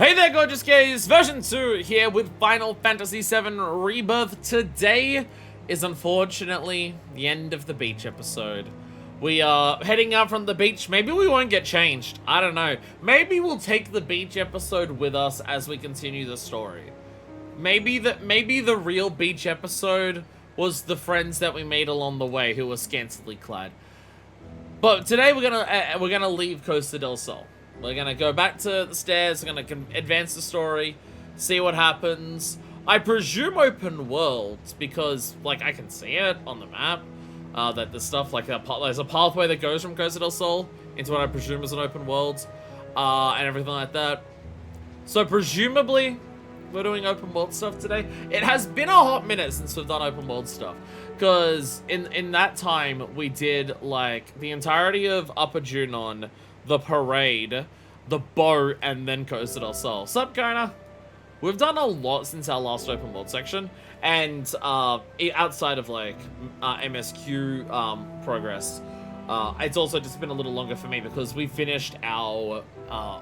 Hey there, gorgeous gays! Version 2 here with Final Fantasy VII Rebirth. Today is unfortunately the end of the beach episode. We are heading out from the beach. Maybe we won't get changed. I don't know. Maybe we'll take the beach episode with us as we continue the story. Maybe the real beach episode was the friends that we made along the way who were scantily clad. But today we're gonna leave Costa del Sol. We're gonna go back to the stairs, we're gonna advance the story, see what happens. I presume open worlds, because, like, I can see it on the map, that there's stuff like there's a pathway that goes from Costa del Sol into what I presume is an open world, and everything like that. So presumably, we're doing open world stuff today. It has been a hot minute since we've done open world stuff, because in that time, we did, like, the entirety of Upper Junon, the parade, the boat, and then Costa del Sol. Sup, Kona? We've done a lot since our last open world section, and outside of, like, MSQ progress, it's also just been a little longer for me because we finished our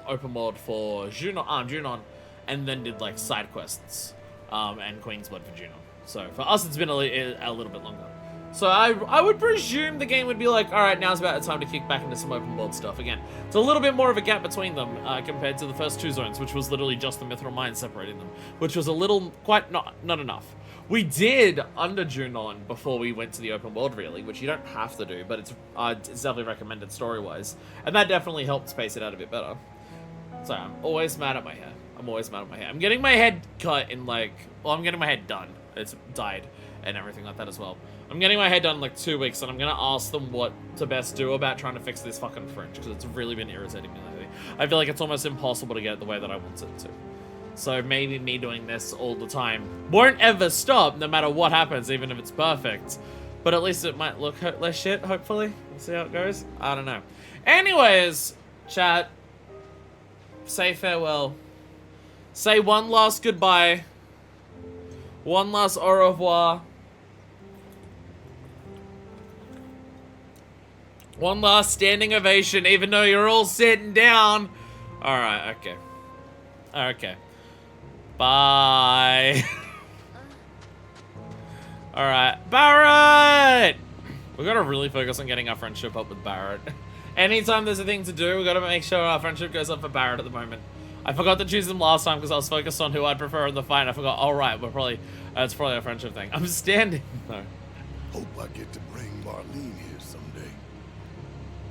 open world for Junon, and then did, like, side quests and Queen's Blood for Junon. So for us, it's been a little bit longer. So I would presume the game would be like, all right, now's about the time to kick back into some open world stuff again. It's a little bit more of a gap between them compared to the first two zones, which was literally just the Mithril Mine separating them, which was a little, not enough. We did under Junon before we went to the open world, really, which you don't have to do, but it's definitely recommended story-wise, and that definitely helped space it out a bit better. So I'm always mad at my hair. I'm getting my head cut in, like, well, I'm getting my head done. It's dyed and everything like that as well. I'm getting my head done in like 2 weeks, and I'm gonna ask them what to best do about trying to fix this fucking fringe, because it's really been irritating me lately. I feel like it's almost impossible to get it the way that I want it to. So maybe me doing this all the time won't ever stop, no matter what happens, even if it's perfect. But at least it might look less shit, hopefully. We'll see how it goes. I don't know. Anyways, chat, say farewell. Say one last goodbye. One last au revoir. One last standing ovation, even though you're all sitting down. Alright, okay. Okay. Bye. Alright. Barrett! We gotta really focus on getting our friendship up with Barrett. Anytime there's a thing to do, we gotta make sure our friendship goes up for Barrett at the moment. I forgot to choose him last time because I was focused on who I'd prefer in the fight. I forgot, alright, we're probably, it's probably a friendship thing. I'm standing, though. Hope I get to bring Marlene here someday.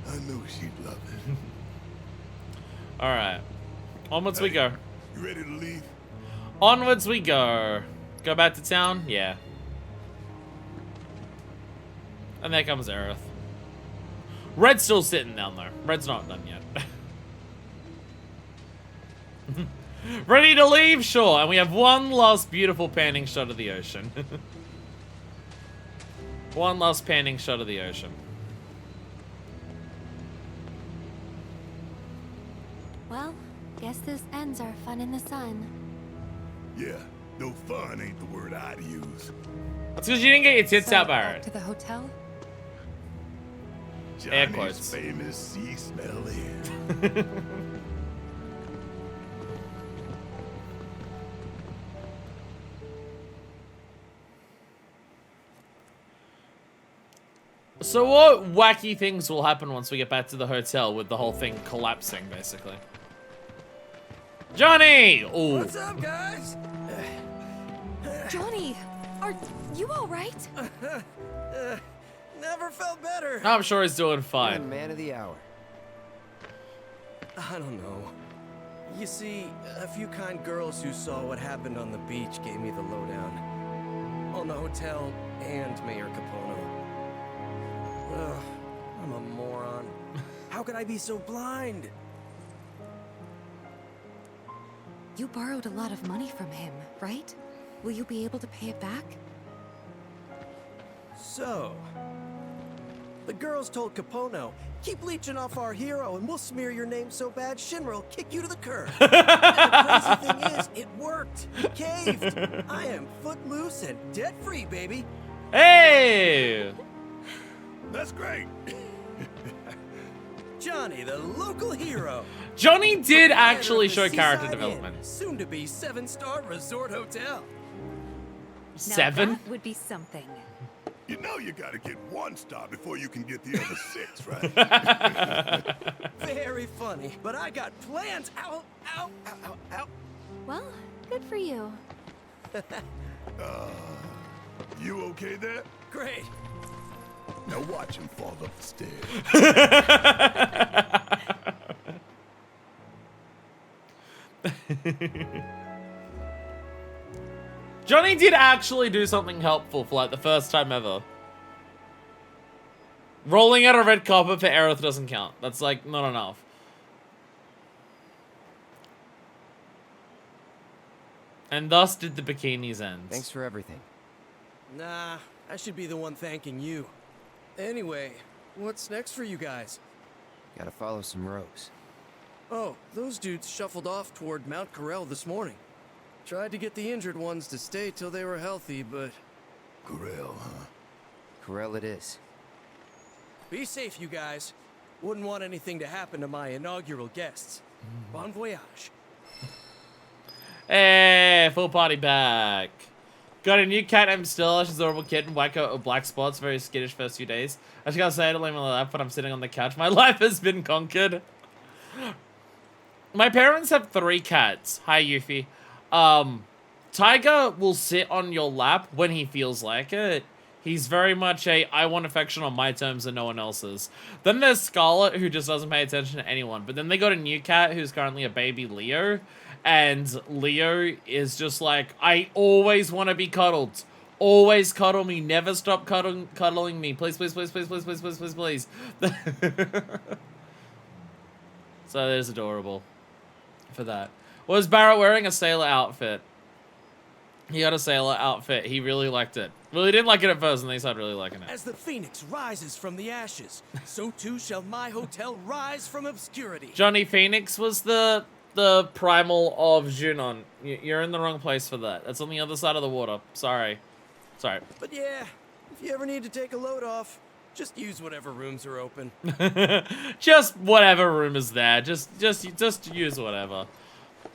I know she'd love it. Alright. Onwards we go. You ready to leave? Onwards we go. Go back to town? Yeah. And there comes Aerith. Red's still sitting down, though. Red's not done yet. Ready to leave? Sure. And we have one last beautiful panning shot of the ocean. One last panning shot of the ocean. Well, guess this ends our fun in the sun. Yeah, no fun ain't the word I'd use. That's because you didn't get your tits out, back Barrett. to the hotel? Air Johnny's quotes. famous sea smell in. So what wacky things will happen once we get back to the hotel with the whole thing collapsing, basically? Johnny! Ooh. What's up, guys? Johnny, are you all right? Never felt better. I'm sure he's doing fine. Man of the hour. I don't know. You see, a few kind girls who saw what happened on the beach gave me the lowdown. On the hotel and Mayor Capono. Ugh, I'm a moron. How could I be so blind? You borrowed a lot of money from him, right? Will you be able to pay it back? So, the girls told Capono, keep leeching off our hero and we'll smear your name so bad Shinra'll kick you to the curb. The crazy thing is, it worked. He caved. I am footloose and debt-free, baby. Hey! That's great. Johnny, the local hero. Johnny did actually Proprietor show of the character Seaside development. Inn, soon to be 7-star resort hotel. Now 7? that would be something. You know you gotta get 1 star before you can get the other 6, right? Very funny, but I got plans. Ow, ow, ow, ow, ow. Well, good for you. You okay there? Great. Now watch him fall up the stairs. Johnny did actually do something helpful for like the first time ever. Rolling out a red carpet for Aerith doesn't count. That's like not enough. And thus did the bikinis end. Thanks for everything. Nah, I should be the one thanking you. Anyway, what's next for you guys? Gotta follow some rogues. Oh, those dudes shuffled off toward Mount Corel this morning. Tried to get the injured ones to stay till they were healthy, but... Corel, huh? Corel it is. Be safe, you guys. Wouldn't want anything to happen to my inaugural guests. Bon voyage. Hey, full party back. Got a new cat named Stella. She's an adorable kitten, white coat with black spots, very skittish first few days. I just gotta say, I don't leave my lap when I'm sitting on the couch. My life has been conquered. My parents have 3 cats. Hi, Yuffie. Tiger will sit on your lap when he feels like it. He's very much I want affection on my terms and no one else's. Then there's Scarlet, who just doesn't pay attention to anyone. But then they got a new cat who's currently a baby Leo. And Leo is just like, I always want to be cuddled. Always cuddle me. Never stop cuddling me. Please, please, please, please, please, please, please, please, please. So that is adorable for that. Was Barrett wearing a sailor outfit? He got a sailor outfit. He really liked it. Well, he didn't like it at first, and then he started really liking it. As the phoenix rises from the ashes, so too shall my hotel rise from obscurity. Johnny Phoenix was the primal of Junon. You're in the wrong place for that. That's on the other side of the water. Sorry. Sorry. But yeah, if you ever need to take a load off, just use whatever rooms are open. Just whatever room is there. Just use whatever.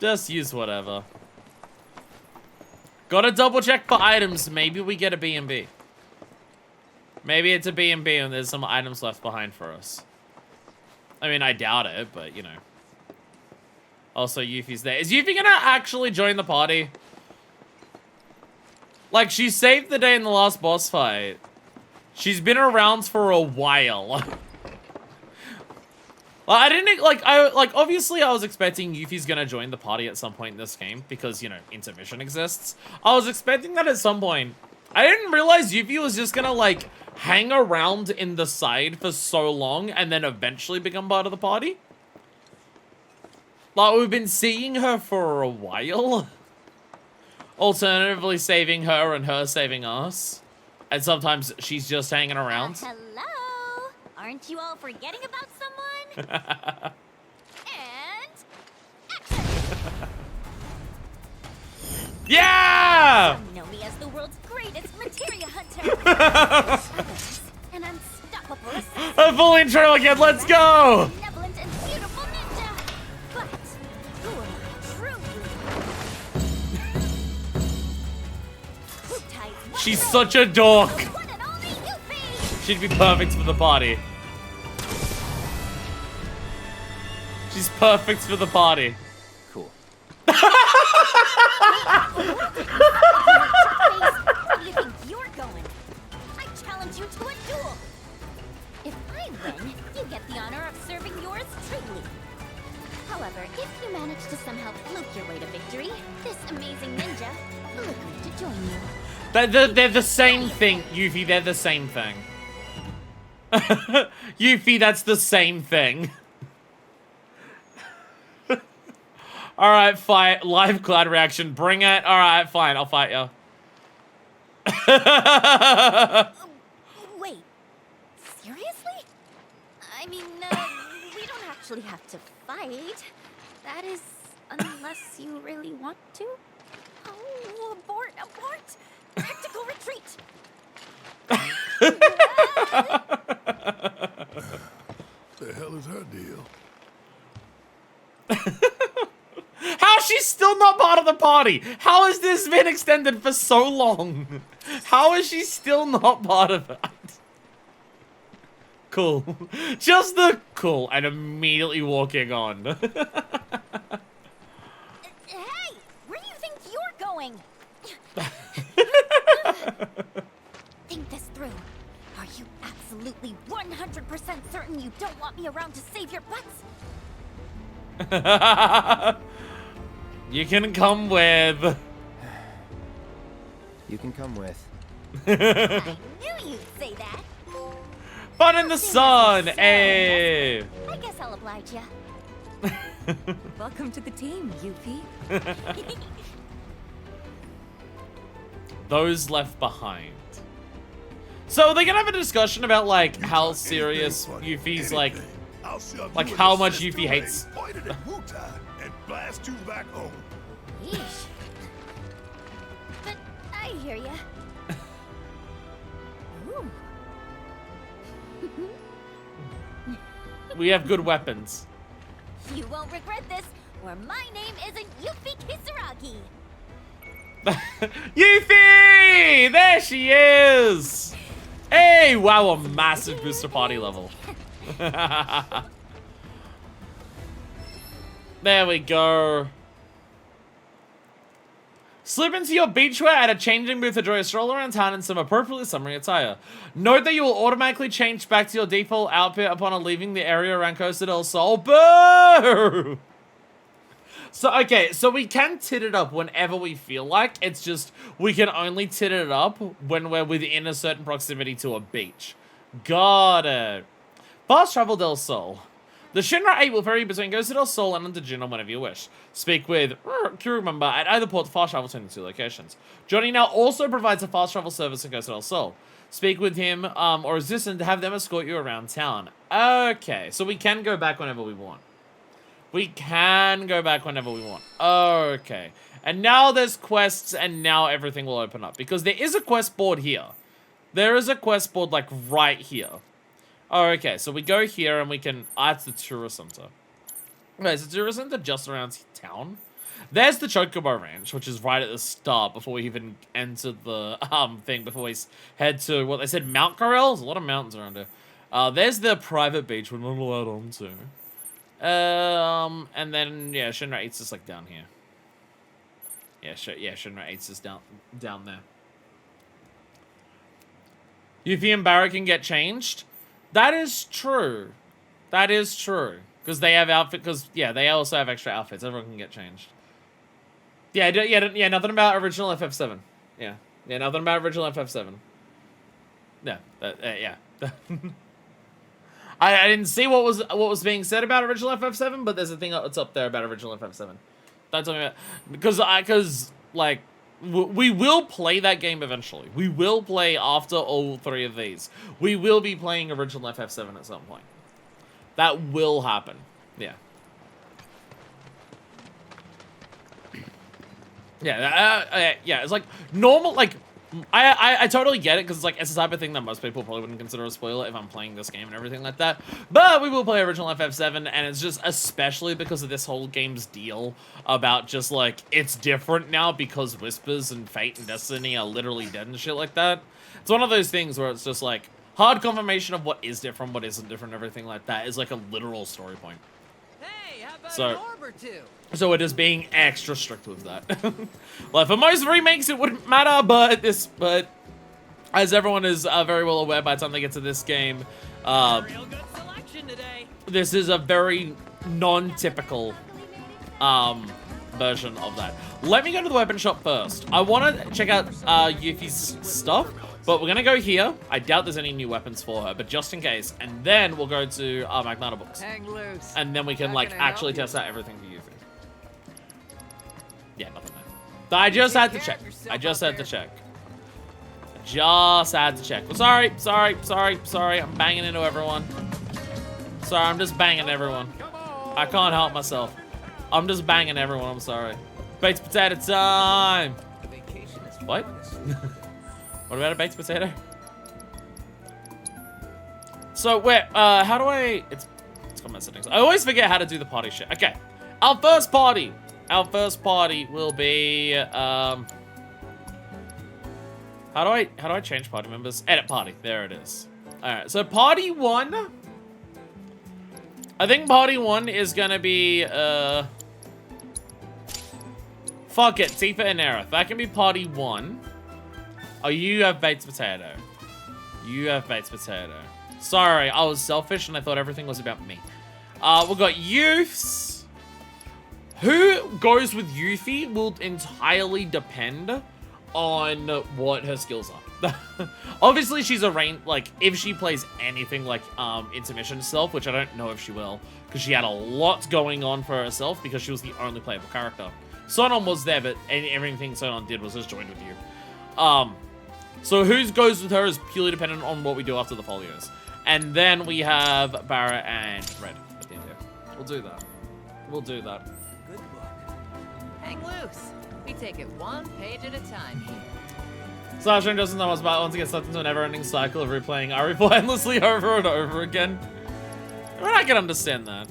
Just use whatever. Gotta double check for items. Maybe we get a B&B. Maybe it's a B&B and there's some items left behind for us. I mean, I doubt it, but you know. Also, Yuffie's there. Is Yuffie gonna actually join the party? Like, she saved the day in the last boss fight. She's been around for a while. I didn't, obviously I was expecting Yuffie's gonna join the party at some point in this game because, you know, intermission exists. I was expecting that at some point. I didn't realize Yuffie was just gonna, like, hang around in the side for so long and then eventually become part of the party. Like, we've been seeing her for a while. Alternatively, saving her and her saving us. And sometimes she's just hanging around. Hello? Aren't you all forgetting about someone? And action! Yeah! Some know me as the world's greatest materia hunter. An unstoppable assassin. A full intro again, let's go! Benevolent and beautiful ninja. But who am I truly? Who ties one She's rope? such a dork. The one and only Yuffie. She'd be perfect for the party. She's perfect for the party. Cool. Where do you think you're going? I challenge you to a duel. If I win, you get the honor of serving yours truly. However, if you manage to somehow fluke your way to victory, this amazing ninja will agree to join you. They're the same thing, Yuffie. They're the same thing. Yuffie, that's the same thing. Alright, fight. Live cloud reaction. Bring it. Alright, fine. I'll fight you. Wait, seriously? I mean, we don't actually have to fight. That is, unless you really want to. Oh, abort, abort! Tactical retreat! the hell is her deal? How is she still not part of the party? How has this been extended for so long? How is she still not part of it? Cool. Just the cool and immediately walking on. Hey! Where do you think you're going? Think this through. Are you absolutely 100% certain you don't want me around to save your butts? You can come with. You can come with. I knew you'd say that. Fun in the sun, hey! I guess I'll oblige ya. Welcome to the team, Yuffie. Those left behind. So they're gonna have a discussion about like how serious Yuffie's like how much Yuffie hates. Pointed at Wu-Tai and blast you back home. Yeesh. But I hear ya. Ooh. We have good weapons. You won't regret this, or my name isn't Yuffie Kisaragi. Yuffie! There she is! Hey! Wow, a massive booster party level. There we go. Slip into your beachwear at a changing booth to enjoy a stroll around town in some appropriately summery attire. Note that you will automatically change back to your default outfit upon leaving the area around Costa del Sol. Boo! So, okay, so we can tit it up whenever we feel like. It's just, we can only tit it up when we're within a certain proximity to a beach. Got it. Fast travel del Sol. The Shinra 8 will ferry you between Costa del Sol and Antajuna whenever you wish. Speak with crew member at either port to fast travel between the two locations. Johnny now also provides a fast travel service in Costa del Sol. Speak with him or assistant to have them escort you around town. Okay, so we can go back whenever we want. We can go back whenever we want. Okay. And now there's quests and now everything will open up. Because there is a quest board here. There is a quest board like right here. Oh, okay, so we go here and we can... it's the tourist center. Okay, is the tourist center just around town? There's the Chocobo Ranch, which is right at the start before we even enter the thing, before we head to, what they said, Mount Corel? There's a lot of mountains around here. There's the private beach we're not allowed onto. And then, yeah, Shinra 8's just like down here. Yeah, Shinra 8's just down there. Yuffie and Barra can get changed? That is true. That is true. Because they have they also have extra outfits. Everyone can get changed. Yeah, nothing about original FF7. Yeah, nothing about original FF7. Yeah, yeah. I didn't see what was being said about original FF7, but there's a thing that's up there about original FF7. Don't tell me about, because like we will play that game eventually. We will play after all three of these. We will be playing original FF7 at some point. That will happen. Yeah. Yeah, it's like normal, like, I totally get it, because it's like, it's the type of thing that most people probably wouldn't consider a spoiler if I'm playing this game and everything like that. But we will play original FF7, and it's just especially because of this whole game's deal about just like, it's different now because Whispers and Fate and Destiny are literally dead and shit like that. It's one of those things where it's just like, hard confirmation of what is different, what isn't different, everything like that is like a literal story point. Hey, how about So- an orb or two? So it is being extra strict with that. Like for most remakes, it wouldn't matter, but as everyone is very well aware by the time they get to this game, Real good selection today. this is a very non-typical version of that. Let me go to the weapon shop first. I want to check out Yuffie's stuff, but we're gonna go here. I doubt there's any new weapons for her, but just in case, and then we'll go to Magnata books, Hang loose. and then we can How like can I help actually you? test out everything for Yuffie. Yeah, nothing there. I just had to check. I just had to check. Just had to check. Well, sorry. I'm banging into everyone. Sorry, I'm just banging everyone. I can't help myself. I'm just banging everyone. I'm sorry. Baked potato time. What? What about a baked potato? So wait, how do I? It's combat settings. I always forget how to do the party shit. Okay, our first party will be how do I change party members? Edit party. There it is. All right, so party 1. I think party 1 is gonna be fuck it, Tifa and Aerith. That can be party 1. Oh, you have baked potato. You have baked potato. Sorry, I was selfish and I thought everything was about me. We've got youths. Who goes with Yuffie will entirely depend on what her skills are. Obviously, she's a range, like, if she plays anything like intermission self, which I don't know if she will, because she had a lot going on for herself because she was the only playable character. Sonon was there, but everything Sonon did was just joined with you. So who goes with her is purely dependent on what we do after the folios. And then we have Barrett and Red at the end here. We'll do that. We'll do that. Good book. Hang loose. We take it one page at a time here. Sasha doesn't know what's about once it gets sucked into a never-ending cycle of replaying RE4 endlessly over and over again. I mean, I can understand that.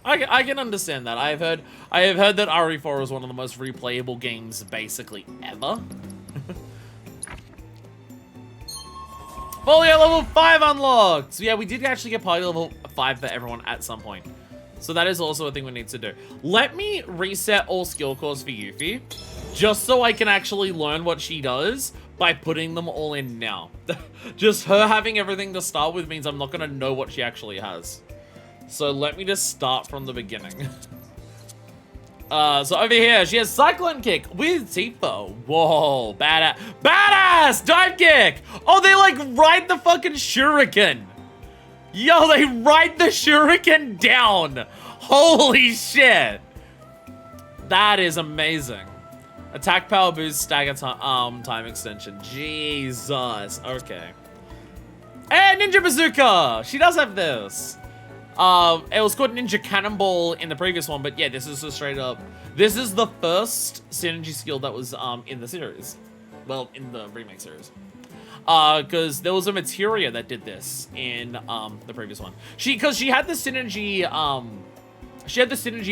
I can understand that. I have heard that RE4 is one of the most replayable games basically ever. Folio level 5 unlocked! So yeah, we did actually get party level 5 for everyone at some point. So that is also a thing we need to do. Let me reset all skill cores for Yuffie, just so I can actually learn what she does by putting them all in now. Just her having everything to start with means I'm not gonna know what she actually has. So let me just start from the beginning. So over here, she has Cyclone Kick with Tifa. Whoa, badass. Badass! Dive Kick! Oh, they like ride the fucking shuriken. Yo, they ride the shuriken down. Holy shit. That is amazing. Attack power boost, stagger time extension. Jesus. Okay. And Ninja Bazooka! She does have this. It was called Ninja Cannonball in the previous one, but yeah, this is just straight up. This is the first synergy skill that was in the series. Well, in the remake series. Because there was a materia that did this in the previous one. Because she had the synergy,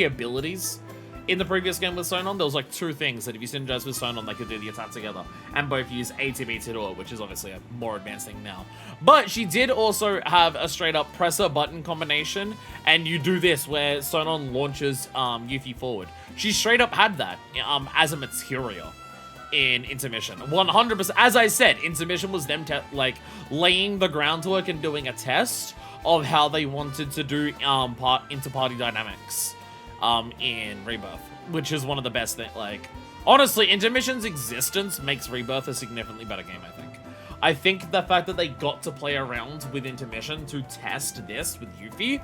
abilities in the previous game with Sonon. There was like 2 things that if you synergize with Sonon, they could do the attack together. And both use ATB to do it, which is obviously a more advanced thing now. But she did also have a straight up presser button combination. And you do this where Sonon launches Yuffie forward. She straight up had that as a materia in intermission. 100%. As I said, intermission was them like laying the groundwork and doing a test of how they wanted to do inter-party dynamics in Rebirth, which is one of the best things. Like, honestly, intermission's existence makes Rebirth a significantly better game, I think. I think the fact that they got to play around with intermission to test this with Yuffie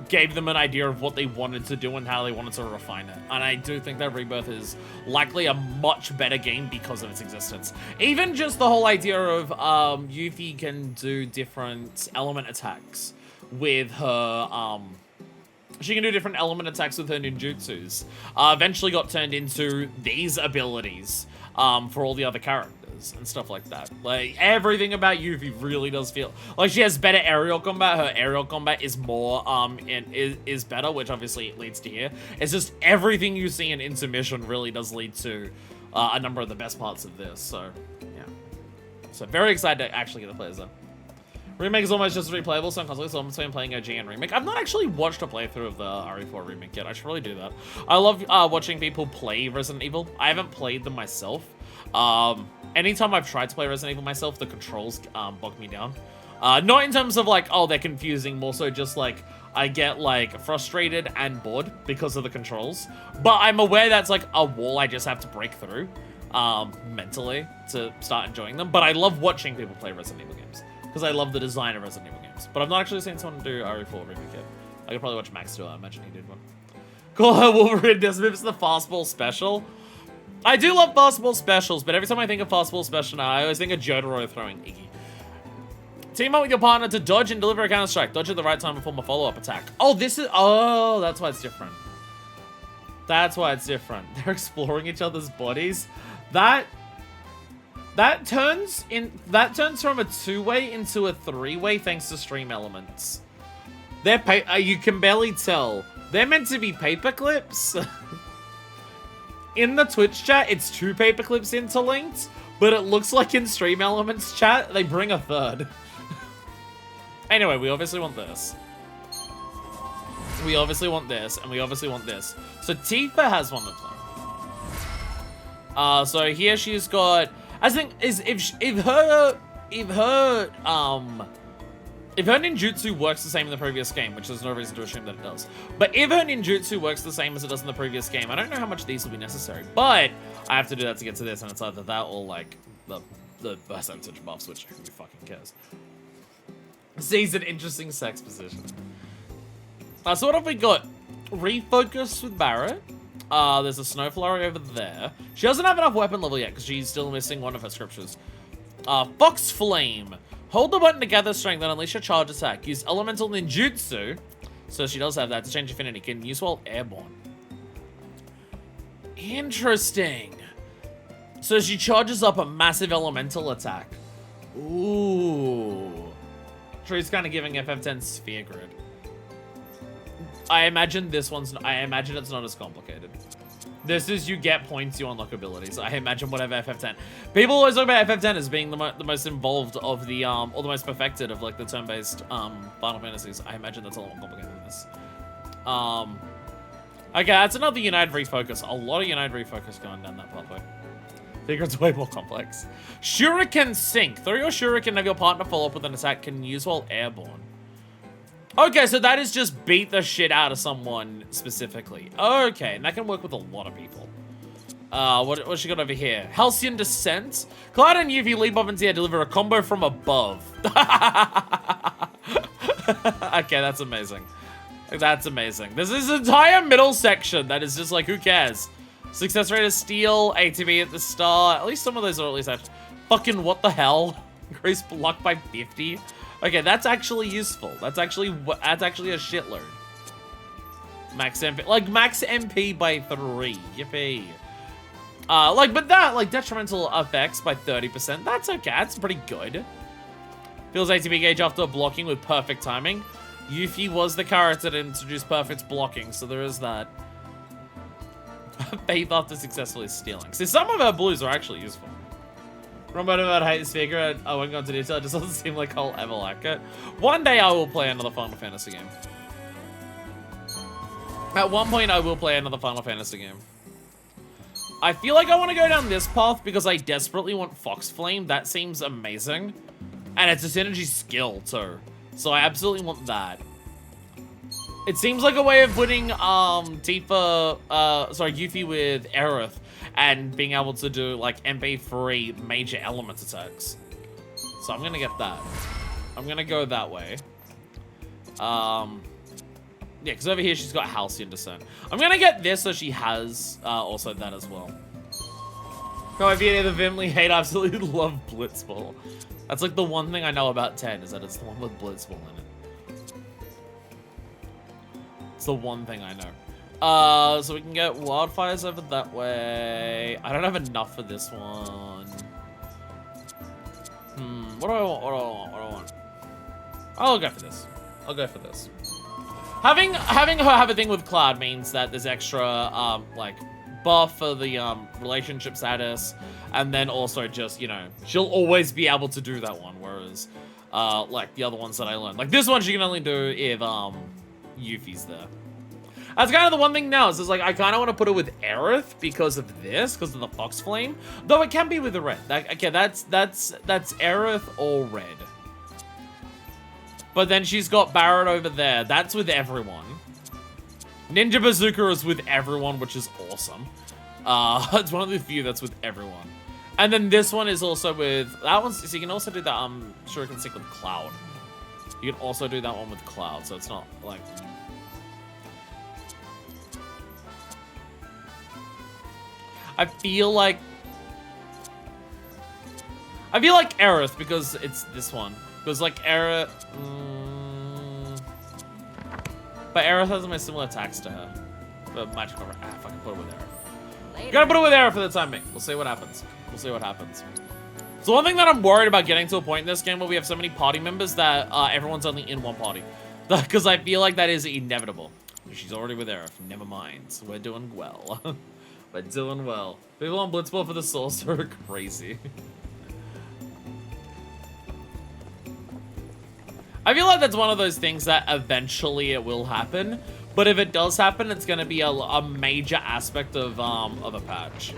gave them an idea of what they wanted to do and how they wanted to refine it. And I do think that Rebirth is likely a much better game because of its existence. Even just the whole idea of Yuffie can do different element attacks with her... she can do different element attacks with her ninjutsus. Eventually got turned into these abilities for all the other characters and stuff like that. Like, everything about Yuffie really does feel like she has better aerial combat. Her aerial combat is more is better, which obviously leads to here. It's just everything you see in intermission really does lead to a number of the best parts of this. So yeah, so very excited to actually get to play this though. Remake is almost just replayable, so on consoles, so I'm between playing OG and Remake. I've not actually watched a playthrough of the RE4 Remake yet. I should probably do that. I love watching people play Resident Evil. I haven't played them myself. Anytime I've tried to play Resident Evil myself, the controls bog me down. Not in terms of like, oh, they're confusing, more so just like, I get like frustrated and bored because of the controls. But I'm aware that's like a wall I just have to break through mentally to start enjoying them. But I love watching people play Resident Evil games, because I love the design of Resident Evil games. But I've not actually seen someone do RE4 Remake yet. I could probably watch Max do it. I imagine he did one. Call her Wolverine does it's the fastball special. I do love fastball specials, but every time I think of fastball special now, I always think of Jotaro throwing Iggy. Team up with your partner to dodge and deliver a counter strike. Dodge at the right time before a follow-up attack. Oh, that's why it's different. That's why it's different. They're exploring each other's bodies. That turns from a 2-way into a 3-way thanks to stream elements. You can barely tell. They're meant to be paper clips. In the Twitch chat, it's 2 paper clips interlinked, but it looks like in Stream Elements chat, they bring a 3rd. Anyway, we obviously want this. We obviously want this, and we obviously want this. So Tifa has one of them. So here she's got. I think is if her ninjutsu works the same in the previous game, which there's no reason to assume that it does. But if her ninjutsu works the same as it does in the previous game, I don't know how much these will be necessary. But I have to do that to get to this, and it's either that or like the percentage buffs, which who fucking cares. C's an interesting sex position. So what have we got? Refocus with Barret. There's a Snow Flurry over there. She doesn't have enough weapon level yet because she's still missing one of her scriptures. Fox Flame. Hold the button to gather strength and unleash a charge attack. Use elemental ninjutsu. So she does have that to change affinity. Can use while airborne. Interesting. So she charges up a massive elemental attack. Ooh. Tree's kind of giving FF10 sphere grid. I imagine this one's. I imagine it's not as complicated. This is you get points, you unlock abilities. I imagine whatever FF10. People always talk about FF10 as being the most involved of the or the most perfected of like the turn-based Final Fantasies. I imagine that's a lot more complicated than this. Okay, that's another United Refocus. A lot of United Refocus going down that pathway. Secret's way more complex. Shuriken Sync. Throw your Shuriken and have your partner follow up with an attack. Can use while airborne. Okay, so that is just beat the shit out of someone specifically. Okay, and that can work with a lot of people. What's she got over here? Halcyon Descent. Cloud and Yuffie leap up into the air, deliver a combo from above. Okay, that's amazing. That's amazing. There's this entire middle section that is just like, who cares? Success rate is steel, ATB at the start. At least some of those are at least actually. Fucking what the hell? Increase block by 50. Okay, that's actually useful. That's actually a shitload. Max MP, like max MP by 3. Yippee. But that, like detrimental effects by 30%. That's okay. That's pretty good. Fills ATB gauge after blocking with perfect timing. Yuffie was the character that introduced perfect blocking, so there is that. Faith after successfully stealing. See, some of her blues are actually useful. Remember about hate this figure, I won't go into detail, it just doesn't seem like I'll ever like it. One day I will play another Final Fantasy game. At one point I will play another Final Fantasy game. I feel like I want to go down this path because I desperately want Fox Flame. That seems amazing. And it's a synergy skill too. So I absolutely want that. It seems like a way of putting Yuffie with Aerith and being able to do like MP3 major element attacks. So I'm gonna get that. I'm gonna go that way. Yeah, because over here she's got Halcyon Descent. I'm gonna get this so she has also that as well. No, if you the Vimley hate, I absolutely love Blitzball. That's like the one thing I know about 10 is that it's the one with Blitzball in it. It's the one thing I know. So we can get wildfires over that way. I don't have enough for this one. What do I want? I'll go for this. I'll go for this. Having her have a thing with Cloud means that there's extra like buff for the relationship status, and then also just, you know, she'll always be able to do that one, whereas like the other ones that I learned, like this one she can only do if Yuffie's there. That's kind of the one thing now. Is like I kind of want to put it with Aerith because of this, because of the Fox Flame. Though it can be with the red. Okay, that's Aerith or red. But then she's got Barret over there. That's with everyone. Ninja Bazooka is with everyone, which is awesome. It's one of the few that's with everyone. And then this one is also with that one. So you can also do that. Shuriken Sync with Cloud. You can also do that one with Cloud. So it's not like. I feel like Aerith because it's this one. Because like Aerith, but Aerith has my similar attacks to her. But magic over. If I can put it with Aerith. Later. Gotta put it with Aerith for the time being. We'll see what happens. We'll see what happens. So one thing that I'm worried about getting to a point in this game where we have so many party members that everyone's only in one party. Because I feel like that is inevitable. She's already with Aerith. Never mind. We're doing well. We're doing well. People on Blitzball for the Sorcerer are crazy. I feel like that's one of those things that eventually it will happen. But if it does happen, it's going to be a major aspect of a patch.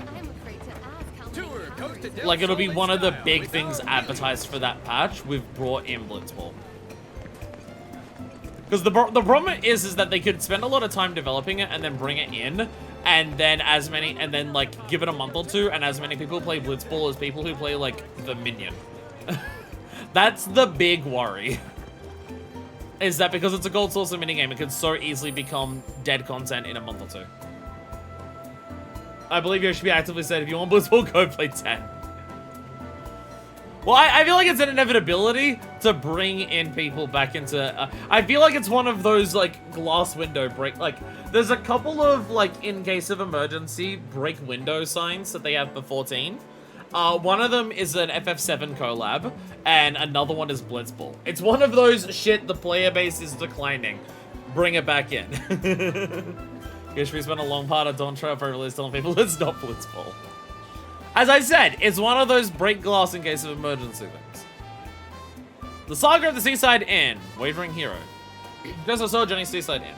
I'm afraid to ask how many Like, it'll be one of the big things advertised for that patch. We've brought in Blitzball. Because the problem is that they could spend a lot of time developing it and then bring it in, and then like give it a month or two, and as many people play Blitzball as people who play like the minion. That's the big worry. Is that because it's a gold source of minigame, it could so easily become dead content in a month or two. I believe you should be actively said, if you want Blitzball, go play 10. Well, I feel like it's an inevitability to bring in people back into... I feel like it's one of those, like, glass window break... Like, there's a couple of, like, in case of emergency, break window signs that they have for 14. One of them is an FF7 collab, and another one is Blitzball. It's one of those shit, the player base is declining. Bring it back in. Guess we spent a long part of Dawn Trail release telling people it's not Blitzball. As I said, it's one of those break glass in case of emergency things. The Saga of the Seaside Inn. Wavering Hero. Because I saw Johnny's Seaside Inn.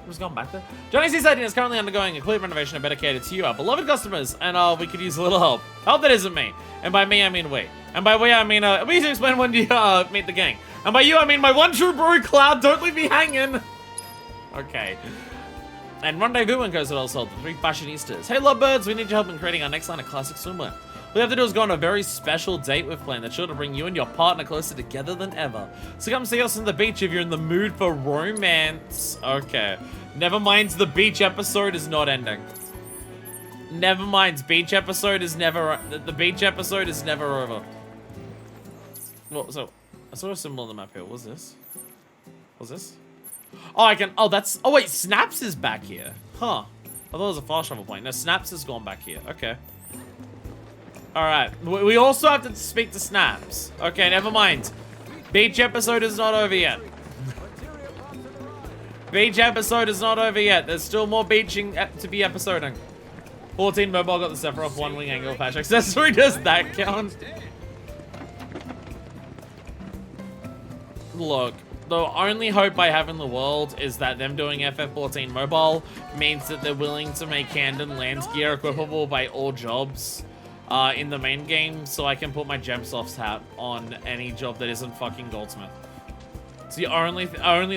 Who's gone back there? Johnny's Seaside Inn is currently undergoing a complete renovation and better catered to you, our beloved customers, and we could use a little help. Help that isn't me. And by me, I mean we. And by we, I mean, we need to explain when you meet the gang. And by you, I mean my one true brew, Cloud. Don't leave me hanging. Okay. And Rendezvous and goes also the 3 fashionistas. Hey lovebirds, we need your help in creating our next line of classic swimwear. All we have to do is go on a very special date we've planned that's sure to bring you and your partner closer together than ever. So come see us on the beach if you're in the mood for romance. Okay. Never mind, the beach episode is not ending. Never mind, beach episode is never... The beach episode is never over. Well, so... I saw a symbol on the map here. What's this? What's this? Oh, I can... Oh, that's... Oh, wait. Snaps is back here. Huh. I thought it was a fast travel point. No, Snaps has gone back here. Okay. Alright. We also have to speak to Snaps. Okay, never mind. Beach episode is not over yet. Beach episode is not over yet. There's still more beaching to be episoding. 14 mobile got the Sephiroth 1 wing angle patch accessory. Does that count? Look. The only hope I have in the world is that them doing FF14 mobile means that they're willing to make Camden Lands gear equipable by all jobs in the main game, so I can put my Gemsoft's hat on any job that isn't fucking Goldsmith. It's the only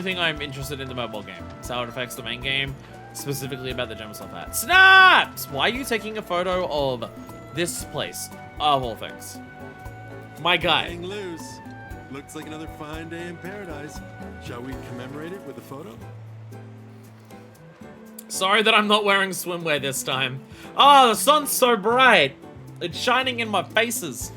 thing I'm interested in the mobile game. It's how it affects the main game, specifically about the Gemsoft hat. Snaps! Why are you taking a photo of this place, of all things? My guy. Hang loose. Looks like another fine day in paradise. Shall we commemorate it with a photo? Sorry that I'm not wearing swimwear this time. Oh, the sun's so bright. It's shining in my faces.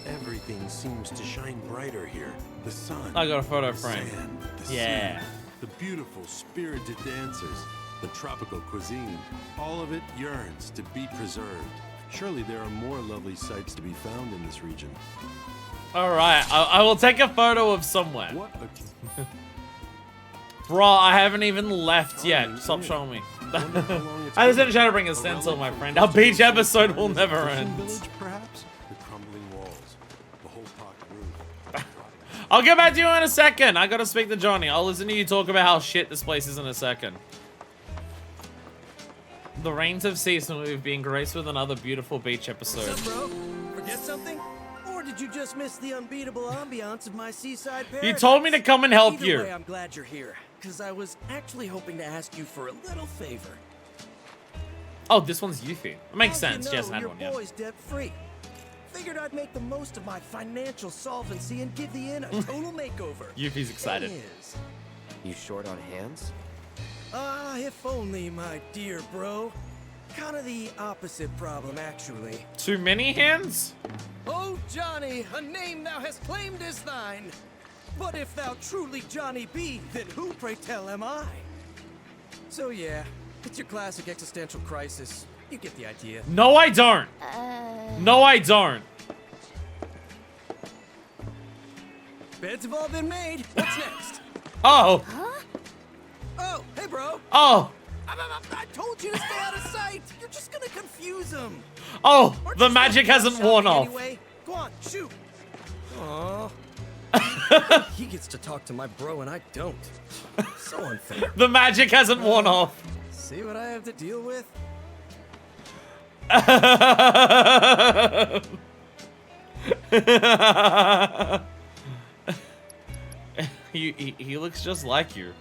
Everything seems to shine brighter here. The sun. I got a photo the frame. Sand, the Yeah. sea, the beautiful, spirited dancers, the tropical cuisine. All of it yearns to be preserved. Surely there are more lovely sights to be found in this region. Alright, I will take a photo of somewhere. What a... Bro, I haven't even left yet. Stop showing me. I just didn't try to bring a stencil, my friend. Our beach episode will never end. Village, perhaps? The crumbling walls, the whole park roof. I'll get back to you in a second. I gotta speak to Johnny. I'll listen to you talk about how shit this place is in a second. The rains have ceased and we've been graced with another beautiful beach episode. What's up, bro? Forget something? Or did you just miss the unbeatable ambiance of my seaside paradise? You told me to come and help Either you. way, I'm glad you're here, because I was actually hoping to ask you for a little favor. Oh, this one's Yuffie. It makes sense. You She hasn't had your one yet. boy's debt-free. Figured I'd make the most of my financial solvency and give the inn a total makeover. Yuffie's excited. Thing is, You short on hands? if only, my dear bro. Kind of the opposite problem, actually. Too many hands? Oh, Johnny, a name thou hast claimed is thine. But if thou truly Johnny be, then who, pray tell, am I? So yeah, it's your classic existential crisis. You get the idea. No, I don't. No, I don't. Beds have all been made. What's next? Oh. Oh, hey, bro. Oh. I told you to stay out of sight. You're just gonna confuse them. Oh, Aren't the you magic supposed to hasn't go worn shopping off. Anyway? Go on, shoot. Aww. He gets to talk to my bro and I don't. So unfair. The magic hasn't worn off. See what I have to deal with? He looks just like you.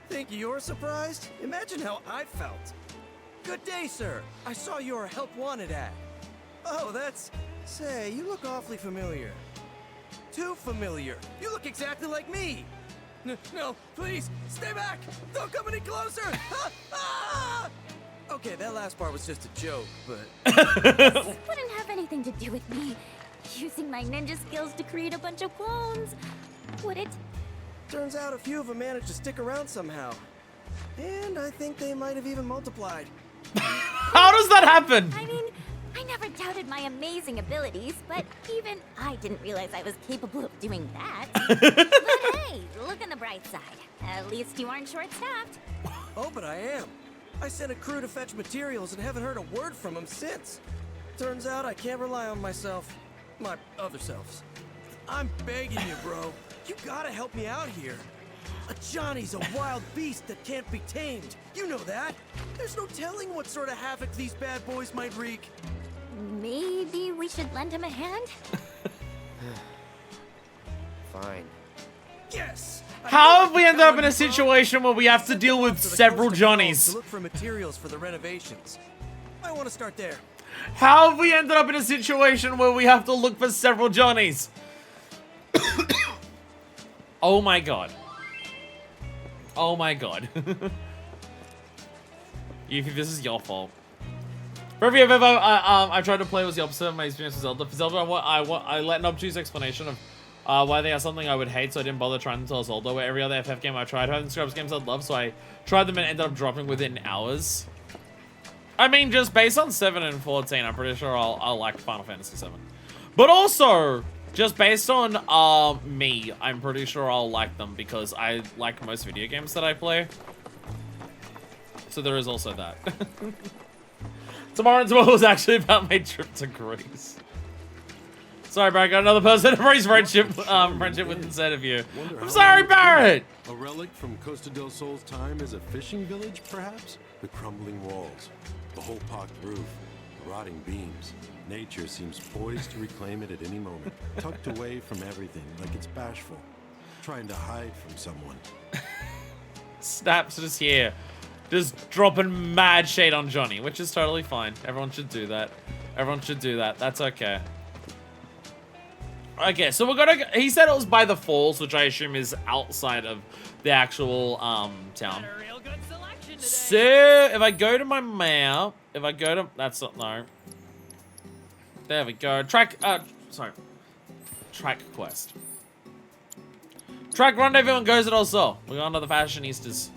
Think you're surprised? Imagine how I felt. Good day, sir. I saw your help wanted ad. Oh, that's... Say, you look awfully familiar. Too familiar. You look exactly like me. No, please, stay back. Don't come any closer. Okay, that last part was just a joke, but... This wouldn't have anything to do with me using my ninja skills to create a bunch of clones, would it? Turns out a few of them managed to stick around somehow. And I think they might have even multiplied. How does that happen? I mean, I never doubted my amazing abilities, but even I didn't realize I was capable of doing that. But hey, look on the bright side. At least you aren't short-staffed. Oh, but I am. I sent a crew to fetch materials and haven't heard a word from them since. Turns out I can't rely on myself. My other selves. I'm begging you, bro. You gotta help me out here. A Johnny's a wild beast that can't be tamed. You know that. There's no telling what sort of havoc these bad boys might wreak. Maybe we should lend him a hand? Fine. Yes! How have we ended up in a situation where we have to deal with To the several coast of Falls Johnnies? To look for materials for the renovations. I want to start there. How have we ended up in a situation where we have to look for several Johnnies? Oh my god. Oh my god. Yuffie, this is your fault. For every ever I tried to play was the opposite of my experience with Zelda. For Zelda, I let an obtuse explanation of why they are something I would hate, so I didn't bother trying until Zelda. Where every other FF game I tried had Scrubs games I'd love, so I tried them and ended up dropping within hours. I mean, just based on 7 and 14, I'm pretty sure I'll like Final Fantasy 7. But also, just based on me, I'm pretty sure I'll like them because I like most video games that I play. So there is also that. Tomorrow was actually about my trip to Greece. Sorry, Barrett, got another person to raise friendship with instead of you. I'm sorry, Barrett! A relic from Costa del Sol's time is a fishing village, perhaps? The crumbling walls, the hole-pocked roof, the rotting beams. Nature seems poised to reclaim it at any moment, tucked away from everything like it's bashful, trying to hide from someone. Snaps just here. Just dropping mad shade on Johnny, which is totally fine. Everyone should do that. Everyone should do that. That's okay. Okay, so we're gonna... He said it was by the falls, which I assume is outside of the actual town. Got a real good selection today. So, if I go to my map... If I go to... That's not... No. There we go. Track... Sorry. Track quest. Track rendezvous and goes at also. We're going to the fashionistas.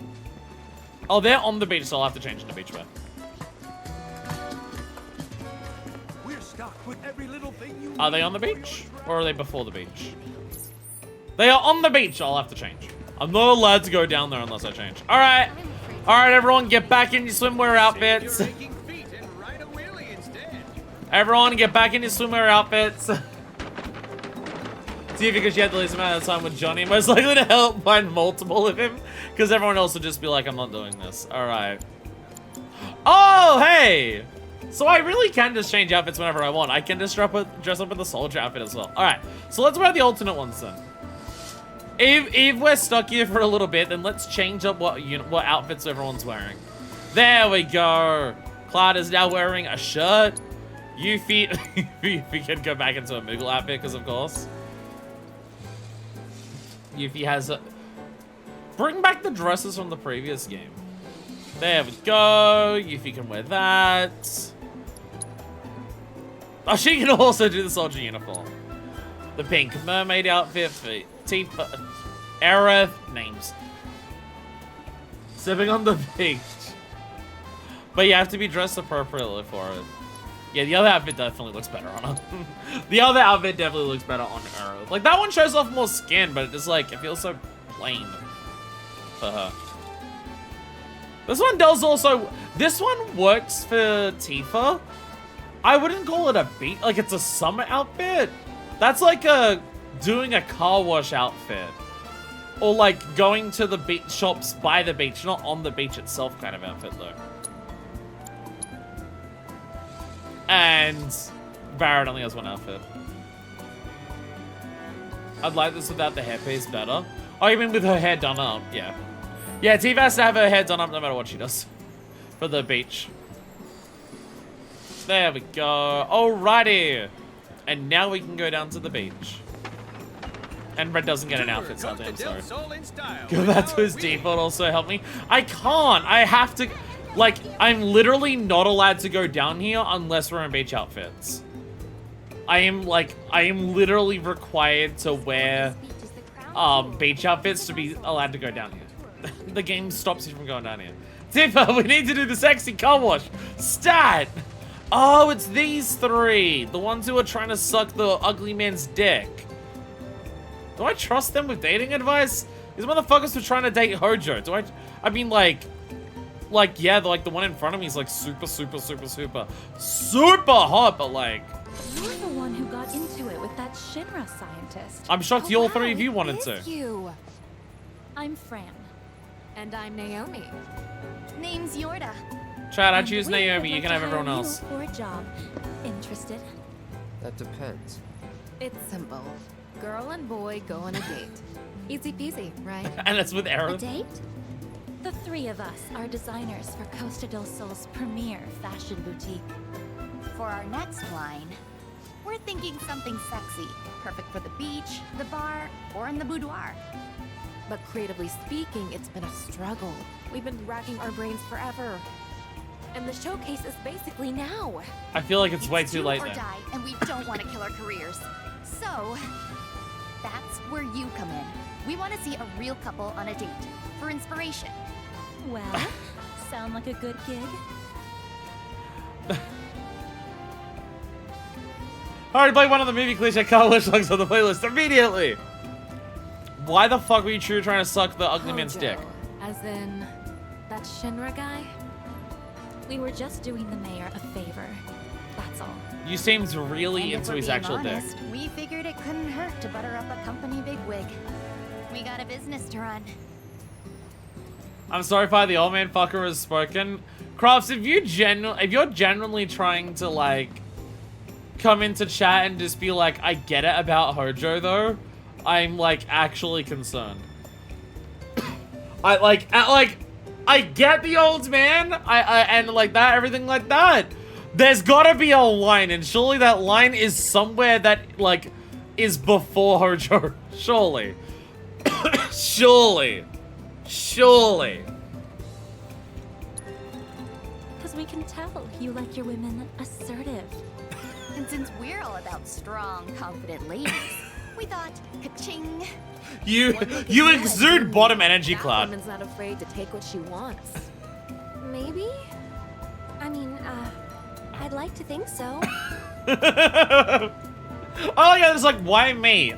Oh, they're on the beach, so I'll have to change into beach wear. We're stocked with every little thing you Are they on the beach? Or are they before the beach? They are on the beach. I'll have to change. I'm not allowed to go down there unless I change. All right. All right, everyone, get back in your swimwear outfits. Everyone, get back in your swimwear outfits. See, because you had the least amount of time with Johnny, most likely to help find multiple of him. Because everyone else would just be like, I'm not doing this. All right. Oh, hey. So I really can just change outfits whenever I want. I can just dress up in the soldier outfit as well. All right. So let's wear the alternate ones then. If we're stuck here for a little bit, then let's change up what outfits everyone's wearing. There we go. Cloud is now wearing a shirt. Yuffie can go back into a Moogle outfit, because of course. Yuffie has a... Bring back the dresses from the previous game. There we go. Yuffie can wear that. Oh, she can also do the soldier uniform. The pink mermaid outfit for Tifa. Aerith. Names. Sipping on the beach. But you have to be dressed appropriately for it. Yeah, the other outfit definitely looks better on her. The other outfit definitely looks better on her. Like, that one shows off more skin, but it just, like, it feels so plain for her. This one does also... This one works for Tifa. I wouldn't call it a beat. Like, it's a summer outfit. That's like a... doing a car wash outfit. Or, like, going to the beach shops by the beach, not on the beach itself kind of outfit, though. And Barrett only has one outfit. I'd like this without the hairpiece better. Oh, you mean with her hair done up? Yeah. Yeah, Tifa has to have her hair done up no matter what she does. For the beach. There we go. Alrighty. And now we can go down to the beach. And Red doesn't get an outfit, sadly, I'm sorry. Go back to his default, also help me. I can't. I have to... Like, I'm literally not allowed to go down here unless we're in beach outfits. I am literally required to wear beach outfits to be allowed to go down here. The game stops you from going down here. Tifa, we need to do the sexy car wash. Stat! Oh, it's these three. The ones who are trying to suck the ugly man's dick. Do I trust them with dating advice? These motherfuckers were trying to date Hojo. I mean, yeah, the one in front of me is like super hot, but like... You're the one who got into it with that Shinra scientist. I'm shocked all three of you wanted to. You. I'm Fran. And I'm Naomi. Name's Yorda. Chad, I And choose we Naomi. would You can like have to everyone hire you else. For a job. Interested? That depends. It's simple. Girl and boy go on a date. Easy peasy, right? And it's with A Aaron. date? The three of us are designers for Costa del Sol's premier fashion boutique. For our next line, we're thinking something sexy, perfect for the beach, the bar, or in the boudoir. But creatively speaking, it's been a struggle. We've been racking our brains forever. And the showcase is basically now. I feel like it's way too do late or then. die, and we don't want to kill our careers. So, that's where you come in. We want to see a real couple on a date, for inspiration. Well, sound like a good gig? Alright, play one of the movie cliche car wash songs on the playlist immediately. Why the fuck were you trying to suck the ugly man's dick? As in, that Shinra guy? We were just doing the mayor a favor. That's all. You seemed really And if into we're his being actual honest, dick. we figured it couldn't hurt to butter up a company bigwig. We got a business to run. I'm sorry if the old man fucker has spoken. Crofts, if you're genuinely trying to like come into chat and just be like, I get it about Hojo though, I'm like actually concerned. I get the old man, and like that, everything like that. There's gotta be a line, and surely that line is somewhere that like is before Hojo. Surely. Surely. Because we can tell you like your women assertive. And since we're all about strong, confident ladies, we thought, ka-ching. You exude bottom energy, That Cloud. woman's not afraid to take what she wants. Maybe? I mean, I'd like to think so. Oh yeah, it's like, why me?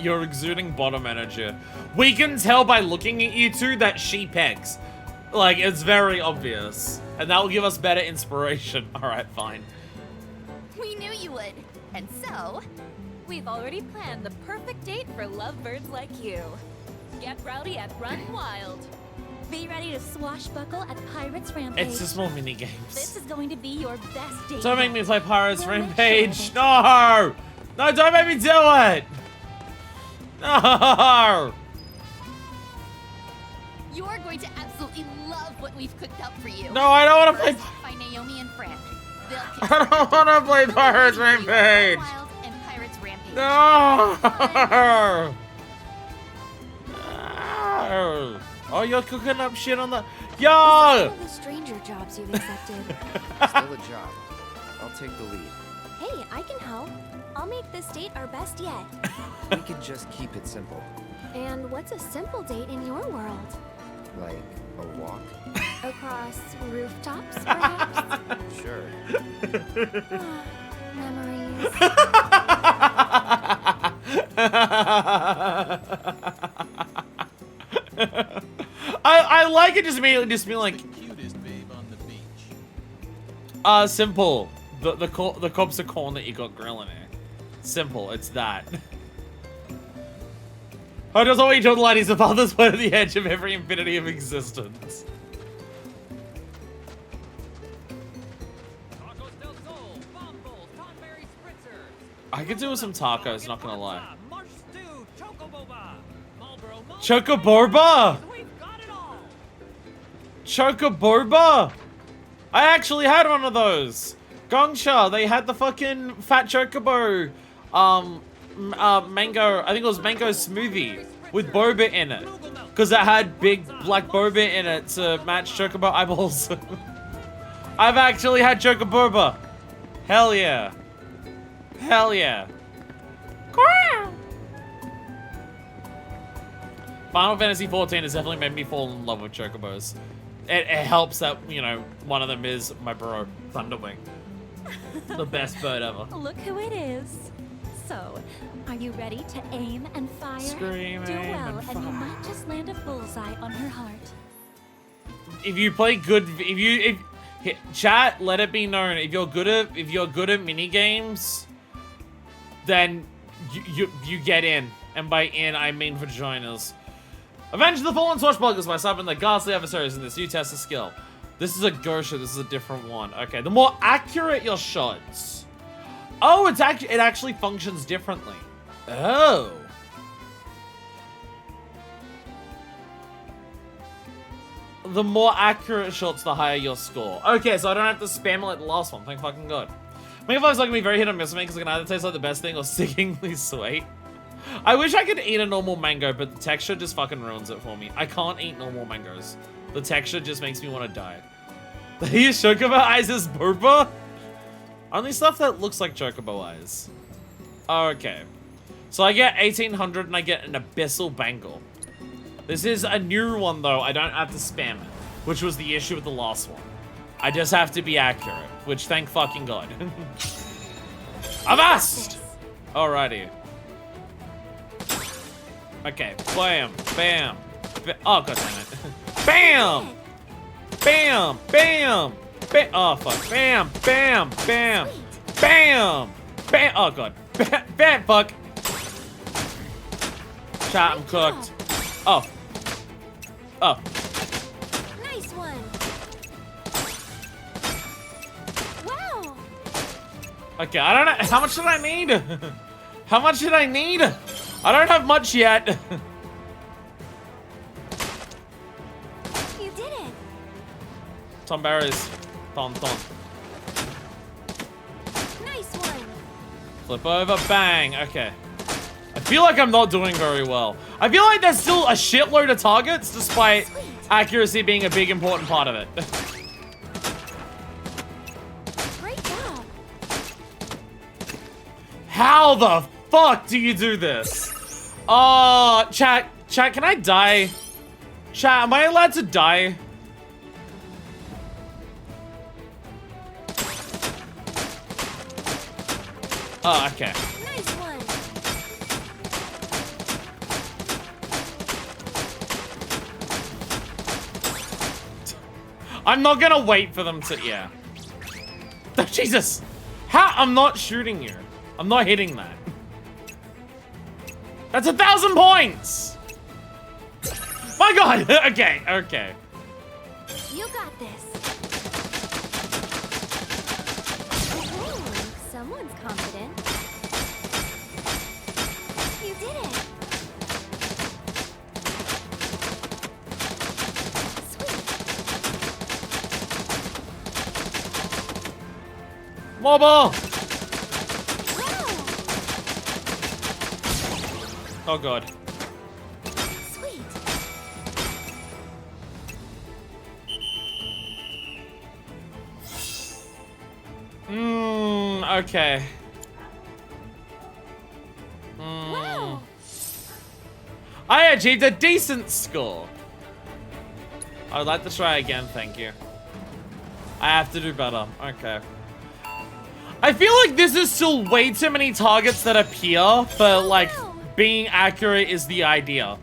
You're exuding bottom energy. We can tell by looking at you two that she pegs. Like, it's very obvious. And that will give us better inspiration. Alright, fine. We knew you would. And so, we've already planned the perfect date for lovebirds like you. Get rowdy at Run Wild. Be ready to swashbuckle at Pirates Rampage. It's just more mini games. This is going to be your best date. Don't make me yet. play Pirates We'll make Rampage. sure No! No, don't make me do it! No! You're going to absolutely love what we've cooked up for you. No, I don't want to play. First, by Naomi and Fran. They'll kiss I don't want to play Pirates you at Run Rampage. Wild and Pirates Rampage. No! No! Oh, you're cooking up shit on the. Yo! All the stranger jobs you've accepted. Still a job. I'll take the lead. Hey, I can help. I'll make this date our best yet. We can just keep it simple. And what's a simple date in your world? Like a walk. Across rooftops, perhaps? Sure. Memories. I like it just immediately just being like Cutest babe on the beach. simple. The cops are corn that you got grilling it. Simple, it's that. Oh, does all each other ladies of others were at the edge of every infinity of existence. Tacos del Sol, bombos, Tonberry spritzers. I could do with some tacos, not gonna lie. Marsh stew, chocoboba. Marlboro, Chocoborba! we've got it all. Chocoborba! I actually had one of those. Gongsha, they had the fucking fat chocobo, mango, I think it was mango smoothie with boba in it. Because it had big black boba in it to match chocobo eyeballs. I've actually had chocoborba. Hell yeah. Hell yeah. Final Fantasy XIV has definitely made me fall in love with chocobos. It helps that, you know, one of them is my bro, Thunderwing. The best bird ever. Look who it is. So, are you ready to aim and fire? Scream, Do aim, well, and and you fire. might just land a bullseye on her heart. If you play good, chat, let it be known, if you're good at mini games, then you get in, and by in I mean vaginas. Avenge the Fallen Swashbucklers by stopping the ghastly adversaries in this new test of skill. This is a Gosha, this is a different one. Okay, the more accurate your shots. Oh, it actually functions differently. Oh. The more accurate shots, the higher your score. Okay, so I don't have to spam it like the last one. Thank fucking God. Mega Five's not gonna be very hit or miss for me because it can either taste like the best thing or sickeningly sweet. I wish I could eat a normal mango, but the texture just fucking ruins it for me. I can't eat normal mangoes. The texture just makes me want to die. They use Chocobo eyes as boba? Only stuff that looks like Chocobo eyes. Okay. So I get 1800 and I get an abyssal bangle. This is a new one though, I don't have to spam it, which was the issue with the last one. I just have to be accurate, which thank fucking God. Avast! Alrighty. Okay, bam, bam, oh god damn it. Bam! Bam, bam, bam, oh fuck, bam, bam, bam, bam, bam, oh god, bam, fuck. Chat, I'm cooked. Oh. Oh. Nice one. Wow. Okay, I don't know, how much did I need? How much did I need? I don't have much yet. You did it. Tom Barry's. Ton. Nice one. Flip over, bang. Okay. I feel like I'm not doing very well. I feel like there's still a shitload of targets, despite accuracy being a big important part of it. Great job. How the fuck do you do this? Chat, can I die? Chat, am I allowed to die? Oh, okay. Nice one. I'm not gonna wait for them to, yeah. Oh, Jesus. How? I'm not shooting you. I'm not hitting that. That's 1,000 points! My God! Okay. You got this. Ooh, someone's confident. You did it. Sweet. Mobile! Wow. Oh God. Sweet. Okay. Wow. I achieved a decent score. I would like to try again, thank you. I have to do better. Okay. I feel like this is still way too many targets that appear, but like being accurate is the idea.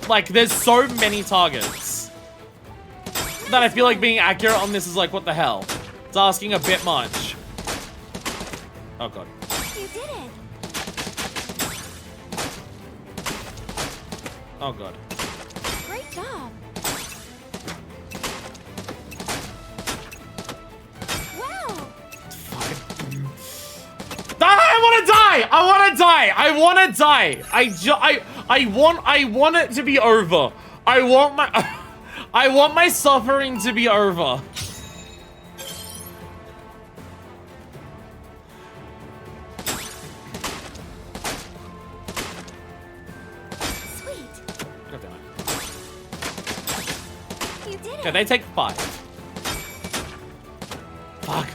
Like there's so many targets that I feel like being accurate on this is like, what the hell? It's asking a bit much. Oh god. You did it. Oh god. Great job. Wow. I want to die! I want to die! I want to die! I want it to be over. I want my suffering to be over. Okay, they take 5. Fuck.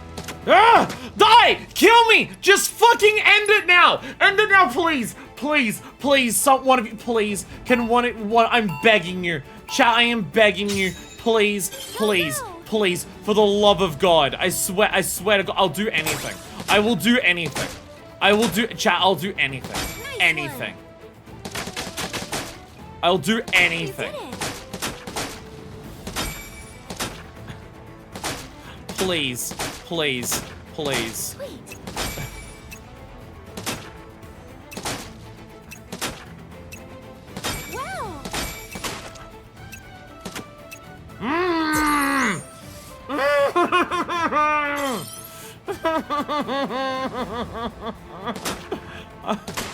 Ah! Die! Kill me! Just fucking end it now! End it now, please! Please, please, one of you, please. Can one, I'm begging you. Chat, I am begging you. Please, please, please, for the love of God. I swear to God, I'll do anything. I will do anything. I will do, chat, I'll do anything. Anything. I'll do anything. Please, please, please. Wow.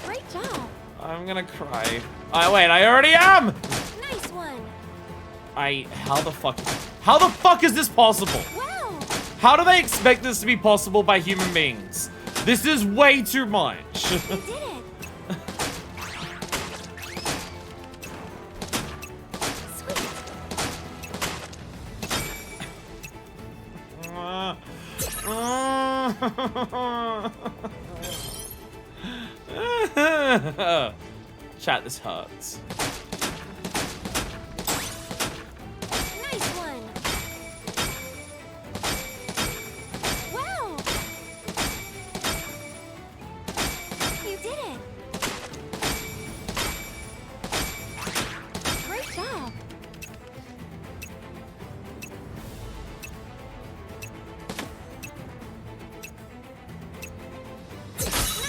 Great job. I'm gonna cry. Wait, I already am! Nice one. How the fuck is this possible? Wow. How do they expect this to be possible by human beings? This is way too much. You did it. Chat, this hurts. Nice one. Wow. You did it. Great job.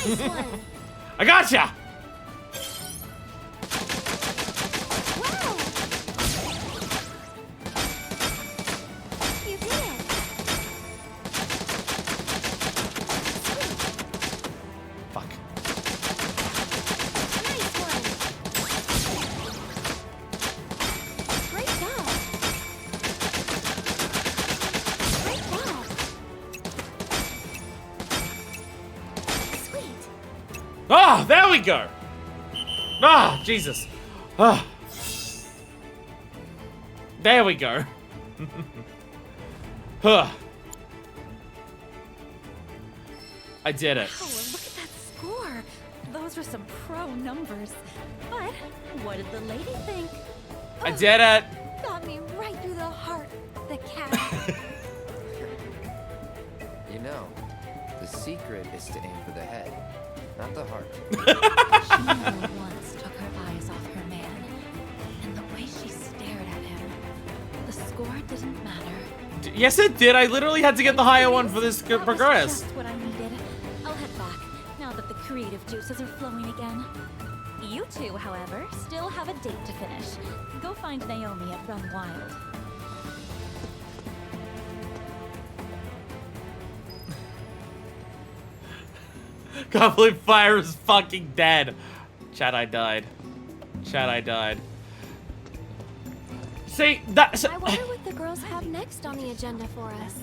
Nice one. I gotcha! Wow. You did it. Fuck. Nice one. Great job. Great job. Sweet. Ah, there we go. Ah, Jesus. Ah. There we go. Huh. I did it. Wow, look at that score. Those were some pro numbers. But what did the lady think? I did it. Got me right through the heart. The cat. You know, the secret is to aim for the head, not the heart. She never once took her eyes off her man. And the way she stared at him, the score didn't matter. Yes, it did. I literally had to get the higher one for this to That was progress. just what I needed. I'll head back now that the creative juices are flowing again. You two, however, still have a date to finish. Go find Naomi at Run Wild. Can't believe Fire is fucking dead. Chat, I died. Chat, I died. See, that's... I wonder what the girls have next on the agenda for us.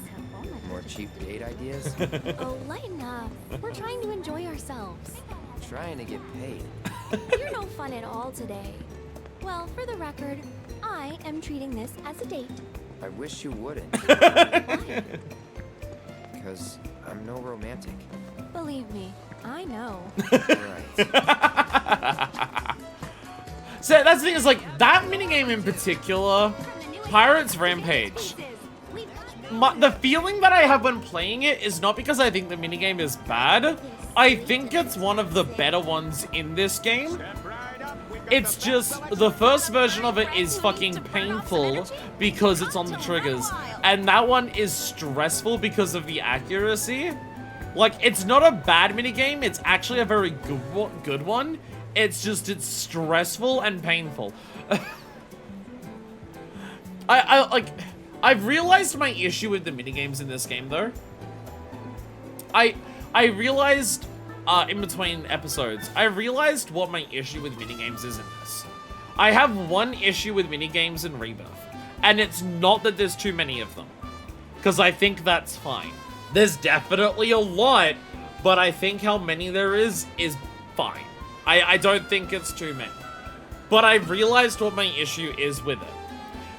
More cheap date ideas? Oh, lighten up. We're trying to enjoy ourselves. Trying to get paid. You're no fun at all today. Well, for the record, I am treating this as a date. I wish you wouldn't. Why? Because I'm no romantic. Believe me, I know. Right. So that's the thing is like that minigame in particular, Pirates Rampage. the feeling that I have when playing it is not because I think the minigame is bad. I think it's one of the better ones in this game. It's just, the first version of it is fucking painful because it's on the triggers. And that one is stressful because of the accuracy. Like, it's not a bad minigame, it's actually a very good one. It's just, it's stressful and painful. I've realized my issue with the minigames in this game, though. I realized, in between episodes, I realized what my issue with minigames is in this. I have one issue with minigames in Rebirth, and it's not that there's too many of them, because I think that's fine. There's definitely a lot, but I think how many there is fine. I don't think it's too many. But I've realized what my issue is with it.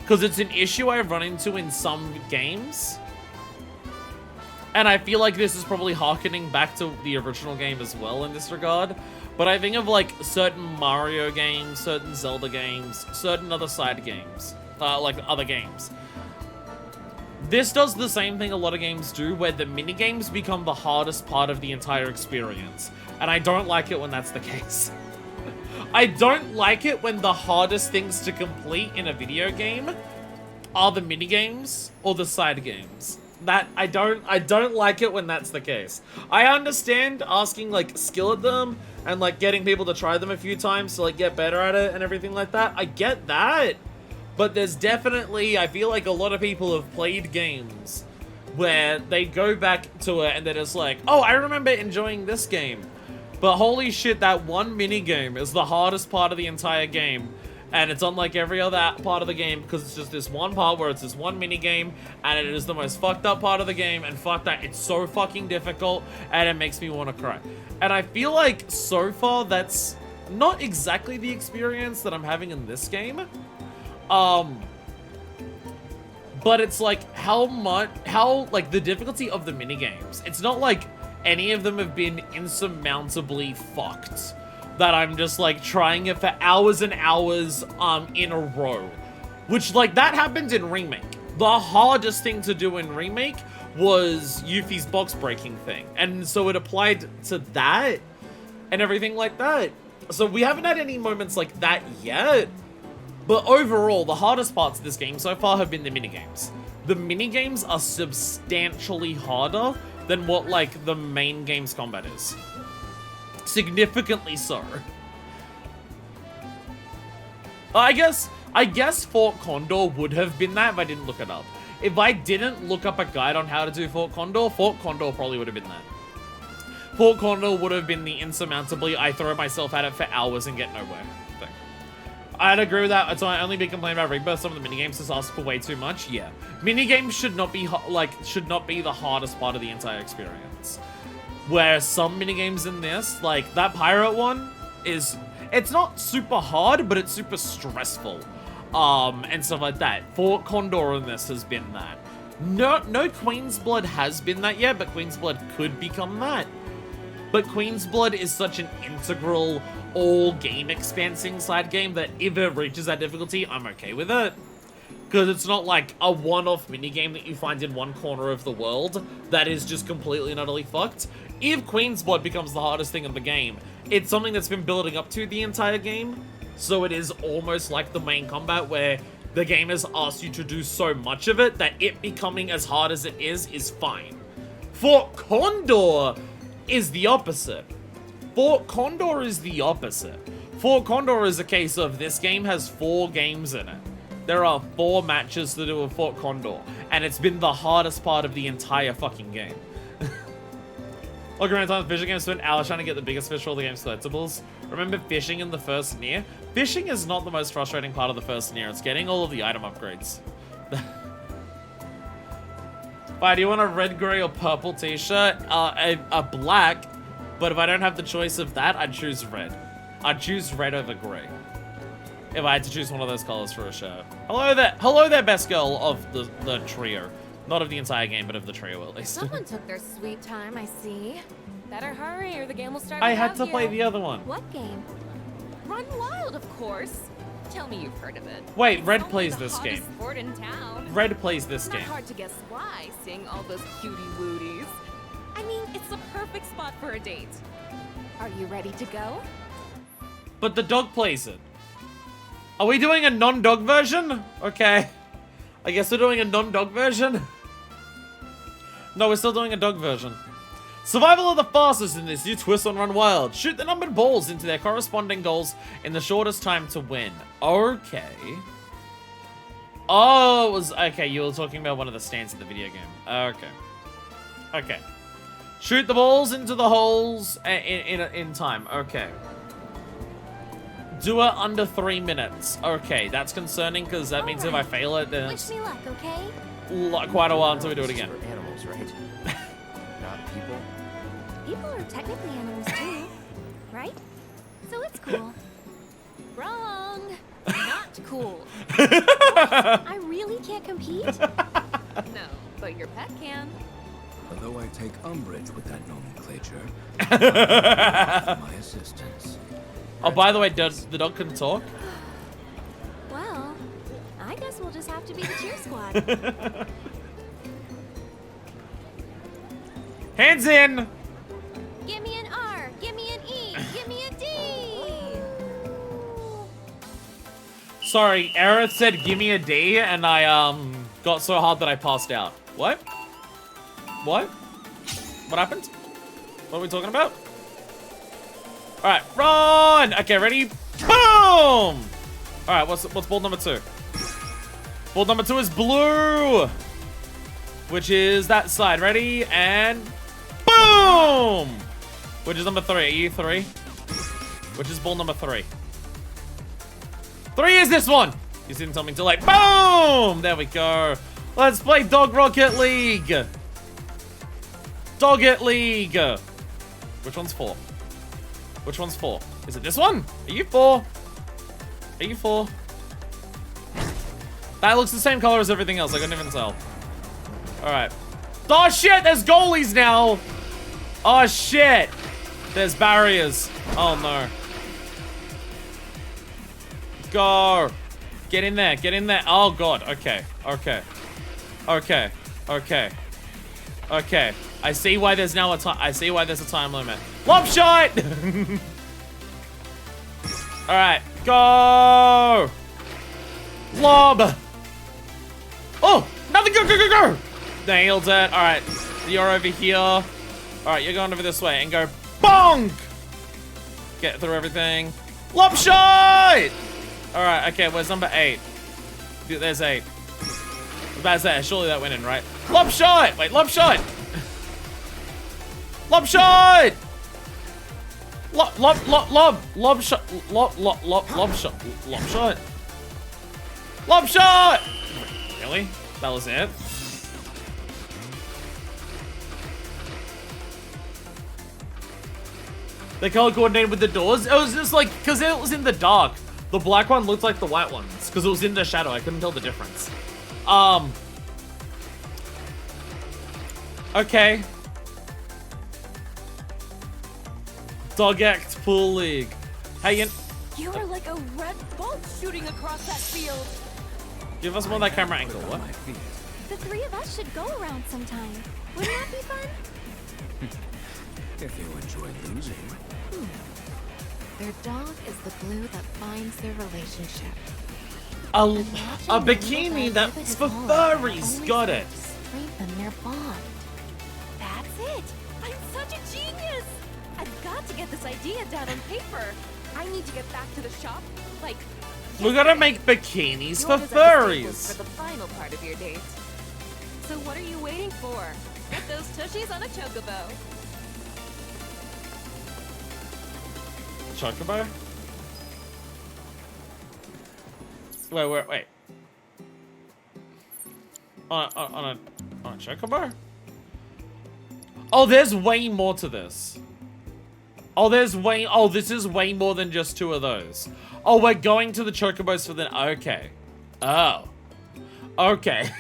Because it's an issue I've run into in some games. And I feel like this is probably harkening back to the original game as well in this regard. But I think of like certain Mario games, certain Zelda games, certain other side games. Like other games. This does the same thing a lot of games do, where the minigames become the hardest part of the entire experience. And I don't like it when that's the case. I don't like it when the hardest things to complete in a video game are the minigames or the side games. That I don't like it when that's the case. I understand asking like skill at them and like getting people to try them a few times to like get better at it and everything like that. I get that. But there's definitely, I feel like a lot of people have played games where they go back to it and they're just like, oh, I remember enjoying this game. But holy shit, that one minigame is the hardest part of the entire game. And it's unlike every other part of the game because it's just this one part where it's this one minigame and it is the most fucked up part of the game, and fuck that, it's so fucking difficult and it makes me want to cry. And I feel like so far that's not exactly the experience that I'm having in this game. But it's like how like the difficulty of the minigames. It's not like any of them have been insurmountably fucked that I'm just like trying it for hours and hours in a row. Which like that happened in Remake. The hardest thing to do in Remake was Yuffie's box breaking thing. And so it applied to that and everything like that. So we haven't had any moments like that yet. But overall, the hardest parts of this game so far have been the minigames. The minigames are substantially harder than what, like, the main game's combat is. Significantly so. I guess Fort Condor would have been that if I didn't look it up. If I didn't look up a guide on how to do Fort Condor probably would have been that. Fort Condor would have been the insurmountably, I throw myself at it for hours and get nowhere thing. I'd agree with that. It's my only big complaint about Rebirth. Some of the minigames just ask for way too much. Yeah. Minigames should not be, should not be the hardest part of the entire experience. Where some minigames in this, like that pirate one, it's not super hard, but it's super stressful. And stuff like that. Fort Condor in this has been that. No Queen's Blood has been that yet, but Queen's Blood could become that. But Queen's Blood is such an integral, all-game expansing side game that if it reaches that difficulty, I'm okay with it. Because it's not like a one-off minigame that you find in one corner of the world that is just completely and utterly fucked. If Queen's Blood becomes the hardest thing in the game, it's something that's been building up to the entire game. So it is almost like the main combat where the game has asked you to do so much of it that it becoming as hard as it is fine. Fort Condor is the opposite. Fort Condor is the opposite. Fort Condor is a case of this game has 4 games in it. There are 4 matches to do with Fort Condor, and it's been the hardest part of the entire fucking game. Look around time, fishing game spent hours trying to get the biggest fish for all the game's collectibles. Remember fishing in the first Nier? Fishing is not the most frustrating part of the first Nier. It's getting all of the item upgrades. Alright, do you want a red, gray, or purple t-shirt? A black, but if I don't have the choice of that, I'd choose red. I'd choose red over gray. If I had to choose one of those colors for a shirt. Hello there, best girl of the trio. Not of the entire game, but of the trio at least. Someone took their sweet time, I see. Better hurry or the game will start I had to play the other one. What game? Run Wild, of course. Tell me you've heard of it. Wait, Red It's only plays the this hottest game. sport in town. Red plays this Not game. hard to guess why, seeing all those cutie wooties. I mean, it's the perfect spot for a date. Are you ready to go? But the dog plays it. Are we doing a non-dog version? Okay. I guess we're doing a non-dog version. No, we're still doing a dog version. Survival of the fastest in this new twist on Run Wild. Shoot the numbered balls into their corresponding goals in the shortest time to win. Okay. Oh, it was... Okay, you were talking about one of the stands in the video game. Okay. Okay. Shoot the balls into the holes in time. Okay. Do it under 3 minutes. Okay, that's concerning because that means if I fail it, then Wish it's me luck, okay? quite a while until we do it again. For animals, right? Not people. People are technically animals too, right? So it's cool. Wrong. Not cool. I really can't compete? No, but your pet can. Although I take umbrage with that nomenclature, my assistance. Oh, by the way, the dog can talk? Well, I guess we'll just have to be the cheer squad. Hands in! Give me an R, give me an E, give me a D! Sorry, Aerith said give me a D, and I, got so hard that I passed out. What? What? What happened? What are we talking about? Alright, run! Okay, ready? Boom! Alright, what's ball number 2? Ball number 2 is blue! Which is that side. Ready? And boom! Which is number 3. Are you 3? Which is ball number 3? 3 is this one! You didn't tell me until like boom! There we go. Let's play Dog Rocket League! Dogget League! Which one's 4? Which one's 4? Is it this one? Are you 4? Are you 4? That looks the same color as everything else. I couldn't even tell. Alright. Oh shit! There's goalies now! Oh shit! There's barriers. Oh no. Go! Get in there. Get in there. Oh god. Okay. Okay. Okay. Okay. Okay. I see why there's now a time. I see why there's a time limit. Lob shot! Alright. Go! Lob! Oh! Another go, go, go, go! Nailed it. Alright. You're over here. Alright, you're going over this way and go bonk! Get through everything. Lob shot! Alright, okay, where's number 8? There's 8. That's there. Surely that went in, right? Lob shot! Wait, lob shot! Lob shot! Lob shot. Lob shot. Lob shot! Really? That was it? They color coordinated with the doors? It was just like, because it was in the dark. The black one looked like the white ones, because it was in the shadow. I couldn't tell the difference. Okay. Dog Act Pool League. Hey, You are like a red bolt shooting across that field. give us more of that camera angle. What? The 3 of us should go around sometime. Wouldn't that be fun? If you enjoy losing. Their dog is the glue that binds their relationship. A bikini that's for furries. Got it. Strengthen their bond. That's it! I'm such a genius! I've got to get this idea down on paper. I need to get back to the shop, like... We're gonna make bikinis for Yours is at the stables furries. For the final part of your date. So what are you waiting for? Get those tushies on a chocobo. Chocobo? Wait. On a chocobo? Oh, there's way more to this. Oh, this is way more than just 2 of those. Oh, we're going to the chocobos for the... Okay. Oh. Okay.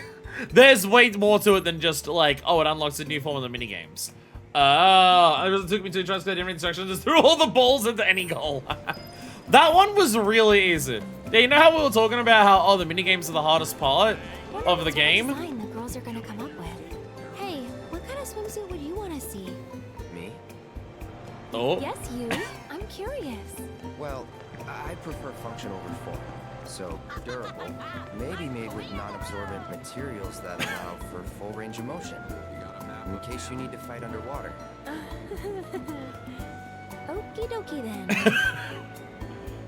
There's way more to it than just like, oh, it unlocks a new form of the minigames. Oh, it took me 2 tries to get different instructions, just threw all the balls into any goal. That one was really easy. Yeah, you know how we were talking about how, oh, the minigames are the hardest part What of the sort game? design the girls are gonna come up with? Hey, what kind of swimsuit would you want to see? Me? Oh. Yes, you. I'm curious. Well, I prefer functional reform. So, durable, maybe made with non-absorbent materials that allow for full range of motion. In case you need to fight underwater. Okie dokie then.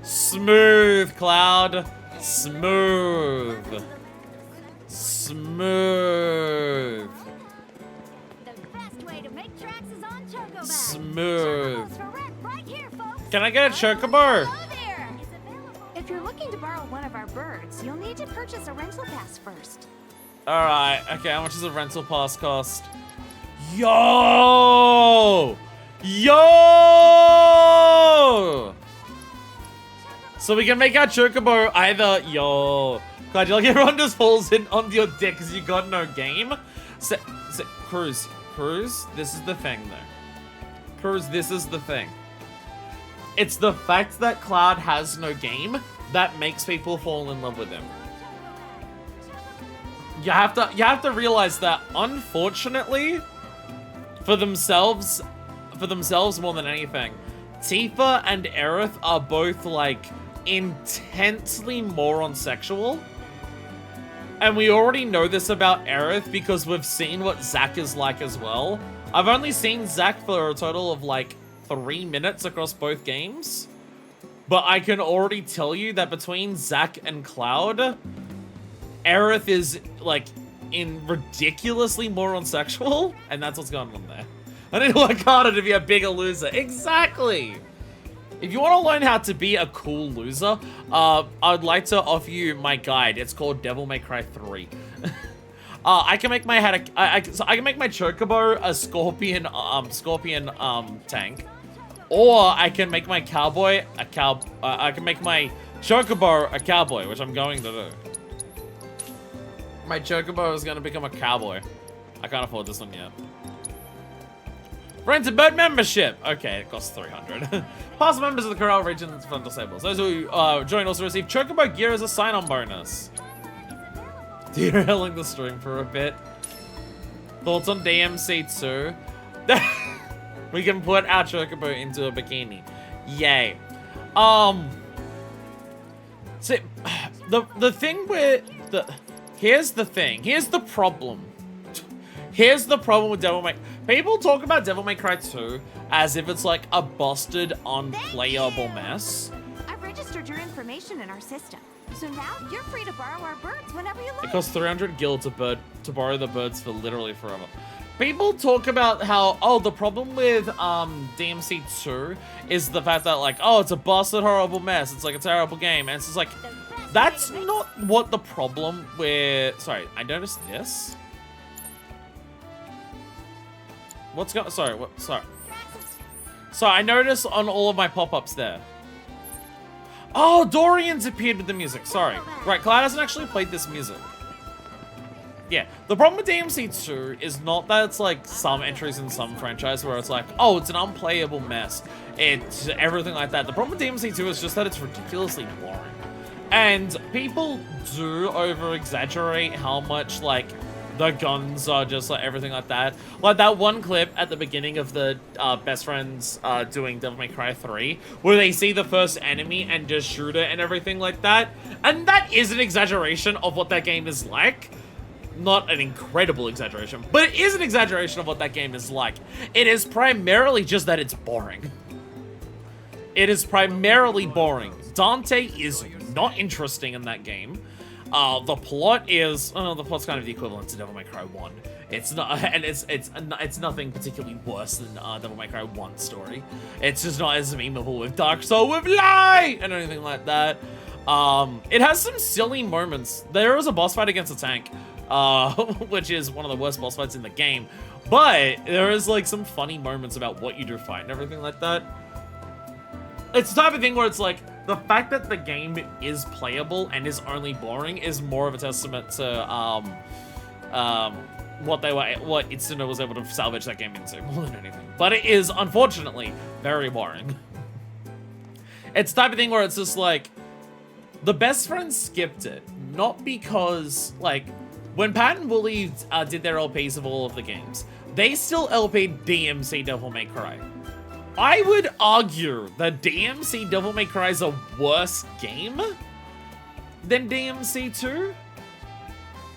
Smooth, Cloud. Smooth. Smooth. The best way to make tracks is on Chocobo. Smooth. Chocobos for rent right here, folks. Can I get a chocobo? Hello there. If you're looking to borrow one of our birds, you'll need to purchase a rental pass first. Alright, okay, how much does a rental pass cost? Yo! Yo! So we can make our chocobo either, yo. God, you like everyone just falls in onto your dick because you got no game? Cruz, this is the thing though. Cruz, this is the thing. It's the fact that Cloud has no game that makes people fall in love with him. You have to realize that, unfortunately, for themselves more than anything, Tifa and Aerith are both like intensely moron sexual. And we already know this about Aerith because we've seen what Zack is like as well. I've only seen Zack for a total of like 3 minutes across both games. But I can already tell you that between Zack and Cloud, Aerith is like in ridiculously moron sexual, and that's what's going on there. I need to work harder to be a bigger loser. Exactly. If you want to learn how to be a cool loser, I'd like to offer you my guide. It's called Devil May Cry 3. I can make my head so I can make my chocobo a scorpion tank, or I can make my cowboy a I can make my chocobo a cowboy, which I'm going to do. My chocobo is going to become a cowboy. I can't afford this one yet. Rent a bird membership. Okay, it costs 300. Past members of the Corel region for disabled. Those who join also receive chocobo gear as a sign-on bonus. Derailing the stream for a bit. Thoughts on DMC2? We can put our chocobo into a bikini. Yay. So the thing with here's the thing. Here's the problem. Here's the problem with Devil May... People talk about Devil May Cry 2 as if it's like a busted, unplayable mess. I've registered your information in our system, so now you're free to borrow our birds whenever you like. It costs 300 gil to borrow the birds for literally forever. People talk about how, oh, the problem with DMC 2 is the fact that like, oh, it's a busted, horrible mess. It's like a terrible game. And it's just like, that's not what the problem with... Sorry, I noticed this. What's going... Sorry, what... Sorry. So I noticed on all of my pop-ups there. Oh, Dorian's appeared with the music. Sorry. Right, Cloud hasn't actually played this music. Yeah, the problem with DMC 2 is not that it's like some entries in some franchise where it's like, oh, it's an unplayable mess. It's everything like that. The problem with DMC 2 is just that it's ridiculously boring. And people do over-exaggerate how much, like, the guns are just like everything like that. Like that one clip at the beginning of the best friends doing Devil May Cry 3, where they see the first enemy and just shoot it and everything like that. And that is an exaggeration of what that game is like. Not an incredible exaggeration, but it is an exaggeration of what that game is like. It is primarily just that it's boring. It is primarily boring. Dante is not interesting in that game. The plot is, the plot's kind of the equivalent to Devil May Cry 1. It's not, and it's nothing particularly worse than Devil May Cry 1 story. It's just not as memeable with Dark Soul with Light and anything like that. It has some silly moments. There is a boss fight against a tank, which is one of the worst boss fights in the game. But there is like some funny moments about what you do fight and everything like that. It's the type of thing where it's like, the fact that the game is playable and is only boring is more of a testament to what Itsuno was able to salvage that game into more than anything. But it is, unfortunately, very boring. It's the type of thing where it's just like, The best friends skipped it, not because, like, when Pat and Wooly did their LPs of all of the games, they still LP'd DMC Devil May Cry. I would argue that DMC Devil May Cry is a worse game than DMC 2.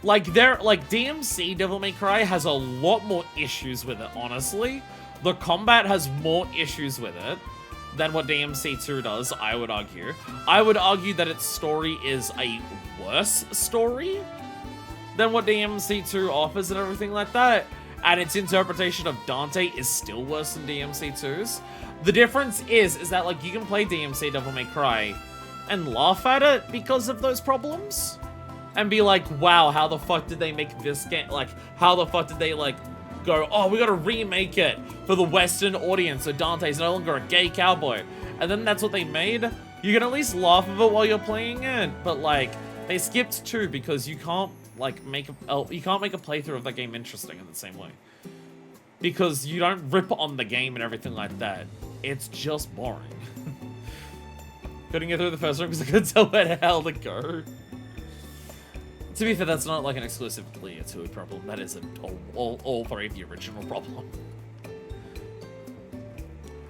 Like, DMC Devil May Cry has a lot more issues with it, honestly. The combat has more issues with it than what DMC 2 does, I would argue. I would argue that its story is a worse story than what DMC 2 offers and everything like that. And its interpretation of Dante is still worse than DMC 2's. The difference is that, like, you can play DMC Devil May Cry and laugh at it because of those problems. And be like, wow, how the fuck did they make this game? Like, how the fuck did they, like, go, oh, we gotta remake it for the Western audience so Dante's no longer a gay cowboy. And then that's what they made. You can at least laugh at it while you're playing it. But, like, they skipped 2 because you can't, like, make a playthrough of that game interesting in the same way. Because you don't rip on the game and everything like that. It's just boring. Couldn't get through the first room because I couldn't tell where the hell to go. To be fair, that's not like an exclusively a TUI problem. That is all 3 of the original problem.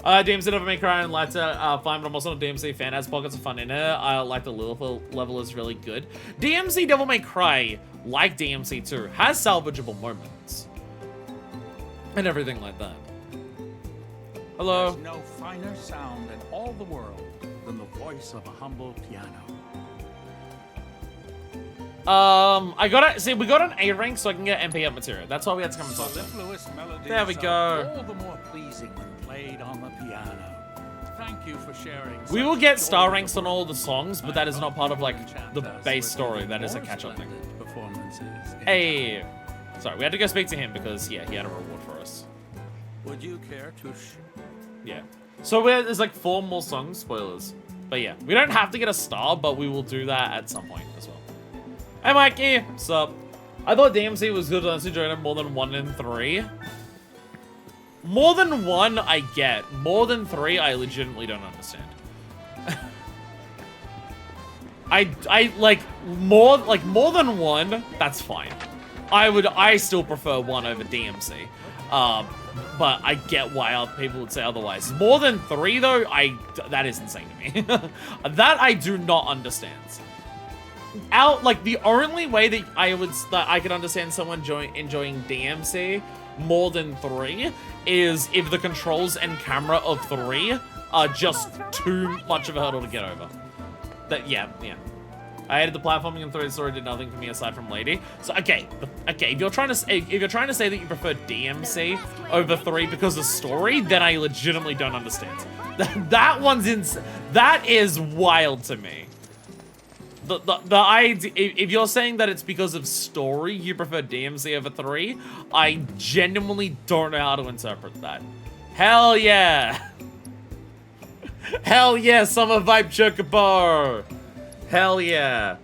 DMC Devil May Cry and like to fine, but I'm also not a DMC fan. Has pockets of fun in it. I like the Lilith level is really good. DMC Devil May Cry, like DMC 2, has salvageable moments. And everything like that. Hello. There's no finer sound in all the world than the voice of a humble piano. I got it. See, we got an A rank so I can get MP up material. That's why we had to come and talk to him. There we go. All the more pleasing when played on the piano. Thank you for sharing. We will get star ranks on all the songs, but that is not part of like the base story. That is a catch-up thing. Hey, sorry, we had to go speak to him because yeah, he had a reward for us. Would you care to? Yeah. So there's like 4 more songs. Spoilers. But yeah, we don't have to get a star, but we will do that at some point as well. Hey Mikey, what's up? I thought DMC was good unless you joined it more than 1 and 3. More than 1, I get. More than 3, I legitimately don't understand. I like more than 1, that's fine. I still prefer 1 over DMC. But I get why other people would say otherwise. More than 3 though, that is insane to me. That I do not understand. Like the only way that I could understand someone enjoying DMC more than 3 is if the controls and camera of 3 are just too much of a hurdle to get over. Yeah. I hated the platforming in 3. The story did nothing for me aside from Lady. So okay. If you're trying to say that you prefer DMC over 3 because of story, then I legitimately don't understand. That is wild to me. The idea, if you're saying that it's because of story you prefer DMC over 3, I genuinely don't know how to interpret that. Hell yeah! Hell yeah, Summer Vibe Chocobo! Hell yeah!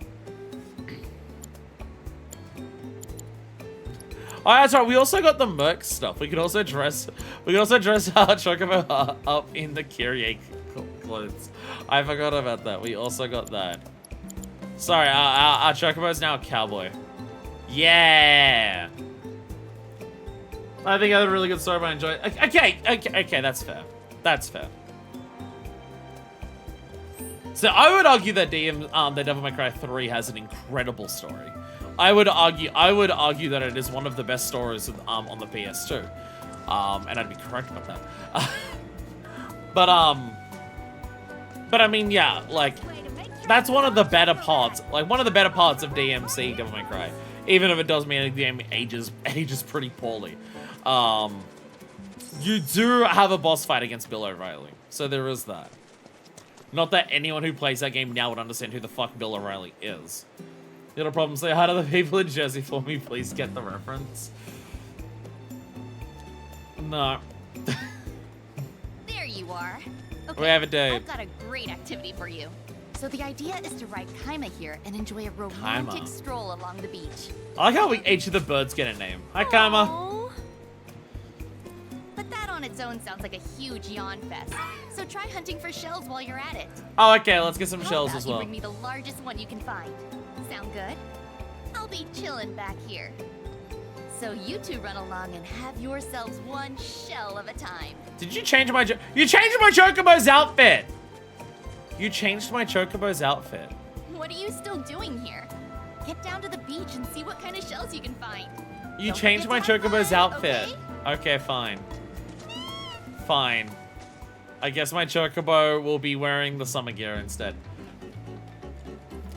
Oh, that's right. We also got the Merc stuff. We can also dress Chocobo up in the Kyrie clothes. I forgot about that. We also got that. Sorry, our Chocobo is now a cowboy. Yeah. I think I had a really good story, but I enjoyed it. Okay, that's fair. That's fair. So I would argue that the Devil May Cry 3 has an incredible story. I would argue that it is one of the best stories on the PS2. And I'd be correct about that. But I mean, yeah, like that's one of the better parts. Like one of the better parts of DMC Devil May Cry, even if it does mean the game ages pretty poorly. You do have a boss fight against Bill O'Reilly, so there is that. Not that anyone who plays that game now would understand who the fuck Bill O'Reilly is. You got a problem? Say hi to the people in Jersey for me. Please get the reference. No. There you are. Okay, we have a date. I've got a great activity for you. So the idea is to ride Kaima here and enjoy a romantic stroll along the beach. I like how each of the birds get a name. Hi, Kaima. Aww. But that on its quiet zone sounds like a huge yawn fest. So try hunting for shells while you're at it. Oh, okay, let's get some How shells about as you well. bring me the largest one you can find. Sound good? I'll be chilling back here. So you two run along and have yourselves one shell of a time. Did you change my You changed my Chocobo's outfit! You changed my Chocobo's outfit. What are you still doing here? Get down to the beach and see what kind of shells you can find. You Don't changed my forget to have Chocobo's fun, outfit. Okay, fine. Fine. I guess my Chocobo will be wearing the summer gear instead.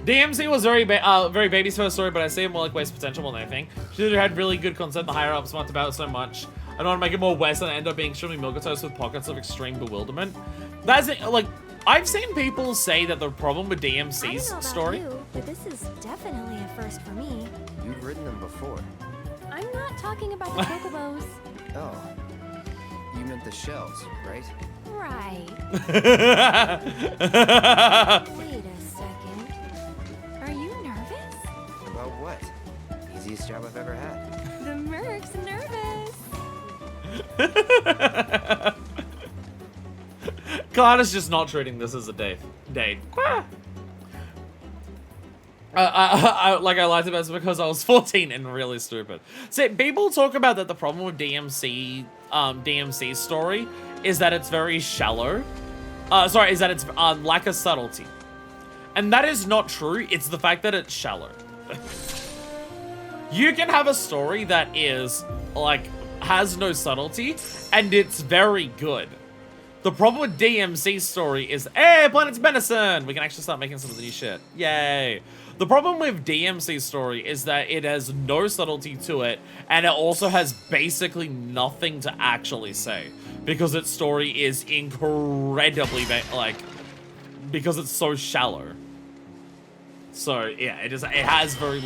DMC was very baby's first story, but I see it more like waste potential more than anything. She had really good concept. The higher ups want about it so much. I don't want to make it more West and end up being extremely milquetoast with pockets of extreme bewilderment. That's it. Like, I've seen people say that the problem with DMC's story. You, but this is definitely a first for me. You've ridden them before. I'm not talking about the chocobos. Oh. You meant the shells, right? Right. Wait a second. Are you nervous? About what? Easiest job I've ever had. The Merc's nervous. Carter's just not treating this as a date. I liked it best because I was 14 and really stupid. See, people talk about that the problem with DMC's story is that it's very shallow. Is that it's lack of subtlety. And that is not true. It's the fact that it's shallow. You can have a story that is, like, has no subtlety, and it's very good. The problem with DMC's story is, hey, Planet's Venison! We can actually start making some of the new shit. Yay. The problem with DMC's story is that it has no subtlety to it, and it also has basically nothing to actually say. Because its story is incredibly, because it's so shallow. So, yeah, it has very,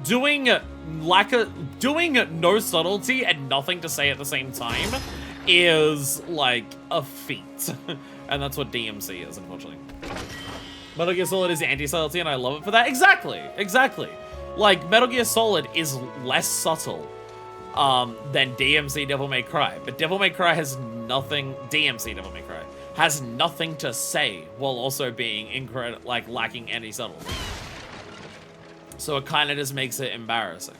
doing no subtlety and nothing to say at the same time is, like, a feat. And that's what DMC is, unfortunately. Metal Gear Solid is anti-subtlety, and I love it for that. Exactly. Like, Metal Gear Solid is less subtle than DMC Devil May Cry. But Devil May Cry has nothing... DMC Devil May Cry has nothing to say while also being lacking any subtlety. So it kind of just makes it embarrassing.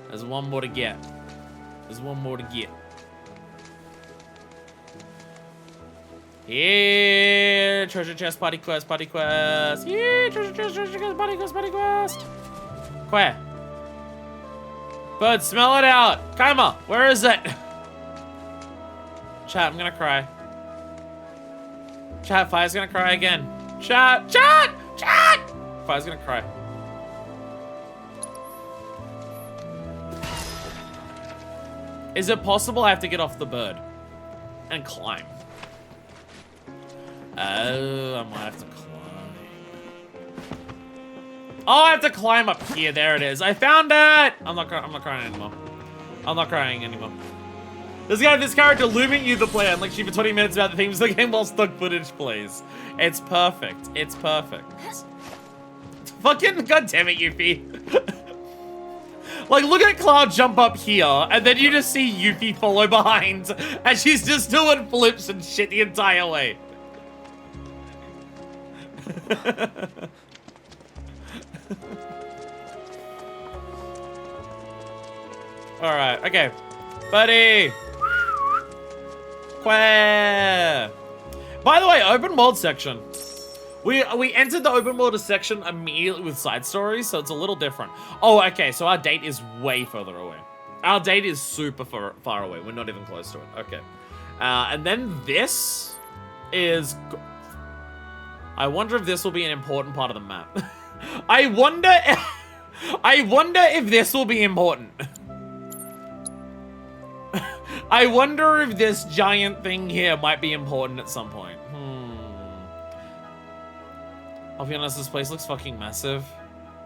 There's one more to get. Yeah, treasure chest, party quest. Yeah, treasure chest, party quest. Where? Bud, smell it out. Kaima, where is it? Chat, I'm gonna cry. Chat, Fire's gonna cry again. Chat! Fire's gonna cry. Is it possible I have to get off the bird and climb? Oh, I might have to climb. Oh, I have to climb up here. There it is. I found it. I'm not crying anymore. There's gonna have this character looming you the player and lecture you for 20 minutes about the themes of the game while stock footage plays. It's perfect. Fucking goddamn it, Yuffie. Like, look at Cloud jump up here, and then you just see Yuffie follow behind, and she's just doing flips and shit the entire way. Alright, okay. Buddy! Quah! By the way, open world section. We entered the open world section immediately with side stories, so it's a little different. Oh, okay, so our date is way further away. Our date is super far away. We're not even close to it. Okay. And then this is... I wonder if this will be an important part of the map. I wonder if this will be important. I wonder if this giant thing here might be important at some point. I'll be honest, this place looks fucking massive.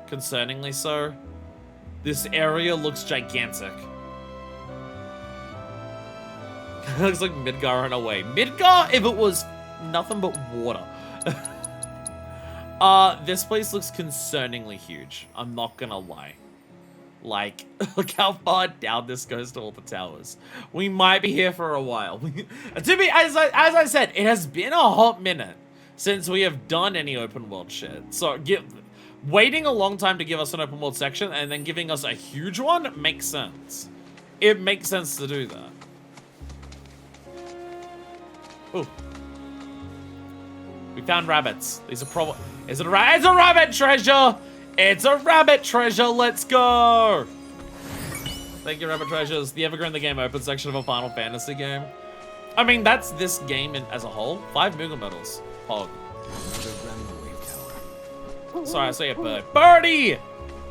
Concerningly so. This area looks gigantic. It looks like Midgar in a way. Midgar if it was nothing but water. This place looks concerningly huge. I'm not gonna lie. Like, look how far down this goes to all the towers. We might be here for a while. As I said, it has been a hot minute since we have done any open world shit. So waiting a long time to give us an open world section and then giving us a huge one makes sense. It makes sense to do that. Ooh. We found rabbits. These are probably... Is it a rabbit? It's a rabbit treasure! It's a rabbit treasure! Let's go! Thank you, rabbit treasures. The ever-growing the game open section of a Final Fantasy game. I mean, that's this game as a whole. 5 Moogle medals. Pog. Sorry, I say a bird. Birdie!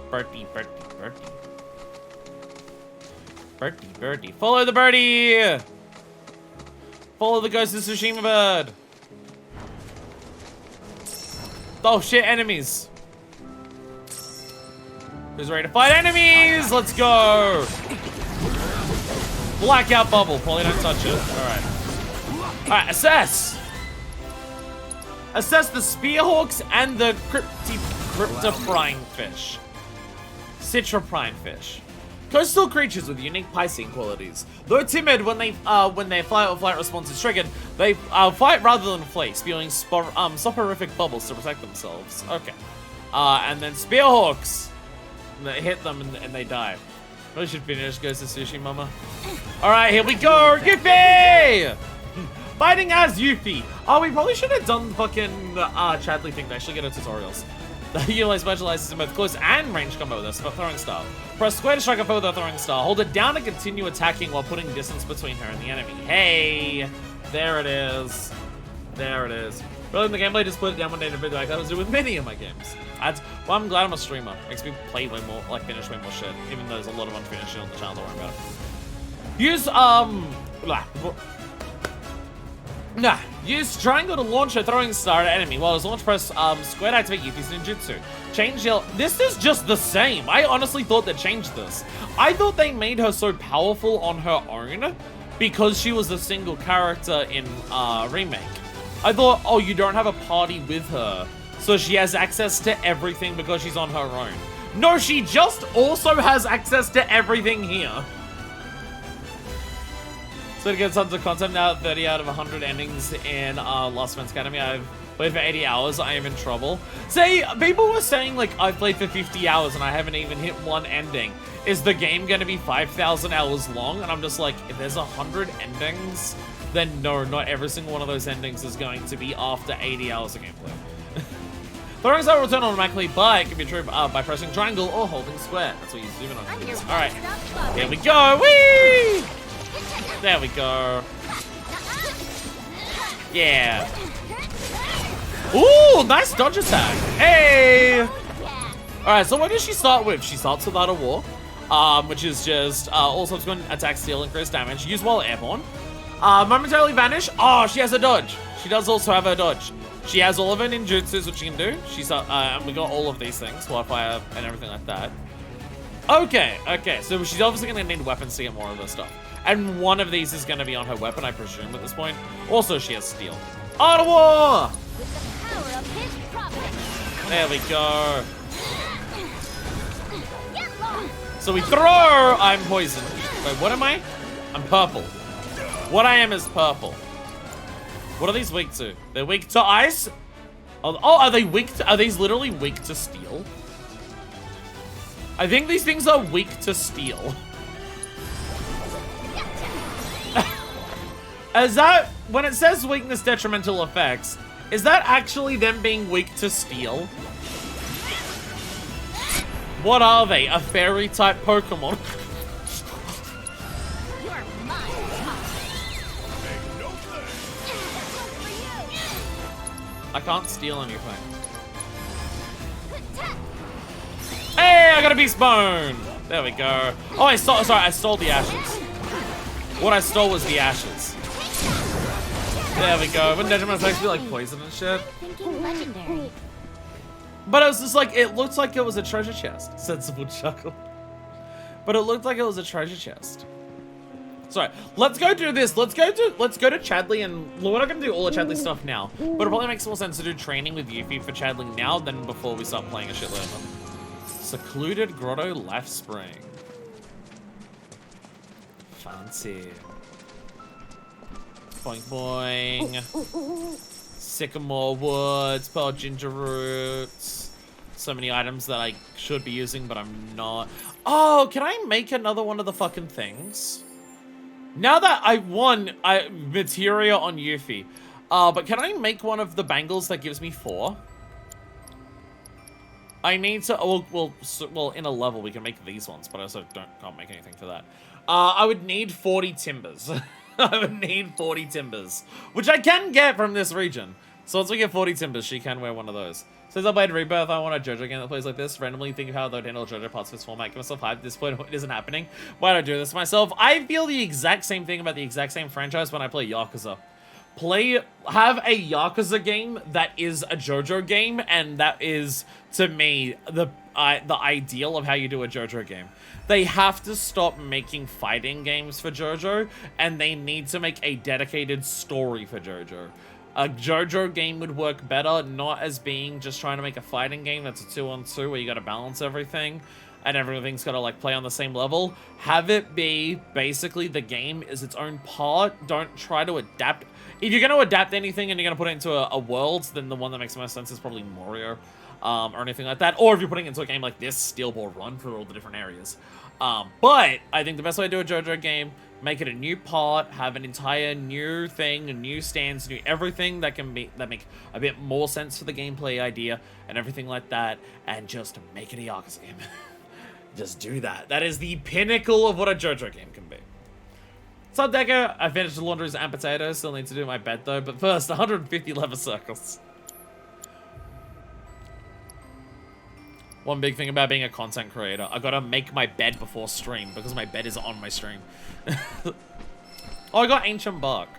Birdie, birdie, birdie. Birdie, birdie. Follow the birdie! Follow the Ghost of Tsushima bird. Oh shit, enemies. Who's ready to fight enemies? Let's go. Blackout bubble. Probably don't touch it. Alright. Alright, assess. Assess the spearhawks and the cryptoprine fish. Citroprine fish. Coastal creatures with unique Piscean qualities. Though timid when their flight or flight response is triggered, they fight rather than flee, spewing soporific bubbles to protect themselves. Okay. And then spearhawks. They hit them and they die. We should finish Ghost of Sushi, Mama. Alright, here we go! Yuffie! Fighting as Yuffie. Oh, we probably should have done fucking Chadley thing to actually get our tutorials. The Uli specializes in both close and range combo with a throwing star. Press square to strike a foe with a throwing star. Hold it down to continue attacking while putting distance between her and the enemy. Hey! There it is. There it is. Really, in the gameplay, just put it down one day in a video like I was doing with many of my games. Well, I'm glad I'm a streamer. Makes me play way more, like finish way more shit. Even though there's a lot of unfinished shit on the channel, don't worry about it. Use triangle to launch a throwing star at enemy. While his launch, press square to activate Yuffie's ninjutsu. Change yell. This is just the same. I honestly thought they changed this. I thought they made her so powerful on her own because she was a single character in Remake. I thought, oh, you don't have a party with her, so she has access to everything because she's on her own. No, she just also has access to everything here. So to get tons of content now, 30 out of 100 endings in Lost Man's Academy. I've played for 80 hours. I am in trouble. See, people were saying, like, I've played for 50 hours and I haven't even hit one ending. Is the game going to be 5,000 hours long? And I'm just like, if there's 100 endings, then no, not every single one of those endings is going to be after 80 hours of gameplay. Throwing star will return automatically, but it can be true by pressing triangle or holding square. That's what you zoom in on. Alright, here we go. Whee! There we go. Yeah. Ooh, nice dodge attack. Hey! Alright, so what does she start with? She starts with Art of War, which is just all subsequent attacks deal increased damage. Use while airborne. Momentarily vanish. Oh, she has a dodge. She does also have her dodge. She has all of her ninjutsus, which she can do. She's and we got all of these things, wall fire and everything like that. Okay, so she's obviously gonna need weapons to get more of her stuff. And one of these is gonna be on her weapon, I presume, at this point. Also, she has steel. Art of War! With the power of his providence. There we go. Get lost. So we throw. I'm poisoned. Wait, what am I? I'm purple. What I am is purple. What are these weak to? They're weak to ice? Oh, are they weak to... Are these literally weak to steel? I think these things are weak to steel. Is that... When it says weakness detrimental effects, is that actually them being weak to steel? What are they? A fairy type Pokemon? I can't steal anything. Hey, I got a beast bone. There we go. Oh, I stole the ashes. What I stole was the ashes. There we go. Wouldn't detrimental effects be like poison and shit? Thinking legendary. But it was just like, it looked like it was a treasure chest. Sensible chuckle. But it looked like it was a treasure chest. Sorry, let's go do this. Let's go to Chadley, and we're not gonna do all the Chadley stuff now. But it probably makes more sense to do training with Yuffie for Chadley now than before we start playing a shitload of them. Secluded Grotto Life Spring. Fancy. Boing boing. Sycamore woods, pearl ginger roots. So many items that I should be using, but I'm not. Oh, can I make another one of the fucking things? Now that I won materia on Yuffie, but can I make one of the bangles that gives me 4? I need to. Well, in a level we can make these ones, but I also can't make anything for that. I would need 40 timbers. I would need 40 timbers, which I can get from this region. So once we get 40 timbers, she can wear one of those. Since I played Rebirth, I want a JoJo game that plays like this. Randomly think of how they'd handle JoJo parts of this format. Give myself hype. At this point, it isn't happening. Why do I do this to myself? I feel the exact same thing about the exact same franchise when I play Yakuza. Have a Yakuza game that is a JoJo game, and that is, to me, the ideal of how you do a JoJo game. They have to stop making fighting games for JoJo, and they need to make a dedicated story for JoJo. A JoJo game would work better, not as being just trying to make a fighting game that's a 2-on-2 where you gotta balance everything, and everything's gotta like play on the same level. Have it be basically the game is its own part. Don't try to adapt. If you're gonna adapt anything and you're gonna put it into a world, then the one that makes the most sense is probably Mario, or anything like that. Or if you're putting it into a game like this, Steel Ball Run for all the different areas. But I think the best way to do a JoJo game, make it a new part, have an entire new thing, a new stance, new everything that make a bit more sense for the gameplay idea and everything like that, and just make it a Yakuza game. Just do that. That is the pinnacle of what a JoJo game can be. What's up, Decker? I finished the laundries and potatoes. Still need to do my bed though, but first, 150 lever circles. One big thing about being a content creator, I gotta make my bed before stream because my bed is on my stream. Oh, I got ancient bark.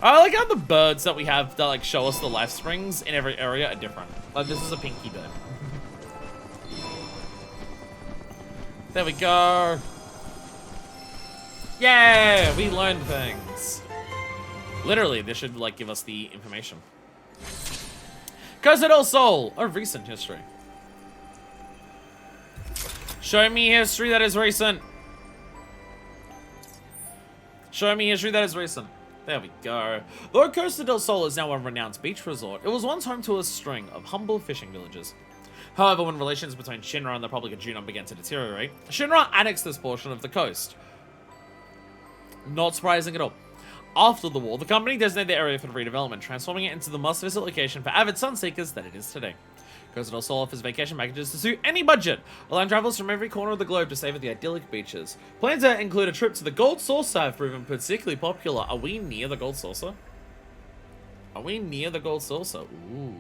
I like how the birds that we have that like show us the life springs in every area are different. Like this is a pinky bird. There we go. Yeah, we learned things. Literally, this should like give us the information. Costa del Sol, a recent history. Show me history that is recent. Show me history that is recent. There we go. Though Costa del Sol is now a renowned beach resort, it was once home to a string of humble fishing villages. However, when relations between Shinra and the Republic of Junon began to deteriorate, Shinra annexed this portion of the coast. Not surprising at all. After the war, the company designated the area for redevelopment, transforming it into the must-visit location for avid sunseekers that it is today. Costa del Sol offers vacation packages to suit any budget, allowing travelers from every corner of the globe to savor the idyllic beaches. Plans that include a trip to the Gold Saucer have proven particularly popular. Are we near the Gold Saucer? Are we near the Gold Saucer? Ooh.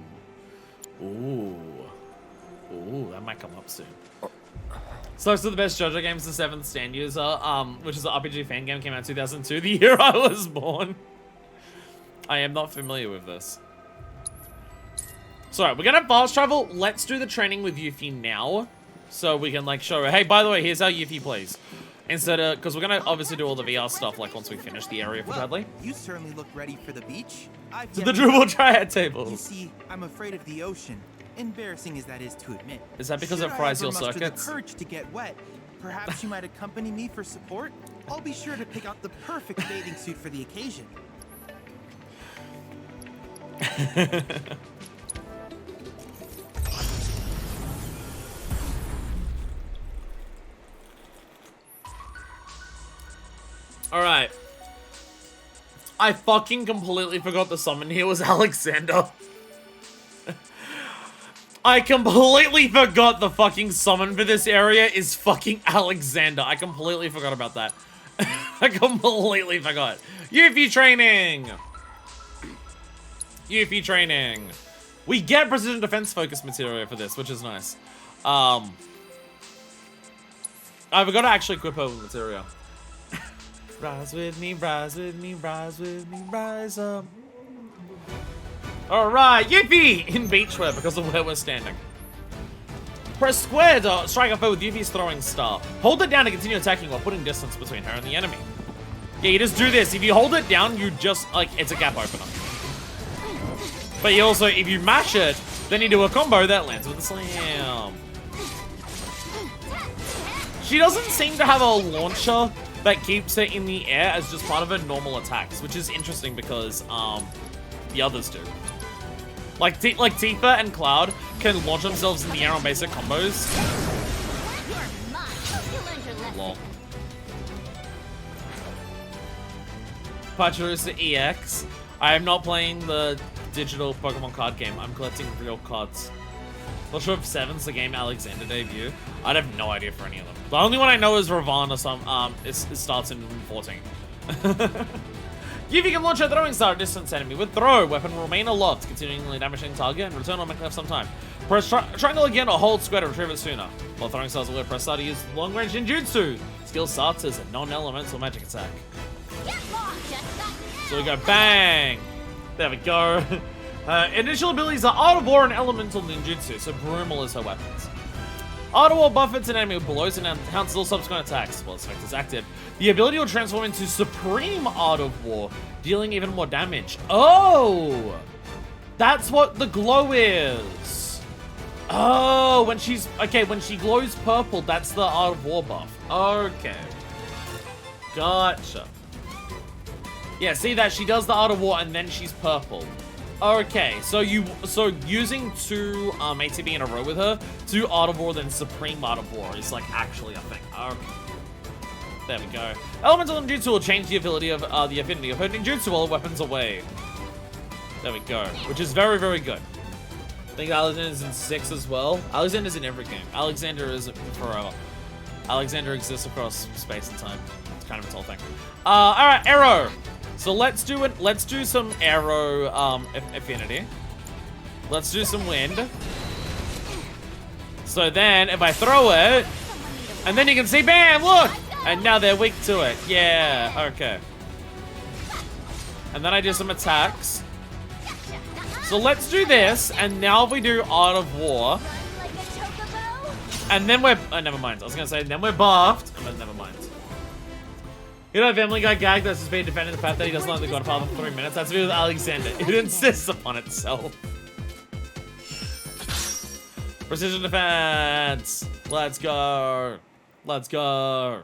Ooh. Ooh, that might come up soon. So the best JoJo games, the 7th Stand User, which is an RPG fan game, came out in 2002, the year I was born. I am not familiar with this. So, we're gonna fast travel. Let's do the training with Yuffie now, so we can like show her, hey, by the way, here's how Yuffie plays. Instead of, because we're gonna obviously do all the VR stuff like once we finish the area for Bradley. You certainly look ready for the beach. To the dribble triad tables. You see, I'm afraid of the ocean. Embarrassing as that is to admit. Is that because it fries your circuits? Should I ever muster the courage to get wet, perhaps you might accompany me for support? I'll be sure to pick out the perfect bathing suit for the occasion. Alright. I fucking completely forgot the summon here was Alexander. I completely forgot the fucking summon for this area is fucking Alexander. I completely forgot about that. I completely forgot. Yuffie training! Yuffie training. We get precision defense focus material for this, which is nice. I forgot to actually equip her with material. Rise with me, rise with me, rise with me, rise up. Alright, Yuffie in beachwear because of where we're standing. Press square to strike a foe with Yuffie's throwing star. Hold it down to continue attacking while putting distance between her and the enemy. Yeah, you just do this. If you hold it down, you just, like, it's a gap opener. But you also, if you mash it, then you do a combo that lands with a slam. She doesn't seem to have a launcher that keeps her in the air as just part of her normal attacks, which is interesting because the others do. Like Tifa and Cloud can launch themselves in the air on basic combos. Lol. Pachyrus EX. I am not playing the digital Pokemon card game. I'm collecting real cards. Not sure if 7's the game Alexander debut. I'd have no idea for any of them. The only one I know is Ravon or some. It starts in room 14. Yuffie can launch a throwing star at a distance enemy with throw. Weapon will remain aloft, continually damaging target and return or make left some time. Press triangle again or hold square to retrieve it sooner. While throwing stars will press start to use long range ninjutsu. Skill starts as a non-elemental magic attack. So we go bang. There we go. Initial abilities are Art of War and Elemental Ninjutsu, so Brumal is her weapons. Art of War buffets an enemy with blows and counts all subsequent attacks while its effect is active. The ability will transform into Supreme Art of War, dealing even more damage. Oh! That's what the glow is. Oh, when she's... Okay, when she glows purple, that's the Art of War buff. Okay. Gotcha. Yeah, see that? She does the Art of War and then she's purple. Okay, so using two ATB in a row with her, two Art of War, then Supreme Art of War is like actually a thing. Okay. There we go. Elemental Ninjutsu will change the ability of the affinity of her ninjutsu while the weapon's away. There we go. Which is very, very good. I think Alexander's in 6 as well. Alexander's in every game. Alexander is forever. Alexander exists across space and time. It's kind of its whole thing. Alright, arrow. So let's do some arrow affinity. Let's do some wind. So then if I throw it, and then you can see, bam, look! And now they're weak to it. Yeah, okay. And then I do some attacks. So let's do this, and now we do Art of War. And then we're, oh, never mind. I was gonna say, then we're buffed, but never mind. You know, Family Guy gag that's just been defending the fact that he doesn't like the Godfather for 3 minutes. That's to do with Alexander. It insists upon itself. Precision defense. Let's go. Let's go.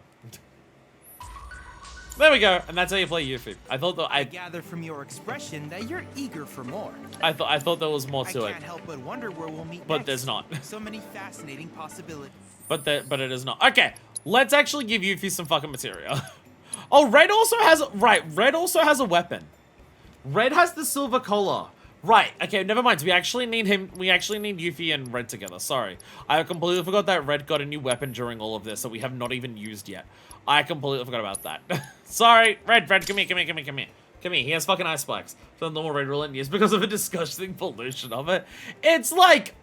There we go, and that's how you play Yuffie. I thought that I gather from your expression that you're eager for more. I thought there was more to it. I can't help but wonder where we'll meet but next. There's not. So many fascinating possibilities. But it is not. Okay, let's actually give Yuffie some fucking material. Oh, Red also has Red also has a weapon. Red has the silver collar. Right. Okay, never mind. We actually need him. We actually need Yuffie and Red together. Sorry. I completely forgot that Red got a new weapon during all of this that we have not even used yet. I completely forgot about that. Sorry. Red, come here. Come here. He has fucking ice spikes. So the normal Red Roulette is because of a disgusting pollution of it. It's like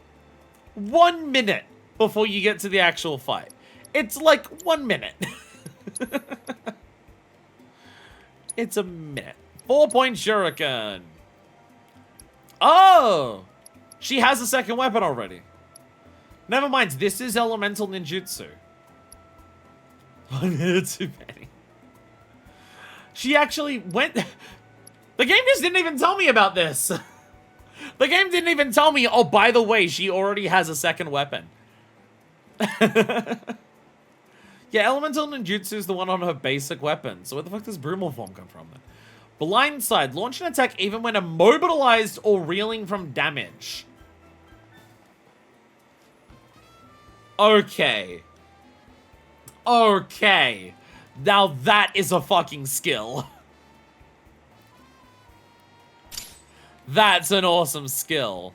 1 minute before you get to the actual fight. It's like 1 minute. It's a minute. 4-point shuriken. Oh! She has a second weapon already. Never mind, this is elemental ninjutsu. 1 minute too many. She actually went... The game just didn't even tell me about this. The game didn't even tell me, oh, by the way, she already has a second weapon. Yeah, elemental ninjutsu is the one on her basic weapon. So where the fuck does Brumal form come from then? Blindside. Launch an attack even when immobilized or reeling from damage. Okay. Okay. Now that is a fucking skill. That's an awesome skill.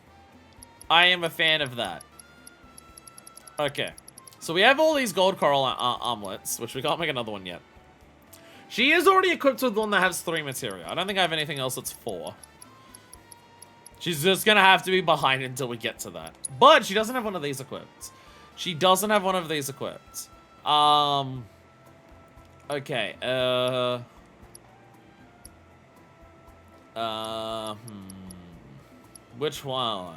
I am a fan of that. Okay. So we have all these gold coral armlets, which we can't make another one yet. She is already equipped with one that has 3 materia. I don't think I have anything else that's 4. She's just gonna have to be behind until we get to that. But she doesn't have one of these equipped. She doesn't have one of these equipped. Okay, which one?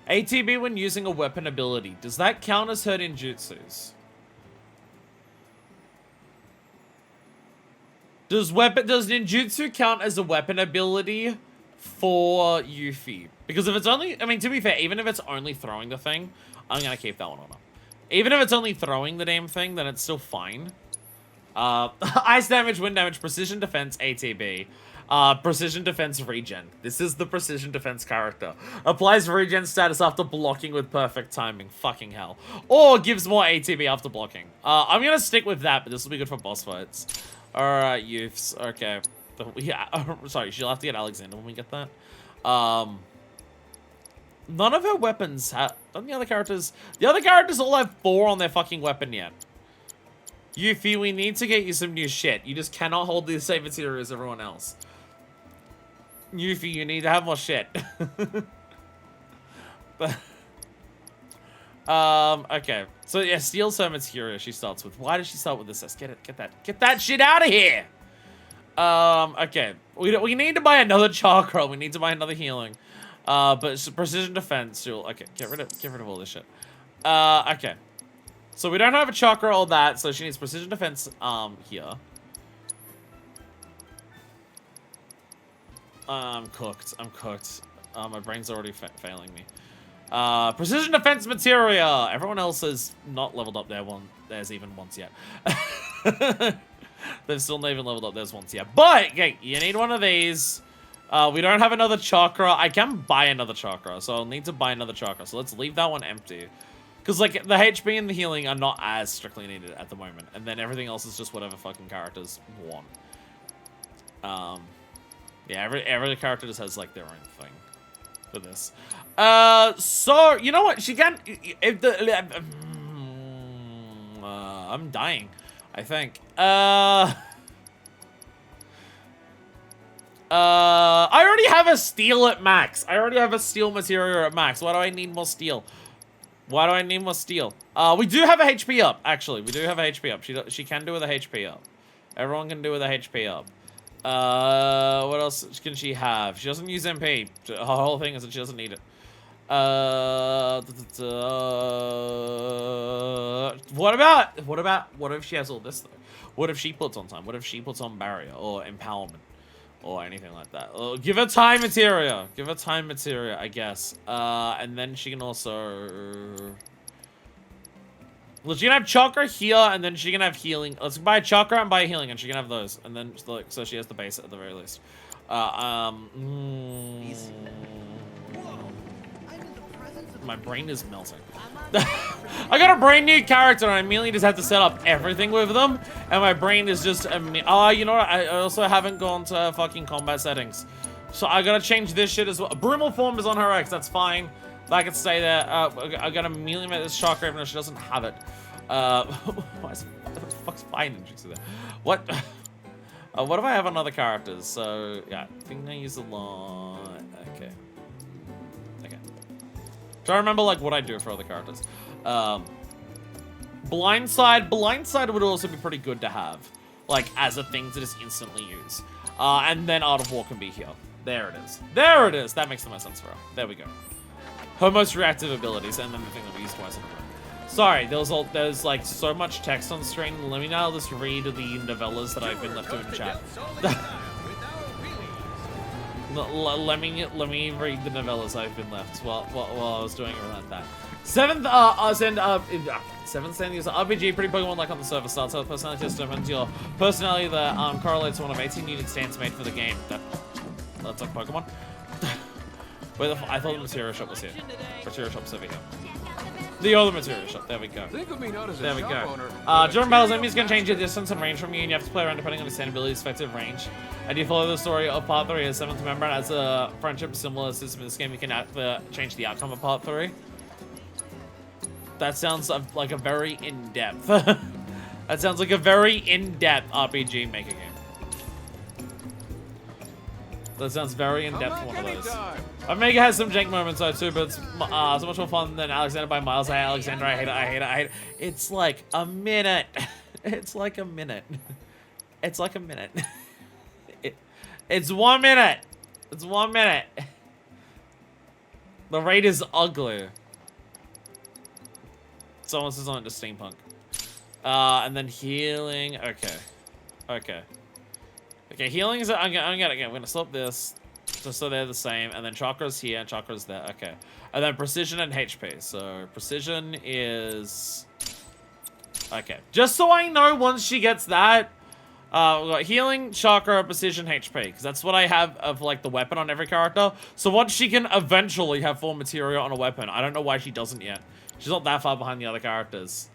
ATB when using a weapon ability. Does that count as her ninjutsus? Does ninjutsu count as a weapon ability for Yuffie? Because if it's only, I mean, to be fair, even if it's only throwing the thing, I'm gonna keep that one on her. Even if it's only throwing the damn thing, then it's still fine. Ice damage, wind damage, precision defense, ATB. Precision defense regen. This is the precision defense character. Applies regen status after blocking with perfect timing. Fucking hell. Or gives more ATB after blocking. I'm gonna stick with that, but this will be good for boss fights. Alright, youths. Okay. Yeah, sorry, she'll have to get Alexander when we get that. None of her weapons have... The other characters all have 4 on their fucking weapon yet. Yuffie, we need to get you some new shit. You just cannot hold the same material as everyone else. Yuffie, you need to have more shit. Okay. So yeah, steals her material she starts with. Why does she start with this? Let's get that shit out of here! Okay. We need to buy another chakra. We need to buy another healing. But it's precision defense. Okay, get rid of all this shit. Okay. So we don't have a chakra or that, so she needs precision defense, here. I'm cooked. My brain's already failing me. Precision defense materia! Everyone else has not leveled up theirs even once yet. They've still not even leveled up theirs once yet. But, okay, you need one of these. We don't have another chakra. I can buy another chakra, so I'll need to buy another chakra. So let's leave that one empty. Because, like, the HP and the healing are not as strictly needed at the moment. And then everything else is just whatever fucking characters want. Yeah, every character just has, like, their own thing for this. So, you know what? She can... If the... I'm dying, I think. I already have a steel at max. I already have a steel material at max. Why do I need more steel? Why do I need more steel? We do have a HP up, actually. We do have a HP up. She can do with a HP up. Everyone can do with a HP up. What else can she have? She doesn't use MP. Her whole thing is that she doesn't need it. What if she has all this, though? What if she puts on time? What if she puts on barrier or empowerment? Or anything like that. Give her time materia. Give her time materia, I guess. And then she can also... Well, she can have chakra here, and then she can have healing. Let's buy a chakra and buy a healing, and she can have those. And then, like, so she has the base at the very least. My brain is melting. I got a brand new character and I immediately just have to set up everything with them. And my brain is just... you know what? I also haven't gone to fucking combat settings. So I gotta change this shit as well. Brumal form is on her X. That's fine. That can stay there. I gotta immediately make this chakra even though she doesn't have it. What the fuck's fine there? What? What if I have on other characters? So, yeah. I think I use a lot. Okay. Try to remember, like, what I do for other characters. Blindside would also be pretty good to have. Like, as a thing to just instantly use. And then Art of War can be here. There it is. There it is! That makes the most sense for her. There we go. Her most reactive abilities, and then the thing that we use twice in a row. Sorry, there's like so much text on screen. Let me now just read the novellas that I've been left to in chat. Let me read the novellas I've been left while I was doing it like that. Seventh Stand user RPG, pretty Pokemon-like on the server. Starts out personality test determines your personality that correlates to one of 18 unique stands made for the game. That's like Pokemon. I thought the material shop was here. Material shop's over here. The other material shop. There we go. There we go. During battles, enemies can change your distance and range from you, and you have to play around depending on your stand ability's effective range. And you follow the story of Part 3 as 7th member, and as a friendship similar system in this game, you can change the outcome of Part 3. That sounds like a very in-depth. That sounds like a very in-depth RPG maker game. That sounds very in-depth one of those. Omega has some jank moments though too, but it's so much more fun than Alexander by miles. Hey Alexander, I hate it. It's like a minute. It's like a minute. It's like a minute. It's 1 minute. It's 1 minute. The raid is ugly. Someone says on to steampunk. And then healing. Okay. Okay. Okay, healing is... I'm gonna swap this. Just so they're the same. And then chakra's here and chakra's there. Okay. And then precision and HP. So precision is... Okay. Just so I know once she gets that... we've got healing, chakra, precision, HP. Because that's what I have of, like, the weapon on every character. So once she can eventually have full materia on a weapon. I don't know why she doesn't yet. She's not that far behind the other characters.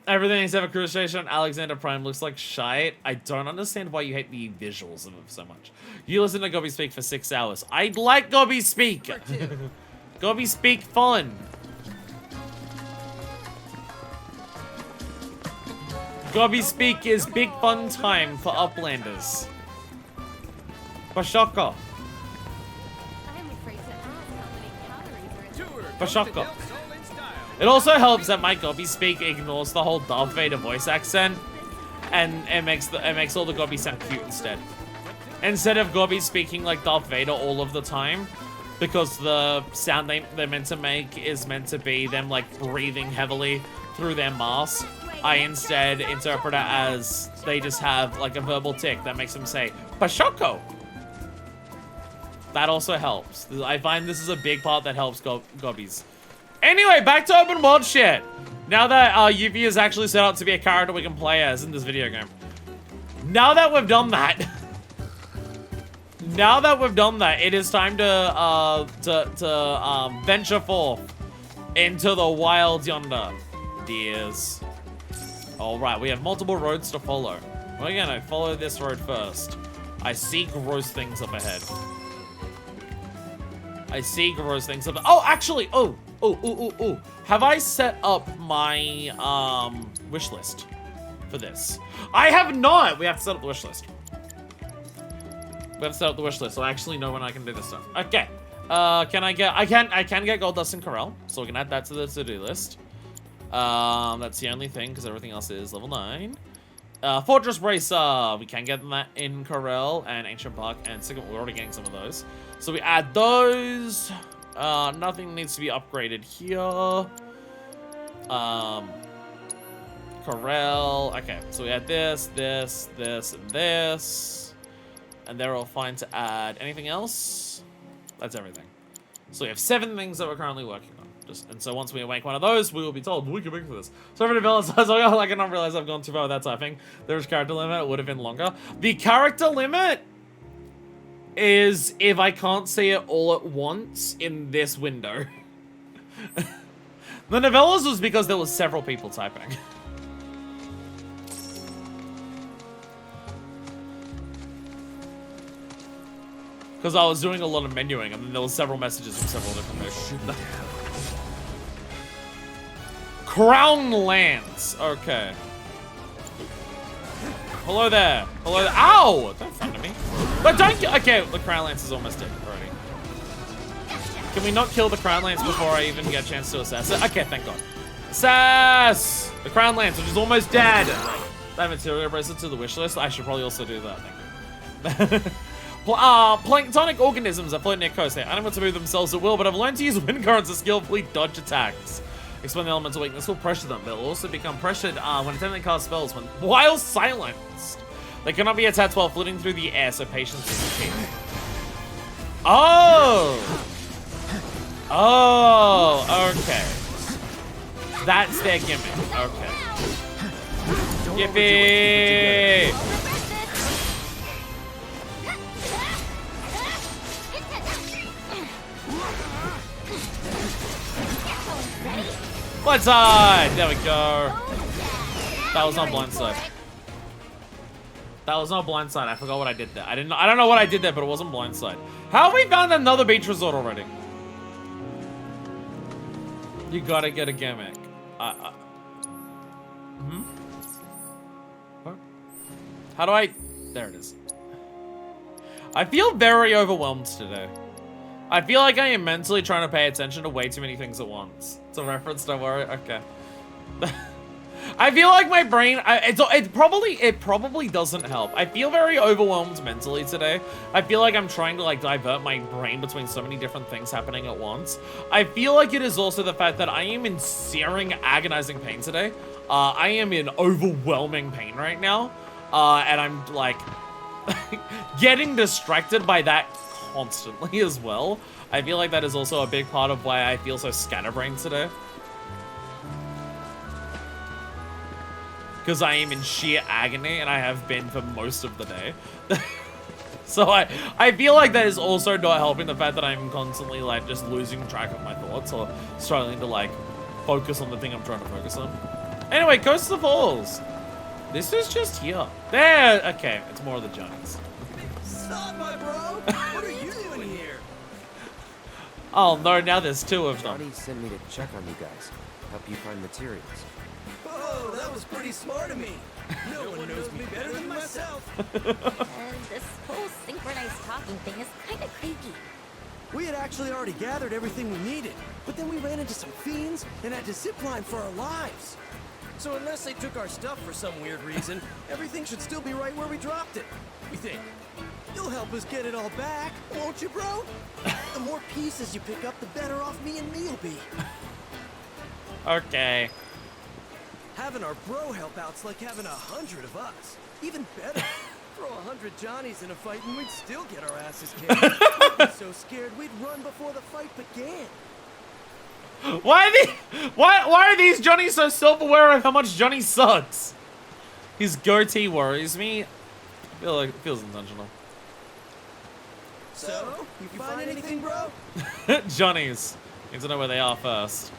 Everything except for Cruise Station, Alexander Prime looks like shite. I don't understand why you hate the visuals of it so much. You listen to Gobby speak for 6 hours. I like Gobby speak. Gobby speak fun. Gobby speak is big fun time for Uplanders. Bashaka. I'm afraid to ask how many calories are in Bashaka. It also helps that my Gobby speak ignores the whole Darth Vader voice accent, and it makes all the Gobby sound cute instead. Instead of Gobby speaking like Darth Vader all of the time, because the sound they're meant to make is meant to be them like breathing heavily through their mask. I instead interpret it as they just have like a verbal tick that makes them say Pashoko. That also helps. I find this is a big part that helps Gobbies. Anyway, back to open world shit. Now that Yuffie is actually set up to be a character we can play as in this video game. Now that we've done that, it is time to venture forth into the wilds yonder, dears. All right, we have multiple roads to follow. We're gonna follow this road first. I see gross things up ahead. I see gross things up. Oh, actually, oh. Have I set up my wish list for this? I have not. We have to set up the wish list. We have to set up the wish list, so I actually know when I can do this stuff. Okay. Can I get? I can get gold dust in Corel, so we can add that to the to-do list. That's the only thing because everything else is level 9. Fortress Bracer, we can get that in Corel and Ancient Park and Sigma. We're already getting some of those, so we add those. Nothing needs to be upgraded here. Corel. Okay, so we add this, and this. And they're all fine to add. Anything else? That's everything. So we have 7 things that we're currently working on. And so once we make one of those, we will be told we can make for this. So for developers, I cannot realize I've gone too far with that typing. There is character limit. It would have been longer. The character limit is if I can't see it all at once in this window. The novellas was because there was several people typing. Because I was doing a lot of menuing and then there was several messages from several different people. Crown Lands. Okay. Hello there. Hello there. Ow! Don't front of me. But don't kill. Okay, the Crown Lance is almost dead already. Can we not kill the Crown Lance before I even get a chance to assess it? Okay, thank God. Sass! The Crown Lance, which is almost dead. That material bracelet to the wish list. I should probably also do that. Thank you. Planktonic organisms that float near coast. They are unable to move themselves at will, but have learned to use wind currents to skillfully dodge attacks. Explain the elemental weakness will pressure them. They'll also become pressured when attempting to cast spells while silenced. They cannot be attacked while floating through the air, so patience is key. Oh! Oh, okay. That's their gimmick. Okay. Yippee! Blindside! There we go. That was not blindside. That was not blindside. I forgot what I did there. I don't know what I did there, but it wasn't blindside. How have we found another beach resort already? You gotta get a gimmick. What? How do I? There it is. I feel very overwhelmed today. I feel like I am mentally trying to pay attention to way too many things at once. It's a reference, don't worry. Okay. I feel like my brain, it probably doesn't help. I feel very overwhelmed mentally today. I feel like I'm trying to like divert my brain between so many different things happening at once. I feel like it is also the fact that I am in searing, agonizing pain today. I am in overwhelming pain right now. And I'm like getting distracted by that constantly as well. I feel like that is also a big part of why I feel so scatterbrained today. Because I am in sheer agony, and I have been for most of the day. So I feel like that is also not helping the fact that I'm constantly like just losing track of my thoughts or struggling to like focus on the thing I'm trying to focus on. Anyway, Coastal Falls. This is just here. There. Okay, it's more of the giants. Stop, my bro! What are you doing here? Oh no! Now there's two of them. Johnny sent me to check on you guys, help you find materials. Oh, that was pretty smart of me. No one knows me better than myself. And this whole synchronized talking thing is kind of creepy. We had actually already gathered everything we needed, but then we ran into some fiends and had to zipline for our lives. So unless they took our stuff for some weird reason, everything should still be right where we dropped it. We think. You'll help us get it all back, won't you, bro? The more pieces you pick up, the better off me and me'll be. Okay. Having our bro help out's like having 100 of us. Even better. Throw 100 Johnnies in a fight and we'd still get our asses kicked. We'd be so scared we'd run before the fight began. Why are these Johnnies so self-aware of how much Johnny sucks? His goatee worries me. I feel like it feels intentional. So, you find anything, bro? Johnnies. Need to know where they are first.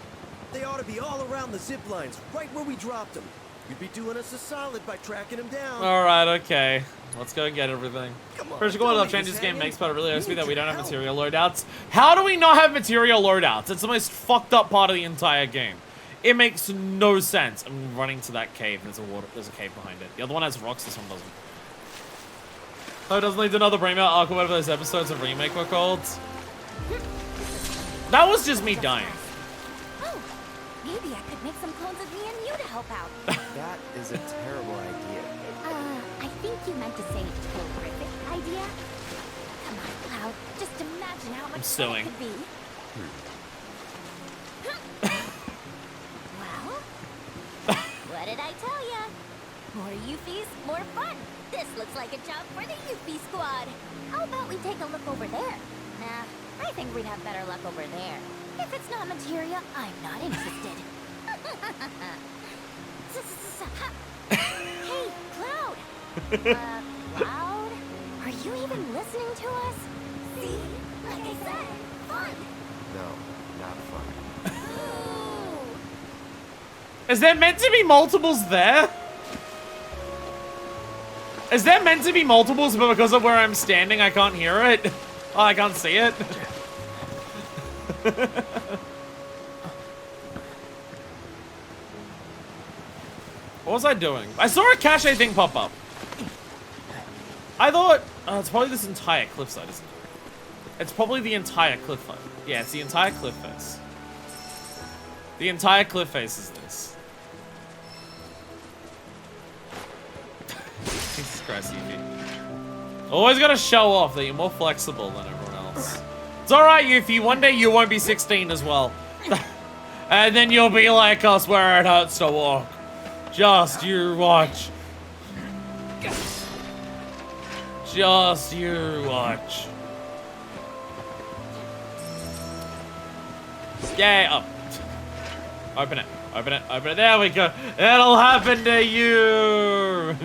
They ought to be all around the zip lines, right where we dropped them. You'd be doing us a solid by tracking them down. Alright, okay. Let's go and get everything. First of all, what changes this game makes, but it really hurts me that we don't have material loadouts. How do we not have material loadouts? It's the most fucked up part of the entire game. It makes no sense. I'm running to that cave. There's a cave behind it. The other one has rocks, this one doesn't. Oh, it doesn't lead to another Brainmelt arc or whatever those episodes of Remake were called. That was just me dying. Oh, maybe I could make some clones of me and you to help out. That is a terrible idea. I think you meant to say terrific idea. Come on, Cloud. Just imagine how much fun it could be. Well, what did I tell ya? More Euphies, more fun. This looks like a job for the Euphy squad. How about we take a look over there? Nah, I think we'd have better luck over there. If it's not materia, I'm not interested. Hey, Cloud! Cloud? Are you even listening to us? See? Like I said, fun! No, not fun. Is there meant to be multiples there? Is there meant to be multiples, but because of where I'm standing, I can't hear it? Oh, I can't see it? What was I doing? I saw a cache thing pop up. I thought... it's probably this entire cliffside, isn't it? It's probably the entire cliff face. Yeah, it's the entire cliff face. The entire cliff face is this. Jesus Christ, Yuffie. Always gotta show off that you're more flexible than everyone else. It's alright, Yuffie. One day you won't be 16 as well. And then you'll be like us where it hurts to walk. Just you watch. Just you watch. Yay, up. Open it, open it, open it. There we go. It'll happen to you.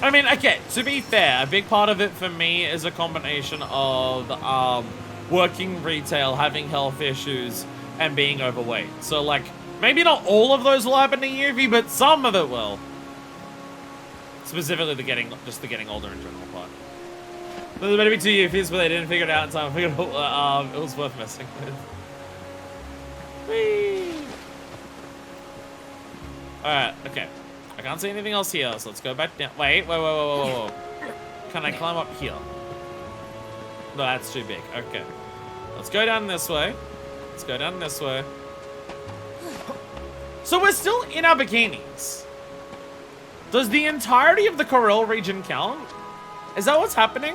I mean, okay, to be fair, a big part of it for me is a combination of working retail, having health issues, and being overweight. So, like, maybe not all of those will happen to Yuffie, but some of it will. Specifically the getting older in general part. There's meant to be 2 Yuffies, but they didn't figure it out in time. I figured it was worth messing with. Whee! Alright, okay. I can't see anything else here, so let's go back down. Wait. Can I climb up here? No, that's too big. Okay. Let's go down this way. Let's go down this way. So we're still in our bikinis. Does the entirety of the Corel region count? Is that what's happening?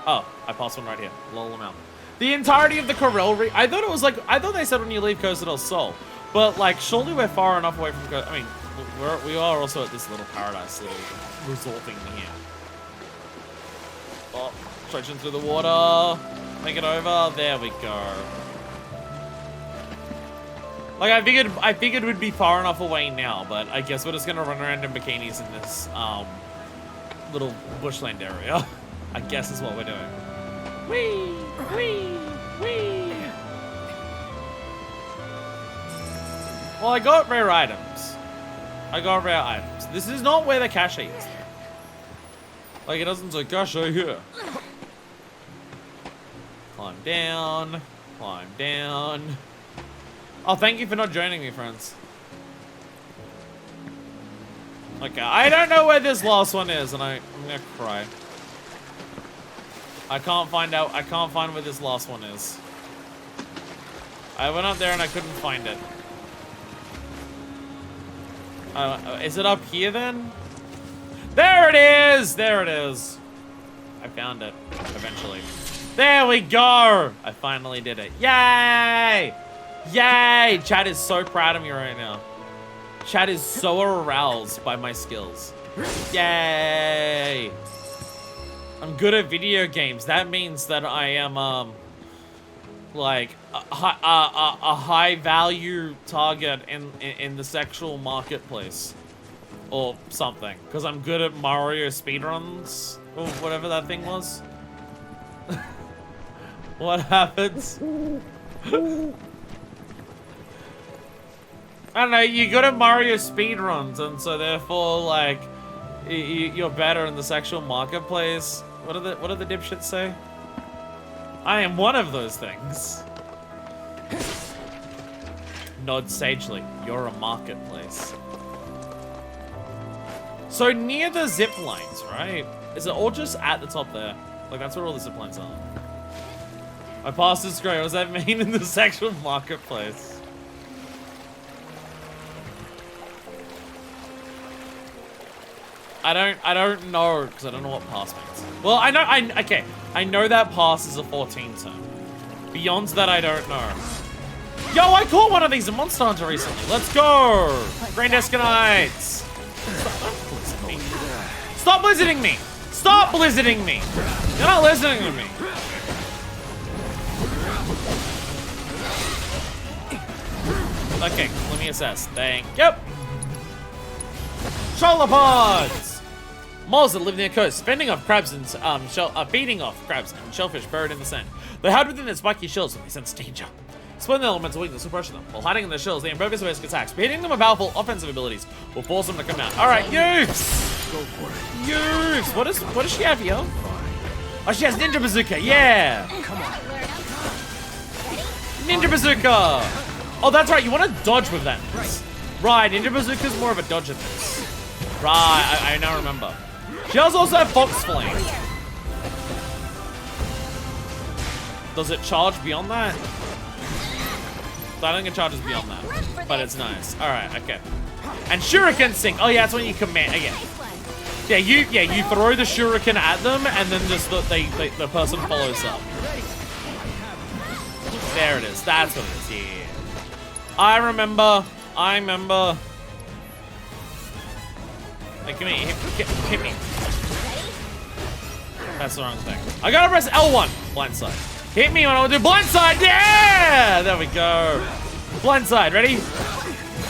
Oh, I passed one right here. Lol amount. The entirety of the Corel region. I thought it was like, I thought they said when you leave Costa del Sol. But like, surely we're far enough away from Costa. I mean, we are also at this little paradise little resort thing here. Oh, stretching through the water. Make it over. There we go. Like, I figured we'd be far enough away now, but I guess we're just gonna run around in bikinis in this, little bushland area. I guess is what we're doing. Whee! Whee! Whee! Well, I got rare items. This is not where the cache is. Like, it doesn't say cache here. Climb down. Climb down. Oh, thank you for not joining me, friends. Okay, I don't know where this last one is, and I'm gonna cry. I can't find where this last one is. I went up there and I couldn't find it. Is it up here then? There it is! There it is. I found it, eventually. There we go! I finally did it. Yay! Yay! Chat is so proud of me right now. Chat is so aroused by my skills. Yay! I'm good at video games. That means that I am, like, a high value target in the sexual marketplace. Or something. Because I'm good at Mario speedruns. Or whatever that thing was. What happens? I don't know, you're good at Mario speedruns, and so therefore, like, you're better in the sexual marketplace. What do the dipshits say? I am one of those things. Nod sagely, you're a marketplace. So near the zip lines, right? Is it all just at the top there? Like, that's where all the zip lines are. My past is great. What does that mean in the sexual marketplace? I don't know, because I don't know what pass means. Well, I know that pass is a 14 turn. Beyond that, I don't know. Yo, I caught one of these in Monster Hunter recently. Let's go! Grand Escanites! Stop blizzarding me! Stop blizzarding me! You're not listening to me. Okay, let me assess. Thank you. Sholopods! Moles that live near the coast, feeding off crabs and shellfish buried in the sand. They hide within their spiky shells when they sense danger. Exploit the elemental weakness will pressure them. While hiding in their shells, they impervious to basic attacks. Hitting them with powerful offensive abilities will force them to come out. Alright, youths! Go for it. Youths! What does she have here? Oh, she has Ninja Bazooka, yeah! Come on. Ninja Bazooka! Oh, that's right, you want to dodge with that. Right, Ninja Bazooka is more of a dodge of this. Right, I now remember. She does also have Fox Flame. Does it charge beyond that? I don't think it charges beyond that, but it's nice. All right, okay. And Shuriken Sync. Oh yeah, that's when you command again. Yeah, you throw the Shuriken at them, and then just the person follows up. There it is. That's what it is. Yeah. I remember. Like, give me, hit me. That's the wrong thing. I gotta press L1. Blindside. Hit me when I want to do blindside. Yeah! There we go. Blindside. Ready?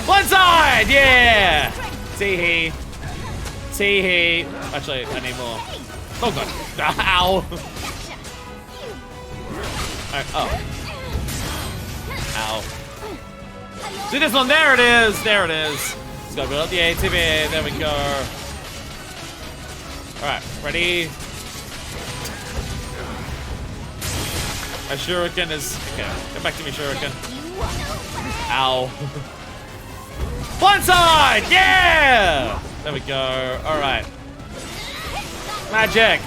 Blindside. Yeah! Tee-hee. Tee-hee. Actually, I need more. Oh, God. Ow. Right, oh. Ow. See this one? There it is. There it is. Let's go build up the ATV. There we go. Alright, ready? My Shuriken is... Okay, get back to me, Shuriken. Ow. Blindside! Yeah! There we go. Alright. Magic.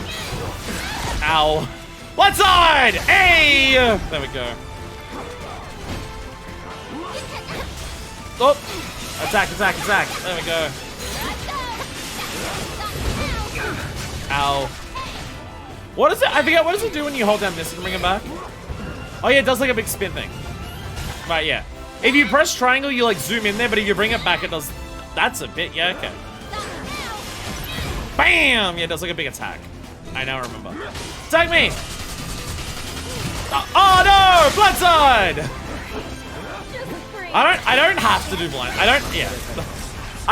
Ow. Blindside! Hey! There we go. Oh! Attack, attack, attack. There we go. Ow. What is it? I forget. What does it do when you hold down this and bring it back? Oh yeah, it does like a big spin thing. Right, yeah. If you press triangle, you like zoom in there, but if you bring it back, it does... That's a bit, yeah, okay. Bam! Yeah, it does like a big attack. I now remember. Attack me! Oh no! Blindside! I don't have to do blind. I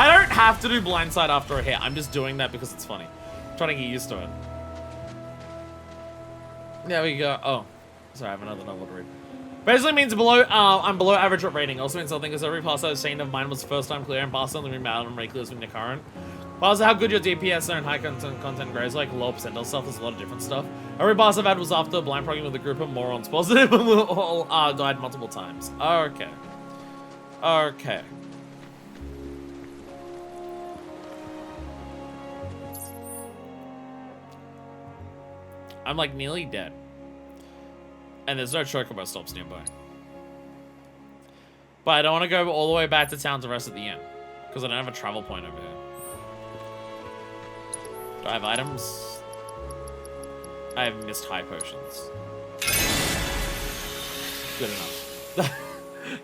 don't have to do blindside after a hit. I'm just doing that because it's funny. I'm trying to get used to it. There we go. Oh, sorry, I have another novel to read. Basically means I'm below average rating. Also means something because every pass I've seen of mine was the first time clear and pass on the remount and recluse when you're current. Pass how good your DPS are and high content grades like low percentile stuff. There's a lot of different stuff. Every pass I've had was after blind progging with a group of morons. Positive and we all died multiple times. Okay. Okay. I'm like nearly dead. And there's no chocobo stops nearby. But I don't want to go all the way back to town to rest at the end. Because I don't have a travel point over here. Do I have items? I have missed high potions. Good enough.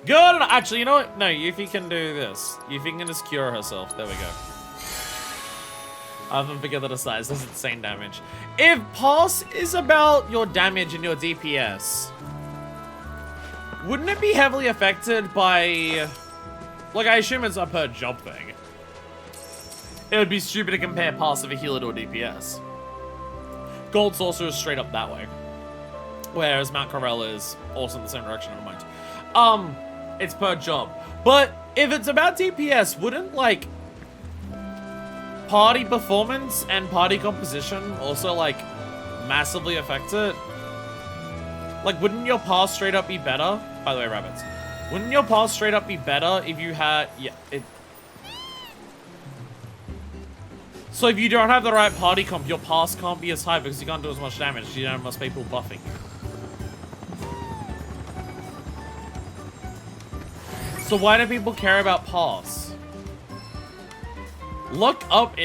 Good enough. Actually, you know what? No, Yuffie can do this. Yuffie can just cure herself. There we go. I haven't figured that aside. This is insane damage. If pass is about your damage and your DPS, wouldn't it be heavily affected by... Like, I assume it's a per job thing. It would be stupid to compare pass of a healer to a DPS. Gold Sorcerer is straight up that way. Whereas Mount Corel is also in the same direction, never mind. It's per job. But if it's about DPS, wouldn't, like, party performance and party composition also, like, massively affect it? Like, wouldn't your pass straight up be better? By the way, rabbits. Wouldn't your pass straight up be better if you had... Yeah, it... So if you don't have the right party comp, your pass can't be as high because you can't do as much damage. You don't have most people buffing. So why do people care about pass? Look up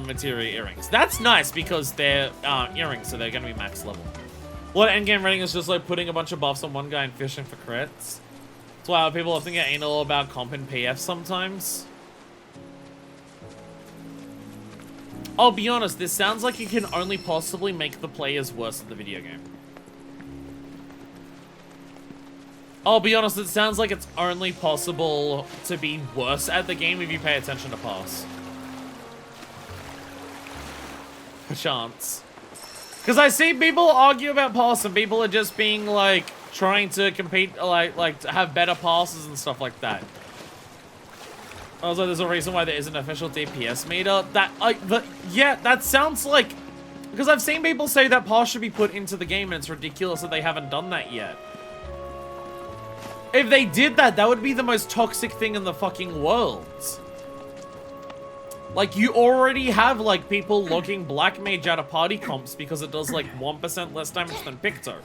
materia earrings. That's nice because they're earrings, so they're going to be max level. What endgame rating is just like putting a bunch of buffs on one guy and fishing for crits. That's why people often get anal about comp and PF sometimes. I'll be honest, this sounds like it can only possibly make the players worse at the video game. I'll be honest, it sounds like it's only possible to be worse at the game if you pay attention to pass. Chance. Because I see people argue about pass and people are just being like, trying to compete, like to have better passes and stuff like that. Also, there's a reason why there isn't an official DPS meter. But yeah, that sounds like... Because I've seen people say that pass should be put into the game and it's ridiculous that they haven't done that yet. If they did that, that would be the most toxic thing in the fucking world. Like, you already have, like, people logging Black Mage out of party comps because it does, like, 1% less damage than Picto.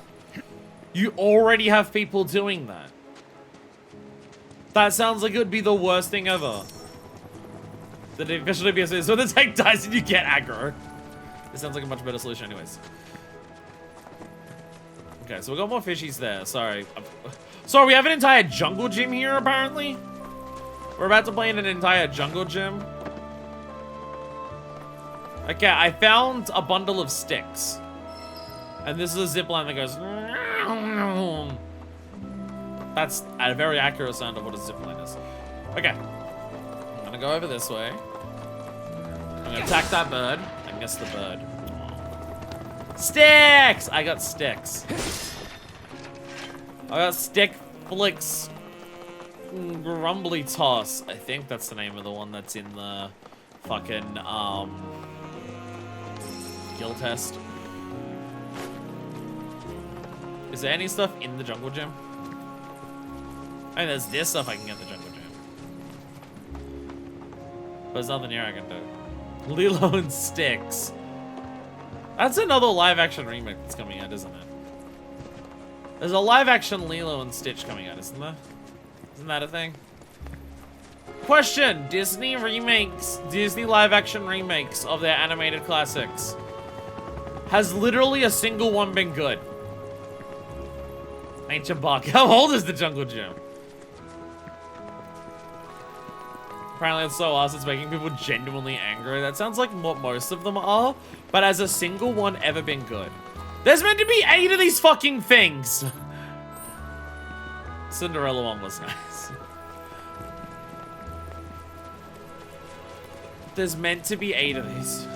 You already have people doing that. That sounds like it would be the worst thing ever. The official DPS is so the tank dies and you get aggro. This sounds like a much better solution anyways. Okay, so we got more fishies there. Sorry. Sorry, we have an entire jungle gym here, apparently. We're about to play in an entire jungle gym. Okay, I found a bundle of sticks. And this is a zipline that goes... That's a very accurate sound of what a zipline is. Okay. I'm gonna go over this way. I'm gonna attack that bird. I missed the bird. Sticks! I got sticks. I got stick flicks. Grumbly toss. I think that's the name of the one that's in the fucking, guild test. Is there any stuff in the jungle gym? I mean, there's this stuff I can get in the jungle gym. But there's nothing here I can do. Lilo and Sticks. That's another live-action remake that's coming out, isn't it? There's a live-action Lilo and Stitch coming out, isn't there? Isn't that a thing? Question, Disney live action remakes of their animated classics. Has literally a single one been good? Ancient Bark. How old is the Jungle Gym? Apparently it's so ass it's making people genuinely angry. That sounds like what most of them are. But has a single one ever been good? There's meant to be 8 of these fucking things. Cinderella one was nice. There's meant to be 8 of these.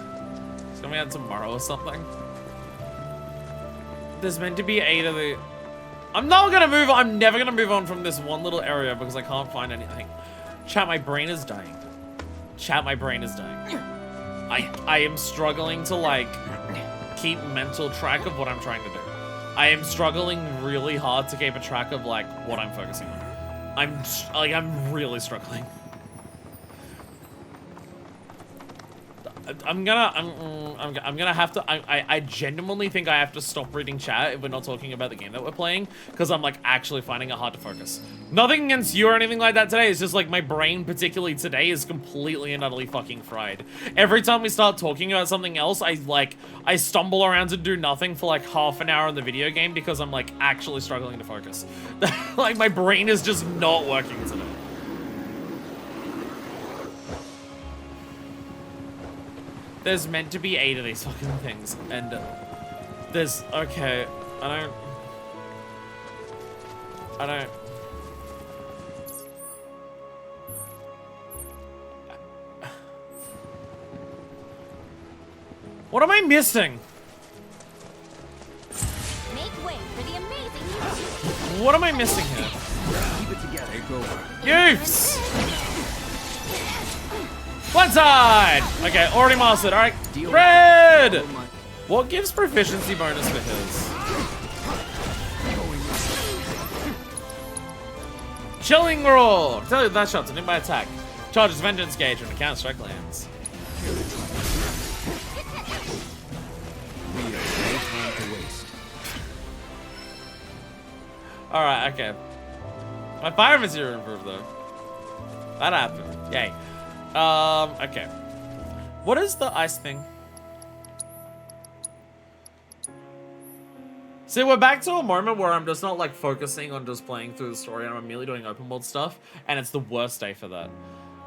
It's coming out tomorrow or something. There's meant to be 8 of the... I'm never gonna move on from this one little area because I can't find anything. Chat, my brain is dying. Chat, my brain is dying. I am struggling to, like, keep mental track of what I'm trying to do. I am struggling really hard to keep a track of, like, what I'm focusing on. I'm really struggling. I'm gonna have to, I genuinely think I have to stop reading chat if we're not talking about the game that we're playing, because I'm, like, actually finding it hard to focus. Nothing against you or anything like that today, it's just, like, my brain, particularly today, is completely and utterly fucking fried. Every time we start talking about something else, I stumble around and do nothing for, like, half an hour in the video game because I'm, like, actually struggling to focus. Like, my brain is just not working today. There's meant to be 8 of these fucking things, and there's, okay, I don't. What am I missing? Make way for the amazing. What am I missing here? Keep it together. Take over. Goofs! One side! Okay, already mastered. Alright. Red! What gives proficiency bonus for his? Chilling Roar! Tell you that shot's an in-by attack. Charges Vengeance Gauge when a counter-strike lands. Alright, okay. My fire material improved though. That happened. Yay. Okay. What is the ice thing? See, we're back to a moment where I'm just not, like, focusing on just playing through the story and I'm merely doing open world stuff, and it's the worst day for that.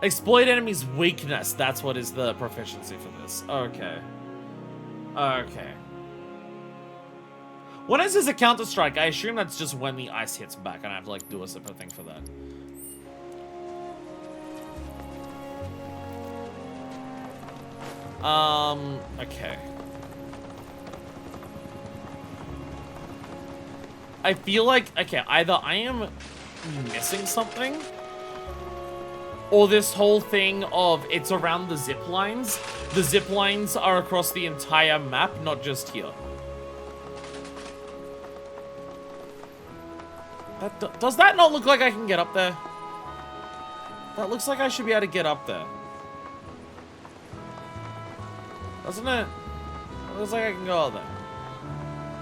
Exploit enemy's weakness. That's what is the proficiency for this. Okay. Okay. When it says a counter-strike, I assume that's just when the ice hits back, and I have to, like, do a separate thing for that. Okay. I feel like, okay, either I am missing something, or this whole thing of it's around the zip lines. The zip lines are across the entire map, not just here. Does that not look like I can get up there? That looks like I should be able to get up there. Doesn't it? It looks like I can go out there.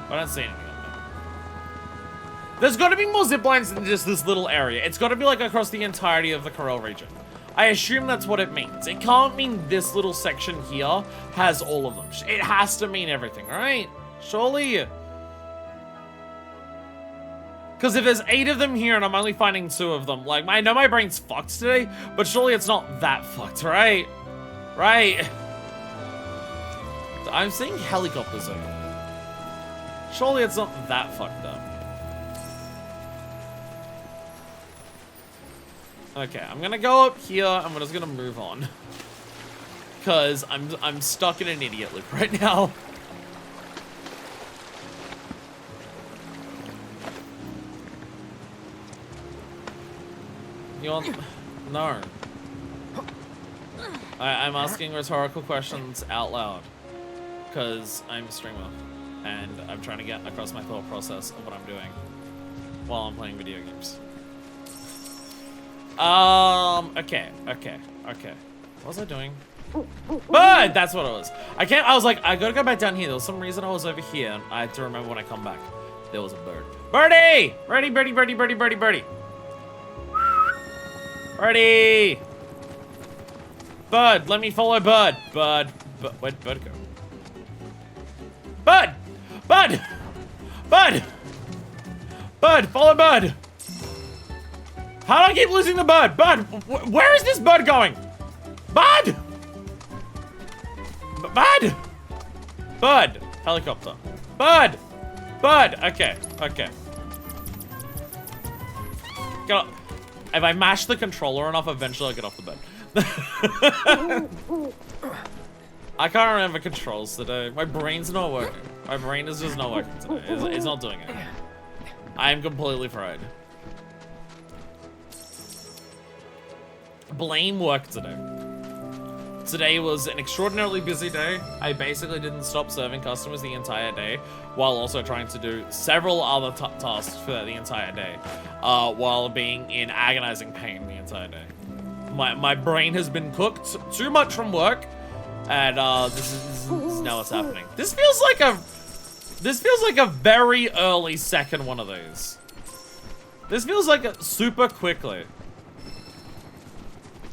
I don't see anything up there. There's got to be more zip lines than just this little area. It's got to be like across the entirety of the Corel region. I assume that's what it means. It can't mean this little section here has all of them. It has to mean everything, right? Surely. Because if there's 8 of them here and I'm only finding 2 of them, like, I know my brain's fucked today, but surely it's not that fucked, right? Right? I'm seeing helicopters over there. Surely it's not that fucked up. Okay, I'm gonna go up here. I'm just gonna move on. Because I'm stuck in an idiot loop right now. You want... No. I'm asking rhetorical questions out loud. Because I'm a streamer. And I'm trying to get across my thought process of what I'm doing while I'm playing video games. Okay. What was I doing? Bird! That's what it was. I was like, I gotta go back down here. There was some reason I was over here. And I had to remember when I come back. There was a bird. Birdie! Birdie, birdie, birdie, birdie, birdie, birdie. Birdie! Bird, let me follow Bird. Bird. Where'd Bird go? Bird! Bird! Bird! Bird, follow Bird! How do I keep losing the bird? Bird, where is this bird going? Bird! Bird! Bird! Helicopter. Bird! Bird! Okay, okay. Get up. If I mash the controller enough, eventually I'll get off the bed. I can't remember controls today. My brain's not working. My brain is just not working today. It's not doing it. I am completely fried. Blame work today. Today was an extraordinarily busy day. I basically didn't stop serving customers the entire day, while also trying to do several other tasks for the entire day, while being in agonizing pain the entire day. My brain has been cooked too much from work, and this is now what's happening. This feels like a very early second one of these. This feels like a super quickly.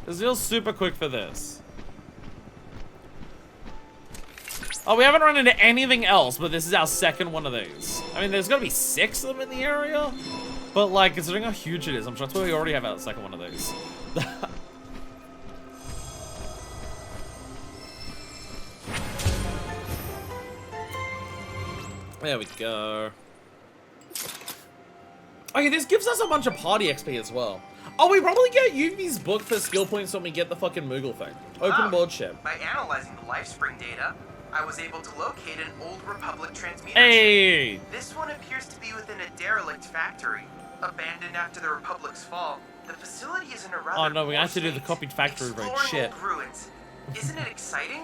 This feels super quick for this. Oh, we haven't run into anything else, but this is our second one of these. I mean, there's gotta be 6 of them in the area, but like, considering how huge it is, I'm sure that's why we already have our second one of these. There we go. Okay, this gives us a bunch of party XP as well. Oh, we probably get Yuvi's book for skill points when we get the fucking Moogle thing. Open world ship. By analyzing the Lifespring data, I was able to locate an old Republic transmitter. Hey! This one appears to be within a derelict factory. Abandoned after the Republic's fall, the facility is in a rather Oh no, we have to do the copied factory road. Shit. old ruins. Isn't it exciting?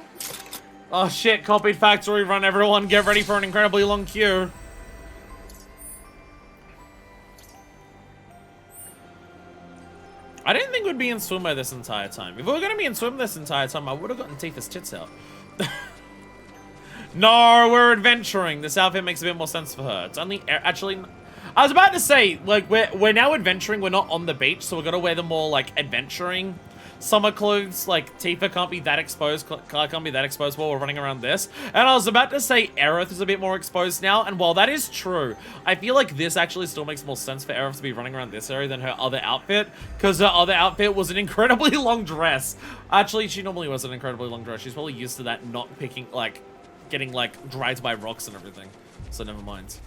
Oh shit, copied factory run, everyone. Get ready for an incredibly long queue. I didn't think we'd be in swimwear this entire time. If we were going to be in swim this entire time, I would have gotten Tifa's tits out. No, we're adventuring. This outfit makes a bit more sense for her. It's only actually. I was about to say, like, we're now adventuring. We're not on the beach, so we're gonna wear the more like adventuring summer clothes. Like Tifa can't be that exposed. Can't be that exposed while we're running around this. And I was about to say Aerith is a bit more exposed now. And while that is true, I feel like this actually still makes more sense for Aerith to be running around this area than her other outfit, because her other outfit was an incredibly long dress. Actually, she normally was an incredibly long dress. She's probably used to that, not picking like. Getting like dragged by rocks and everything, so never mind.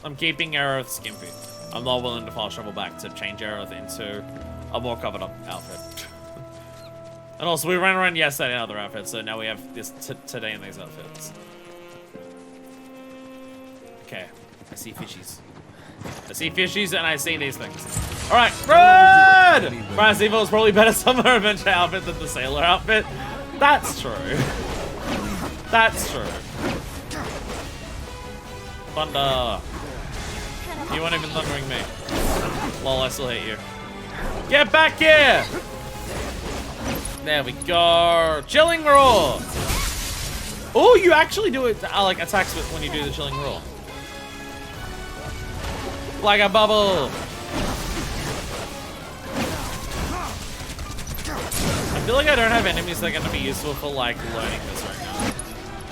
I'm keeping Aerith skimpy. I'm not willing to fast travel back to change Aerith into a more covered up outfit. And also, we ran around yesterday in other outfits, so now we have this today in these outfits. Okay, I see fishies. I see fishies and I see these things. All right, run! Brian Steve was probably better summer adventure outfit than the sailor outfit. That's true. That's true. Thunder. You weren't even thundering me. Lol, I still hate you. Get back here! There we go. Chilling roar. Oh, you actually do it like attacks with when you do the chilling roar. Like a bubble. I feel like I don't have enemies that are going to be useful for like learning this right now.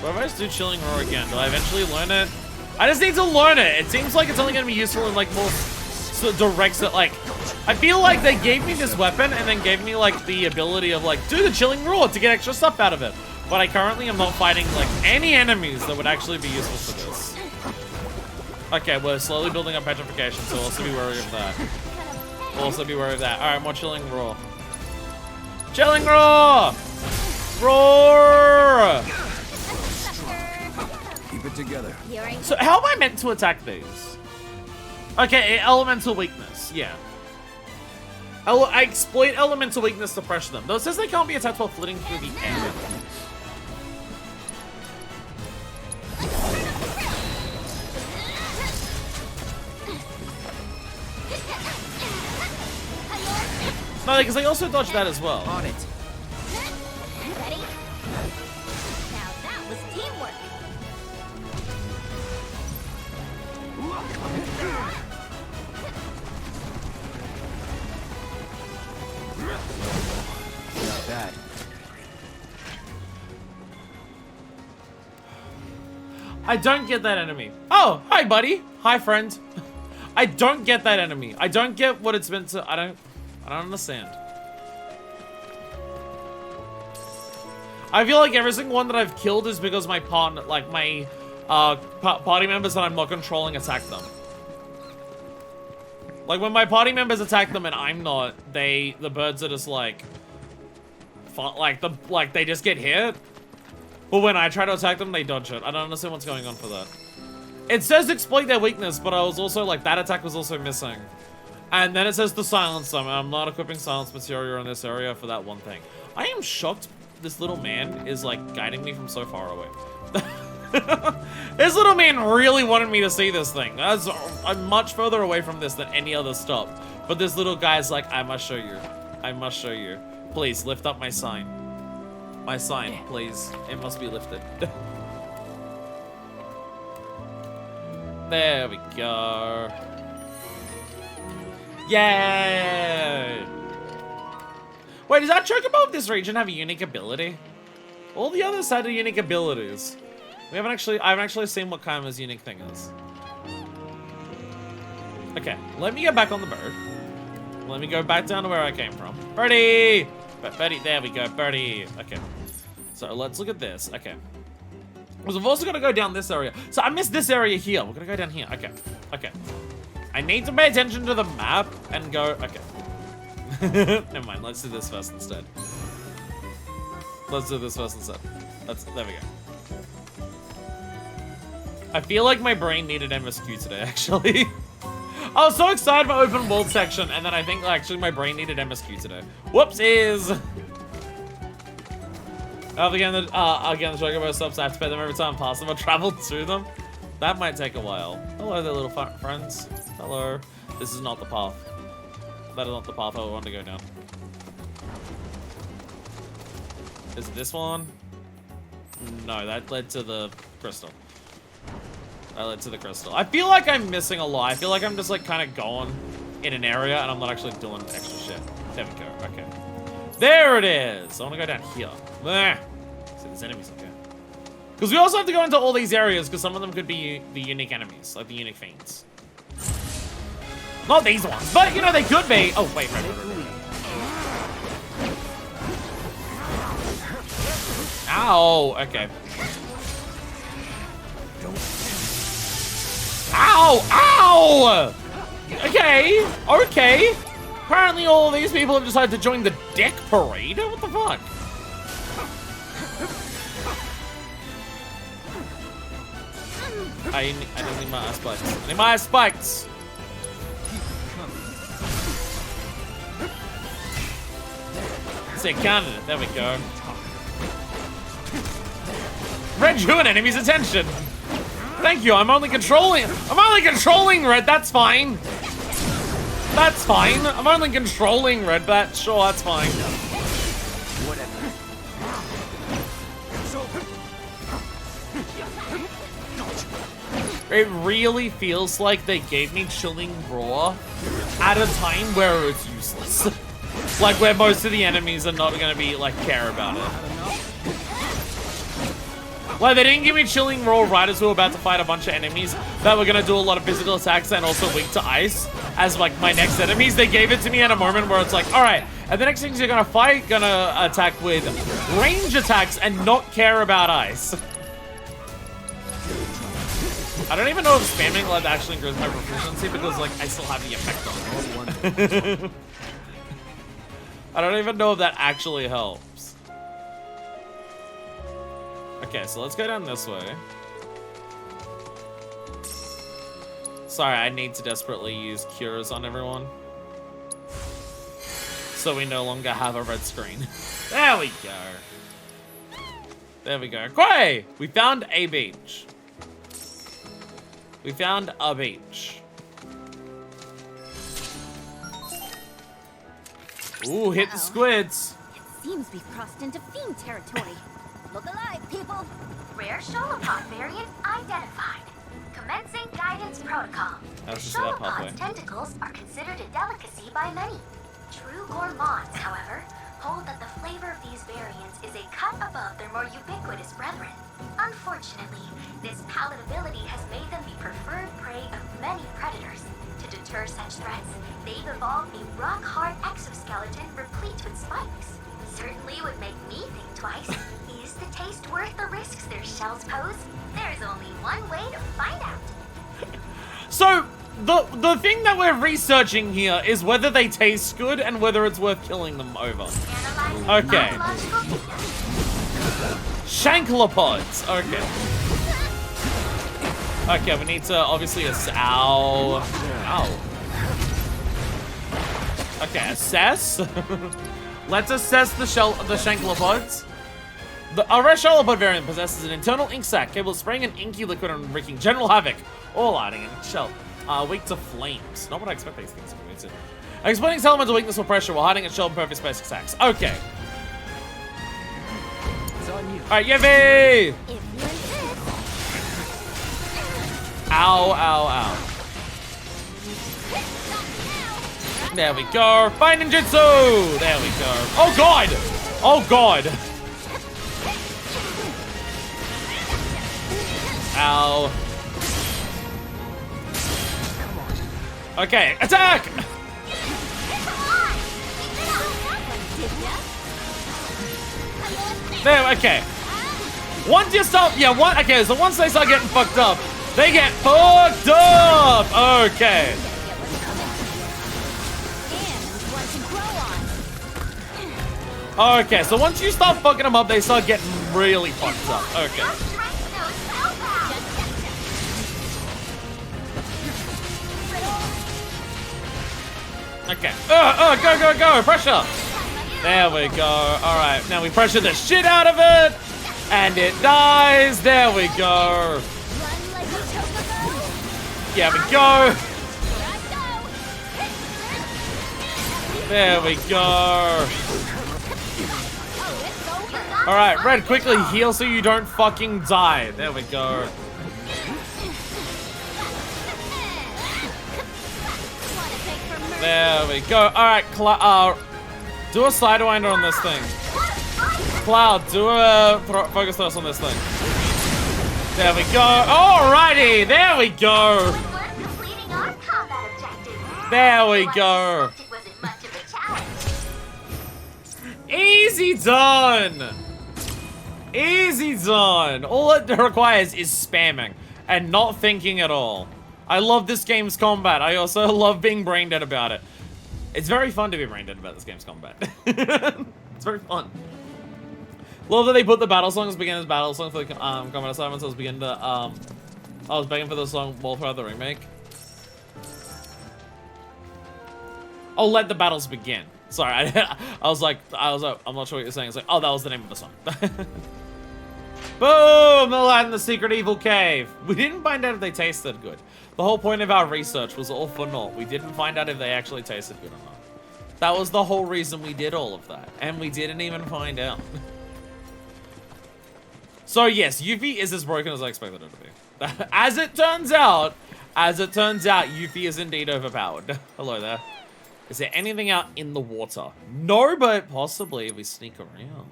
What if I just do chilling roar again? Do I eventually learn it? I just need to learn it. It seems like it's only going to be useful in like more directs that like. I feel like they gave me this weapon and then gave me like the ability of like do the chilling roar to get extra stuff out of it. But I currently am not fighting like any enemies that would actually be useful for this. Okay, we're slowly building up petrification, so also be wary of that. Also be wary of that. All right, more chilling roar. Chilling roar! Roar! Keep it together. So how am I meant to attack these? Okay, elemental weakness. Yeah. I exploit elemental weakness to pressure them. Though it says they can't be attacked while flitting through the air. No, because they also dodge that as well. On it. Ready? Now that was teamwork. I don't get that enemy. Oh, hi, buddy. Hi, friend. I don't get that enemy. I don't get what it's meant to. I don't understand. I feel like every single one that I've killed is because my partner, like my party members that I'm not controlling, attack them. Like when my party members attack them and I'm not, the birds are just like they just get hit. But when I try to attack them, they dodge it. I don't understand what's going on for that. It says exploit their weakness, but I was also like, that attack was also missing. And then it says to silence them, and I'm not equipping silence material in this area for that one thing. I am shocked this little man is like guiding me from so far away. This little man really wanted me to see this thing. I'm much further away from this than any other stop. But this little guy's like, I must show you. I must show you. Please, lift up my sign. My sign, please. It must be lifted. There we go. Yay! Wait, does that chocobo of this region have a unique ability? All the others had unique abilities. I haven't actually seen what kind of his unique thing is. Okay, let me get back on the boat. Let me go back down to where I came from. Birdie! Birdie, there we go, birdie. Okay. So let's look at this. Okay. Because we've also got to go down this area. So I missed this area here. We're going to go down here. Okay. Okay. I need to pay attention to the map and go... Okay. Never mind. Let's do this first instead. Let's do this first instead. There we go. I feel like my brain needed MSQ today, actually. I was so excited for open world section, and then I think actually my brain needed MSQ today. Whoopsies! Again, the chocobo stops. I have to pay them every time I pass them or travel to them. That might take a while. Hello there, little friends. Hello. This is not the path. That is not the path I want to go down. Is it this one? No, that led to the crystal. That led to the crystal. I feel like I'm missing a lot. I feel like I'm just like kind of going in an area and I'm not actually doing extra shit. There we go. Okay. There it is. I want to go down here. See, there's enemies up here. Because we also have to go into all these areas because some of them could be the unique enemies, like the unique fiends. Not these ones, but you know, they could be. Oh, wait. Ow, okay. Ow, ow! Okay, okay. Apparently all of these people have decided to join the deck parade. What the fuck? I don't need my ice spikes. I need my ice spikes! Say counted it. There we go. Red drew an enemy's attention. Thank you. I'm only controlling Red. That's fine. That's fine. I'm only controlling Red. But sure, that's fine. It really feels like they gave me Chilling Roar at a time where it's useless. Like where most of the enemies are not gonna be like care about it. Like they didn't give me Chilling Roar right as we were about to fight a bunch of enemies that were gonna do a lot of physical attacks and also weak to ice as like my next enemies. They gave it to me at a moment where it's like, all right, and the next things you're gonna fight, gonna attack with range attacks and not care about ice. I don't even know if spamming lead actually increases my proficiency because like I still have the effect on it. I don't even know if that actually helps. Okay, so let's go down this way. Sorry, I need to desperately use cures on everyone. So we no longer have a red screen. There we go. There we go. Quay! We found a beach. We found a beach. Ooh, hit the squids. It seems we've crossed into fiend territory. Look alive, people. Rare Sholopod variant identified. Commencing guidance protocol. The Sholopod's tentacles are considered a delicacy by many. True gourmands, however, hold that the flavor of these variants is a cut above their more ubiquitous brethren. Unfortunately, this palatability has made them the preferred prey of many predators. To deter such threats, they've evolved a rock-hard exoskeleton replete with spikes. Certainly would make me think twice. Is the taste worth the risks their shells pose? There's only one way to find out. So, the thing that we're researching here is whether they taste good and whether it's worth killing them over. Okay. Shanklopods. Okay. Okay, we need to obviously ow. Okay, assess. Let's assess the Shanklopods. Our red Shalopod variant possesses an internal ink sac capable of spraying an inky liquid and wreaking general havoc, or lighting in its shell. Weak to flames. Not what I expect these things to be weak to. Exploding its elemental weakness or pressure while hiding its shell in perfect space attacks. Okay. It's on you. Alright, Yevie! Ow, ow, ow. There we go. Fine ninjutsu! There we go. Oh god! Oh god! Ow. Okay, attack! There, okay. Once you stop, okay, so once they start getting fucked up, they get fucked up! Okay. Okay, so once you start fucking them up, they start getting really fucked up. Okay. Okay. Go! Pressure! There we go. Alright, now we pressure the shit out of it! And it dies! There we go! There we go! There we go! Alright, Red, quickly heal so you don't fucking die. There we go. There we go. Alright, do a Sidewinder on this thing. Cloud, do a focus thrust on this thing. There we go. Alrighty, there we go. There we go. Easy done. Easy done. All it requires is spamming and not thinking at all. I love this game's combat. I also love being brain dead about it. It's very fun to be brain dead about this game's combat. It's very fun. Love that they put the battle songs begin as battle songs for the combat assignments. I was beginning to I was begging for the song all throughout the remake. Oh, let the battles begin. Sorry, I'm not sure what you're saying. It's like, oh, that was the name of the song. Boom! The light in the secret evil cave. We didn't find out if they tasted good. The whole point of our research was all for naught. We didn't find out if they actually tasted good or not. That was the whole reason we did all of that. And we didn't even find out. So yes, Yuffie is as broken as I expected it to be. As it turns out, Yuffie is indeed overpowered. Hello there. Is there anything out in the water? No, but possibly if we sneak around,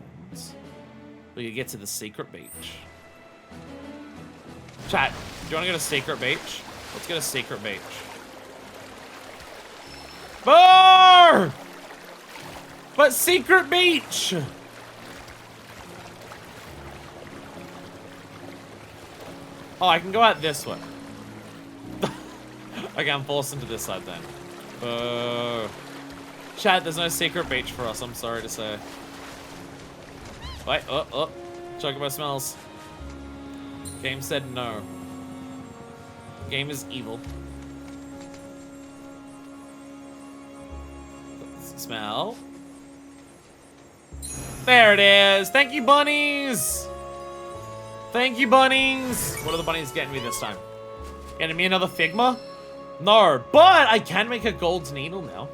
we could get to the secret beach. Chat, do you want to go to secret beach? Let's get a secret beach. Bar! But secret beach! Oh, I can go out this way. Okay, I'm forced into this side then. Chat, there's no secret beach for us, I'm sorry to say. Wait, Chocobo smells. Game said no. Game is evil. Smell. There it is. Thank you, bunnies. Thank you, bunnies. What are the bunnies getting me this time? Getting me another Figma? No, but I can make a gold needle now.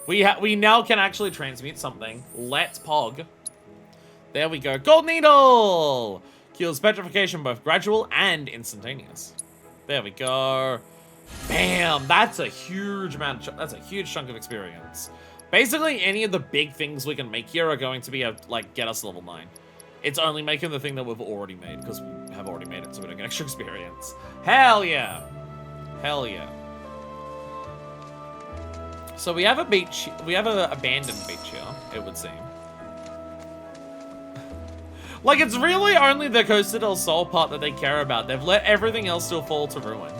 We now can actually transmute something. Let's pog. There we go. Gold needle! Cures petrification, both gradual and instantaneous. There we go. Bam! That's a huge amount. That's a huge chunk of experience. Basically, any of the big things we can make here are going to be like get us level 9. It's only making the thing that we've already made, because we have already made it, so we don't get extra experience. Hell yeah! Hell yeah. So we have a beach, we have an abandoned beach here, it would seem. Like, it's really only the Costa del Sol part that they care about. They've let everything else still fall to ruin.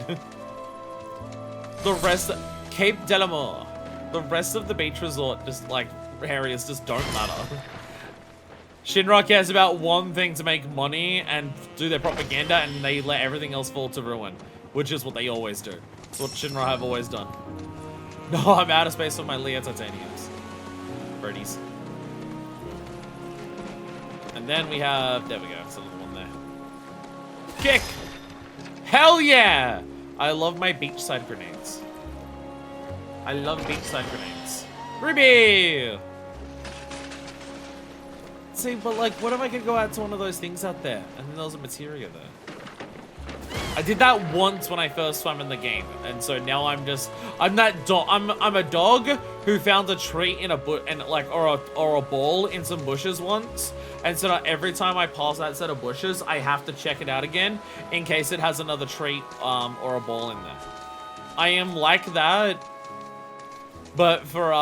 The rest, Cape Delamore. The rest of the beach resort, just like, areas just don't matter. Shinra cares about one thing to make money and do their propaganda, and they let everything else fall to ruin, which is what they always do. It's what Shinra have always done. No, I'm out of space for my Leo Titaniums. Birdies. And then we have, there we go, it's another one there. Kick! Hell yeah! I love my beachside grenades. I love beachside grenades. Ruby! See, but like, what if I could go out to one of those things out there, and then there was a materia there? I did that once when I first swam in the game, and so now I'm that dog. I'm a dog who found a treat in a bush, and like, or a ball in some bushes once, and so that every time I pass that set of bushes, I have to check it out again in case it has another treat or a ball in there. I am like that, but for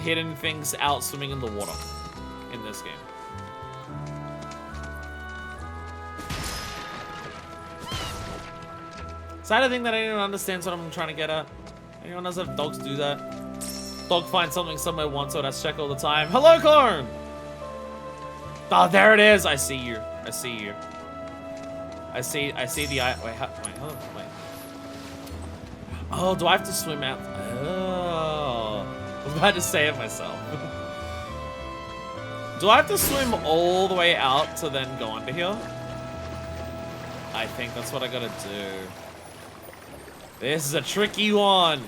hidden things out swimming in the water in this game. Sad thing that anyone understands what I'm trying to get at. Anyone else have dogs do that? Dog finds something somewhere once, so that's check all the time. Hello, Clone! Oh, there it is. I see you. I see you. I see the eye. Wait, wait. Oh, do I have to swim out? Oh. I was about to say it myself. Do I have to swim all the way out to then go under here? I think that's what I gotta do. This is a tricky one.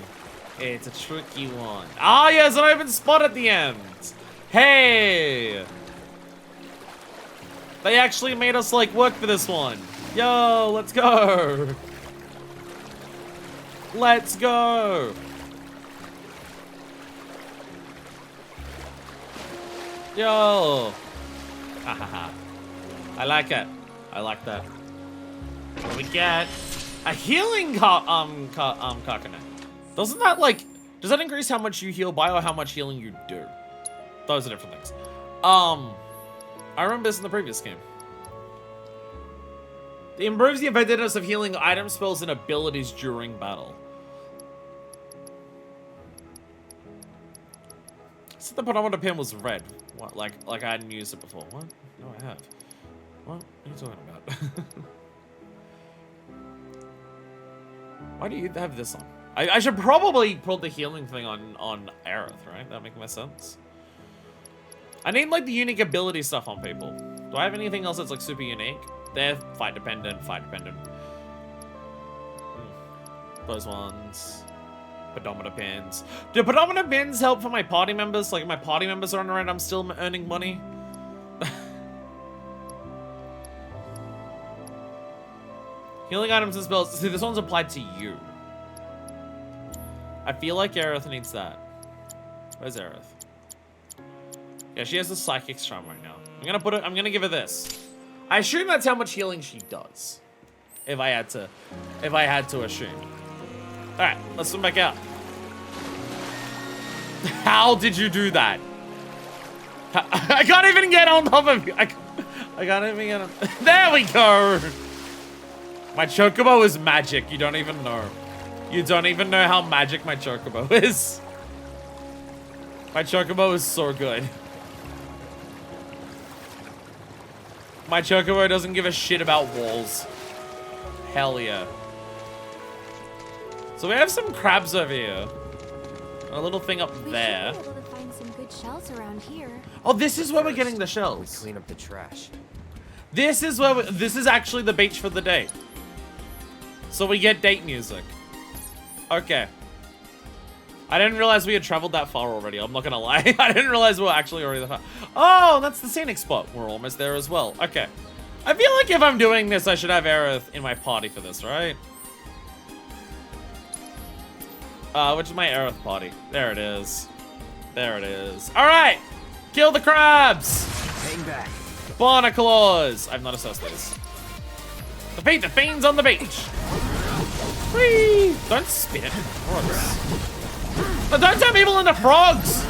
It's a tricky one. Ah, yes, an open spot at the end. Hey. They actually made us, like, work for this one. Yo, let's go. Let's go. Yo. Ha ha ha. I like it. I like that. What do we get? A healing coconut. Doesn't that, like, does that increase how much you heal by or how much healing you do? Those are different things. I remember this in the previous game. It improves the effectiveness of healing item spells and abilities during battle. Said the pedometer pin was red. What, like I hadn't used it before. What? No, I have. What are you talking about? Why do you have this on? I should probably put the healing thing on Aerith, right? That make more sense. I need like the unique ability stuff on people. Do I have anything else that's like super unique? They're fight dependent. Those ones. Pedometer pins. Do pedometer pins help for my party members? Like if my party members are on around, I'm still earning money. Healing items and spells. See, this one's applied to you. I feel like Aerith needs that. Where's Aerith? Yeah, she has a psychic charm right now. I'm gonna give her this. I assume that's how much healing she does. If I had to assume. Alright, let's swim back out. How did you do that? I can't even get on top of you. I can't even get on. There we go. My chocobo is magic. You don't even know. You don't even know how magic my chocobo is. My chocobo is so good. My chocobo doesn't give a shit about walls. Hell yeah. So we have some crabs over here. A little thing up there. We should be able to find some good shells around here. Oh, this is where we're getting the shells. Clean up the trash. This is where this is actually the beach for the day. So we get date music. Okay. I didn't realize we had traveled that far already. I'm not gonna lie. I didn't realize we were actually already that far. Oh, that's the scenic spot. We're almost there as well. Okay. I feel like if I'm doing this, I should have Aerith in my party for this, right? Which is my Aerith party? There it is. There it is. All right. Kill the crabs. Hang back. Barnacles! I've not assessed these. Defeat the fiends on the beach! Whee! Don't spin it. Frogs. No, don't turn people into frogs!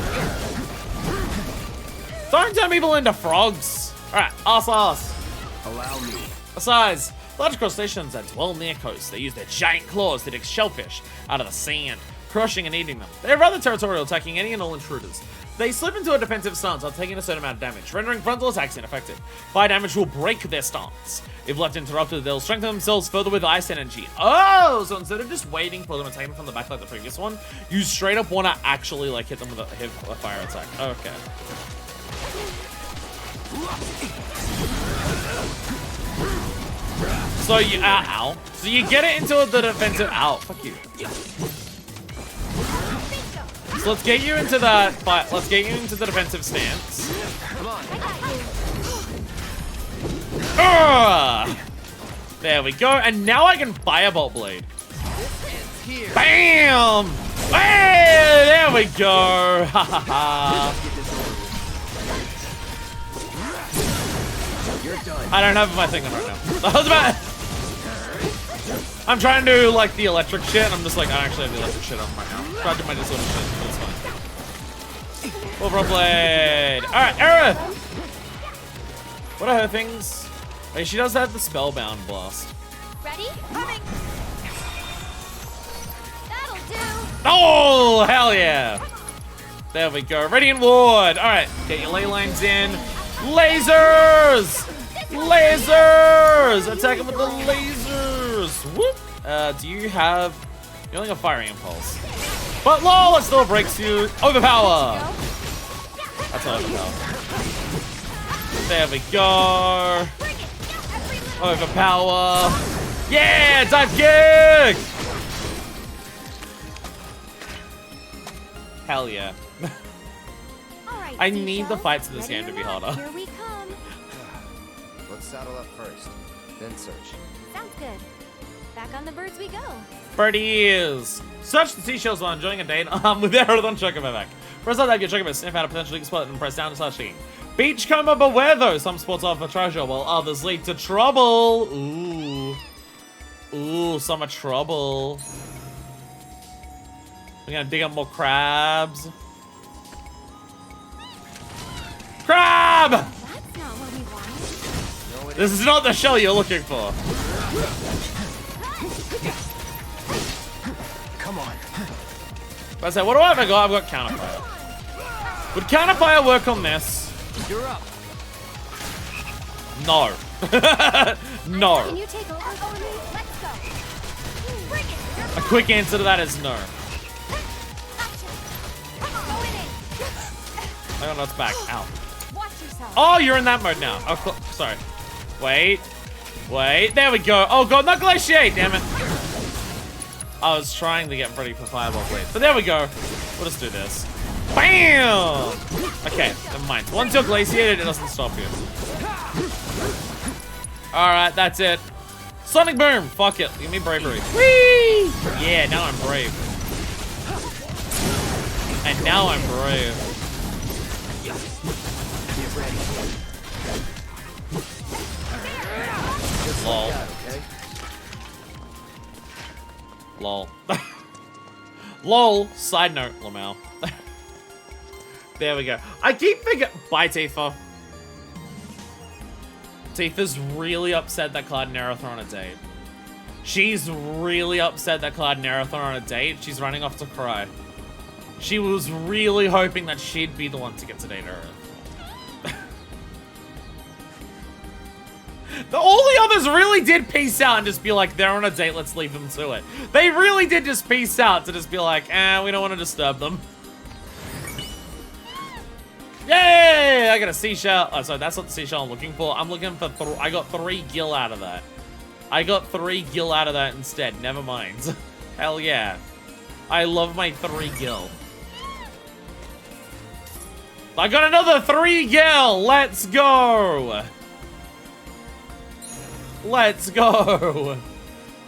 Don't turn people into frogs! Alright, ass. Allow me. Besides, large crustaceans that dwell near coasts. They use their giant claws to dig shellfish out of the sand, crushing and eating them. They are rather territorial, attacking any and all intruders. They slip into a defensive stance while taking a certain amount of damage, rendering frontal attacks ineffective. Fire damage will break their stance. If left interrupted, they'll strengthen themselves further with ice energy. Oh, so instead of just waiting for them and taking them from the back like the previous one, you straight up want to actually like hit them with a fire attack. Okay. So you ow. So you get it into the defensive. Ow, fuck you. So let's get you into that fight. Let's get you into the defensive stance. Come on. There we go. And now I can Firebolt Blade. Bam! Hey, there we go. Ha ha ha. I don't have my thing on right now. I was about. I'm trying to do like the electric shit. I'm just like, I don't actually have the electric shit on right now. Try to do my disorder shit, but it's fine. Overall blade. Alright, Aerith! What are her things? Wait, she does have the Spellbound Blast. Ready? Coming. That'll do. Oh, hell yeah! There we go. Radiant Ward. Alright, get your ley lines in. Lasers! Lasers! Attack him with the lasers! Whoop! Do you have... You only got Firing Impulse. But lol, it still breaks you. Overpower! That's not overpower. There we go. Overpower. Yeah! Dive kick! Hell yeah. I need the fights in this game to be harder. Here we come. Let's saddle up first, then search. Sounds good. Back on the birds we go. Birdies! Search the seashells while enjoying a date with Aerith on Chocobo. Press out your Chocobo, sniff out a potential leak spot, and press down to start digging. Beachcomber beware though! Some spots offer treasure while others lead to trouble. Ooh. Ooh, some are trouble. We're gonna dig up more crabs. Crab! That's not what we wanted. This is not the shell you're looking for. Come on. I say, what do I have got? I've got Counterfire. Would Counterfire work on this? You're up. No. No. Can you take over for me? Let's go. Bring it. A quick answer to that is no. I don't know it's back. Ow. Watch yourself. Oh, you're in that mode now. Oh, sorry. Wait. Wait. There we go. Oh, God. Not Glaciate. Damn it. I was trying to get ready for Fireball Blade. But there we go. We'll just do this. Bam! Okay. Never mind. Once you're glaciated, it doesn't stop you. Alright. That's it. Sonic Boom. Fuck it. Give me bravery. Whee! Yeah. Now I'm brave. And now I'm brave. Lol. Lol. Lol. Side note, Lamau. There we go. I keep thinking. Bye, Tifa. Tifa's really upset that Cloud and Aerith are on a date. She's really upset that Cloud and Aerith are on a date. She's running off to cry. She was really hoping that she'd be the one to get to date Aerith. All the others really did peace out and just be like, they're on a date, let's leave them to it. They really did just peace out to just be like, we don't want to disturb them. Yay! I got a seashell. Oh, sorry, that's not the seashell I'm looking for. I'm looking for, I got 3 gil out of that. I got 3 gil out of that instead. Never mind. Hell yeah. I love my 3 gil. I got another 3 gil. Let's go. Let's go.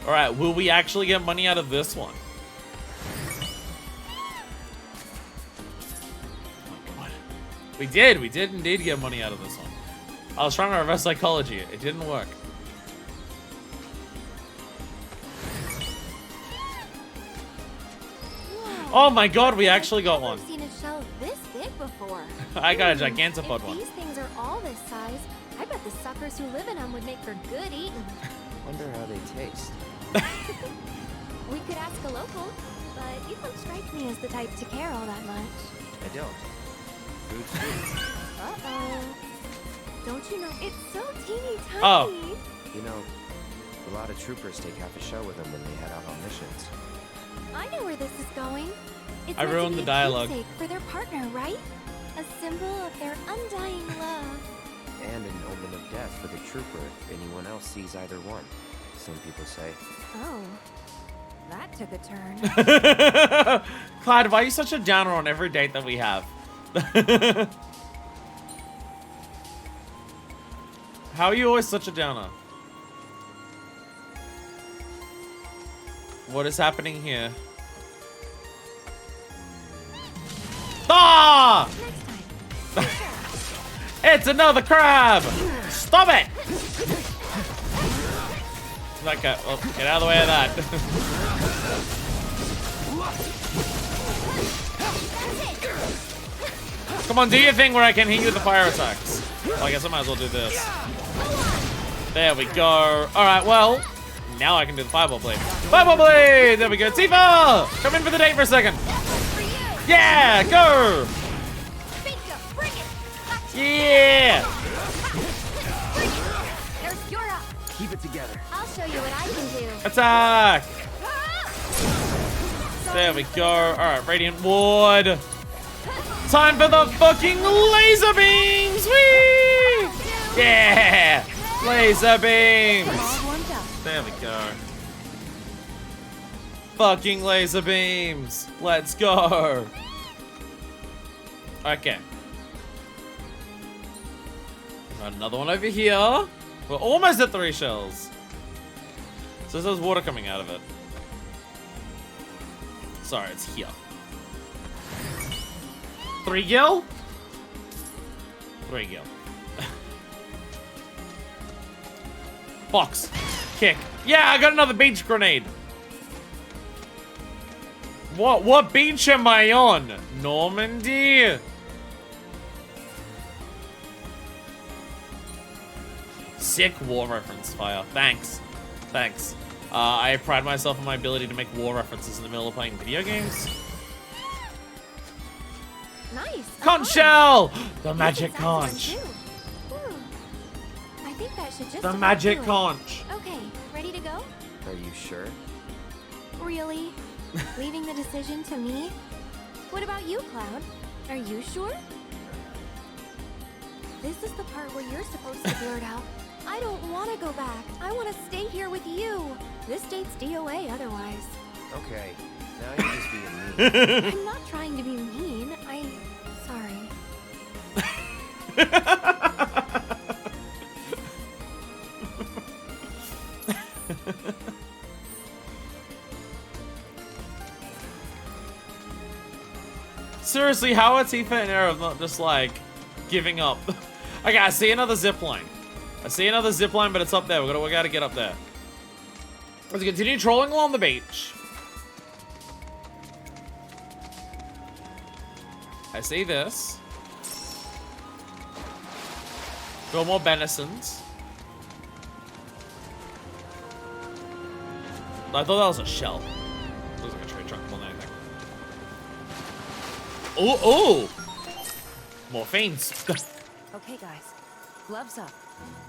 All right, will we actually get money out of this one? Oh, God. We did indeed get money out of this one. I was trying to reverse psychology. It didn't work. Oh my god, we actually got one. I've never seen a shell this big before. I got a gigantopod If one. these things are all this size, I bet the suckers who live in them would make for good eating. Wonder how they taste. We could ask a local, but you don't strike me as the type to care all that much. I don't. Food's food. Uh-oh. Don't you know it's so teeny tiny? Oh. You know, a lot of troopers take half a shell with them when they head out on missions. I know where this is going. It's I meant to ruined be the a dialogue. keepsake for their partner, right? A symbol of their undying love. And an omen of death for the trooper if anyone else sees either one. Some people say. Oh, that took a turn. Clyde, why are you such a downer on every date that we have? How are you always such a downer? What is happening here? Ah! It's another crab! Stop it! Okay, well, get out of the way of that. Come on, do your thing where I can hit you with the fire attacks. Well, I guess I might as well do this. There we go. Alright, well, now I can do the fireball blade. Fireball blade! There we go. Tifa! Come in for the date for a second. Yeah, go! Yeah! There's your up. Keep it together. I'll show you what I can do. Attack! There we go. Alright, Radiant Ward. Time for the fucking laser beams! Whee! Yeah! Laser beams! There we go. Fucking laser beams. Let's go. Okay. Got another one over here. We're almost at 3 shells. So there's water coming out of it. Sorry, it's here. 3 gil? 3 gil. Box. Kick. Yeah, I got another beach grenade. What beach am I on? Normandy? Sick war reference, Fire. Thanks. Thanks. I pride myself on my ability to make war references in the middle of playing video games. Nice. Conch shell! The magic conch. I think that should just The about magic do it. conch. Okay, ready to go? Are you sure? Really? Leaving the decision to me? What about you, Cloud? Are you sure? This is the part where you're supposed to blurt out. I don't want to go back. I want to stay here with you. This date's DOA otherwise. Okay, now you're just being mean. I'm not trying to be mean. Sorry. Seriously, how are Tifa and Aerith not just like giving up? Okay, I see another zip line. I see another zip line, but it's up there. We gotta get up there. Let's continue trolling along the beach. I see this. Got more Benisons. I thought that was a shell. Looks like a tree trunk more than anything. Oh, oh! More fiends. Okay, guys. Gloves up.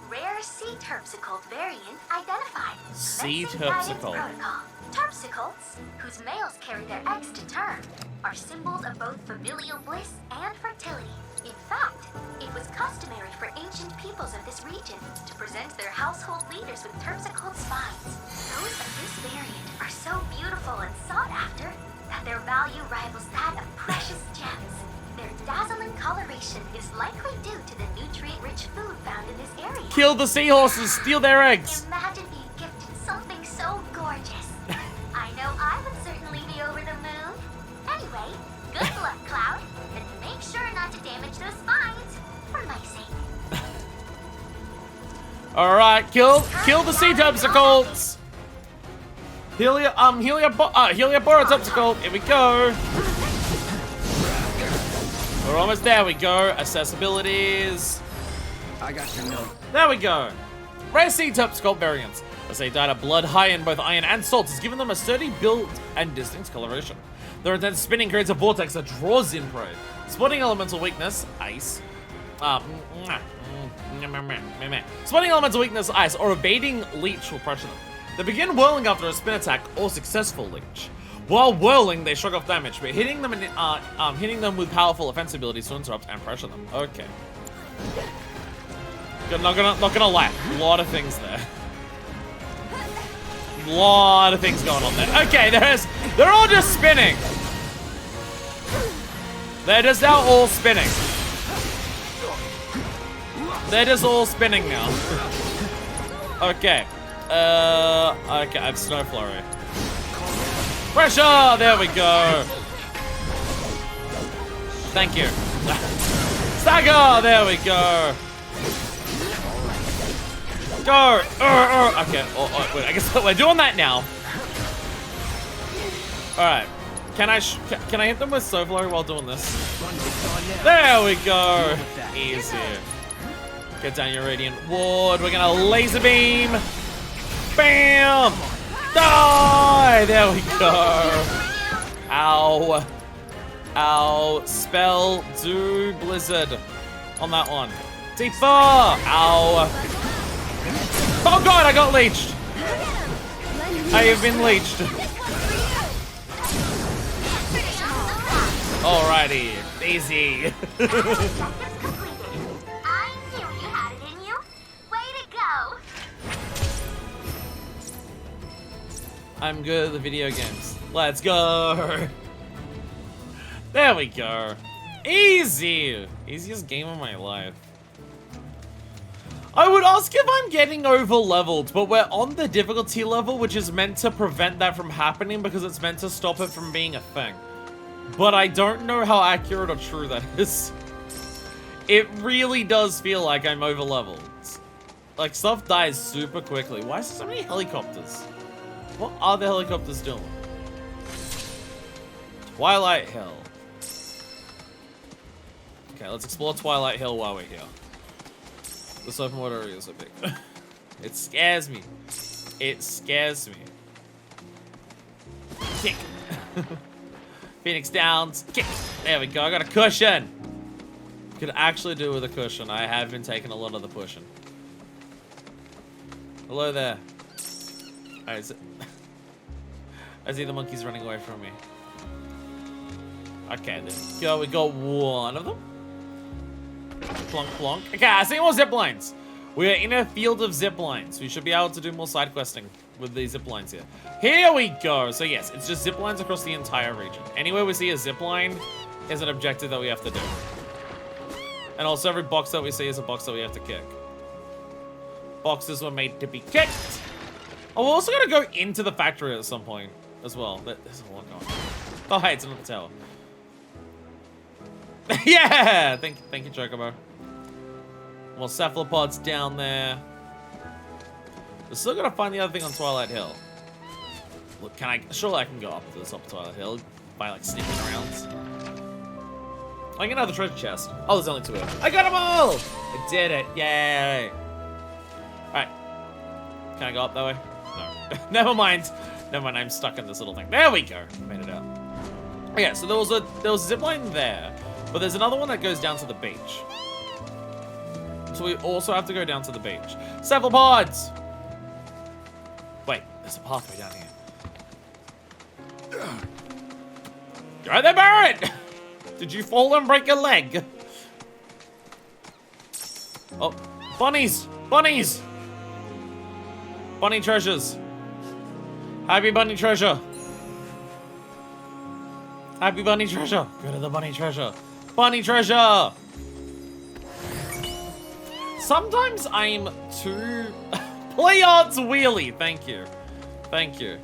Rare sea terpsichore variant identified. Sea Mentioned Science terpsichore. Protocol. Terpsicholes, whose males carry their eggs to term, are symbols of both familial bliss and fertility. In fact, it was customary for ancient peoples of this region to present their household leaders with terpsichore spines. Those of this variant are so beautiful and sought after that their value rivals that of precious gems. Their dazzling coloration is likely due to the nutrient-rich food found in this area. Kill the seahorses, steal their eggs. Imagine being gifted something so gorgeous. I know I would certainly be over the moon. Anyway, good luck, Cloud, and make sure not to damage those spines, for my sake. Alright, kill the sea tubsicles! Heliobora tubsicle, here we go! We're almost there, we go. Accessibilities. I got your note. There we go. Rare sea tubsicle variants. As they dyed a blood high in both iron and salt, has given them a sturdy build and distinct coloration. Their intense spinning creates a vortex that draws in prey. Spotting elemental weakness, ice. Spotting elemental weakness, ice, or evading leech will pressure them. They begin whirling after a spin attack or successful leech. While whirling, they shrug off damage, but hitting them with powerful offensive abilities to interrupt and pressure them. Okay. Not gonna lie, a lot of things there. Lot of things going on there. Okay, they're all just spinning. They're just now all spinning. They're just all spinning now. Okay. Okay, I have Snow Flurry. Pressure! There we go. Thank you. Stagger! There we go. Go! Okay, wait, I guess we're doing that now. Alright. Can I hit them with Snow Flurry while doing this? There we go. Easy. Get down your Radiant Ward. We're gonna laser beam. Bam! Die! There we go. Ow. Ow. Spell. Do Blizzard. On that one. Tifa! Ow. Oh god, I got leeched. I have been leeched. Alrighty. Easy. I'm good at the video games. Let's go. There we go. Easy. Easiest game of my life. I would ask if I'm getting over-leveled, but we're on the difficulty level, which is meant to prevent that from happening because it's meant to stop it from being a thing. But I don't know how accurate or true that is. It really does feel like I'm over-leveled. Like, stuff dies super quickly. Why is there so many helicopters? What are the helicopters doing? Twilight Hill. Okay, let's explore Twilight Hill while we're here. This open water area is so big. It scares me. It scares me. Kick. Phoenix Downs. Kick. There we go. I got a cushion. Could actually do with a cushion. I have been taking a lot of the pushing. Hello there. Alright, I see the monkeys running away from me. Okay, there we go. We got one of them. Plonk, plonk. Okay, I see more zip lines. We are in a field of zip lines. We should be able to do more side questing with these zip lines here. Here we go. So yes, it's just zip lines across the entire region. Anywhere we see a zip line is an objective that we have to do. And also every box that we see is a box that we have to kick. Boxes were made to be kicked. Oh, we're also gonna go into the factory at some point as well. There's a lot going on. Oh, hey, it's another tower. Yeah! Thank you, Chocobo. More cephalopods down there. We're still gonna find the other thing on Twilight Hill. Look, surely I can go up to this top Twilight Hill by like sneaking around. I can have the treasure chest. Oh, there's only two of them. I got them all! I did it, yay! Alright. Can I go up that way? No. Never mind. Never mind, I'm stuck in this little thing. There we go. Made it out. Okay, so there was a zip line there, but there's another one that goes down to the beach. So we also have to go down to the beach. Cephalopods! Wait, there's a pathway down here. Right there, Barrett! Did you fall and break your leg? Oh, bunnies! Bunnies! Bunny treasures. Happy bunny treasure. Happy bunny treasure. Go to the bunny treasure. Bunny treasure! Sometimes I'm too... Play arts wheelie. Thank you. Thank you.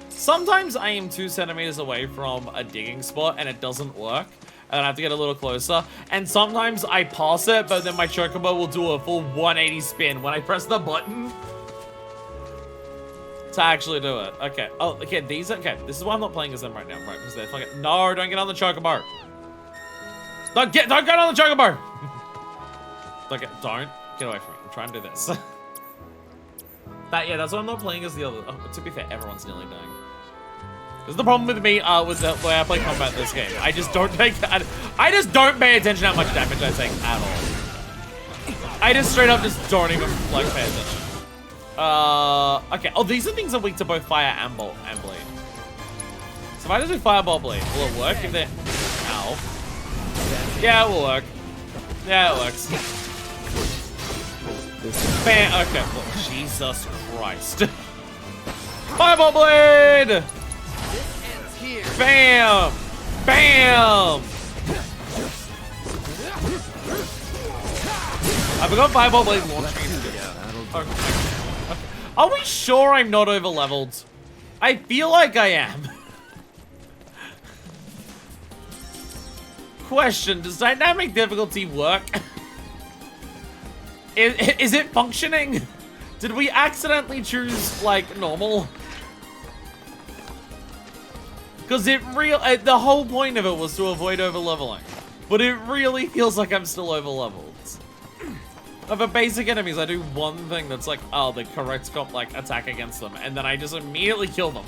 Sometimes I am 2 centimeters away from a digging spot and it doesn't work. And I have to get a little closer. And sometimes I pass it, but then my chocobo will do a full 180 spin when I press the button to actually do it. Okay. Oh, okay. Okay. This is why I'm not playing as them right now, right? Because they're fucking. No, don't get on the chocobo. Don't get on the chocobo. Don't get away from me. I'm trying to do this. But yeah, that's why I'm not playing as the other. Oh, to be fair, everyone's nearly dying. This is the problem with me with the way I play combat this game. I just don't pay attention how much damage I take at all. I just straight up just don't even like pay attention. Okay. Oh, these are things that are weak to both fire and bleed. So if I just do fireball bleed, will it work if they're... Ow. Yeah, it will work. Yeah, it works. Bam. Okay. Look, Jesus Christ. Fireball blade! Bam! Bam! I forgot fireball blade launching. Okay. Are we sure I'm not over leveled? I feel like I am. Question, does dynamic difficulty work? Is it functioning? Did we accidentally choose, like, normal? Because the whole point of it was to avoid over-leveling. But it really feels like I'm still over-leveled. For basic enemies, I do one thing that's like, oh, the correct attack against them, and then I just immediately kill them.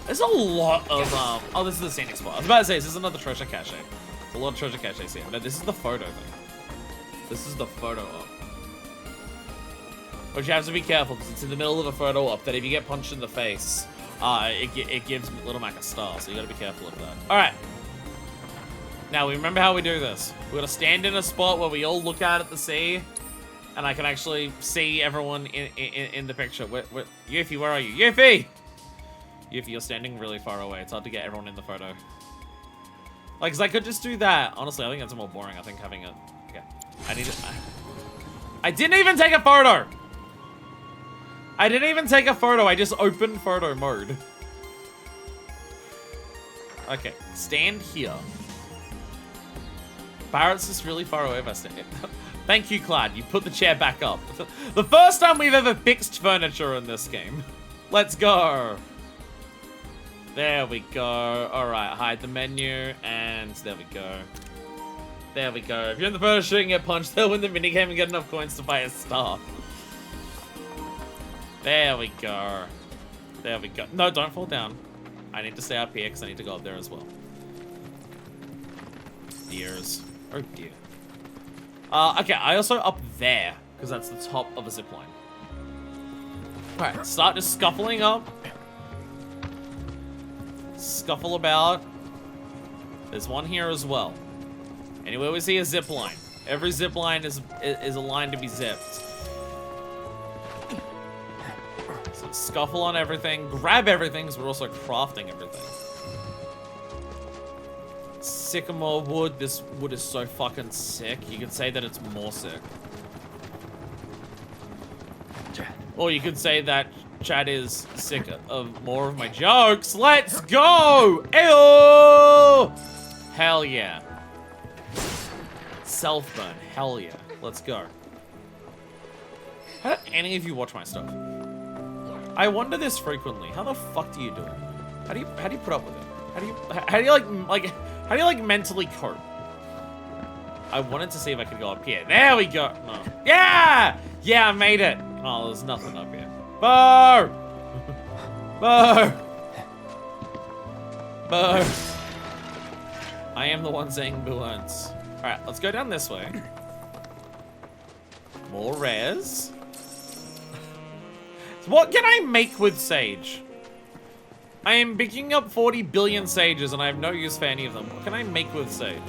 There's a lot of, oh, this is the scenic spot. I was about to say, this is another treasure cache. There's a lot of treasure caches here. No, this is the photo thing. This is the photo op. Which you have to be careful, because it's in the middle of a photo op that if you get punched in the face, it gives Little Mac a star, so you gotta be careful of that. Alright. Now, we remember how we do this. We're gonna stand in a spot where we all look out at the sea, and I can actually see everyone in the picture. Yuffie, where are you? Yuffie! Yuffie, you're standing really far away. It's hard to get everyone in the photo. Like, 'cause I could just do that. Honestly, I think that's more boring. I think having a... Okay. I didn't even take a photo! I didn't even take a photo. I just opened photo mode. Okay. Stand here. Barrett's just really far away if I stand. Thank you, Clyde. You put the chair back up. The first time we've ever fixed furniture in this game. Let's go. There we go. Alright, hide the menu, and there we go. There we go. If you're in the photo shoot and get punched, they'll win the minigame and get enough coins to buy a star. There we go. There we go. No, don't fall down. I need to stay up here because I need to go up there as well. Deers. Oh dear. Okay, I also up there because that's the top of a zipline. Alright, start just scuffling up. Scuffle about. There's one here as well. Anywhere we see a zip line. Every zip line is aligned to be zipped. So scuffle on everything. Grab everything because we're also crafting everything. Sycamore wood. This wood is so fucking sick. You could say that it's more sick. Or you could say that Chad is sick of more of my jokes. Let's go! Ew! Hell yeah. Self-burn. Hell yeah. Let's go. How do any of you watch my stuff? I wonder this frequently. How the fuck do you do it? How do you put up with it? How do you like mentally cope? I wanted to see if I could go up here. There we go. No. Yeah! Yeah, I made it. Oh, there's nothing up here. Bo! Bo! Bo! I am the one saying boo earns. Alright, let's go down this way. More rares. What can I make with sage? I am picking up 40 billion sages and I have no use for any of them. What can I make with sage?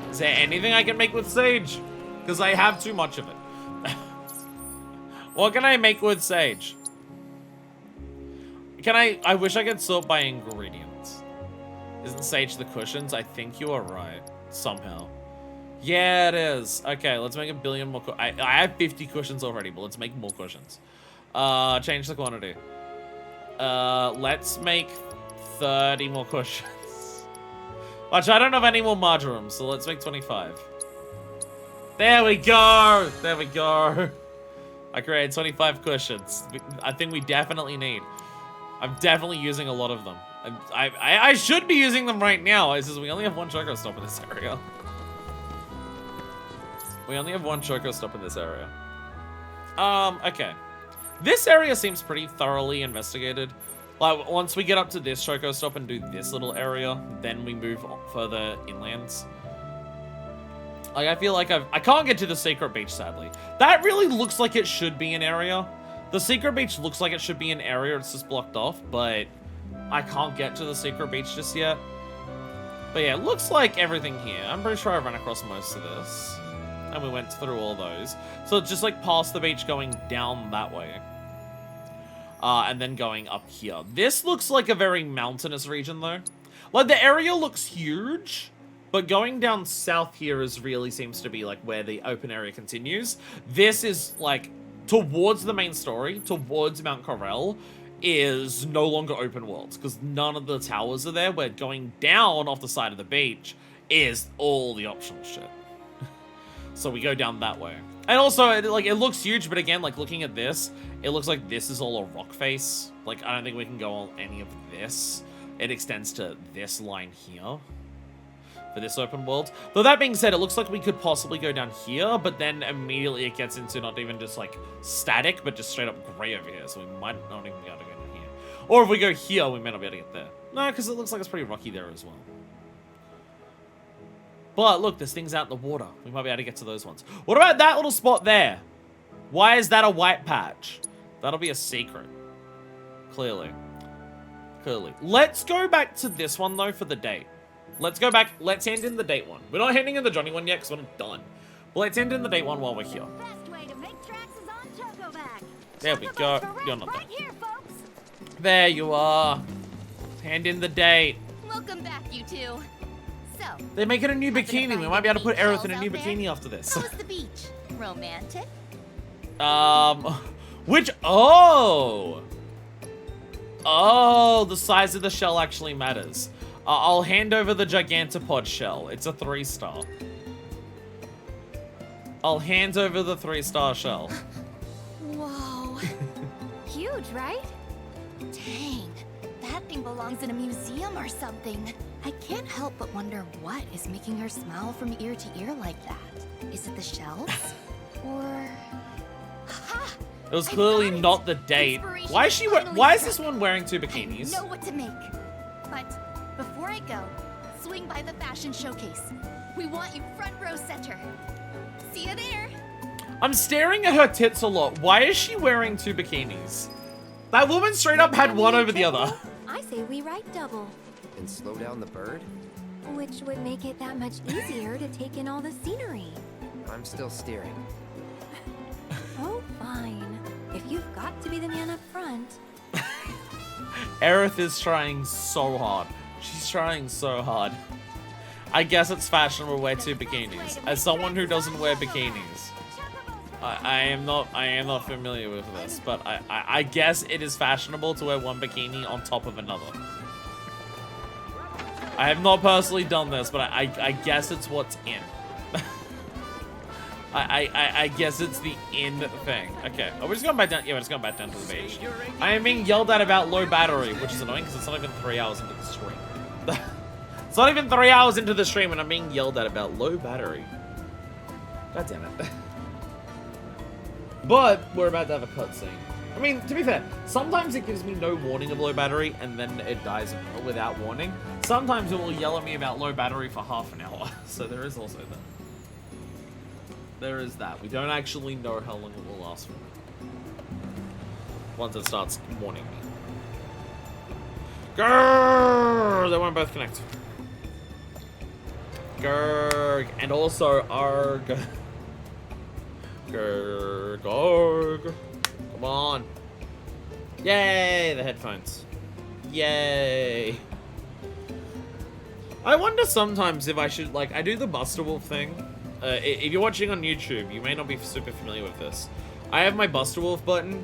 Is there anything I can make with sage? Because I have too much of it. What can I make with sage? I wish I could sort by ingredients. Isn't sage the cushions? I think you are right. Somehow. Yeah, it is. Okay, let's make a billion more. I have 50 cushions already, but let's make more cushions. Change the quantity. Let's make 30 more cushions. Watch, I don't have any more marjoriems, so let's make 25. There we go! There we go. I created 25 cushions. I think we definitely need. I'm definitely using a lot of them. I should be using them right now. It's just we only have one choco stop in this area. We only have one choco stop in this area. Okay. This area seems pretty thoroughly investigated. Like, once we get up to this choco stop and do this little area, then we move further inlands. Like, I feel like I can't get to the secret beach, sadly. That really looks like it should be an area. The secret beach looks like it should be an area. It's just blocked off, but I can't get to the secret beach just yet. But yeah, it looks like everything here. I'm pretty sure I ran across most of this. And we went through all those. So it's just like past the beach going down that way. And then going up here. This looks like a very mountainous region though. Like the area looks huge, but going down south here really seems to be like where the open area continues. This is like towards the main story, towards Mount Corel, is no longer open worlds because none of the towers are there. Where going down off the side of the beach is all the optional shit. So we go down that way. And also, like, it looks huge, but again, like, looking at this, it looks like this is all a rock face. Like, I don't think we can go on any of this. It extends to this line here for this open world. Though that being said, it looks like we could possibly go down here, but then immediately it gets into not even just, like, static, but just straight up gray over here. So we might not even be able to go down here. Or if we go here, we may not be able to get there. No, because it looks like it's pretty rocky there as well. But look, there's things out in the water. We might be able to get to those ones. What about that little spot there? Why is that a white patch? That'll be a secret. Clearly. Clearly. Let's go back to this one, though, for the date. Let's go back. Let's hand in the date one. We're not handing in the Johnny one yet, because we're not done. But let's hand in the date one while we're here. There we go. You're not there. There you are. Hand in the date. Welcome back, you two. So, they're making a new bikini. We might be able to put Aerith in a new bikini after this. How was the beach? Romantic? Which, oh, the size of the shell actually matters. I'll hand over the Gigantopod shell. It's a 3-star. I'll hand over the 3-star shell. Whoa. Huge, right? Dang, that thing belongs in a museum or something. I can't help but wonder what is making her smile from ear to ear like that. Is it the shells? Or... Ha! It was clearly not the date. Why is why is this one wearing 2 bikinis? I know what to make. But before I go, swing by the fashion showcase. We want you front row center. See you there. I'm staring at her tits a lot. Why is she wearing 2 bikinis? That woman straight up had one over the other. I say we ride double. And slow down the bird? Which would make it that much easier to take in all the scenery. I'm still steering. Oh, fine. If you've got to be the man up front. Aerith is trying so hard. She's trying so hard. I guess it's fashionable to wear 2 bikinis. As someone who doesn't wear bikinis, I am not familiar with this, but I guess it is fashionable to wear one bikini on top of another. I have not personally done this, but I guess it's what's in. I guess it's the in thing. Okay. Oh, we're just going back down. Yeah, we're just going back down to the beach. I am being yelled at about low battery, which is annoying because it's not even 3 hours into the stream. It's not even 3 hours into the stream and I'm being yelled at about low battery. God damn it. But we're about to have a cutscene. I mean, to be fair, sometimes it gives me no warning of low battery and then it dies without warning. Sometimes it will yell at me about low battery for half an hour. So there is also that. There is that. We don't actually know how long it will last for. Once it starts warning me. Grrr! They won't both connect. Grrr! And also arg. Grrr! Grrr! Come on. Yay! The headphones. Yay! I wonder sometimes if I should, like, I do the Buster Wolf thing. If you're watching on YouTube, you may not be super familiar with this. I have my Buster Wolf button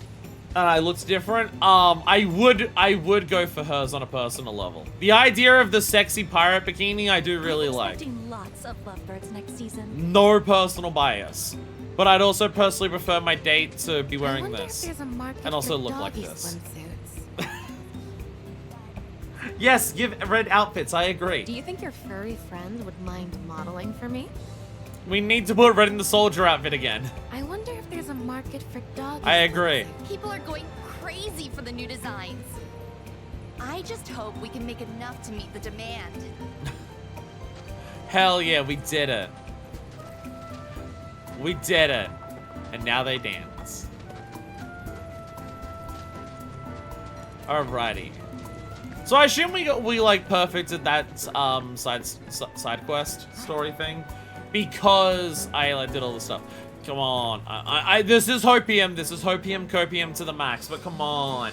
and I looked different, I would go for hers on a personal level. The idea of the sexy pirate bikini, I do really like. Expecting lots of lovebirds next season. No personal bias. But I'd also personally prefer my date to be wearing this. And also look like this. Yes, give red outfits, I agree. Do you think your furry friend would mind modeling for me? We need to put Red in the soldier outfit again. I wonder if there's a market for doggies. I agree. People are going crazy for the new designs. I just hope we can make enough to meet the demand. Hell yeah, we did it. We did it. And now they dance. Alrighty. So I assume we like perfected that side quest story thing because I like did all the stuff. Come on, this is Hopium. This is Hopium Copium to the max. But come on,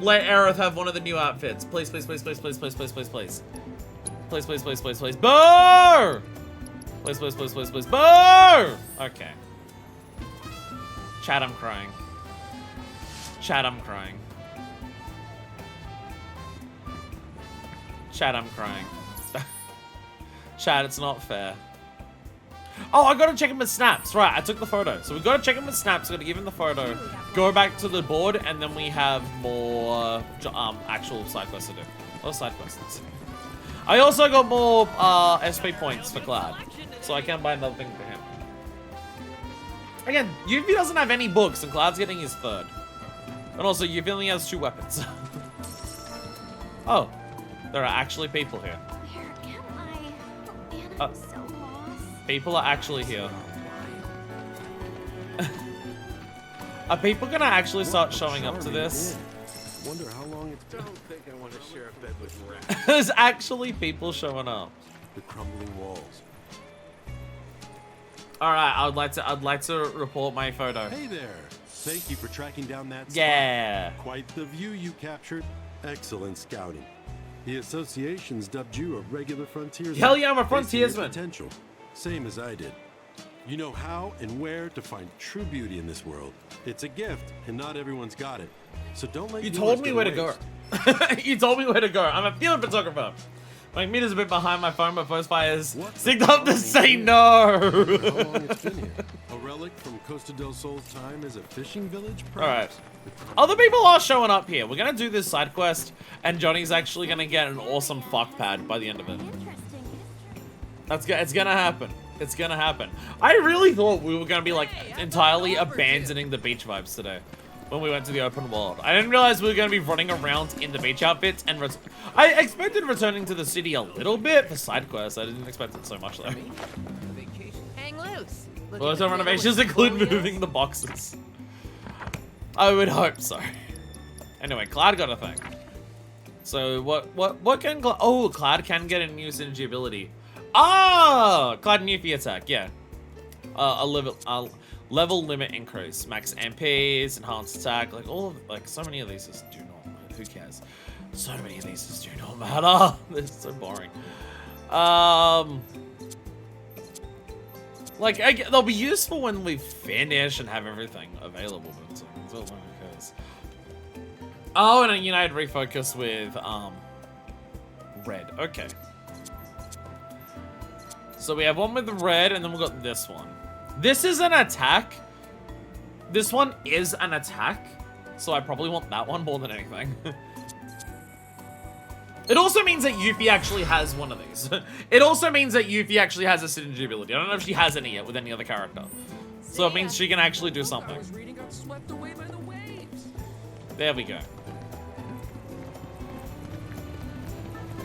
let Aerith have one of the new outfits, please, please, please, please, please, please, please, please, please, please, please, please, please, please, burr! Please, please, please, please, please, burr! Okay. Chat, I'm crying. Chat, I'm crying. Chat, I'm crying. Chat, it's not fair. Oh, I gotta check him with snaps. Right, I took the photo. So we gotta check him with snaps. Gotta give him the photo. Go back to the board, and then we have more actual side quests to do. What side quests? I also got more SP points for Cloud, so I can buy another thing for him. Again, Yuffie doesn't have any books, and Cloud's getting his third. And also, Yuffie only has 2 weapons. Oh. There are actually people here. Where am I? I'm so lost. People are actually here. Are people gonna actually start showing up to this? Wonder how long it's been. Don't think I want to share a bed with rats. There's actually people showing up. The crumbling walls. All right, I'd like to report my photo. Hey there. Thank you for tracking down that spot. Yeah. Quite the view you captured. Excellent scouting. The association's dubbed you a regular frontiersman. Hell yeah, I'm a Facing your frontiersman. Potential, same as I did. You know how and where to find true beauty in this world. It's a gift, and not everyone's got it. So don't let You yours told me get where to waste. go. You told me where to go. I'm a field photographer. My meter's a bit behind my phone, but Postfire is synced up to say no. How long it's been here? A relic from Costa del Sol's time as a fishing village, perhaps? Alright. Other people are showing up here. We're gonna do this side quest, and Johnny's actually gonna get an awesome fuck pad by the end of it. It's gonna happen. It's gonna happen. I really thought we were gonna be like entirely abandoning the beach vibes today when we went to the open world. I didn't realize we were gonna be running around in the beach outfits and I expected returning to the city a little bit for side quests. I didn't expect it so much though. Hang loose. Well, some renovations include moving the boxes. I would hope so. Anyway, Cloud got a thing. So what can Cloud? Oh, Cloud can get a new synergy ability. Ah, Cloud Yuffie attack. Yeah, a level limit increase, max MPs, enhanced attack. Like all of so many of these just do not. Who cares? So many of these just do not matter. This is so boring. They'll be useful when we finish and have everything available. But it's all because. Oh, and a United refocus with red. Okay. So we have one with the red, and then we've got this one. This is an attack. This one is an attack, so I probably want that one more than anything. It also means that Yuffie actually has one of these. It also means that Yuffie actually has a synergy ability. I don't know if she has any yet with any other character. So it means she can actually do something. There we go.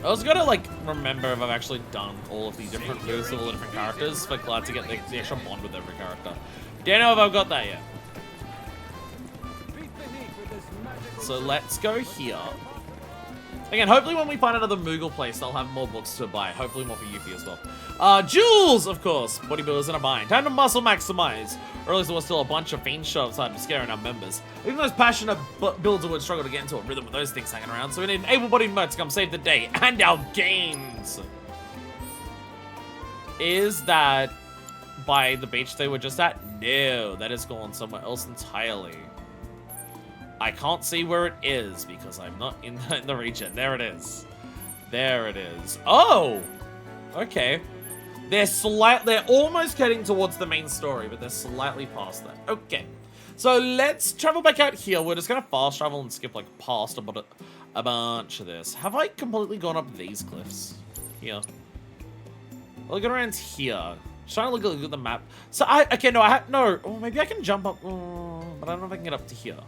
I was gonna remember if I've actually done all of the different moves of all the different characters for Cloud to get the extra bond with every character. Don't know if I've got that yet. So let's go here. Again, hopefully when we find another Moogle place, they'll have more books to buy. Hopefully more for Yuffie as well. Jules, of course. Bodybuilders in a bind. Time to muscle maximize. Or at least there was still a bunch of fiend shots outside scaring our members. Even those passionate builder would struggle to get into a rhythm with those things hanging around. So we need an able-bodied mert to come save the day and our games. Is that by the beach they were just at? No, that is gone somewhere else entirely. I can't see where it is because I'm not in the region. There it is. There it is. Oh! Okay. They're almost getting towards the main story, but they're slightly past that. Okay. So let's travel back out here. We're just gonna fast travel and skip like past a bunch of this. Have I completely gone up these cliffs? Here. Looking around here. Just trying to look at the map. So oh, maybe I can jump up, but I don't know if I can get up to here.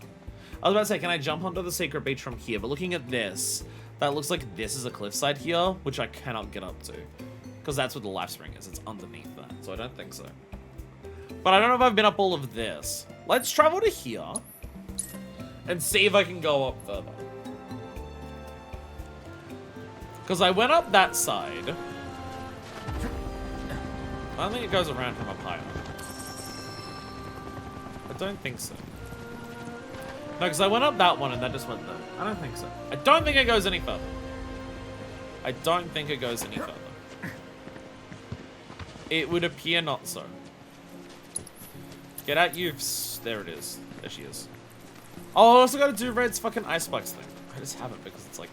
I was about to say, can I jump onto the secret beach from here? But looking at this, that looks like this is a cliffside here, which I cannot get up to. Because that's where the life spring is. It's underneath that, so I don't think so. But I don't know if I've been up all of this. Let's travel to here and see if I can go up further. Because I went up that side. I don't think it goes around from up higher. I don't think so. No, because I went up that one and that just went there. I don't think so. I don't think it goes any further. I don't think it goes any further. It would appear not so. Get out, you. There it is. There she is. Oh, I also got to do Red's fucking ice spikes thing. I just haven't because it's like.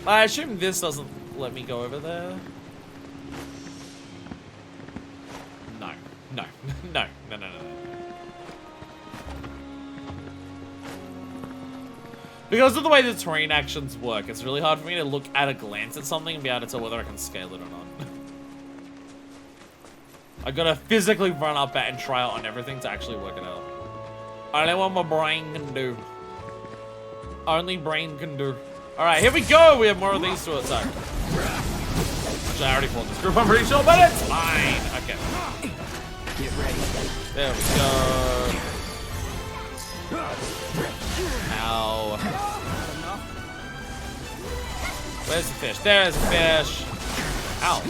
I assume this doesn't let me go over there. No. No. No. No, no, no, no. Because of the way the terrain actions work, it's really hard for me to look at a glance at something and be able to tell whether I can scale it or not. I gotta physically run up it and try out on everything to actually work it out. Only what my brain can do. Only brain can do. Alright, here we go! We have more of these to attack. Actually, I already fought this group, I'm pretty sure, but it's fine! Okay. Get ready. There we go. Ow. Where's the fish? There's a fish. Ow.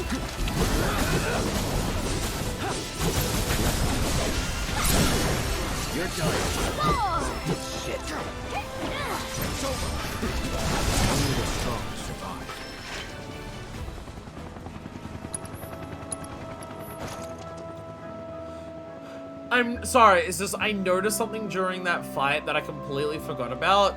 You're done. Shit. It's over. Only the strong survive. I'm sorry, it's just I noticed something during that fight that I completely forgot about.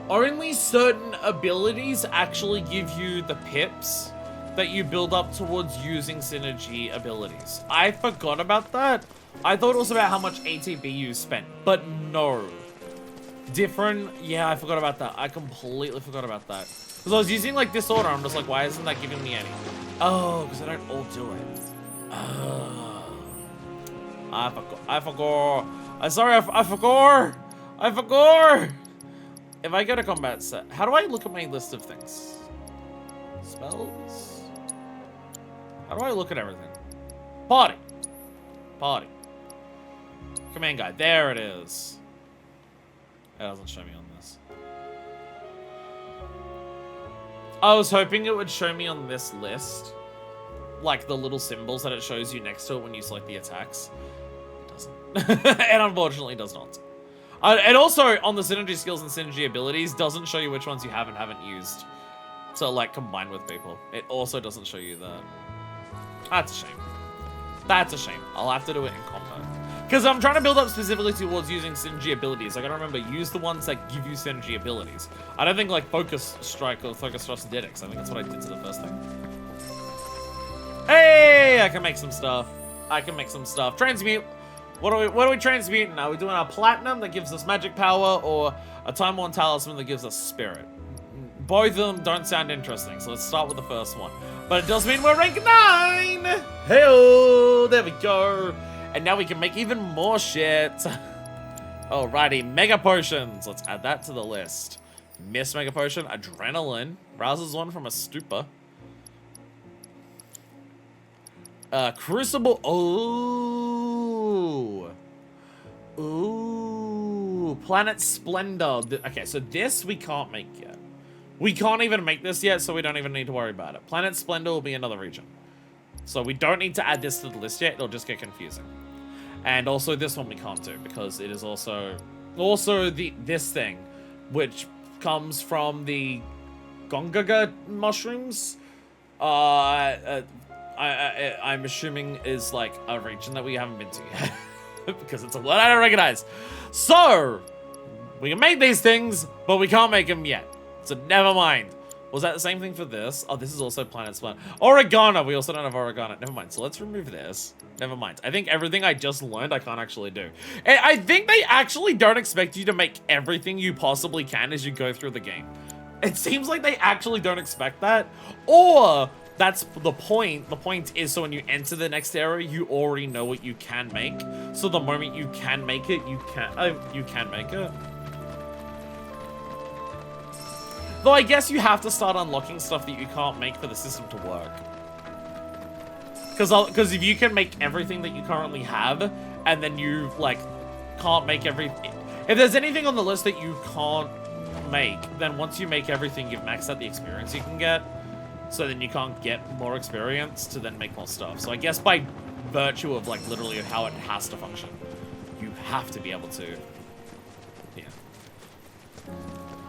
Only certain abilities actually give you the pips that you build up towards using synergy abilities. I forgot about that. I thought it was about how much ATB you spent, but no. Different, yeah, I forgot about that. I completely forgot about that. Because I was using like this order, I'm just like, why isn't that giving me any? Oh, because I don't all do it. I forgot. I'm sorry, I forgot. If I go to combat set, how do I look at my list of things? Spells? How do I look at everything? Party. Party. Command guide. There it is. It doesn't show me on this. I was hoping it would show me on this list. Like the little symbols that it shows you next to it when you select the attacks. It doesn't. It unfortunately does not. And also on the synergy skills and synergy abilities doesn't show you which ones you have and haven't used to like combine with people. It also doesn't show you that. That's a shame. That's a shame. I'll have to do it in combat. Because I'm trying to build up specifically towards using synergy abilities. I gotta remember, use the ones that give you synergy abilities. I don't think like Focus Strike or Focus Thrust did it, because I think that's what I did to the first thing. Hey, I can make some stuff. I can make some stuff. Transmute. What are we transmuting? Are we doing a platinum that gives us magic power or a Time Worn Talisman that gives us spirit? Both of them don't sound interesting, so let's start with the first one. But it does mean we're rank 9! Hey-oh! There we go. And now we can make even more shit. Alrighty, Mega Potions. Let's add that to the list. Mist Mega Potion, Adrenaline. Rouses one from a stupor. Crucible. Oh. Ooh. Planet Splendor. Okay, so this we can't make yet. We can't even make this yet, so we don't even need to worry about it. Planet Splendor will be another region. So we don't need to add this to the list yet. It'll just get confusing. And also this one we can't do because it is also this thing, which comes from the Gongaga mushrooms. I'm assuming is like a region that we haven't been to yet. because it's a word I don't recognize. So, we can make these things, but we can't make them yet. So never mind. Was that the same thing for this? Oh, this is also Planet Splat. Oregano. We also don't have oregano. Never mind. So let's remove this. Never mind. I think everything I just learned I can't actually do. And I think they actually don't expect you to make everything you possibly can as you go through the game. It seems like they actually don't expect that. Or that's the point. The point is so when you enter the next area, you already know what you can make. So the moment you can make it, you can make it. Though I guess you have to start unlocking stuff that you can't make for the system to work. Because if you can make everything that you currently have, and then you, like, can't make everything... If there's anything on the list that you can't make, then once you make everything, you've maxed out the experience you can get. So then you can't get more experience to then make more stuff. So I guess by virtue of, like, literally how it has to function, you have to be able to... Yeah.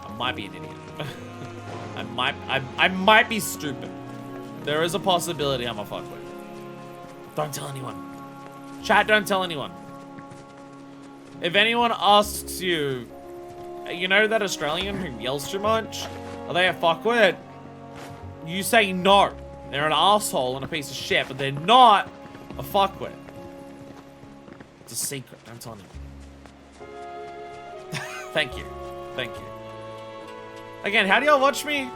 I might be an idiot. I might be stupid. There is a possibility I'm a fuckwit. Don't tell anyone. Chat, don't tell anyone. If anyone asks you, you know that Australian who yells too much? Are they a fuckwit? You say no. They're an asshole and a piece of shit, but they're not a fuckwit. It's a secret. Don't tell anyone. Thank you. Thank you. Again, how do y'all watch me?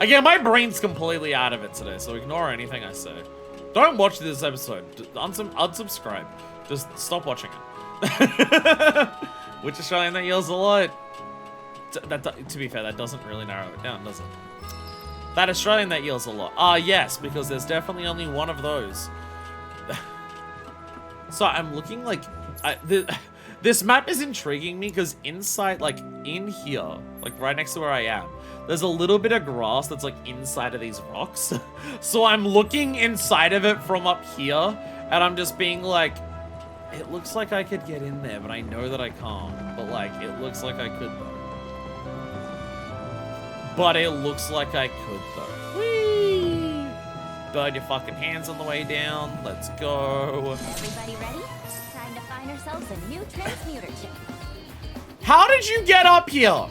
Again, my brain's completely out of it today, so ignore anything I say. Don't watch this episode. Unsubscribe. Just stop watching it. Which Australian that yells a lot? To be fair, that doesn't really narrow it down, does it? That Australian that yells a lot. Ah, yes, because there's definitely only one of those. So I'm looking like... This map is intriguing me because inside, like, in here, like, right next to where I am, there's a little bit of grass that's, like, inside of these rocks. So I'm looking inside of it from up here, and I'm just being like, it looks like I could get in there, but I know that I can't. But, like, it looks like I could, though. But it looks like I could, though. Whee! Burn your fucking hands on the way down. Let's go. Everybody ready? Time to find ourselves a new transmuter chip. How did you get up here?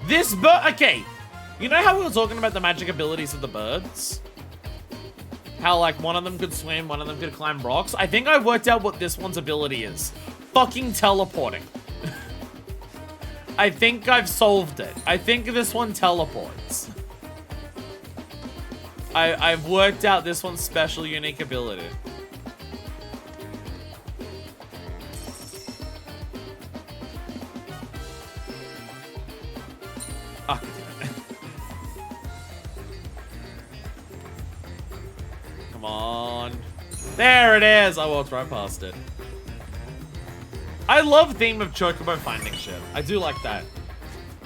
This bird... Okay. You know how we were talking about the magic abilities of the birds? How, like, one of them could swim, one of them could climb rocks? I think I worked out what this one's ability is. Fucking teleporting. I think I've solved it. I think this one teleports. I've worked out this one's special unique ability. Ah. Come on. There it is. I walked right past it. I love theme of Chocobo finding shit. I do like that.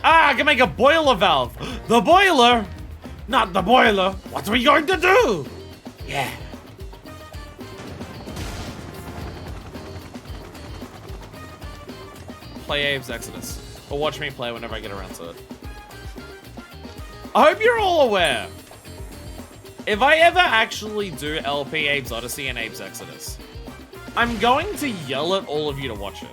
Ah, I can make a boiler valve. The boiler? Not the boiler. What are we going to do? Yeah. Play Abe's Exodus. Or watch me play whenever I get around to it. I hope you're all aware. If I ever actually do LP Abe's Odyssey and Abe's Exodus, I'm going to yell at all of you to watch it.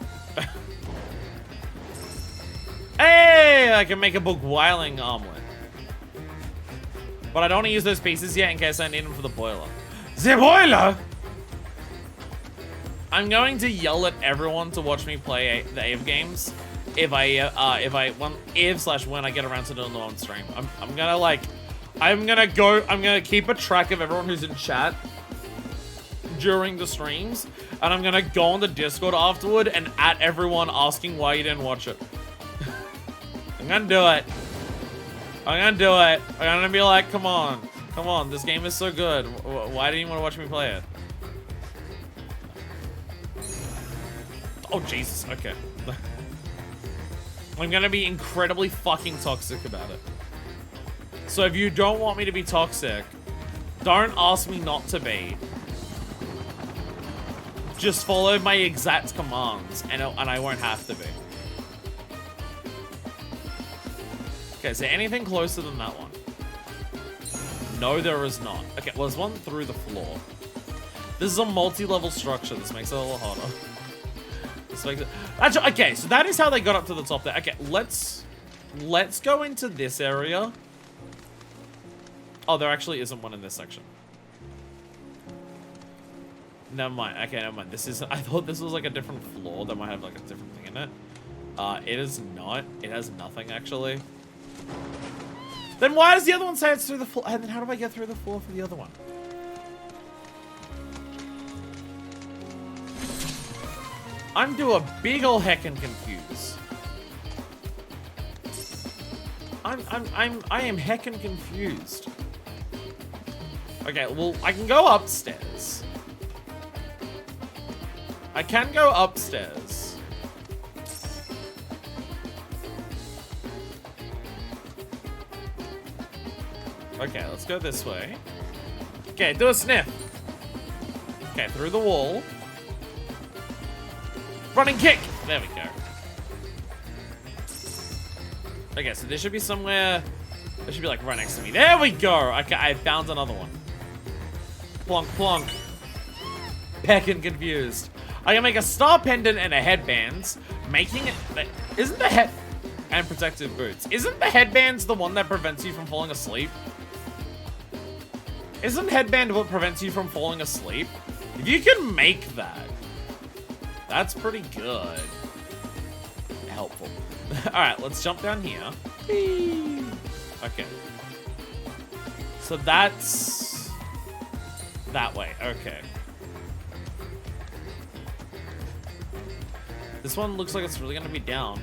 Hey, I can make a boiling omelet. But I don't want to use those pieces yet in case I need them for the boiler. The boiler? I'm going to yell at everyone to watch me play the Ave games when I get around to doing them on stream. I'm gonna keep a track of everyone who's in chat during the streams, and I'm gonna go on the Discord afterward and at everyone asking why you didn't watch it. I'm gonna do it. I'm gonna do it. I'm gonna be like, come on, this game is so good. Why didn't you want to watch me play it? Oh, Jesus, okay. I'm gonna be incredibly fucking toxic about it. So if you don't want me to be toxic, don't ask me not to be. Just follow my exact commands, and I won't have to be. Okay, is there anything closer than that one? No, there is not. Okay, well, there's one through the floor. This is a multi-level structure. This makes it a little harder. This makes it... Actually, okay, so that is how they got up to the top there. Okay, let's go into this area. Oh, there actually isn't one in this section. Never mind. Okay, never mind. This is... I thought this was like a different floor that might have like a different thing in it. It is not. It has nothing, actually. Then why does the other one say it's through the floor? And then how do I get through the floor for the other one? I'm doing a big ol' heckin' confused. I am heckin' confused. Okay, well, I can go upstairs. I can go upstairs. Okay, let's go this way. Okay, do a sniff. Okay, through the wall. Running kick! There we go. Okay, so there should be somewhere... There should be like right next to me. There we go! Okay, I found another one. Plonk, plonk. Heckin' confused. I can make a star pendant and a headband, making it... Isn't the head... And protective boots. Isn't the headbands the one that prevents you from falling asleep? Isn't headband what prevents you from falling asleep? If you can make that, that's pretty good. Helpful. Alright, let's jump down here. Okay. So that's... that way. Okay. This one looks like it's really gonna be down.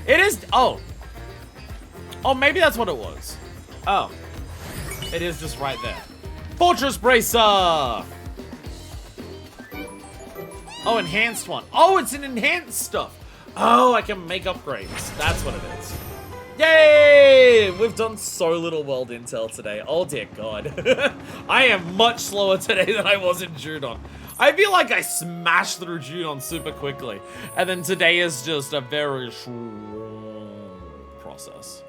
It is... Oh! Oh, maybe that's what it was. Oh. It is just right there. Fortress Bracer! Oh, enhanced one. Oh, it's an enhanced stuff. Oh, I can make upgrades. That's what it is. Yay! We've done so little world intel today. Oh, dear God. I am much slower today than I was in Judon. I feel like I smashed through Judon super quickly. And then today is just a very slow process.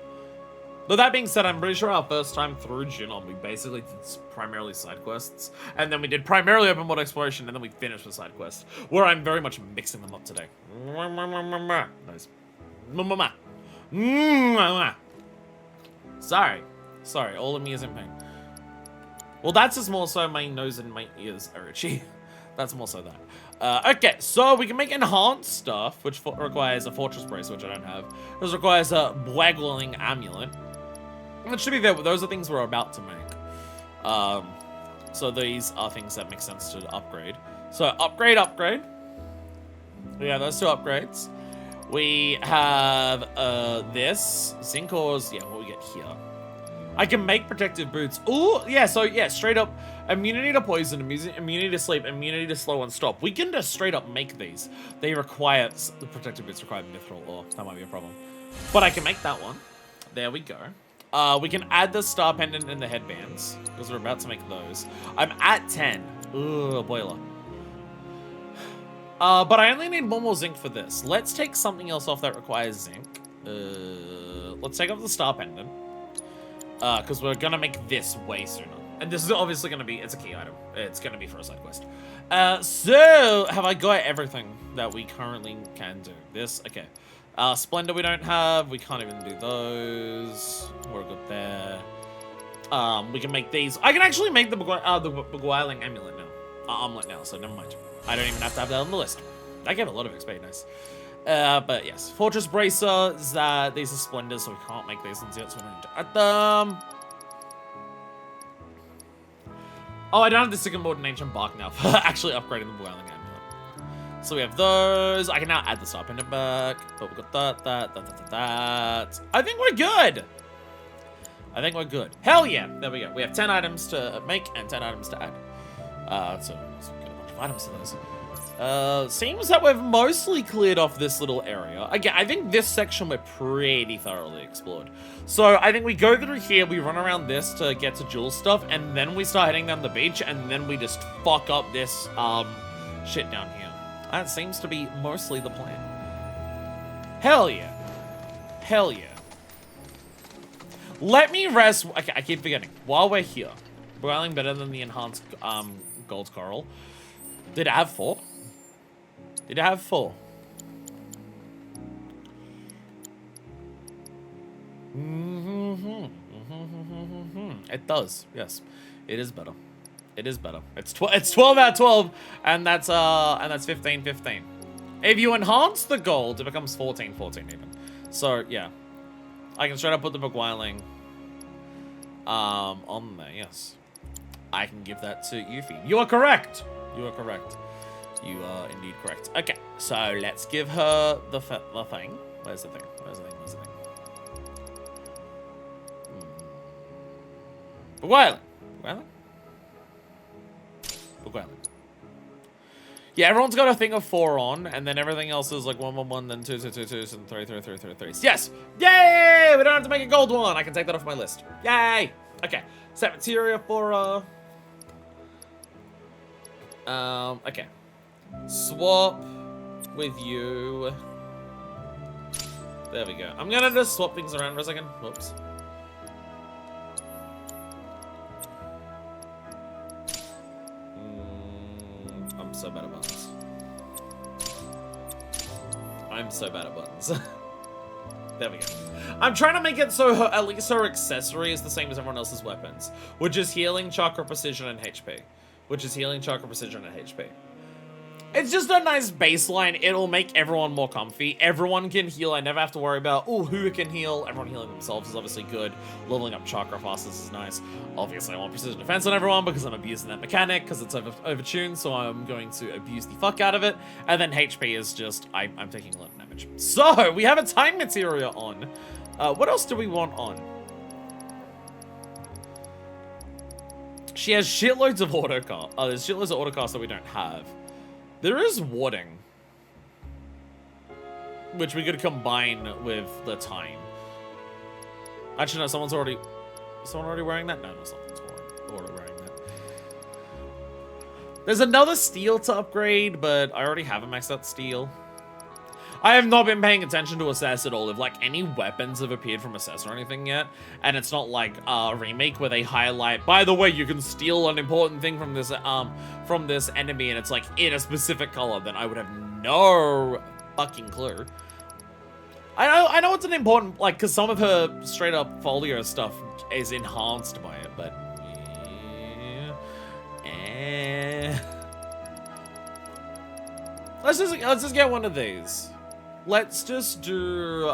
Though that being said, I'm pretty sure our first time through Judon, we basically did primarily side quests. And then we did primarily open world exploration, and then we finished with side quests. Where I'm very much mixing them up today. Nice. Sorry, all of me is in pain. Well, that's just more so my nose and my ears are itchy. That's more so that. Okay, so we can make enhanced stuff, which requires a fortress brace, which I don't have. This requires a waggling amulet. It should be there, but those are things we're about to make. So these are things that make sense to upgrade. So upgrade. We have those two upgrades. We have this. Zinc ores, yeah, what we get here. I can make protective boots. Ooh, yeah, so yeah, straight up immunity to poison, immunity to sleep, immunity to slow and stop. We can just straight up make these. They require, the protective boots require mithril ore. That might be a problem. But I can make that one. There we go. We can add the star pendant and the headbands, because we're about to make those. I'm at 10. Ooh, boiler. But I only need one more zinc for this. Let's take something else off that requires zinc. Let's take off the star pendant. Because we're gonna make this way sooner. And this is obviously gonna be, it's a key item. It's gonna be for a side quest. So, have I got everything that we currently can do? This, okay. Splendor we don't have, we can't even do those. We're good there. We can make these. I can actually make the beguiling amulet now. Omelet now, so never mind. I don't even have to have that on the list. I gave a lot of XP, nice. But yes, Fortress Bracer, these are Splendors, so we can't make these ones yet, so we don't need to add them. Oh, I don't have the Sycamore and Ancient Bark now for actually upgrading the Beguiling Amulet. So we have those. I can now add the Star Pendant back, but we've got that. I think we're good. Hell yeah, there we go. We have 10 items to make and 10 items to add. So let's get a bunch of items to those. Seems that we've mostly cleared off this little area. Again, I think this section we're pretty thoroughly explored. So I think we go through here, we run around this to get to Jules stuff, and then we start heading down the beach, and then we just fuck up this shit down here. That seems to be mostly the plan. Hell yeah. Hell yeah. Let me rest. Okay, I keep forgetting. While we're here, Beguiling better than the enhanced gold coral. Did it have 4? Did it have 4? It does. Yes, it is better. It is better. It's 12 out of 12, and that's 15. If you enhance the gold, it becomes 14 even. So yeah, I can straight up put the beguiling on there. Yes, I can give that to Yuffie. You are correct. You are correct. You are indeed correct. Okay, so let's give her the thing. Where's the thing? Where's the thing? Where's the thing? Beguiling. Beguiling. Yeah, everyone's got a thing of 4 on, and then everything else is like 1, 1, 1, then 2, 2, 2, 2, and 3, 3, 3, 3, 3. Yes! Yay! We don't have to make a gold one. I can take that off my list. Yay! Okay. Set materia for okay. Swap with you. There we go. I'm gonna just swap things around for a second. Whoops. I'm so bad at buttons. I'm so bad at buttons. There we go. I'm trying to make it so at least her accessory is the same as everyone else's weapons, which is healing, chakra, precision, and HP. It's just a nice baseline. It'll make everyone more comfy. Everyone can heal. I never have to worry about, oh, who can heal. Everyone healing themselves is obviously good. Leveling up chakra fastest is nice. Obviously, I want precision defense on everyone because I'm abusing that mechanic because it's overtuned, so I'm going to abuse the fuck out of it. And then HP is just, I'm taking a lot of damage. So, we have a time materia on. What else do we want on? She has shitloads of autocast. There's shitloads of autocast that we don't have. There is warding, which we could combine with the time. Actually, no, someone already wearing that? No, someone's already wearing that. There's another steel to upgrade, but I already have a maxed out steel. I have not been paying attention to Assess at all. If like any weapons have appeared from Assess or anything yet, and it's not like a remake where they highlight, by the way, you can steal an important thing from this enemy and it's like in a specific color, then I would have no fucking clue. I know it's an important, like, because some of her straight up folio stuff is enhanced by it, but let's just get one of these. Let's just do,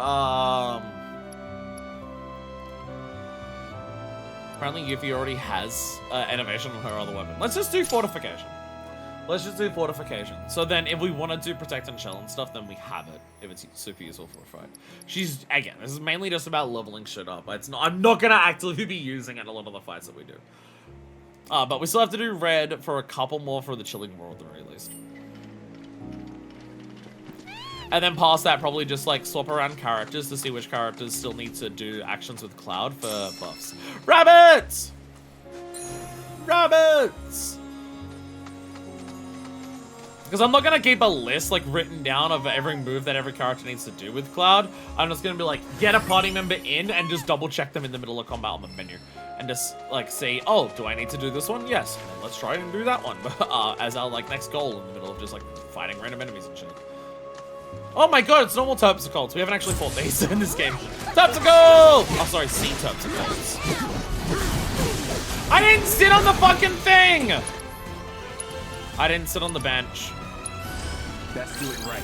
apparently Yuffie already has innovation on her other weapon. Let's just do fortification. So then if we want to do protect and shell and stuff, then we have it, if it's super useful for a fight. She's, again, this is mainly just about leveling shit up. I'm not going to actively be using it in a lot of the fights that we do. But we still have to do red for a couple more for the chilling world at the very least. And then past that, probably just like swap around characters to see which characters still need to do actions with Cloud for buffs. Rabbits! Rabbits! Because I'm not going to keep a list like written down of every move that every character needs to do with Cloud. I'm just going to be like, get a party member in and just double check them in the middle of combat on the menu. And just like say, oh, do I need to do this one? Yes. And then let's try and do that one. As our like next goal in the middle of just like fighting random enemies and shit. Oh my god, it's normal Terpsicholes. We haven't actually fought these in this game. Terpsichole! Oh, sorry, sea Terpsicholes. I didn't sit on the fucking thing! I didn't sit on the bench. Let's do it right.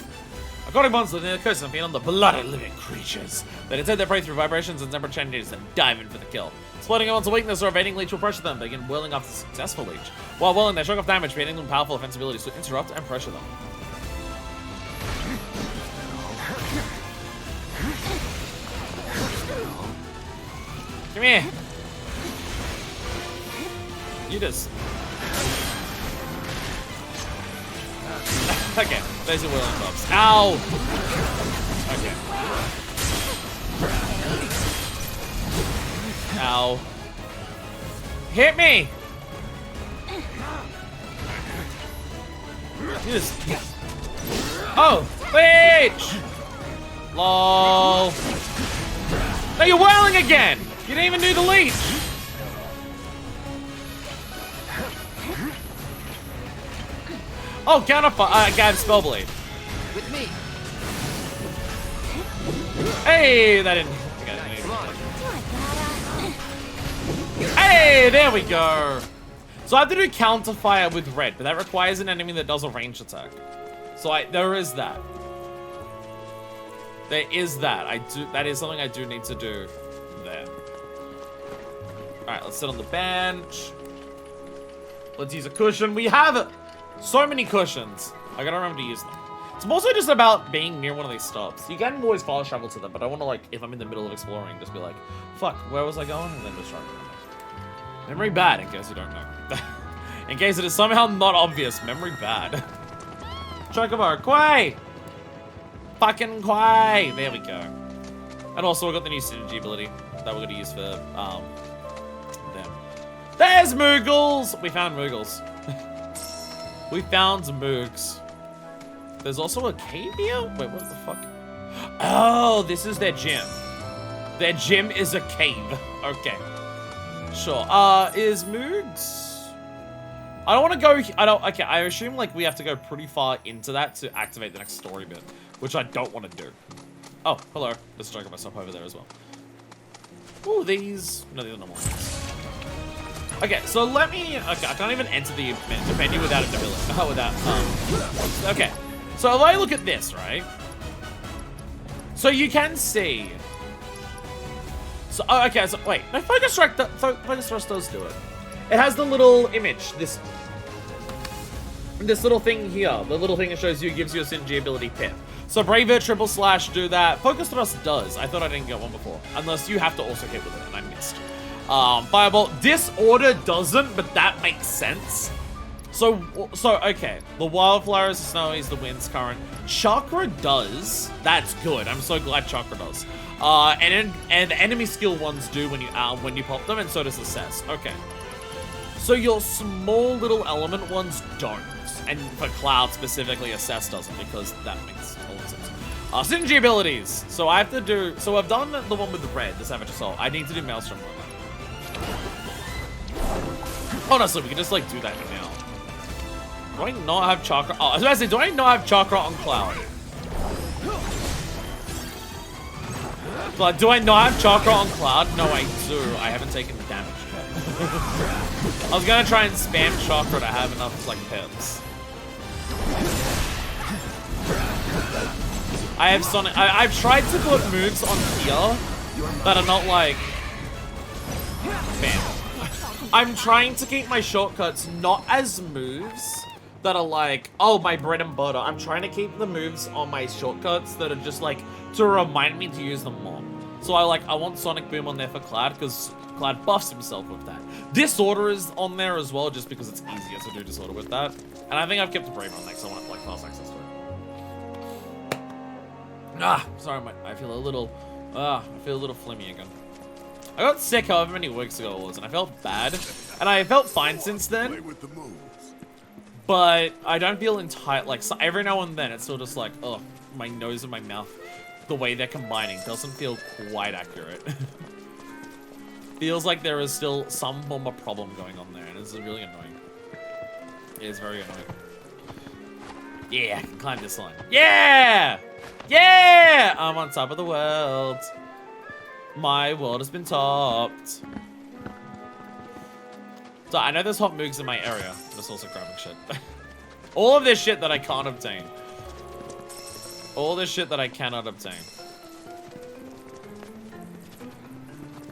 Aquatic monsters near the coast and feed on the blood of living creatures. They detect their prey through vibrations and temperature changes and dive in for the kill. Exploiting onto weakness or evading leech will pressure them, begin whirling off the successful leech. While whirling, they shock off damage, creating them powerful offensive abilities to interrupt and pressure them. Come here. You just... Okay, those are whirling clubs. Ow! Okay. Ow. Hit me! You just... Oh! Leech! LOL. No, you're whirling again! You didn't even do the leech! Oh, counterfire. Gab Spellblade. With me. Hey, that didn't. Nice. Come on. Hey, there we go. So I have to do counterfire with red, but that requires an enemy that does a ranged attack. So there is that. There is that. That is something I do need to do there. Alright, let's sit on the bench. Let's use a cushion. We have so many cushions. I gotta remember to use them. It's mostly just about being near one of these stops. You can always fast travel to them, but I want to, like, if I'm in the middle of exploring, just be like, fuck, where was I going? And then just try to remember. Memory bad, in case you don't know. In case it is somehow not obvious, memory bad. Chocobo, Quay! Fucking Quay! There we go. And also, we got the new synergy ability that we're going to use for, them. There's Moogles! We found Moogles. We found Moogs. There's also a cave here? Wait, what the fuck? Oh, this is their gym. Their gym is a cave. Okay. Sure. Is Moogs? I don't want to go... Okay, I assume, like, we have to go pretty far into that to activate the next story bit, which I don't want to do. Oh, hello. Let's check myself over there as well. Ooh, these... No, these are normal ones. Okay, so let me... Okay, I can't even enter the menu without a ability. Oh, without... Okay. So if I look at this, right? So you can see... So, oh, okay, so wait. No, Focus Thrust does do it. It has the little image, this little thing here. The little thing that shows you, gives you a synergy ability pip. So Braver, Triple Slash do that. Focus Thrust does. I thought I didn't get one before. Unless you have to also hit with it, and I missed. Fireball. Disorder doesn't, but that makes sense. So okay. The Wildflower is the Snowies, the Wind's Current. Chakra does. That's good. I'm so glad Chakra does. And the enemy skill ones do when you pop them, and so does Assess. Okay. So your small little element ones don't. And for Cloud specifically, Assess doesn't, because that makes a lot of sense. Synergy abilities. So I have to do... So I've done the one with the red, the Savage Assault. I need to do Maelstrom one. Honestly, we can just, like, do that now. Do I not have Chakra? Oh, I was about to say, do I not have Chakra on Cloud? But do I not have Chakra on Cloud? No, I do. I haven't taken the damage yet. I was gonna try and spam Chakra to have enough, like, pips. I have Sonic. I've tried to put moves on here that are not like. Bam. I'm trying to keep my shortcuts not as moves that are like, oh, my bread and butter. I'm trying to keep the moves on my shortcuts that are just like to remind me to use them more. So I want Sonic Boom on there for Cloud because Cloud buffs himself with that. Disorder is on there as well just because it's easier to do Disorder with that. And I think I've kept the Brave on next. So I want like fast access to it. Sorry, I feel a little flimmy again. I got sick however many weeks ago it was, and I felt bad. And I felt fine since then. But I don't feel like, so every now and then it's still just like, oh, my nose and my mouth, the way they're combining doesn't feel quite accurate. Feels like there is still some form of problem going on there, and it's really annoying. It is very annoying. Yeah, I can climb this line. Yeah! Yeah! I'm on top of the world. My world has been topped. So I know there's hot moogs in my area. I'm just also grabbing shit. All of this shit that I can't obtain. All this shit that I cannot obtain.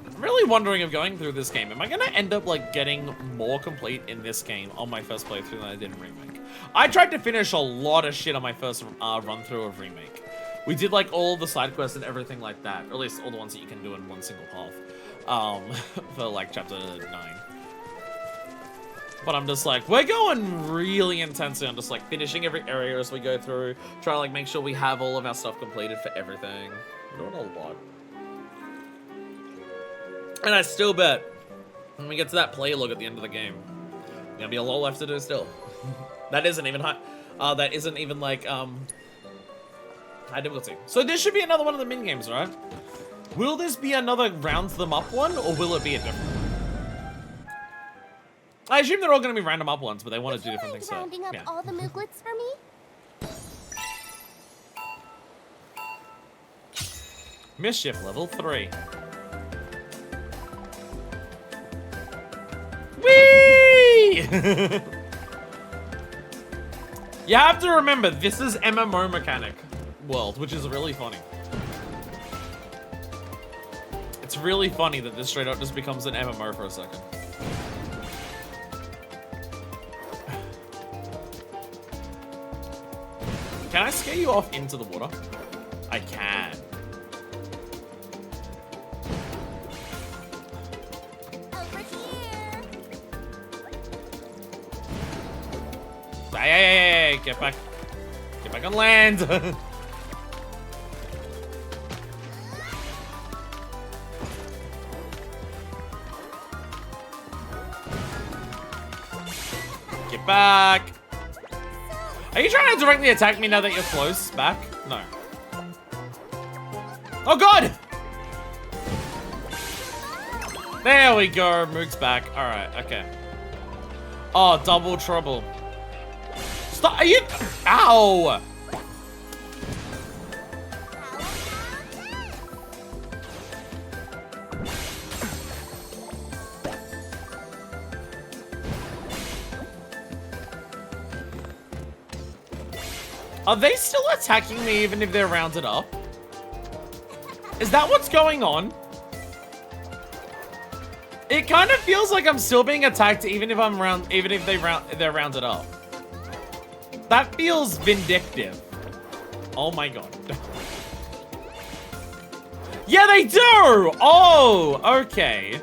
I'm really wondering if going through this game, am I gonna end up like getting more complete in this game on my first playthrough than I did in Remake? I tried to finish a lot of shit on my first run through of Remake. We did like all the side quests and everything like that, or at least all the ones that you can do in one single path, for like chapter 9. But I'm just like, we're going really intensely on just like finishing every area as we go through, trying to like make sure we have all of our stuff completed for everything. We're doing a lot. And I still bet when we get to that play log at the end of the game, there's gonna be a lot left to do still. That isn't even high. That isn't even like high difficulty. So this should be another one of the min games, right? Will this be another round them up one, or will it be a different one? I assume they're all going to be random up ones, but they want to do different things. Rounding up yeah. all the mooglets for me? Mischief level 3. Whee! You have to remember, this is MMO mechanic world, which is really funny. It's really funny that this straight up just becomes an MMO for a second. Can I scare you off into the water? I can. Over here. Hey, get back. Get back on land. Get back. Are you trying to directly attack me now that you're close? Back? No. Oh god! There we go. Moog's back. Alright, okay. Oh, double trouble. Stop! Are you? Ow! Are they still attacking me even if they're rounded up? Is that what's going on? It kind of feels like I'm still being attacked even if they're rounded up. That feels vindictive. Oh my god. Yeah, they do! Oh, okay.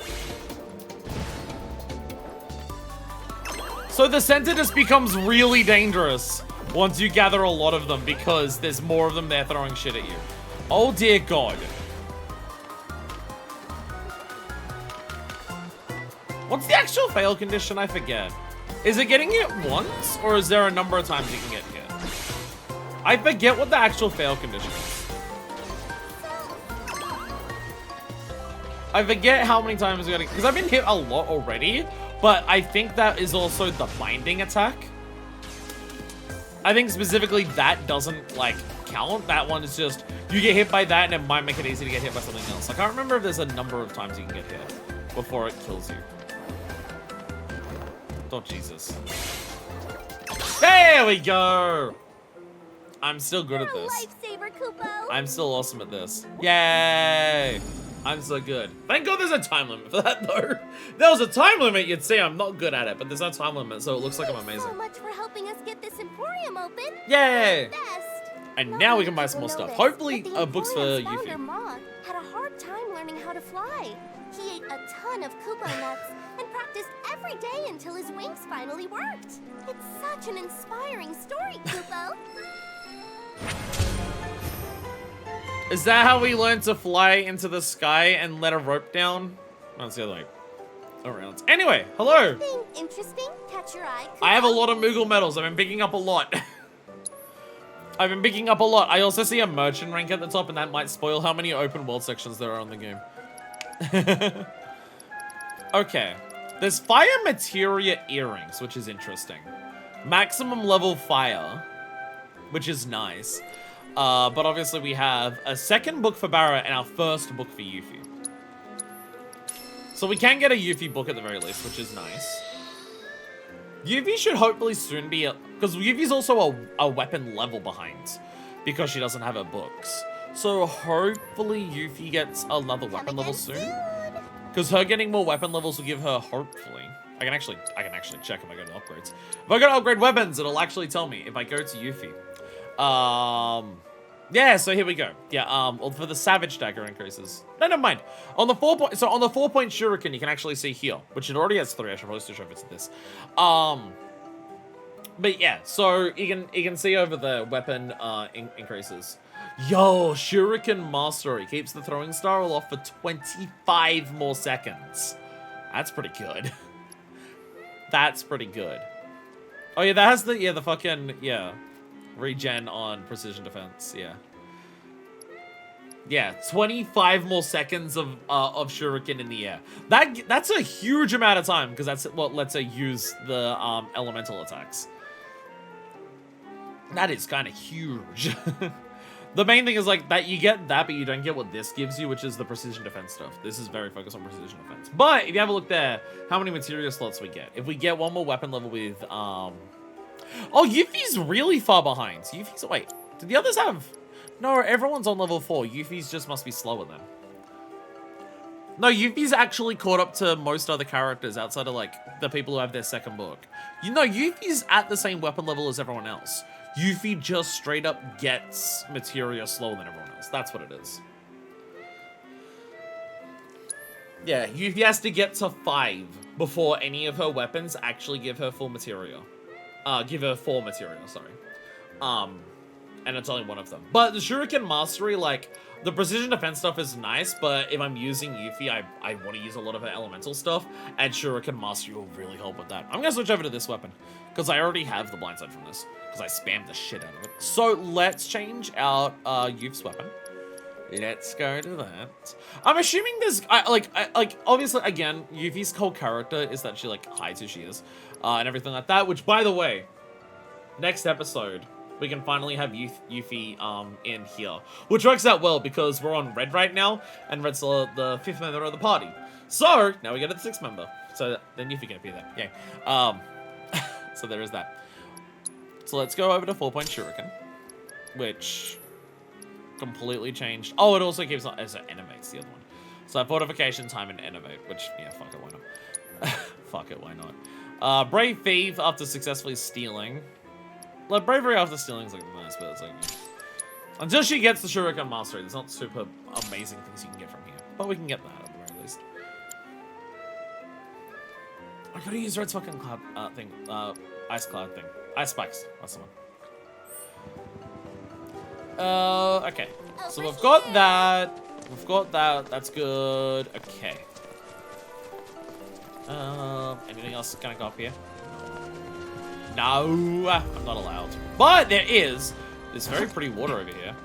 So the center just becomes really dangerous once you gather a lot of them because there's more of them there throwing shit at you. Oh dear god. What's the actual fail condition? I forget. Is it getting hit once, or is there a number of times you can get hit? I forget what the actual fail condition is. I forget how many times we gotta, because I've been hit a lot already, but I think that is also the binding attack. I think specifically that doesn't, like, count. That one is just, you get hit by that and it might make it easy to get hit by something else. I can't remember if there's a number of times you can get hit before it kills you. Oh, Jesus. There we go! I'm still good at this. Lifesaver, Kupo. I'm still awesome at this. Yay! I'm so good. Thank God there's a time limit for that, though. If there was a time limit, you'd say I'm not good at it, but there's no time limit, so it looks like I'm amazing. Thanks so much for helping us get this emporium open. Yay! Best. And now we can buy some more stuff. Hopefully, books for Emporium's Yuffie. founder, Ma, had a hard time learning how to fly. He ate a ton of Kupo nuts and practiced every day until his wings finally worked. It's such an inspiring story, Kupo. Is that how we learned to fly into the sky and let a rope down? No, it's the other way around. Anyway, hello. Anything interesting catch your eye, Kupo? I have a lot of Moogle medals. I've been picking up a lot. I've been picking up a lot. I also see a merchant rank at the top, and that might spoil how many open world sections there are on the game. Okay. There's fire materia earrings, which is interesting. Maximum level fire, which is nice. But obviously we have a second book for Barra and our first book for Yuffie. So we can get a Yuffie book at the very least, which is nice. Yuffie should hopefully soon be because Yuffie's also a weapon level behind because she doesn't have her books. So hopefully Yuffie gets another weapon level soon. Because her getting more weapon levels will give her, hopefully. I can actually check if I go to upgrades. If I go to upgrade weapons, it'll actually tell me if I go to Yuffie. Yeah, so here we go. Yeah, for the Savage Dagger increases. No, never mind. On the 4-point Shuriken, you can actually see here, which it already has 3. I should probably still show it to this. But yeah, so you can see over the weapon increases. Yo, Shuriken Mastery keeps the throwing star aloft for 25 more seconds. That's pretty good. That's pretty good. Oh yeah, that has the fucking regen on precision defense. Yeah. Yeah, 25 more seconds of shuriken in the air. That's a huge amount of time, because that's what lets her use the elemental attacks. That is kind of huge. The main thing is like that you get that, but you don't get what this gives you, which is the precision defense stuff. This is very focused on precision defense. But if you have a look there, how many materia slots we get? If we get one more weapon level with oh, Yuffie's really far behind. Yuffie's, wait, did the others have? No, everyone's on level 4. Yuffie's just must be slower then. No, Yuffie's actually caught up to most other characters outside of like the people who have their second book. You know, Yuffie's at the same weapon level as everyone else. Yuffie just straight up gets materia slower than everyone else. That's what it is. Yeah, Yuffie has to get to 5 before any of her weapons actually give her full materia. Give her 4 materia, sorry. And it's only one of them. But the Shuriken Mastery, like, the precision defense stuff is nice, but if I'm using Yuffie, I want to use a lot of her elemental stuff, and Shuriken Mastery will really help with that. I'm going to switch over to this weapon, because I already have the blindside from this, because I spammed the shit out of it. So let's change out Yuffie's weapon. Let's go to that. I'm assuming there's, like, obviously, again, Yuffie's whole character is that she, like, hides who she is, and everything like that, which, by the way, next episode, we can finally have Yuffie in here. Which works out well because we're on Red right now, and Red's the 5th member of the party. So, now we get to the 6th member. So, then Yuffie can appear there. Yay. So there is that. So let's go over to 4-point Shuriken, which completely changed. Oh, it also keeps on, so Innovate's the other one. So fortification, time, and Innovate, which, yeah, fuck it, why not? Fuck it, why not? Brave Thief after successfully stealing. Like, bravery after stealing is like nice, but it's like, until she gets the Shuriken Mastery, there's not super amazing things you can get from here. But we can get that at the very least. I gotta use Red's fucking cloud thing, ice cloud thing. Ice spikes, that's the one. Okay. So we've got that. We've got that, that's good. Okay. Anything else gonna go up here? No, I'm not allowed. But there is this very pretty water over here.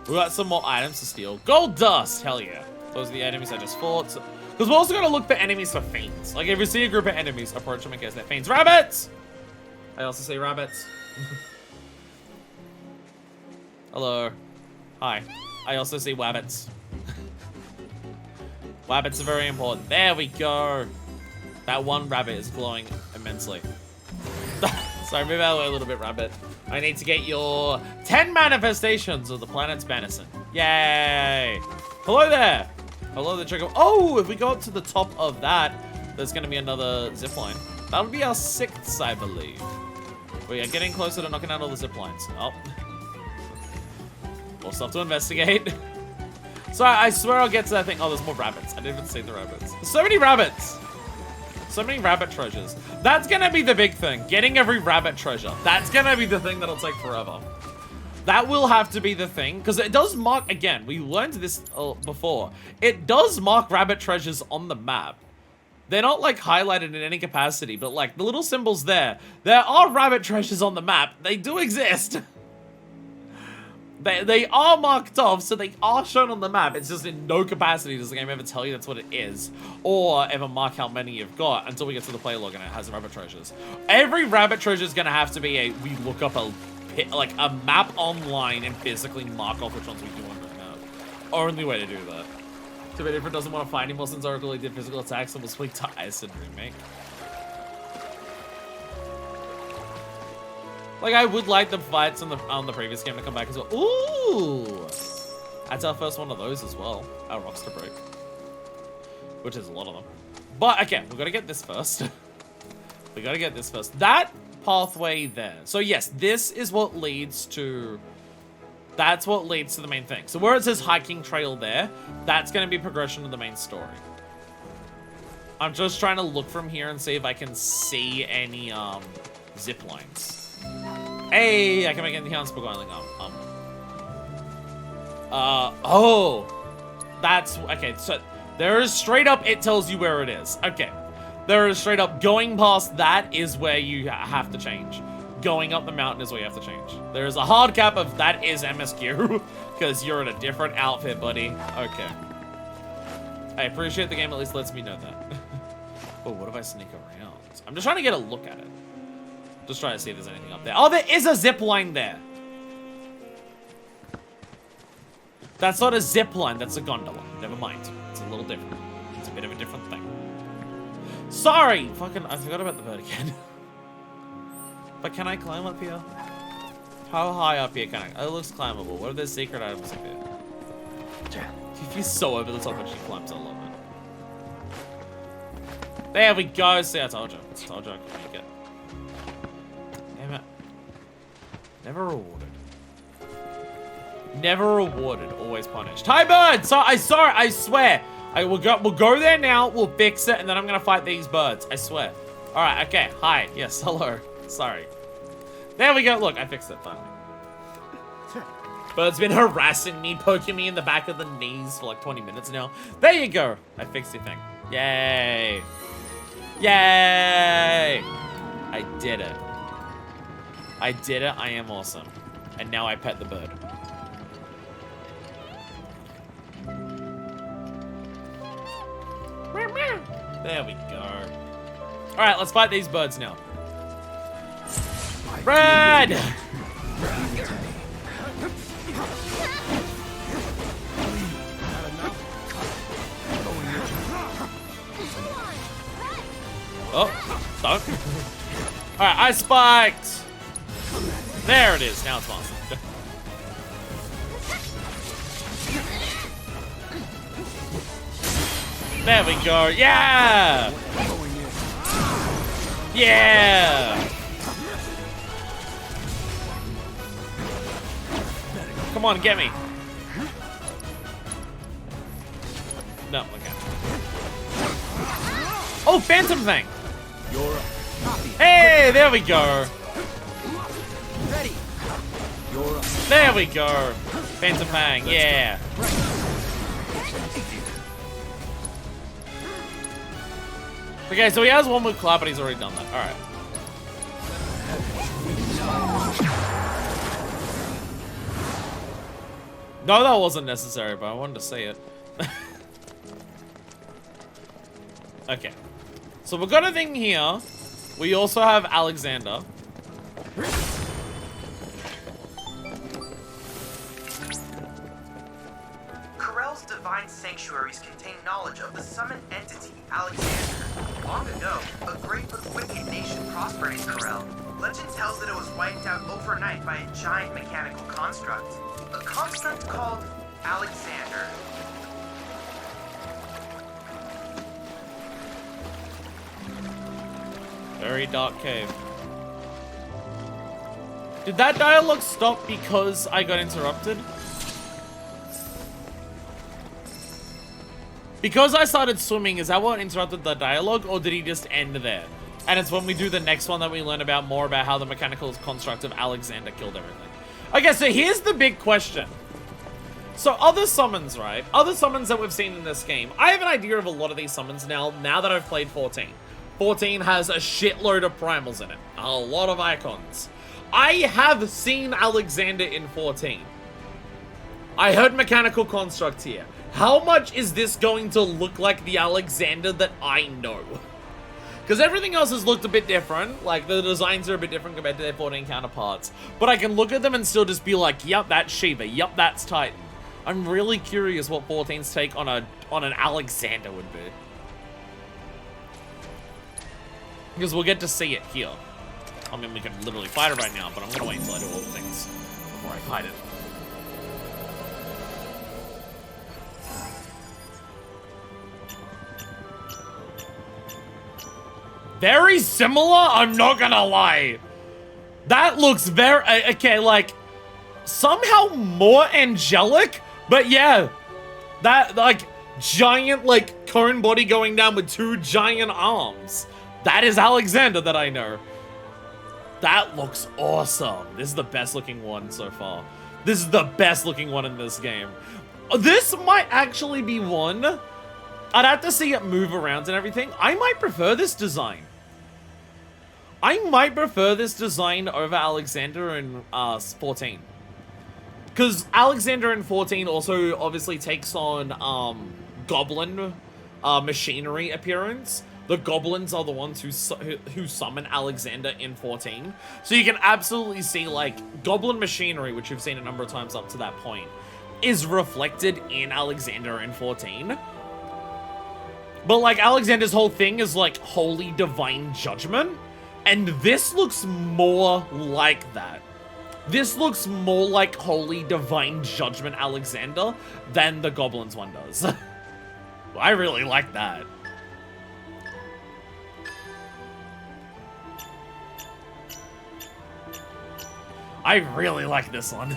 We got some more items to steal. Gold dust, hell yeah. Those are the enemies I just fought. Because we're also gonna look for enemies for fiends. Like if you see a group of enemies, approach them in case they're fiends. Rabbits! I also see rabbits. Hello. Hi. I also see wabbits. Wabbits are very important. There we go. That one rabbit is glowing immensely. Sorry, move out of the way a little bit, rabbit. I need to get your 10 manifestations of the planet's medicine. Yay! Hello there! Hello there, Trickle. Oh, if we go up to the top of that, there's going to be another zipline. That'll be our 6th, I believe. We are getting closer to knocking out all the ziplines. Oh. More stuff to investigate. So I swear I'll get to that thing. Oh, there's more rabbits. I didn't even see the rabbits. There's so many rabbits! So many rabbit treasures. That's gonna be the big thing. Getting every rabbit treasure. That's gonna be the thing that'll take forever. That will have to be the thing. Because it does mark, again, we learned this before. It does mark rabbit treasures on the map. They're not like highlighted in any capacity, but like the little symbols there. There are rabbit treasures on the map. They do exist. They are marked off, so they are shown on the map. It's just in no capacity does the game ever tell you that's what it is, or ever mark how many you've got until we get to the player log and it has rabbit treasures. Every rabbit treasure is going to have to be we look up a map online and physically mark off which ones we do on the map. Only way to do that. Too bad if it doesn't want to fight anymore since Oracle did physical attacks and was weak to Ice and Remake. Like, I would like the fights on the previous game to come back as well. Ooh! That's our first one of those as well. Our rocks to break. Which is a lot of them. But, okay, we've got to get this first. We got to get this first. That pathway there. So, yes, this is what leads to... That's what leads to the main thing. So, where it says hiking trail there, that's going to be progression of the main story. I'm just trying to look from here and see if I can see any, zip lines. Hey, I can make anything else going oh, that's okay. So there is straight up. It tells you where it is. Okay, there is straight up going past that is where you have to change. going up the mountain is what you have to change. There is a hard cap of that is MSQ, because you're in a different outfit, buddy. Okay. I appreciate the game at least lets me know that. Oh, what if I sneak around? I'm just trying to get a look at it. Just trying to see if there's anything up there. Oh, there is a zip line there. That's not a zip line, that's a gondola. Never mind. It's a little different. It's a bit of a different thing. Sorry! Fucking, I forgot about the bird again. But can I climb up here? How high up here can I? Oh, it looks climbable. What are the secret items up here? He's so over the top when she climbs. I love it. There we go. See, I told you. I told you I could make it. Damn it. Never rewarded. Never rewarded, always punished. Hi, bird! So I saw it, I swear. We'll go there now, we'll fix it, and then I'm gonna fight these birds. I swear. Alright, okay. Hi. Yes, hello. Sorry. There we go. Look, I fixed it finally. Bird's been harassing me, poking me in the back of the knees for like 20 minutes now. There you go. I fixed your thing. Yay. Yay! I did it. I did it. I am awesome. And now I pet the bird. There we go. Alright, let's fight these birds now. Red! Oh, stuck. Alright, I spiked! There it is, now it's awesome. There we go. Yeah! Yeah! Come on, get me. No, okay. Oh, Phantom Thing! Hey, there we go. There we go. Phantom Fang, yeah. Okay, so he has one with clap, but he's already done that. Alright. No, that wasn't necessary, but I wanted to say it. Okay. So we've got a thing here. We also have Alexander. Corel's divine sanctuaries contain knowledge of the summoned entity, Alexander. Long ago, a great but wicked nation prospered in Corel. Legend tells that it was wiped out overnight by a giant mechanical construct. A construct called Alexander. Very dark cave. Did that dialogue stop because I got interrupted? Because I started swimming, is that what interrupted the dialogue, or did he just end there? And it's when we do the next one that we learn about more about how the mechanical construct of Alexander killed everything. Okay, so here's the big question. So other summons, right? Other summons that we've seen in this game. I have an idea of a lot of these summons now that I've played 14. 14 has a shitload of primals in it. A lot of icons. I have seen Alexander in 14. I heard mechanical construct here. How much is this going to look like the Alexander that I know? Because everything else has looked a bit different. Like, the designs are a bit different compared to their 14 counterparts. But I can look at them and still just be like, yup, that's Shiva. Yup, that's Titan. I'm really curious what 14's take on an Alexander would be. Because we'll get to see it here. I mean, we can literally fight it right now, but I'm gonna wait until I do all the things before I fight it. Very similar? I'm not gonna lie. That looks very... Okay, like... Somehow more angelic? But yeah. That, like, giant, like, cone body going down with two giant arms. That is Alexander that I know. That looks awesome. This is the best looking one so far. This is the best looking one in this game. This might actually be one. I'd have to see it move around and everything. I might prefer this design. I might prefer this design over Alexander in 14. Because Alexander in 14 also obviously takes on goblin machinery appearance. The goblins are the ones who summon Alexander in 14. So you can absolutely see, like, goblin machinery, which you've seen a number of times up to that point, is reflected in Alexander in 14. But, like, Alexander's whole thing is, like, holy divine judgment. And this looks more like that. This looks more like holy divine judgment Alexander than the goblins one does. I really like that. I really like this one.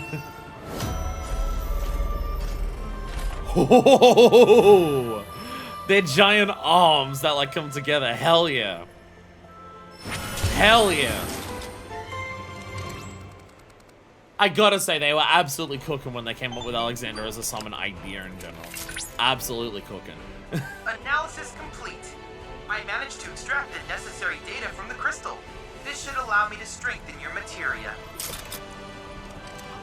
Oh, they're giant arms that like come together. Hell yeah. Hell yeah. I gotta say, they were absolutely cooking when they came up with Alexander as a summon idea in general. Absolutely cooking. Analysis complete. I managed to extract the necessary data from the crystal. This should allow me to strengthen your materia.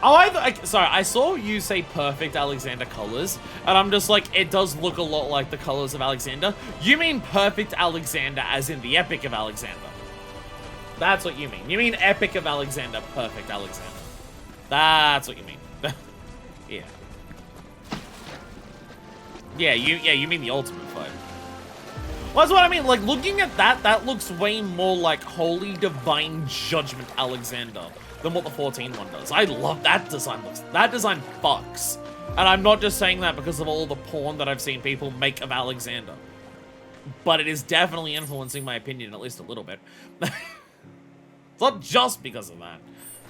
Oh, sorry, I saw you say perfect Alexander colors, and I'm just like, it does look a lot like the colors of Alexander. You mean perfect Alexander as in the Epic of Alexander. That's what you mean. You mean Epic of Alexander, perfect Alexander. That's what you mean. Yeah. Yeah, you mean the ultimate fight. Well, that's what I mean. Like, looking at that, that looks way more like Holy Divine Judgment Alexander than what the 14 one does. I love that design. That design fucks. And I'm not just saying that because of all the porn that I've seen people make of Alexander. But it is definitely influencing my opinion, at least a little bit. It's not just because of that,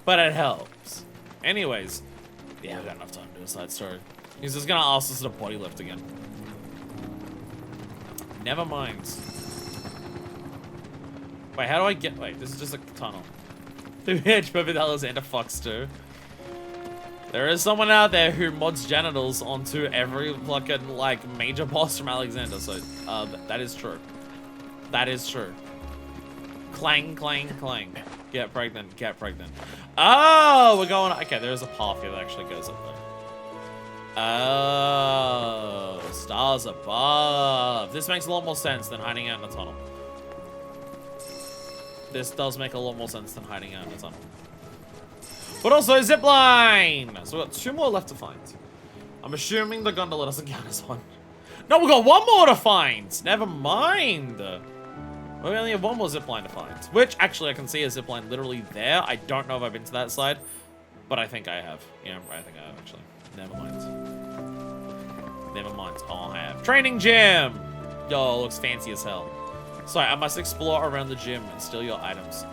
but it helps. Anyways, yeah, I've got enough time to do a side story. He's just gonna ask us to body lift again. Never mind. Wait, how do I get... Wait, this is just a tunnel. Edge perfect Alexander fucks too. There is someone out there who mods genitals onto every fucking, like, major boss from Alexander, so, that is true. That is true. Clang, clang, clang. Get pregnant, get pregnant. Oh, we're going... Okay, there is a path here that actually goes up there. Oh, stars above. This makes a lot more sense than hiding out in a tunnel. This does make a lot more sense than hiding out in a tunnel. But also, zipline! So we've got 2 more left to find. I'm assuming the gondola doesn't count as one. No, we've got 1 more to find! Never mind! We only have 1 more zipline to find. Which, actually, I can see a zipline literally there. I don't know if I've been to that side. But I think I have. Yeah, I think I have, actually. Never mind. Never mind. Oh, I have. Training gym! Yo, looks fancy as hell. Sorry, I must explore around the gym and steal your items.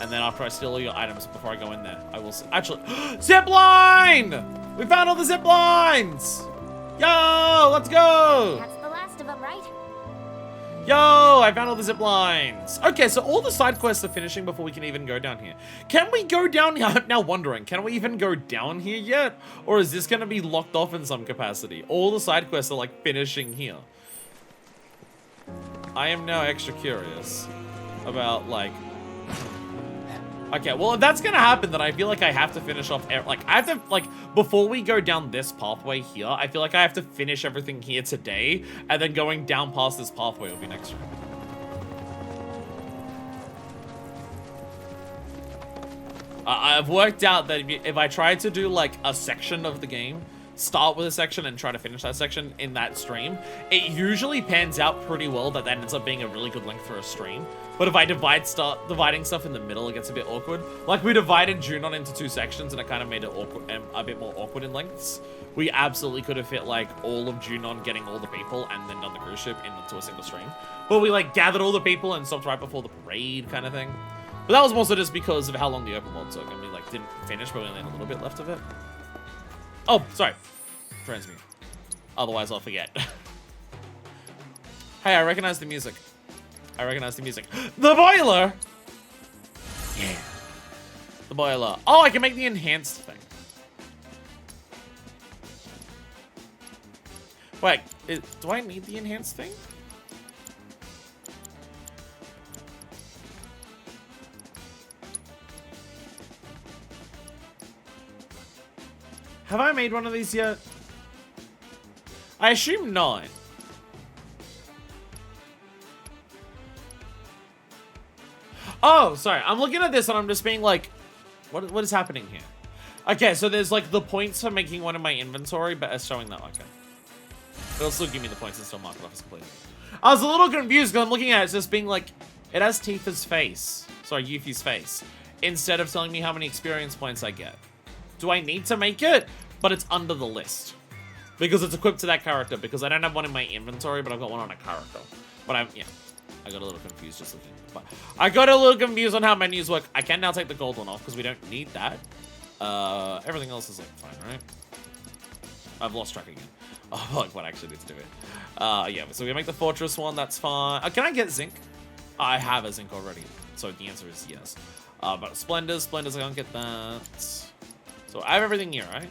And then after I steal all your items before I go in there, I will... Actually... Zipline! We found all the ziplines! Yo, let's go! That's the last of them, right? Yo, I found all the ziplines. Okay, so all the side quests are finishing before we can even go down here. Can we go down here? I'm now wondering, can we even go down here yet? Or is this going to be locked off in some capacity? All the side quests are like finishing here. I am now extra curious about like... Okay, well if that's going to happen, then I feel like I have to finish off... Like, I have to, like, before we go down this pathway here, I feel like I have to finish everything here today, and then going down past this pathway will be next year. I've worked out that if I try to do, like, a section of the game, start with a section and try to finish that section in that stream, it usually pans out pretty well that ends up being a really good length for a stream. But if I start dividing stuff in the middle, it gets a bit awkward. Like, we divided Junon into 2 sections, and it kind of made it awkward, a bit more awkward in lengths. We absolutely could have fit, like, all of Junon getting all the people and then done the cruise ship into a single stream. But we, like, gathered all the people and stopped right before the parade kind of thing. But that was mostly just because of how long the open world took, and we, like, didn't finish, but we only had a little bit left of it. Oh, sorry. Transmute. Otherwise, I'll forget. Hey, I recognize the music. I recognize the music. The boiler! Yeah. The boiler. Oh, I can make the enhanced thing. Wait, do I need the enhanced thing? Have I made one of these yet? I assume not. Oh, sorry. I'm looking at this and I'm just being like, what is happening here? Okay, so there's like the points for making one in my inventory, but it's showing that. Okay. It'll still give me the points and still mark it off as complete. I was a little confused because I'm looking at it, it's just being like, it has Tifa's face. Sorry, Yuffie's face. Instead of telling me how many experience points I get. Do I need to make it? But it's under the list. Because it's equipped to that character. Because I don't have one in my inventory, but I've got one on a character. But yeah. I got a little confused just looking. But I got a little confused on how menus work. I can now take the gold one off because we don't need that. Everything else is like fine, right? I've lost track again. Oh, like what I actually need to do it. Yeah, so we make the fortress one, that's fine. Can I get zinc? I have a zinc already. So the answer is yes. But splendors, I can't get that. So I have everything here, right?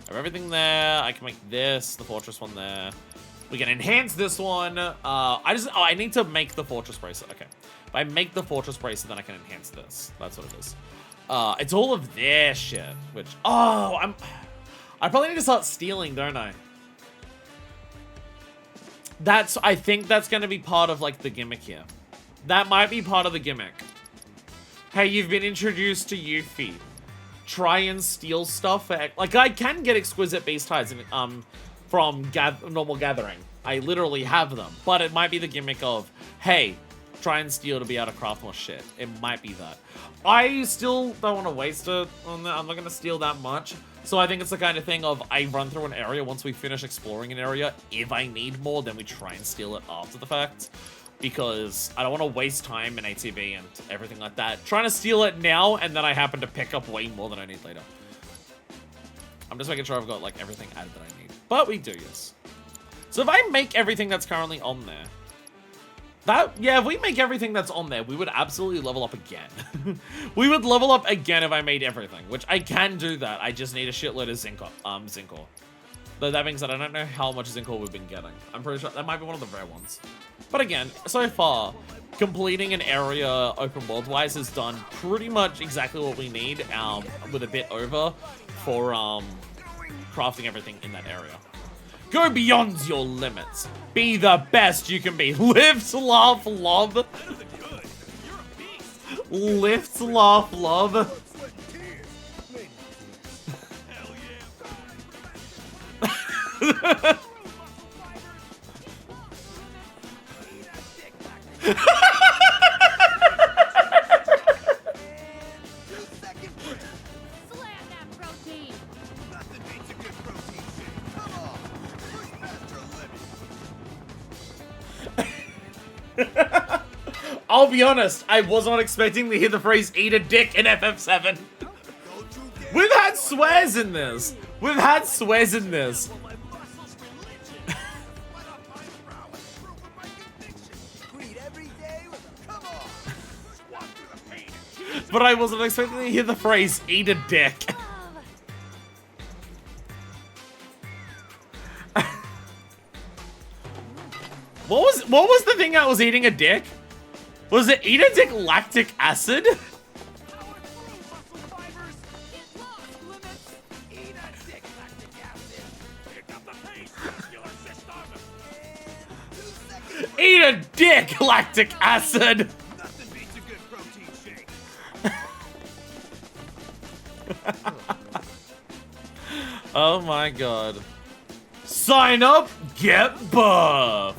I have everything there. I can make this, the fortress one there. We can enhance this one. I need to make the fortress bracelet. Okay. If I make the fortress bracelet, then I can enhance this. That's what it is. It's all of their shit, which, I probably need to start stealing, don't I? I think that's going to be part of, like, the gimmick here. That might be part of the gimmick. Hey, you've been introduced to Yuffie. Try and steal stuff. Like, I can get exquisite beast hides from normal gathering. I literally have them. But it might be the gimmick of, hey, try and steal to be able to craft more shit. It might be that. I still don't want to waste it on that. I'm not going to steal that much. So I think it's the kind of thing of I run through an area once we finish exploring an area. If I need more, then we try and steal it after the fact. Because I don't want to waste time in ATB and everything like that. Trying to steal it now, and then I happen to pick up way more than I need later. I'm just making sure I've got like everything added that I need. But we do, yes. So if I make everything that's currently on there, if we make everything that's on there, we would absolutely level up again. We would level up again if I made everything, which I can do that. I just need a shitload of zinc ore. Though that being said, I don't know how much zinc ore we've been getting. I'm pretty sure that might be one of the rare ones. But again, so far, completing an area open world-wise has done pretty much exactly what we need, with a bit over for crafting everything in that area. Go beyond your limits. Be the best you can be. Live, laugh, love. Lift, laugh, love. I'll be honest, I was not expecting to hear the phrase "eat a dick" in FF7. We've had swears in this. We've had swears in this. But I wasn't expecting to hear the phrase "eat a dick." What was the thing that was eating a dick? Was it eat a dick lactic acid? Eat a dick lactic acid. Oh my god. Sign up, get buff.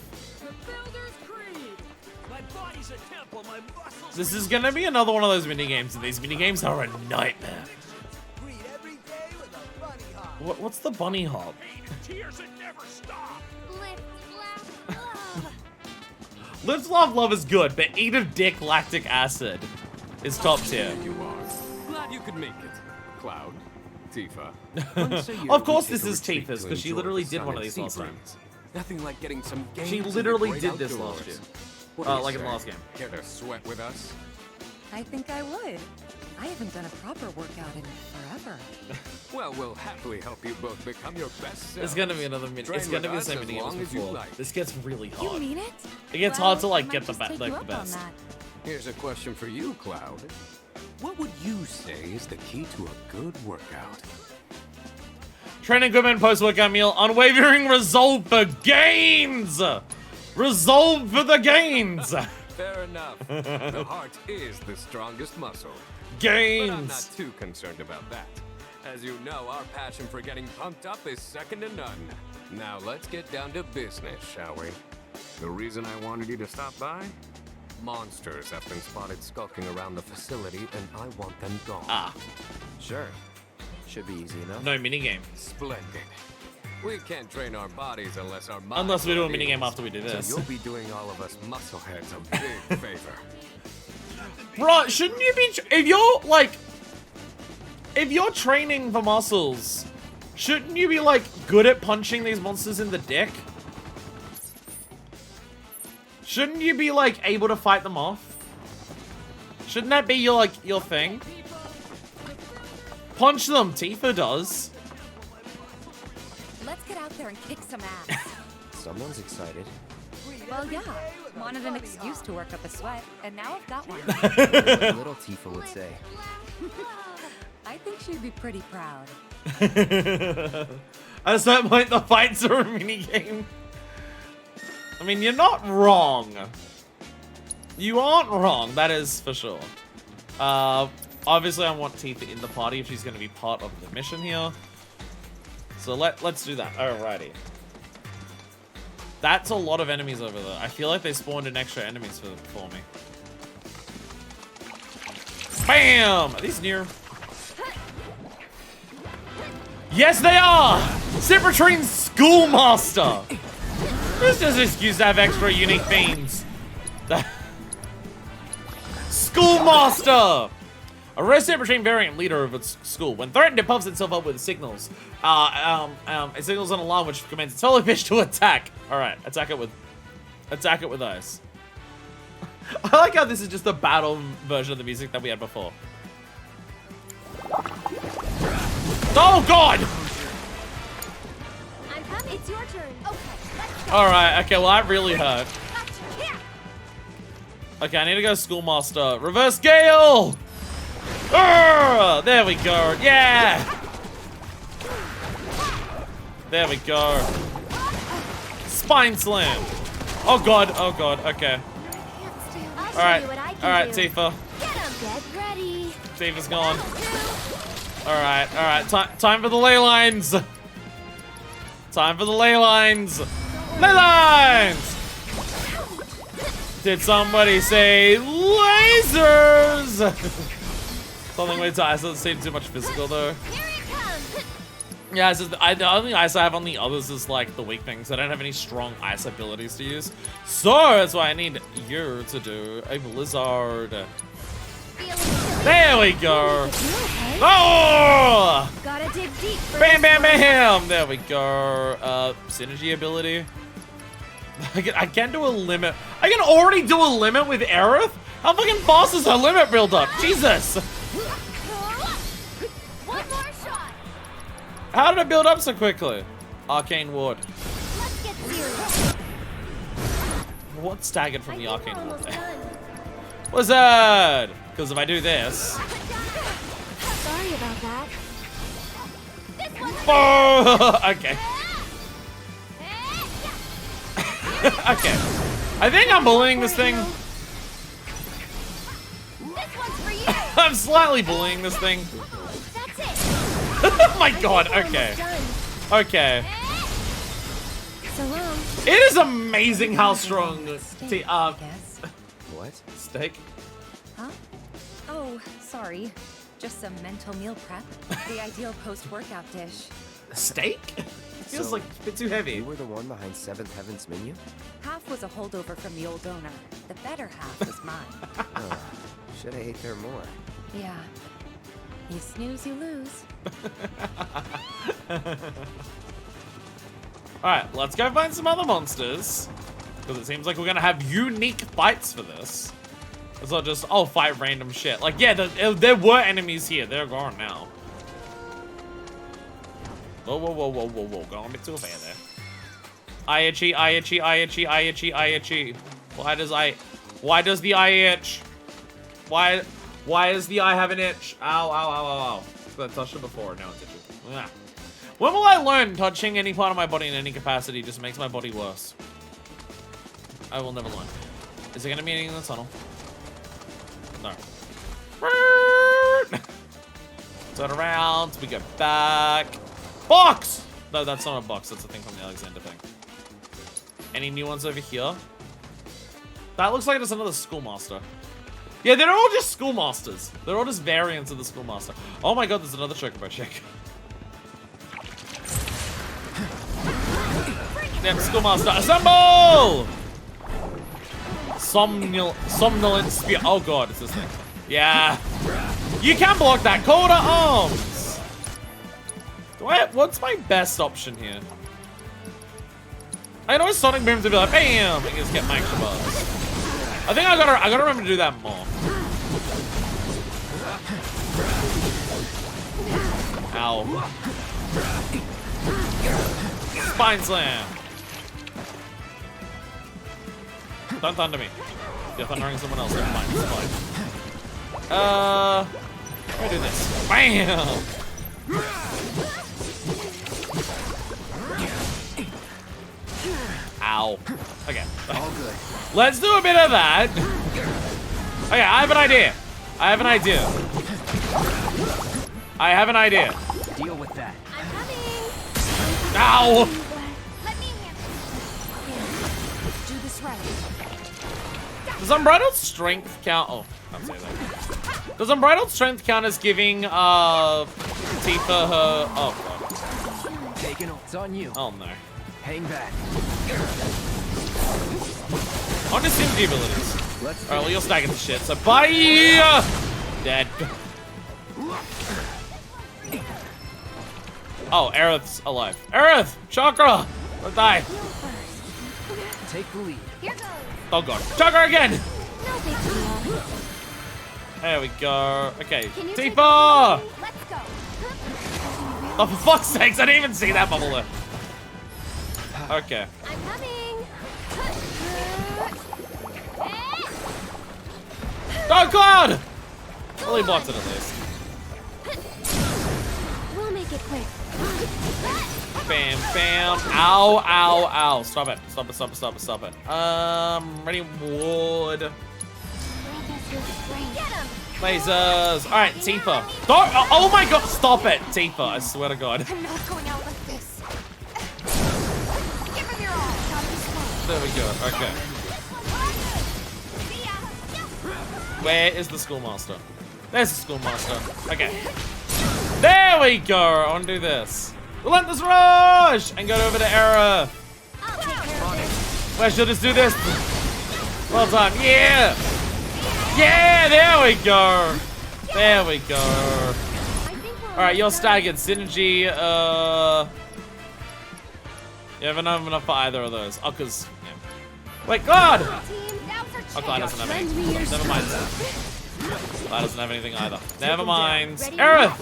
This is gonna be another one of those minigames, and these minigames are a nightmare. What's the bunny hop? Live, laugh, love is good, but eat a dick lactic acid is top tier. You are. Glad you could make it, Cloud. Tifa. Of course this is Tifa's, because she literally did one of these last time. Nothing like getting some games. She literally did this last year. Like in the last game. Care to sweat with us? I think I would. I haven't done a proper workout in forever. Well, we'll happily help you both become your best selves. It's gonna be another mini. It's gonna be the same mini as before. Like. This gets really hard. You mean it? It gets hard to like get the best. Here's a question for you, Cloud. What would you say is the key to a good workout? Training equipment, post-workout meal, unwavering resolve for gains! Resolve for the gains! Fair enough. The heart is the strongest muscle. Gains! But I'm not too concerned about that. As you know, our passion for getting pumped up is second to none. Now let's get down to business, shall we? The reason I wanted you to stop by? Monsters have been spotted skulking around the facility, and I want them gone. Ah. Sure. Should be easy enough. No minigame. Splendid. We can't train our bodies unless our minds Unless we do a are at minigame ease. after we do this. So you'll be doing all of us muscleheads a big favor. Bro, shouldn't you be... If you're training for muscles, shouldn't you be, like, good at punching these monsters in the dick? Shouldn't you be, like, able to fight them off? Shouldn't that be your, like, your thing? Punch them, Tifa does. Let's get out there and kick some ass. Someone's excited. Well, yeah. Wanted an excuse to work up a sweat, and now I've got one. Little Tifa would say. I think she'd be pretty proud. At that point, the fights are a minigame. I mean, you're not wrong. You aren't wrong, that is for sure. Obviously, I want Tifa in the party if she's going to be part of the mission here. So let's do that. Alrighty. That's a lot of enemies over there. I feel like they spawned in extra enemies for me. Bam! Are these near? Yes, they are! Cipritrine's Schoolmaster! This is an excuse to have extra unique themes. Schoolmaster! A rare Cipritrine variant leader of its school. When threatened, it puffs itself up with signals. It signals an alarm which commands its holy fish to attack. Alright, attack it with ice. I like how this is just a battle version of the music that we had before. Oh god! I'm coming. It's your turn. Okay, let's go. Alright, okay, well that really hurt. Okay, I need to go Schoolmaster. Reverse Gale! There we go. Yeah! There we go. Spine Slam. Oh god, okay. Alright, Tifa. Get ready. Tifa's gone. Alright, time for the ley lines. Time for the ley lines. Ley lines! Did somebody say lasers? Something with ice doesn't seem too much physical though. Yeah, it's just, the only ice I have on the others is like the weak things. I don't have any strong ice abilities to use. So that's why I need you to do a blizzard. There we go. Oh! Gotta dig deep. Bam, bam, bam. There we go. Synergy ability. I can do a limit. I can already do a limit with Aerith? How fucking fast is her limit build up? Jesus. One more shot. How did it build up so quickly? Arcane Ward. Let's get serious. What's staggered from the Arcane Ward there? Wizard! Because if I do this... Sorry about that. Oh! Okay. Okay. I think I'm bullying this thing. I'm slightly bullying this thing. That's it. Oh my god, okay. Okay. So long. It is amazing how strong What? Steak? Huh? Oh, sorry. Just some mental meal prep. The ideal post-workout dish. Steak? Feels like a bit too heavy. You were the one behind Seventh Heaven's menu? Half was a holdover from the old owner. The better half was mine. Oh, should have ate there more. Yeah. You snooze, you lose. Alright, let's go find some other monsters. Because it seems like we're gonna have unique fights for this. It's not just, oh, fight random shit. Like, yeah, there were enemies here. They're gone now. Whoa, whoa, whoa, whoa, whoa, whoa. Going a bit too far there. Eye itchy, eye itchy, eye itchy, eye itchy, eye itchy. Why does the eye itch? Why does the eye have an itch? Ow, ow, ow, ow, ow. I touched it before, now it's itchy. Ah. When will I learn touching any part of my body in any capacity just makes my body worse? I will never learn. Is there gonna be anything in the tunnel? No. Turn around, we go back. Box! No, that's not a box, that's a thing from the Alexander thing. Any new ones over here? That looks like it's another schoolmaster. Yeah, they're all just schoolmasters. They're all just variants of the schoolmaster. Oh my god, there's another chocobo chick. Damn, schoolmaster, assemble! Somnolent spear. Oh god, it's this thing. Yeah. You can block that. Call to arms. What's my best option here? I know Sonic Boom to be like, bam, and just get my extra bars. I think I gotta remember to do that more. Ow. Spine slam. Don't thunder me. You're thundering someone else. Never mind. It's fine. Let me do this. Bam! Ow. Okay. All good. Let's do a bit of that. Okay, I have an idea. I have an idea. I have an idea. Deal with that. I'm coming. Ow! Let me handle it. Do this right. Does Unbridled Strength count? Oh, can't say that. Does Unbridled Strength count as giving Tifa her? Oh god. Taking it's on you. Oh no. Hang back. On his synergy abilities. Let's Alright, well you're stacking the shit. So bye. Dead. Oh, Aerith's alive. Aerith! Chakra! Don't die. Take the lead. Here goes. Oh god. Chakra again! No big deal. There we go. Okay. Can you take Tifa! it? Let's go. Oh, for fuck's sakes, I didn't even see that bubble there. Okay. I'm coming. Oh god! Well, he blocked it at least. We'll make it quick. Bam, bam. Ow, ow, ow. Stop it. Stop it, stop it, stop it, stop it. Ready wood. Get him. Lasers. Alright, Tifa. Don't, oh my god, stop it, Tifa. I swear to god. I'm not going out like this. Give him your all. Gotta be smart. There we go, okay. Where is the schoolmaster? There's the schoolmaster. Okay. There we go. I want to do this. Relentless Rush! And go over to Era. Where should just do this? Well done. Yeah! Yeah, there we go. There we go. Alright, you're staggered. Synergy, you haven't have enough for either of those. Oh, cause, yeah. Wait, God! Oh, Clyde doesn't have any. Never mind. Clyde doesn't have anything either. Never mind. Aerith!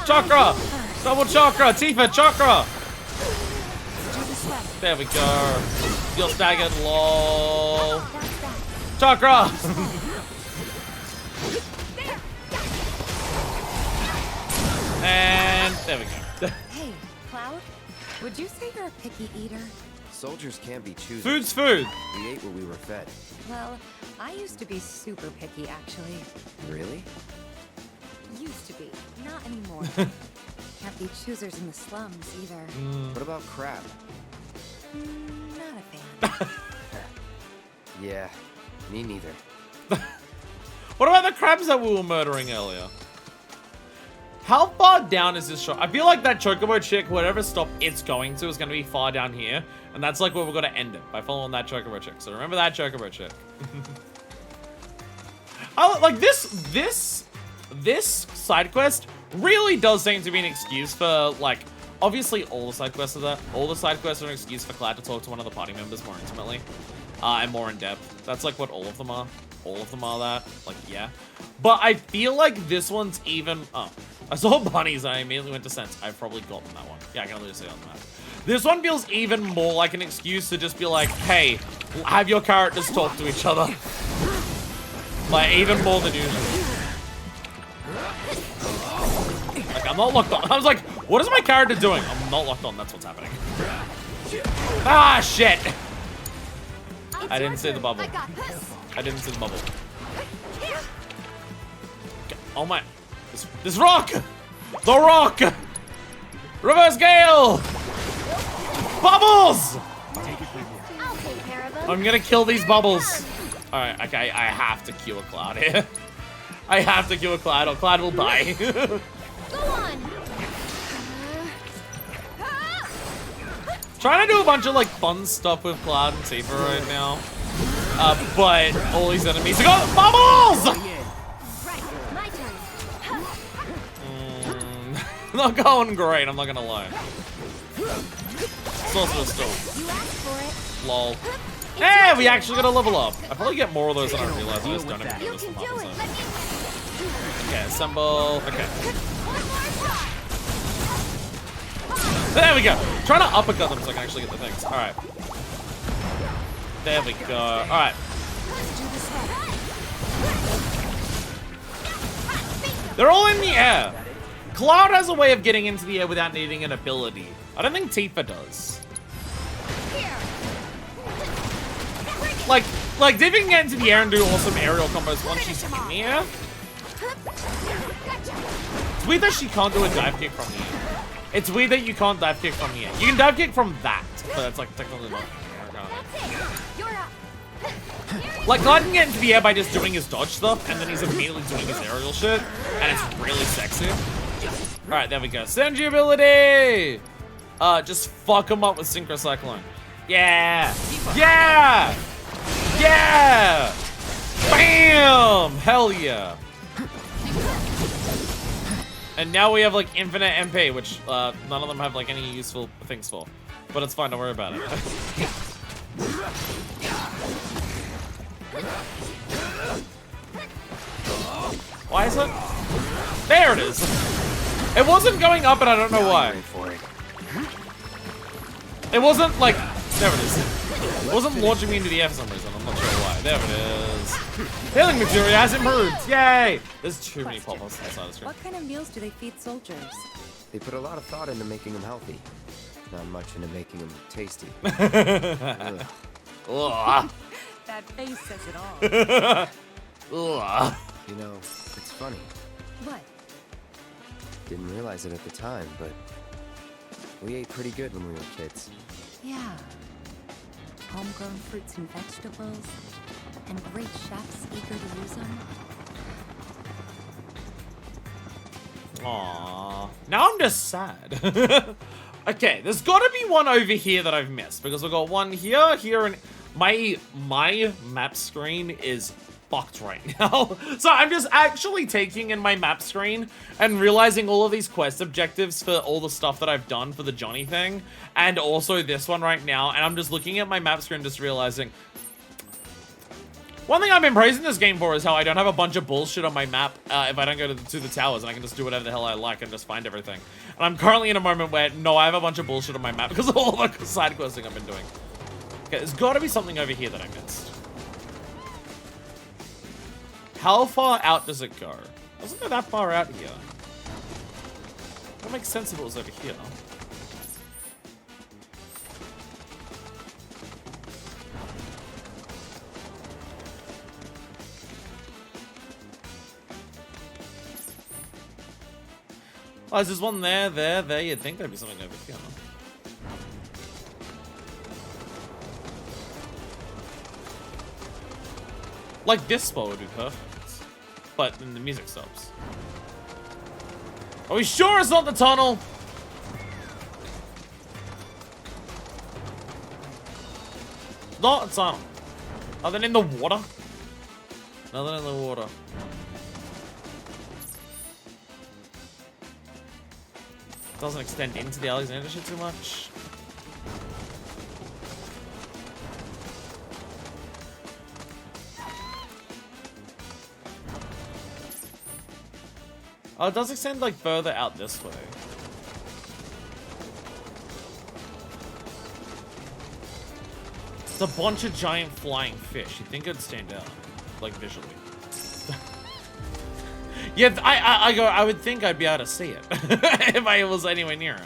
Chakra! Double chakra! Tifa, chakra! There we go. You're staggered, lol. Chakra! And there we go. Hey, Cloud, would you say you're a picky eater? Soldiers can't be choosers. Food's food. We ate what we were fed. Well, I used to be super picky, actually. Really? Used to be, not anymore. Can't be choosers in the slums either. What about crab? Not a fan. Yeah, me neither. What about the crabs that we were murdering earlier? How far down is this shot? I feel like that chocobo chick, whatever stop it's going to, is going to be far down here. And that's like where we're going to end it, by following that chocobo chick. So remember that chocobo chick. Like this side quest really does seem to be an excuse for, like, obviously all the side quests are that. All the side quests are an excuse for Cloud to talk to one of the party members more intimately. And more in depth. That's like what all of them are. All of them are that. Like, yeah. But I feel like this one's even... Oh. I saw bunnies and I immediately went to sense. I've probably gotten that one. Yeah, I can literally see it on the map. This one feels even more like an excuse to just be like, hey, have your characters talk to each other. Like, even more than usual. Like, I'm not locked on. I was like, what is my character doing? I'm not locked on. That's what's happening. Ah, shit. I didn't see the bubble. I didn't see the bubble. Oh my. This rock! The rock! Reverse gale! Bubbles! I'm gonna kill these bubbles. Alright, okay, I have to cue a cloud here. I have to cue a cloud or Cloud will die. Go on. Trying to do a bunch of like fun stuff with Cloud and Tifa right now. But all these enemies are going bubbles! Right, my turn. Not going great, I'm not gonna lie. Sorcerer's Stone. You asked for it. Lol. Hey, we actually got a level up. I probably get more of those than I realize. I just don't even You notice can them do half it. the Let time. me. Okay, assemble. Okay. One more shot. There we go. Trying to uppercut them so I can actually get the things. Alright. There we go. Alright. They're all in the air. Cloud has a way of getting into the air without needing an ability. I don't think Tifa does. Like Tifa can get into the air and do awesome aerial combos once she's in the air. It's weird that she can't do a dive kick from the air. It's weird that you can't dive kick from the air. You can dive kick from that, but that's like technically not. Like, Cloud can get into the air by just doing his dodge stuff, and then he's immediately doing his aerial shit, and it's really sexy. Alright, there we go. Synergy ability! Just fuck him up with Synchro Cyclone. Yeah! Yeah! Yeah! Bam! Hell yeah! And now we have, like, infinite MP, which, none of them have, like, any useful things for. But it's fine, don't worry about it. Why is it? There it is! It wasn't going up and I don't know why. It wasn't like, there it is. It wasn't launching me into the air for some reason, I'm not sure why. There it is. Healing material has improved, yay! There's too many pop-ups on the side of the screen. What kind of meals do they feed soldiers? They put a lot of thought into making them healthy. Not much into making them tasty. Ugh. That face says it all. Ugh. You know, it's funny. What? Didn't realize it at the time, but we ate pretty good when we were kids. Yeah. Homegrown fruits and vegetables, and great chefs eager to use them. Aww. Now I'm just sad. Okay, there's gotta be one over here that I've missed, because we've got one here, here, and my map screen is fucked right now. So I'm just actually taking in my map screen and realizing all of these quest objectives for all the stuff that I've done for the Johnny thing, and also this one right now, and I'm just looking at my map screen just realizing one thing I've been praising this game for is how I don't have a bunch of bullshit on my map if I don't go to the towers, and I can just do whatever the hell I like and just find everything. And I'm currently in a moment where, no, I have a bunch of bullshit on my map because of all the side questing I've been doing. Okay, there's gotta be something over here that I missed. How far out does it go? It doesn't go that far out here. That makes sense if it was over here. Oh, there's one there, there. You'd think there'd be something over here. Like this spot would be perfect. But then the music stops. Are we sure it's not the tunnel? Not a tunnel. Other than in the water? Other than the water. Doesn't extend into the Alexander shit too much. Oh, it does extend like further out this way. It's a bunch of giant flying fish. You'd think it'd stand out, like visually. Yeah, I would think I'd be able to see it if I was anywhere near it.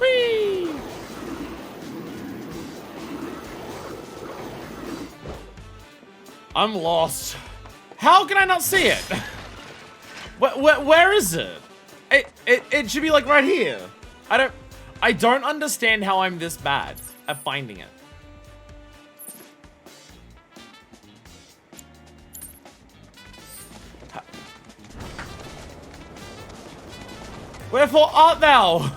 Whee! I'm lost. How can I not see it? Where is it? It should be like right here. I don't understand how I'm this bad at finding it. Wherefore art thou?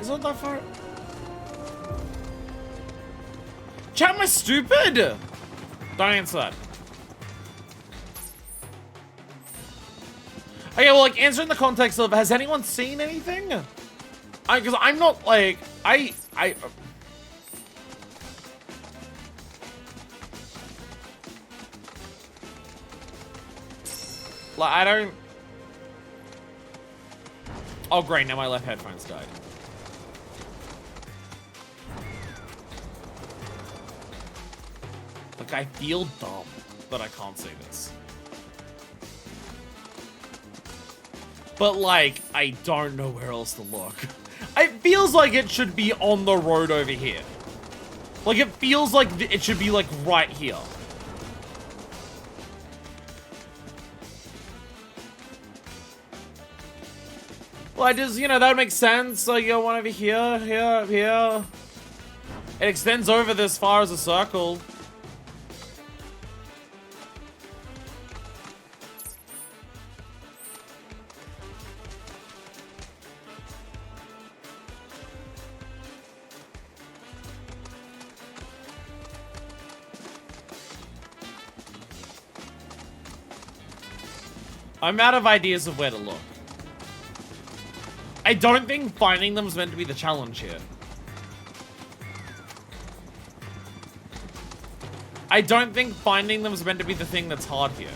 Is it that far? Chat, am I stupid? Don't answer that. Okay, well, like, answer in the context of, has anyone seen anything? Because I'm not, like, like, I don't... Oh, great, now my left headphones died. Like, I feel dumb that I can't see this. But, like, I don't know where else to look. It feels like it should be on the road over here. Like, it feels like it should be, like, right here. Well, I just, you know, that makes sense. Like, you got one over here, here, here. It extends over this far as a circle. I'm out of ideas of where to look. I don't think finding them is meant to be the challenge here. I don't think finding them is meant to be the thing that's hard here.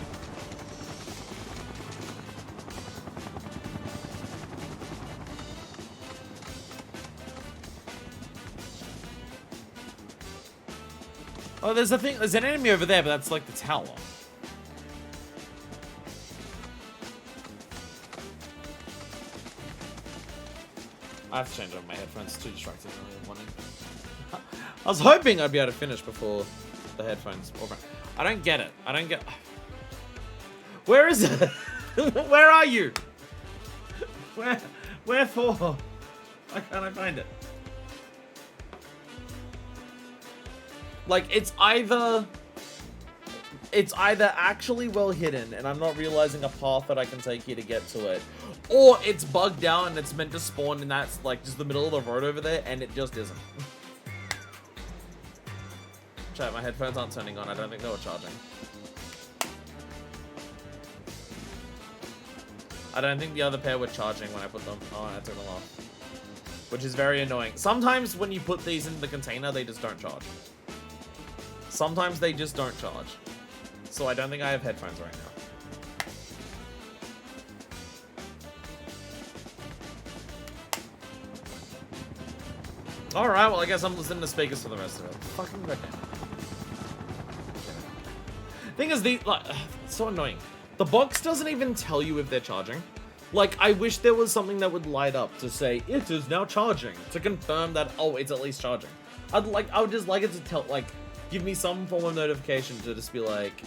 Oh, there's a thing. There's an enemy over there, but that's like the tower. I have to change over my headphones. It's too distracting in the morning. I was hoping I'd be able to finish before the headphones. I don't get it. I don't get... Where is it? Where are you? Wherefore? Why can't I find it? Like, it's either actually well hidden and I'm not realizing a path that I can take here to get to it, or it's bugged out and it's meant to spawn and that's like just the middle of the road over there and it just isn't. Chat, my headphones aren't turning on. I don't think they were charging. I don't think the other pair were charging when I put them. Oh, I took them off. Which is very annoying. Sometimes when you put these into the container, they just don't charge. Sometimes they just don't charge. So I don't think I have headphones right now. Alright, well I guess I'm listening to speakers for the rest of it. Fucking goddamn. Thing is, it's so annoying. The box doesn't even tell you if they're charging. Like, I wish there was something that would light up to say, it is now charging. To confirm that, oh, it's at least charging. I would just like it to tell, like, give me some form of notification to just be like,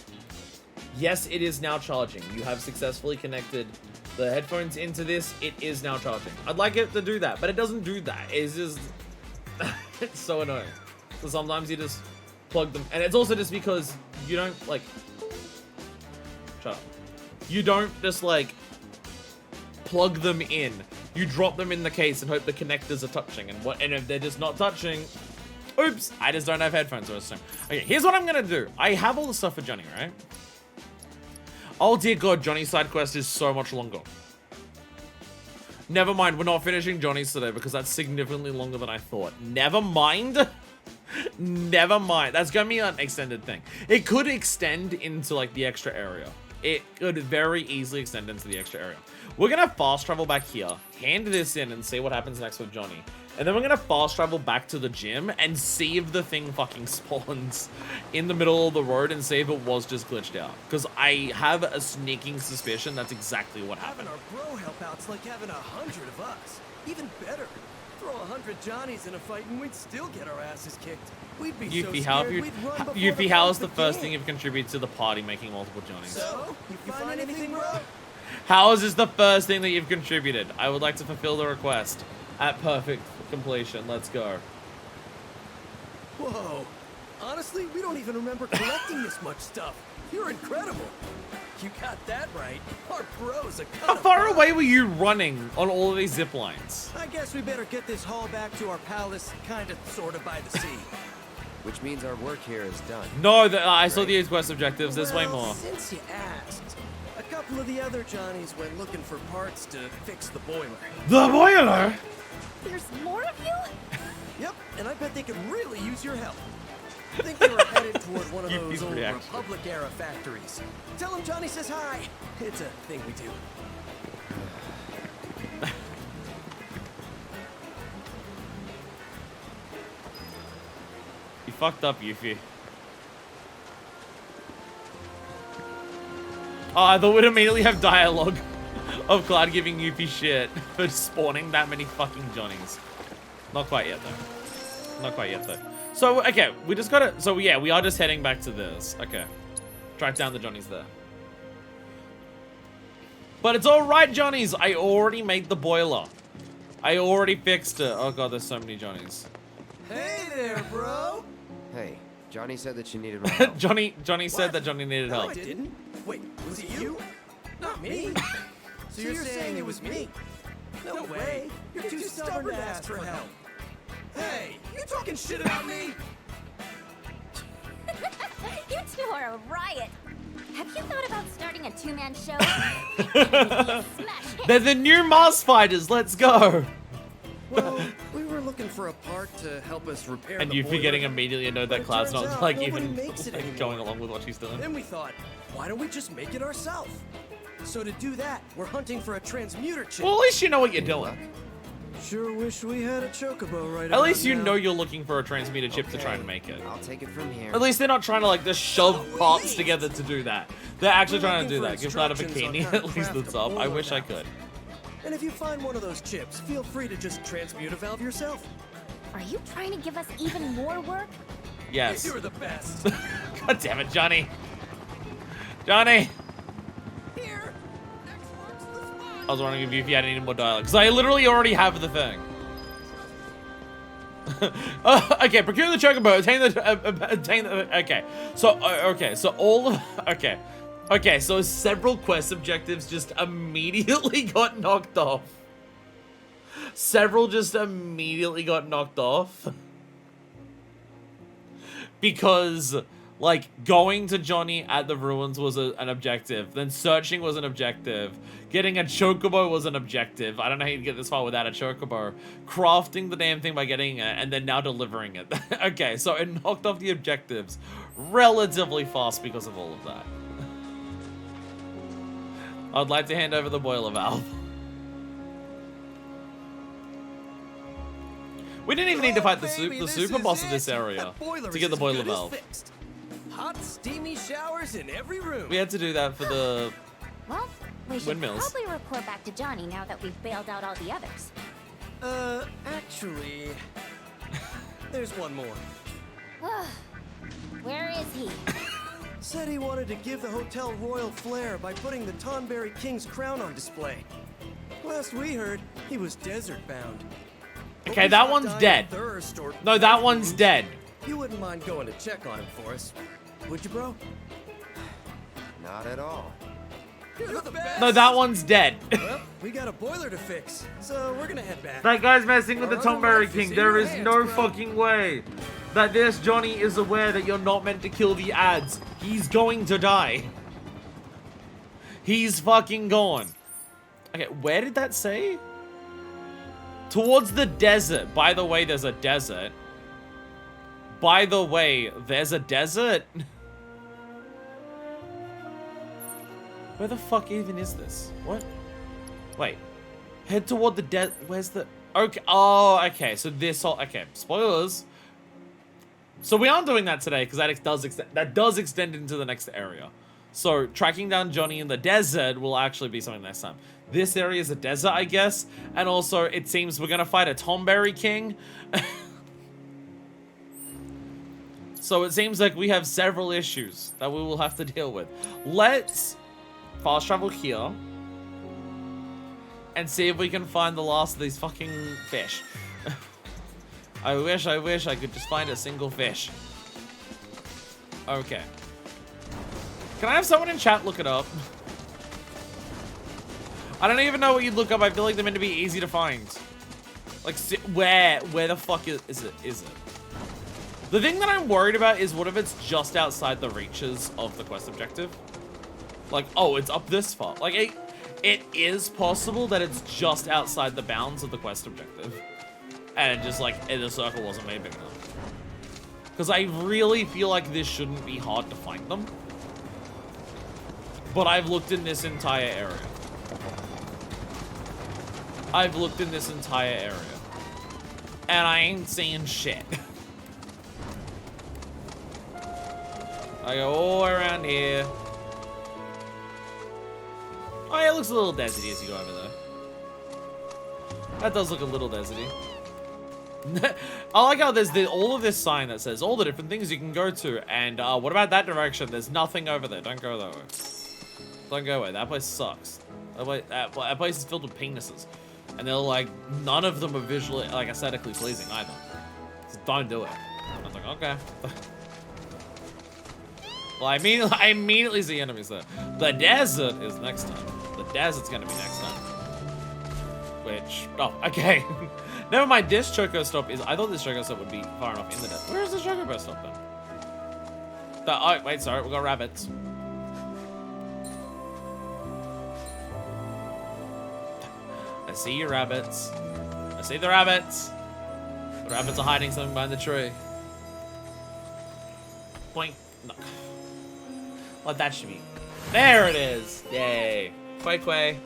yes, it is now charging. You have successfully connected the headphones into this. It is now charging. I'd like it to do that, but it doesn't do that. It's just, it's so annoying. So sometimes you just plug them. And it's also just because you don't, like, shut up. You don't just like plug them in. You drop them in the case and hope the connectors are touching. And if they're just not touching, oops, I just don't have headphones or something. Okay, here's what I'm gonna do. I have all the stuff for Johnny, right? Oh dear God, Johnny's side quest is so much longer. Never mind, we're not finishing Johnny's today because that's significantly longer than I thought. Never mind. Never mind. That's gonna be an extended thing. It could extend into like the extra area. It could very easily extend into the extra area. We're gonna fast travel back here, hand this in and see what happens next with Johnny. And then we're gonna fast travel back to the gym and see if the thing fucking spawns in the middle of the road and see if it was just glitched out. Because I have a sneaking suspicion that's exactly what happened. Having our bro help out's like having 100 of us. Even better. Throw 100 Johnnies in a fight and we'd still get our asses kicked. We'd be so scared we'd run before Yuffie, how is the fight first began. thing you've contributed to the party making multiple Johnnies? So, you find anything, bro? How is this the first thing that you've contributed? I would like to fulfill the request at perfect completion. Let's go. Whoa. Honestly, we don't even remember collecting this much stuff. You're incredible. You got that right. Our bro's a How far away were you running on all of these zip lines? I guess we better get this haul back to our palace, kinda, sorta by the sea. Which means our work here is done. No, I saw the quest objectives. There's way more. Since you asked, a couple of the other Johnnies went looking for parts to fix the boiler. The boiler? There's more of you? Yep, and I bet they could really use your help. I think they were headed toward one of those old reaction. Republic-era factories. Tell them Johnny says hi. It's a thing we do. You fucked up, Yuffie. Oh, I thought we'd immediately have dialogue of Cloud giving Yuffie shit for spawning that many fucking Johnnies. Not quite yet, though. Not quite yet, though. So, okay, we just gotta... So, yeah, we are just heading back to this. Okay. Track down the Johnnies there. But it's alright, Johnnies! I already made the boiler. I already fixed it. Oh, God, there's so many Johnnies. Hey there, bro! Hey, Johnny said that you needed my help. Johnny said that Johnny needed No, help. I didn't. Wait, was it you? Not me. So you're saying it was me? No way. You're too stubborn to ask for help. Hey, you talking shit about me? You two are a riot. Have you thought about starting a two-man show? They're the new Mars fighters. Let's go. Well, we were looking for a part to help us repair And the you boiler, forgetting immediately know but that it Cloud's turns not out like nobody even makes it like, anymore. going along with what she's doing. Then we thought, why don't we just make it ourselves? So to do that, we're hunting for a transmuter chip. Well, at least you know what you're doing. Sure wish we had a chocobo right At least you now. know you're looking for a transmitter chip to try and make it. I'll take it from here. At least they're not trying to like just shove parts together to do that. They're actually trying to do that. Give Cloud a instructions on bikini how to at least craft that's a up. I boiler wish I valve. could. And if you find one of those chips, feel free to just transmute a valve yourself. Are you trying to give us even more work? Yes. You're the best. God damn it, Johnny. Johnny. Here. I was wondering if you had any more dialogue. Because I literally already have the thing. Okay, procure the chocobo, attain the, okay. So, okay, so all of, okay. Okay, so several quest objectives just immediately got knocked off. Several just immediately got knocked off. Because, like, going to Johnny at the ruins was an objective. Then searching was an objective. Getting a chocobo was an objective. I don't know how you'd get this far without a chocobo. Crafting the damn thing by getting it, and then now delivering it. Okay, so it knocked off the objectives relatively fast because of all of that. I'd like to hand over the boiler valve. We didn't even need to fight the super boss of this area to get the boiler valve. Fixed. Hot, steamy showers in every room. We had to do that for the Well, we should windmills. probably report back to Johnny now that we've bailed out all the others. Actually, there's one more. Where is he? Said he wanted to give the hotel royal flair by putting the Tonberry King's crown on display. Last we heard, he was desert bound. Okay, that one's dead. No, that one's dead. You wouldn't mind going to check on him for us, would you, bro? Not at all. No, that one's dead. Well, we got a boiler to fix, so we're gonna head back. That guy's messing with the Our other Tomberry life is King. in There your is hands, no bro. fucking way that this Johnny is aware that you're not meant to kill the ads. He's going to die. He's fucking gone. Okay, where did that say? Towards the desert. By the way, there's a desert. By the way, there's a desert? Where the fuck even is this? What? Wait. Head toward the desert. Where's the... Okay. Oh, okay. So this all... Okay. Spoilers. So we aren't doing that today because that does extend into the next area. So tracking down Johnny in the desert will actually be something next time. This area is a desert, I guess. And also, it seems we're going to fight a Tomberry King. So it seems like we have several issues that we will have to deal with. Let's fast travel here and see if we can find the last of these fucking fish. I wish I could just find a single fish. Okay. Can I have someone in chat look it up? I don't even know what you'd look up. I feel like they're meant to be easy to find. Like, where the fuck is it? The thing that I'm worried about is what if it's just outside the reaches of the quest objective? Like, oh, it's up this far. Like, it is possible that it's just outside the bounds of the quest objective. And just like, the circle wasn't made big enough. Because I really feel like this shouldn't be hard to find them. But I've looked in this entire area. And I ain't seeing shit. I go all around here. Oh yeah, it looks a little deserty as you go over there. That does look a little deserty. I like how there's all of this sign that says all the different things you can go to. And what about that direction? There's nothing over there. Don't go that way. Don't go away. That place sucks. That place is filled with penises. And they're like, none of them are visually, like, aesthetically pleasing either. So don't do it. I was like, okay. Well, I immediately see enemies there. The desert is next time. The desert's gonna be next time. Which, oh, okay. Never mind, this Choco Stop is, I thought this Choco Stop would be far enough in the desert. Where is the Choco Stop then? Oh, wait, sorry, we got rabbits. I see your rabbits. I see the rabbits. The rabbits are hiding something behind the tree. Boink. No. What that should be. There it is. Yay. Quay.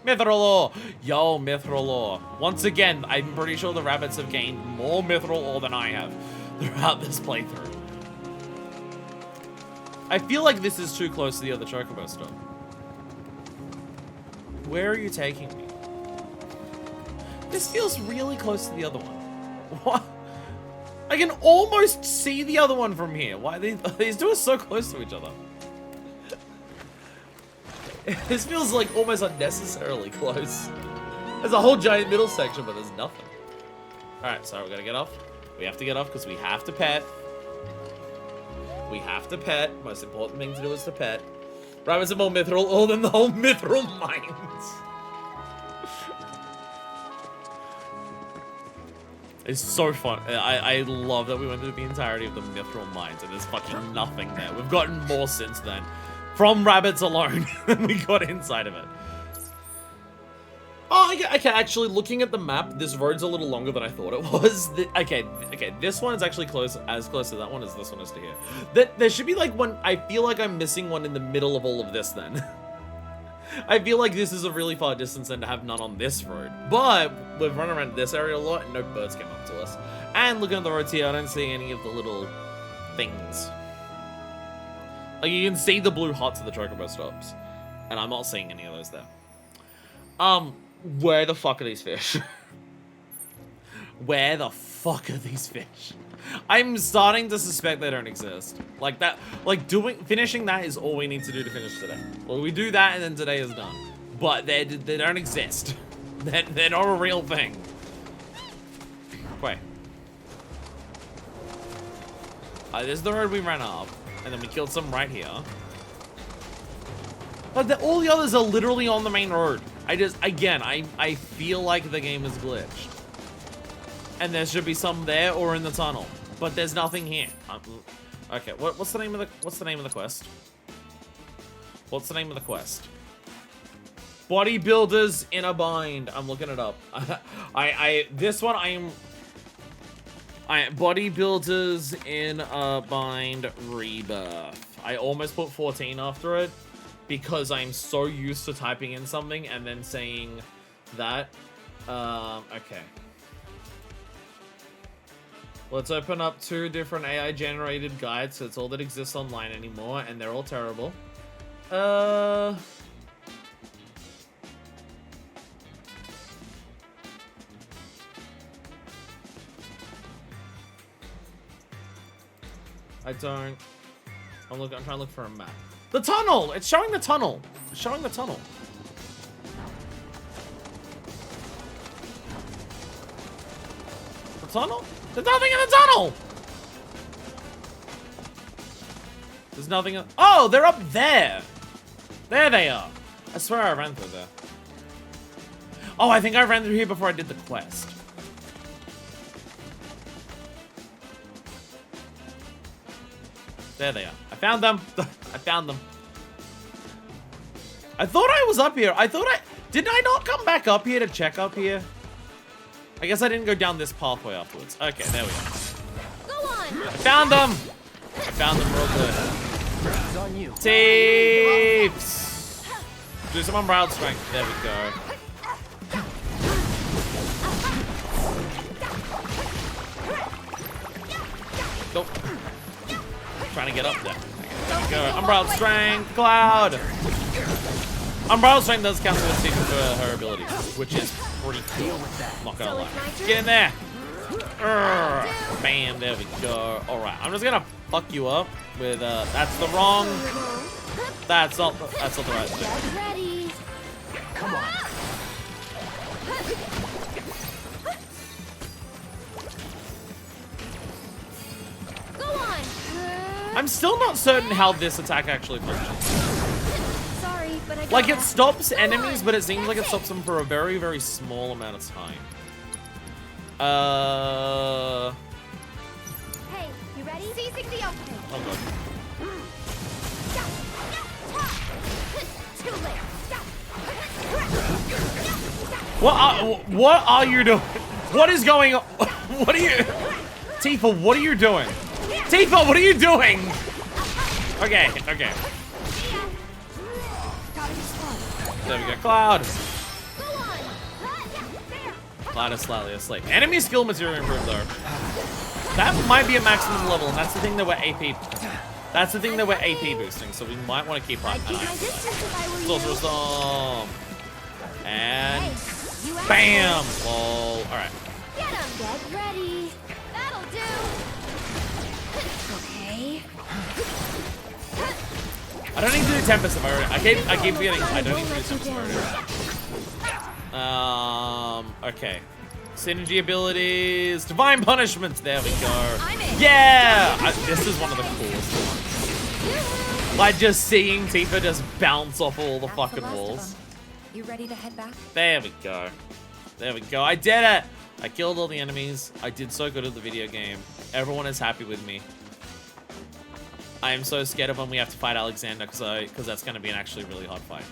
Mithril ore. Yo, mithril ore. Once again, I'm pretty sure the rabbits have gained more mithril ore than I have throughout this playthrough. I feel like this is too close to the other Chocobo stuff. Where are you taking me? This feels really close to the other one. What? I can almost see the other one from here. Why these two are so close to each other? This feels like almost unnecessarily close. There's a whole giant middle section, but there's nothing. Alright, so we gotta get off. We have to get off because we have to pet. We have to pet. Most important thing to do is to pet. Rabbits are more mithril ore than the whole mithril mines. It's so fun. I love that we went through the entirety of the mithril mines and there's fucking nothing there. We've gotten more since then. From rabbits alone than we got inside of it. Oh, okay, actually, looking at the map, this road's a little longer than I thought it was. Okay, this one is actually as close to that one as this one is to here. There should be like one, I feel like I'm missing one in the middle of all of this then. I feel like this is a really far distance then to have none on this road. But we've run around this area a lot and no birds came up to us. And looking at the roads here, I don't see any of the little things. Like, you can see the blue huts of the Chocobo stops. And I'm not seeing any of those there. Where the fuck are these fish? Where the fuck are these fish? I'm starting to suspect they don't exist. Like that, like finishing that is all we need to do to finish today. Well, we do that and then today is done. But they don't exist. They're not a real thing. Wait. This is the road we ran up. And then we killed some right here. But all the others are literally on the main road. Again, I feel like the game is glitched. And there should be some there or in the tunnel. But there's nothing here. Okay, what's the name of the quest? What's the name of the quest? Bodybuilders in a bind. I'm looking it up. Bodybuilders in a bind rebirth. I almost put 14 after it because I'm so used to typing in something and then saying that. Okay. Let's open up 2 different AI generated guides. So it's all that exists online anymore and they're all terrible. I'm trying to look for a map. The tunnel! It's showing the tunnel. It's showing the tunnel. The tunnel? There's nothing in the tunnel! There's nothing. Oh, they're up there. There they are. I swear I ran through there. Oh, I think I ran through here before I did the quest. There they are. I found them. I found them. I thought I was up here. Didn't I not come back up here to check up here? I guess I didn't go down this pathway afterwards. Okay, there we go. Go on. I found them. I found them real good. It's on you. Tapes. Do some unbridled strength. There we go. Nope. Trying to get up there. There we go. Unbridled strength. Cloud. Unbridled strength does count as a for her abilities, which is pretty cool. Not gonna lie. Get in there. Bam. There we go. All right. I'm just gonna fuck you up with that's the wrong. That's not the right thing. Ready. Come on. Go on. I'm still not certain how this attack actually functions. Sorry, but I Like, it stops enemies, but it seems like it stops them for a very, very small amount of time. Hey, you ready? Seizing the opening. Oh god. Too late. What are you doing? What is going on? What are you... Tifa, what are you doing? Tifa, what are you doing? Okay, okay. There we go, Cloud. Cloud is slightly asleep. Enemy skill material improved though. That might be a maximum level, and that's the thing that we're AP. That's the thing that we're AP boosting, so we might want to keep an eye on it. Sorcerer Storm. And bam! Lol. Alright. Get 'em. Get ready. That'll do. Okay. I don't need to do Tempest if I already. I keep forgetting. I don't need to do Tempest if I already. Okay. Synergy abilities. Divine Punishment. There we go. Yeah! This is one of the coolest ones. Like just seeing Tifa just bounce off all the fucking walls. You ready to head back? There we go. There we go. I did it! I killed all the enemies. I did so good at the video game. Everyone is happy with me. I am so scared of when we have to fight Alexander because that's going to be an actually really hard fight.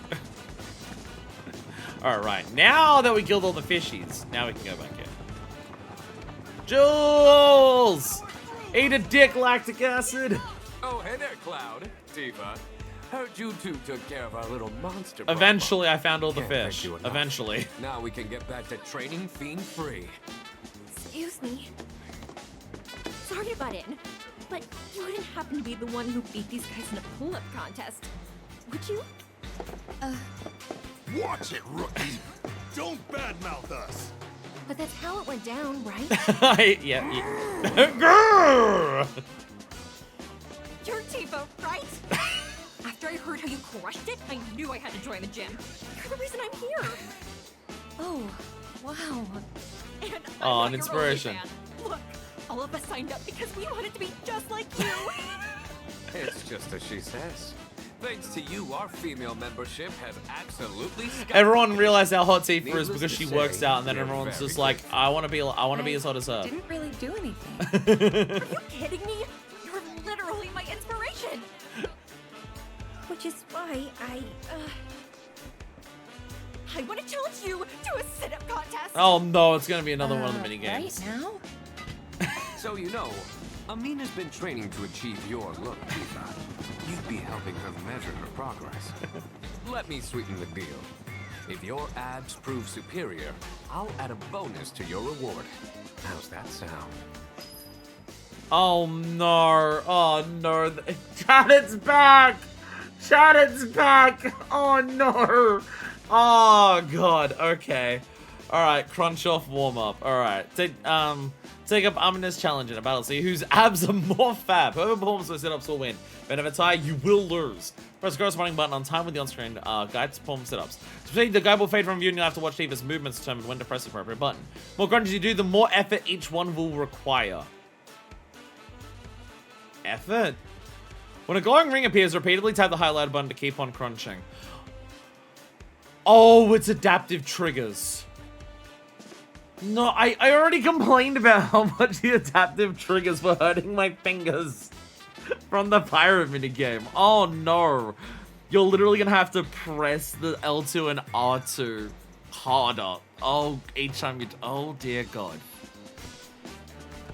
Alright, now that we killed all the fishies, now we can go back in. Jules! Eat a dick, lactic acid! Oh, hey there, Cloud. Tifa. Heard you two took care of our little monster. Eventually, I found all the Can't thank fish. you enough. Eventually. Now we can get back to training fiend free. Excuse me. Sorry to butt in, but you wouldn't happen to be the one who beat these guys in a pull-up contest, would you? Watch it, rookie! Don't badmouth us! But that's how it went down, right? yeah. You're Tifa, right? After I heard how you crushed it, I knew I had to join the gym. You're the reason I'm here. Oh, wow. And Oh, I'm an not your inspiration. only fan. Look, all of us signed up because we wanted to be just like you. It's just as she says. Thanks to you, our female membership has absolutely skyrocketed. Everyone realized how hot Tifa is Needless because to she say, works out, and then you're everyone's very just like, I want to be as hot as her. Didn't really do anything. Are you kidding me? You're literally my inspiration. Which is why I want to challenge you to a sit-up contest. Oh no, it's gonna be another one of the mini Right games. now? So you know, Amina's been training to achieve your look, Tifa. You'd be helping her measure her progress. Let me sweeten the deal. If your abs prove superior, I'll add a bonus to your reward. How's that sound? Oh no! Oh no! Shannon's back! Shannon's back! Oh no! Oh god! Okay. All right. Crunch off warm up. All right. Take up Amina's challenge in a battle. See whose abs are more fab. Whoever performs those sit-ups will win. But if it's tie, you will lose. Press the corresponding button on time with the on-screen guide to perform sit-ups. To the guide will fade from view, and you'll have to watch Tifa's movements to determine when to press the appropriate button. The more crunches you do, the more effort each one will require. Effort? When a glowing ring appears, repeatedly tap the highlighter button to keep on crunching. Oh, it's adaptive triggers. No, I already complained about how much the adaptive triggers were hurting my fingers from the pirate minigame. Oh no. You're literally gonna have to press the L2 and R2 harder. Oh, each time you... Oh dear god.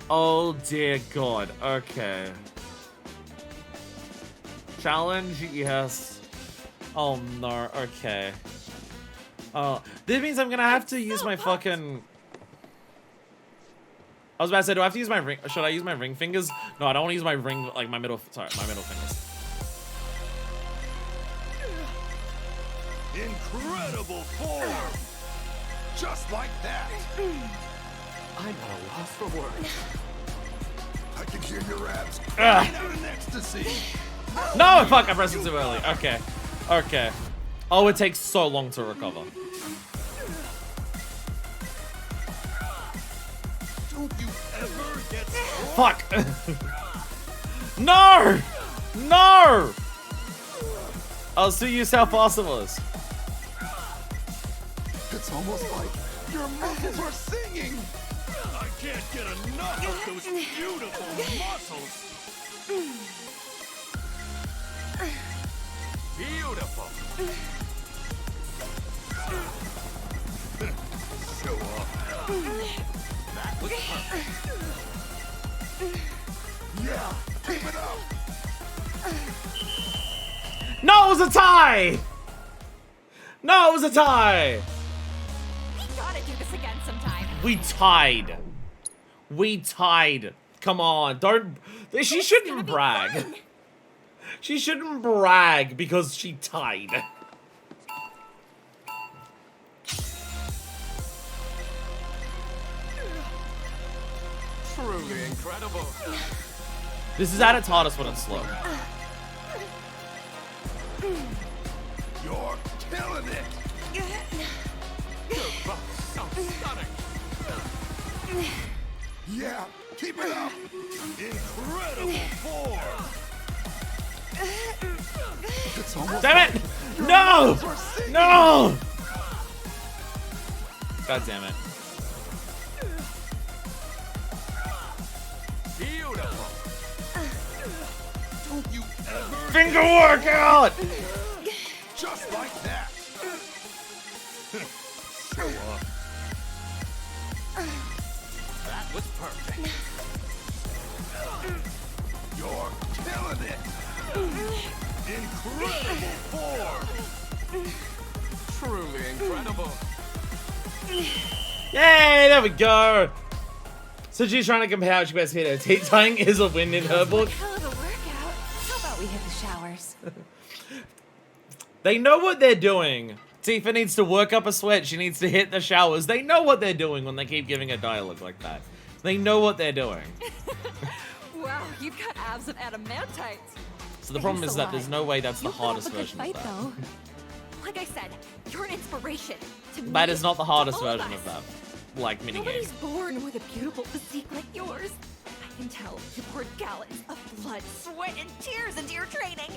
Oh dear god. Okay. Challenge? Yes. Oh no. Okay. Oh, this means I'm gonna have to use my fucking... I was about to say, do I have to use my ring? Should I use my ring fingers? No, I don't want to use my ring, like my middle. Sorry, my middle fingers. Incredible form! Just like that! I'm at a loss for words. I can hear your abs Ugh. crying out in ecstasy! No, fuck, I pressed it too early. Okay. Okay. Oh, it takes so long to recover. Don't you ever get Fuck! No! No! I'll see you how fast it was. It's almost like your muscles are singing! I can't get enough of those beautiful muscles! Beautiful. Show off. That was perfect. Yeah, keep it up! No, it was a tie! No, it was a tie! We gotta do this again sometime. We tied. We tied. Come on, don't... She shouldn't brag. She shouldn't brag because she tied. Truly incredible. This is at its hardest when it's slow. You're killing it! Your butt's so stunning. Yeah, keep it up! Incredible form! It's almost Damn it! like your No! muscles are singing. No! God damn it. Beautiful. Don't you ever Finger workout! just like that! Show off. That was perfect. You're killing it! Incredible form! Truly incredible. Yay, there we go. So she's trying to compare how she best hit her. Teeth tying is a win in her book. Hell of a workout. How about we hit the showers? They know what they're doing. Tifa needs to work up a sweat. She needs to hit the showers. They know what they're doing when they keep giving her dialogue like that. They know what they're doing. Wow, you've got abs of adamantites. So the problem is Thanks a that lot. there's no way that's the You put up hardest a good version fight, of that. though. Like I said, you're an inspiration to That me, is not the to hardest all version us. of that. Like minigame. Nobody's born with a beautiful physique like yours. I can tell you poured gallons of blood, sweat, and tears into your training.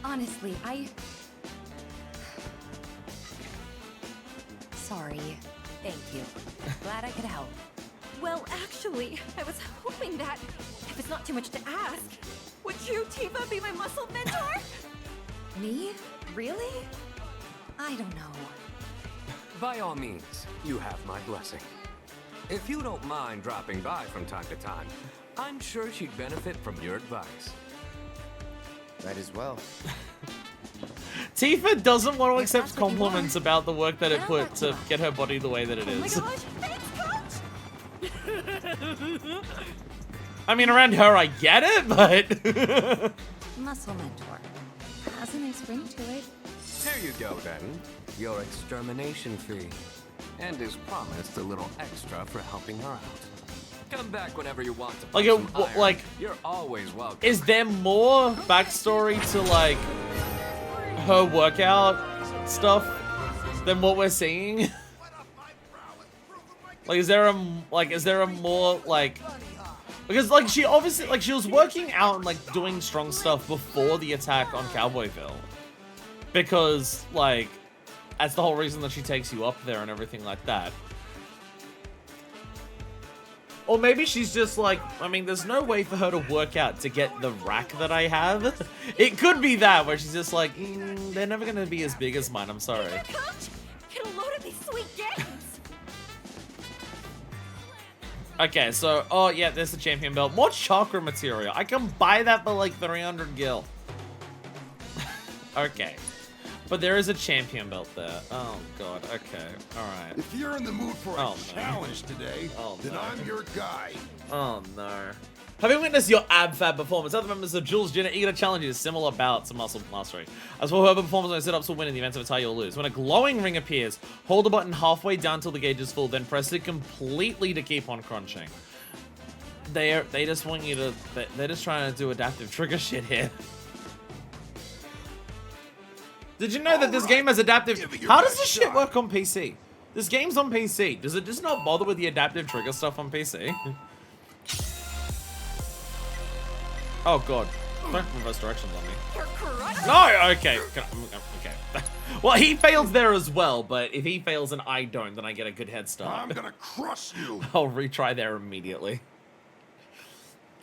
Honestly, Sorry. Thank you. Glad I could help. Well, actually, I was hoping that, if it's not too much to ask, would you, Tifa, be my muscle mentor? Me? Really? I don't know. By all means, you have my blessing. If you don't mind dropping by from time to time, I'm sure she'd benefit from your advice. Might as well. Tifa doesn't want to accept compliments about the work that it put to get her body the way that it is. Oh my gosh, thanks, Coach! I mean, around her, I get it, but... Muscle mentor. Has a nice ring to it. There you go, then. Your extermination fee. And as promised, a little extra for helping her out. Come back whenever you want to. Like, you're always welcome. Is there more backstory to, like, her workout stuff than what we're seeing? Like, is there a more, like... Because, like, she obviously, like, she was working out and, like, doing strong stuff before the attack on Cowboyville. Because, like, that's the whole reason that she takes you up there and everything like that. Or maybe she's just like, I mean, there's no way for her to work out to get the rack that I have. It could be that, where she's just like, they're never going to be as big as mine, I'm sorry. Coach, get a load of these sweet games! Okay, so, oh yeah, there's the champion belt. More chakra material. I can buy that for like 300 gil. Okay. But there is a champion belt there. Oh god, okay, alright. If you're in the mood for a challenge today, then I'm your guy. Oh no. Having witnessed your ab fab performance, other members of Jules Jenner eager to challenge you to similar bouts of muscle mastery. As for whoever performs on setups will win in the event of a tie, you'll lose. When a glowing ring appears, hold the button halfway down till the gauge is full, then press it completely to keep on crunching. They just want you to, they're just trying to do adaptive trigger shit here. Did you know that this game has adaptive... How does this shit work on PC? This game's on PC. Does it just not bother with the adaptive trigger stuff on PC? Oh god. Don't reverse directions on me. No! Okay. Okay. Well, he fails there as well, but if he fails and I don't, then I get a good head start. I'm gonna crush you! I'll retry there immediately.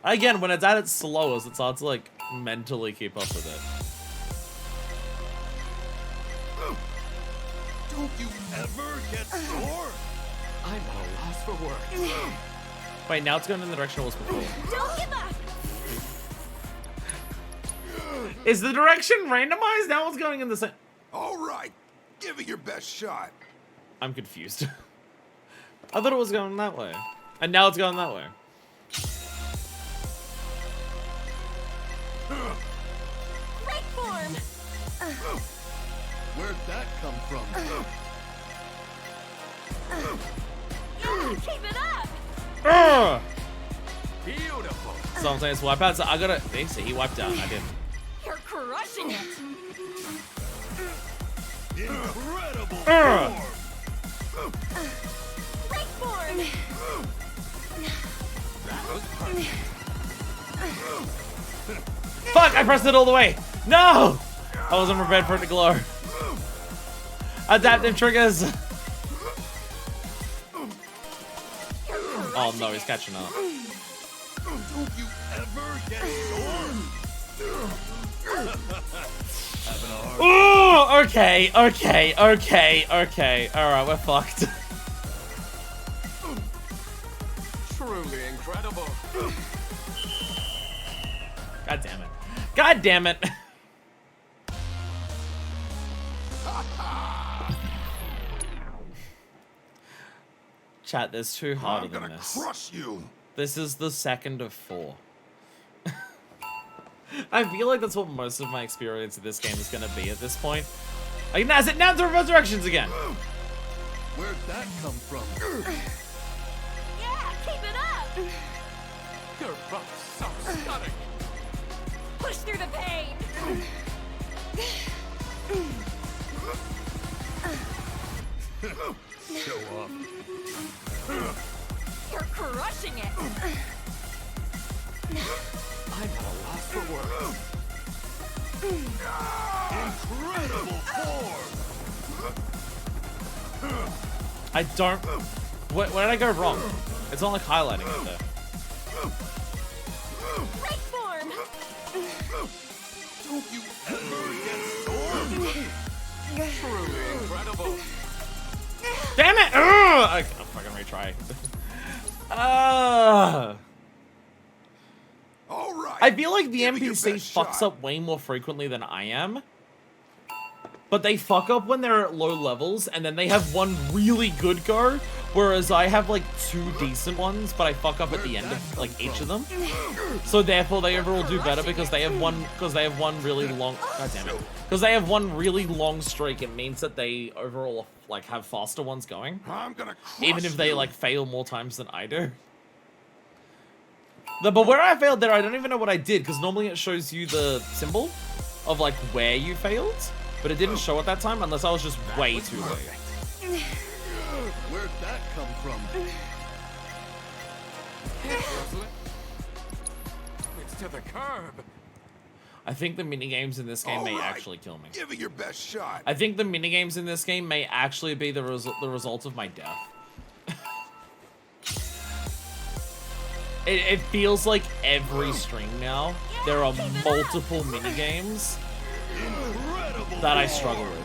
Again, when it's at its slowest, it's hard to, like, mentally keep up with it. Don't you ever get sore? I'm at a loss for words. Wait, now it's going in the direction it was before. Don't give up! Is the direction randomized? Now it's going in the same... Alright, give it your best shot. I'm confused. I thought it was going that way. And now it's going that way. Right form! Where'd that come from? Yeah, keep it up! Beautiful. So I'm saying it's wipe out. So I gotta... See, he wiped out. I didn't. You're crushing it! Incredible Right form! That was perfect. Fuck! I pressed it all the way! No! I wasn't prepared for it to glow. Adaptive triggers! Oh no, he's catching up. Don't you ever get sore? Having a hard Ooh! Okay. Alright, we're fucked. Truly incredible. God damn it. God damn it. Chat, there's two harder I'm than gonna this. crush you. This is the second of 4. I feel like that's what most of my experience of this game is gonna be at this point. Like, now to reverse directions again. Where'd that come from? Yeah, keep it up! Your buff's so stunning. Push through the pain! Show off. You're crushing it! I'm at a loss for words. Incredible form! I don't... Where did I go wrong? It's not like highlighting it there. Great form! Don't you ever get sore? Truly incredible. Damn it! Ugh! I'll fucking retry. All right. I feel like the Give it your NPC best fucks shot. up way more frequently than I am. But they fuck up when they're at low levels, and then they have one really good go, whereas I have like 2 decent ones, but I fuck up at the end of like each of them. So therefore, they overall do better because they have one really long. God damn it! Because they have one really long streak, it means that they overall like have faster ones going, I'm gonna even if they you. like fail more times than I do. But where I failed there, I don't even know what I did, because normally it shows you the symbol of like where you failed. But it didn't show at that time unless I was just way too late. Where'd that come from? It's to the curb. I think the minigames in this game may actually kill me. Give it your best shot. I think the minigames in this game may actually be the result of my death. It feels like every stream now, there are multiple minigames that I struggle with.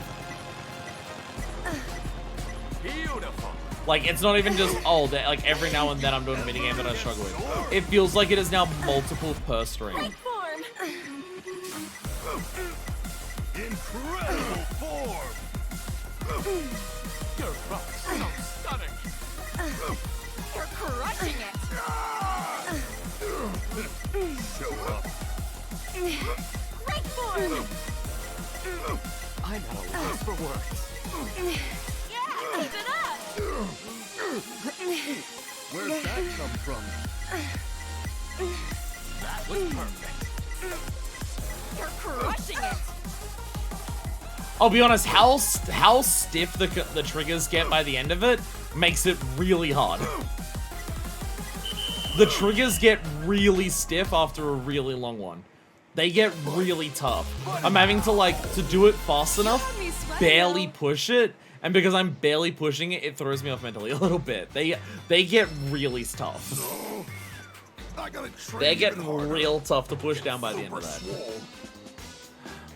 Beautiful. Like, it's not even just, oh, like every now and then I'm doing a minigame that I struggle with. It feels like it is now multiple per stream. Incredible form. Your rock's so stunning. You're crushing it! Show up. Great form! I'm at a loss for words. Yeah, keep it up! Where'd that come from? That was perfect. You're crushing it! I'll be honest, how stiff the triggers get by the end of it makes it really hard. The triggers get really stiff after a really long one. They get really tough. I'm having to do it fast enough, barely push it, and because I'm barely pushing it, it throws me off mentally a little bit. They get really tough. They get real tough to push down by the end of that.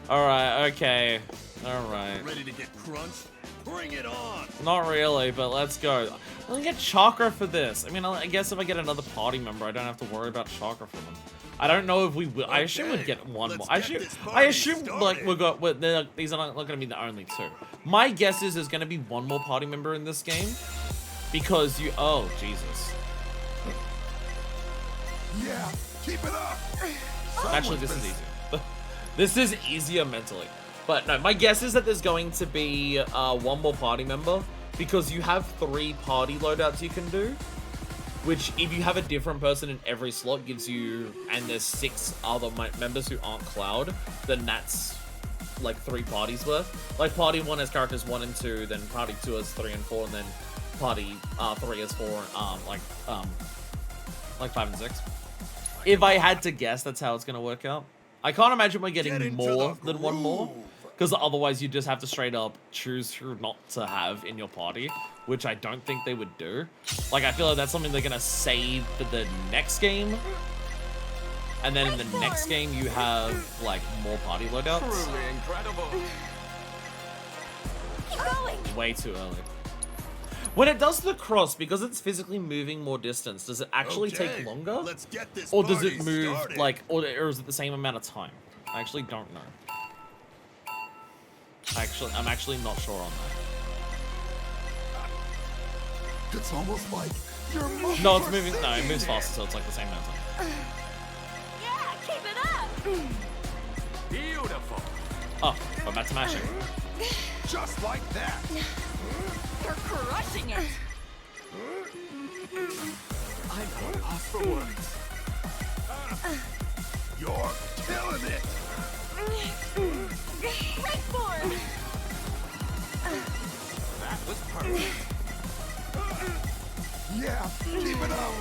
Alright, okay. Alright. Ready to get crunched? Bring it on! Not really, but let's go. I'm gonna get chakra for this. I mean, I guess if I get another party member, I don't have to worry about chakra for them. I don't know if we will. I assume we'd get one more. I assume like these are not gonna be the only 2. My guess is there's gonna be one more party member in this game because you. Oh Jesus. Yeah, keep it up. Actually, this is easier. This is easier mentally. But no, my guess is that there's going to be one more party member because you have 3 party loadouts you can do, which if you have a different person in every slot gives you, and there's 6 other members who aren't Cloud, then that's like 3 parties worth. Like party 1 has characters 1 and 2, then party 2 has 3 and 4, and then party 3 has 4, like 5 and 6. If I had to guess, that's how it's gonna work out. I can't imagine we're getting more than one more, because otherwise you just have to straight up choose who not to have in your party, which I don't think they would do. Like, I feel like that's something they're gonna save for the next game, and then in the next game you have like more party loadouts. Truly incredible. Keep going! Way too early. When it does the cross, because it's physically moving more distance, does it actually take longer? Let's get this Or does it party move started. like, or is it the same amount of time? I actually don't know. I'm actually not sure on that. It's almost like your No, it's moving. No, it moves faster, so it's like the same amount of time. Yeah, keep it up! Beautiful. Oh, I'm back to mashing. Just like that. You're crushing it! I'm at a loss for words. You're killing it. Great form! That was perfect. Yeah, keep it up.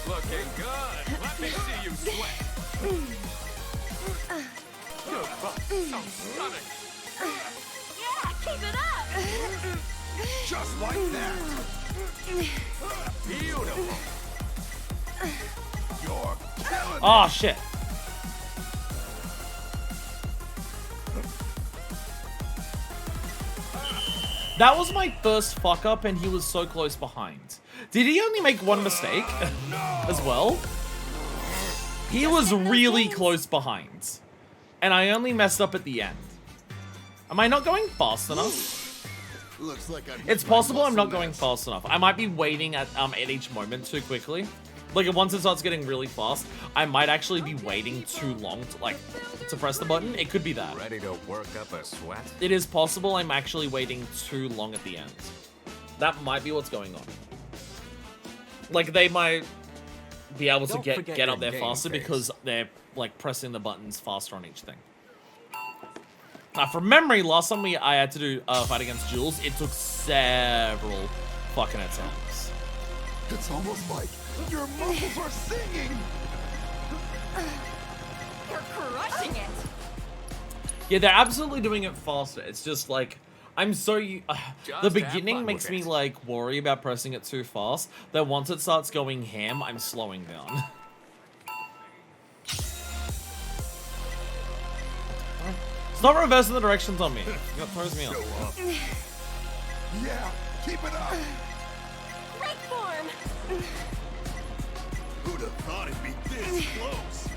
Looking good. Let me see you sweat. stunning. Yeah, keep it up! Just like that. Beautiful. You're killing it. Oh, shit. That was my first fuck up, and he was so close behind. Did he only make one mistake as well? He was really close behind. And I only messed up at the end. Am I not going fast enough? Looks like It's possible I'm not going fast enough. I might be waiting at each moment too quickly. Like, once it starts getting really fast, I might actually be waiting too long to press the button. It could be that. Ready to work up a sweat? It is possible I'm actually waiting too long at the end. That might be what's going on. Like, they might be able to get up there faster because they're, like, pressing the buttons faster on each thing. From memory, last time I had to do a fight against Jules, it took several fucking attempts. It's almost like your muscles are singing. You're crushing it! Yeah, they're absolutely doing it faster. It's just like, I'm so... the beginning makes me, like, worry about pressing it too fast. That once it starts going ham, I'm slowing down. It's not reversing the directions on me. It throws me off. Yeah, keep it up. Break form! Who'd have thought it'd be this close?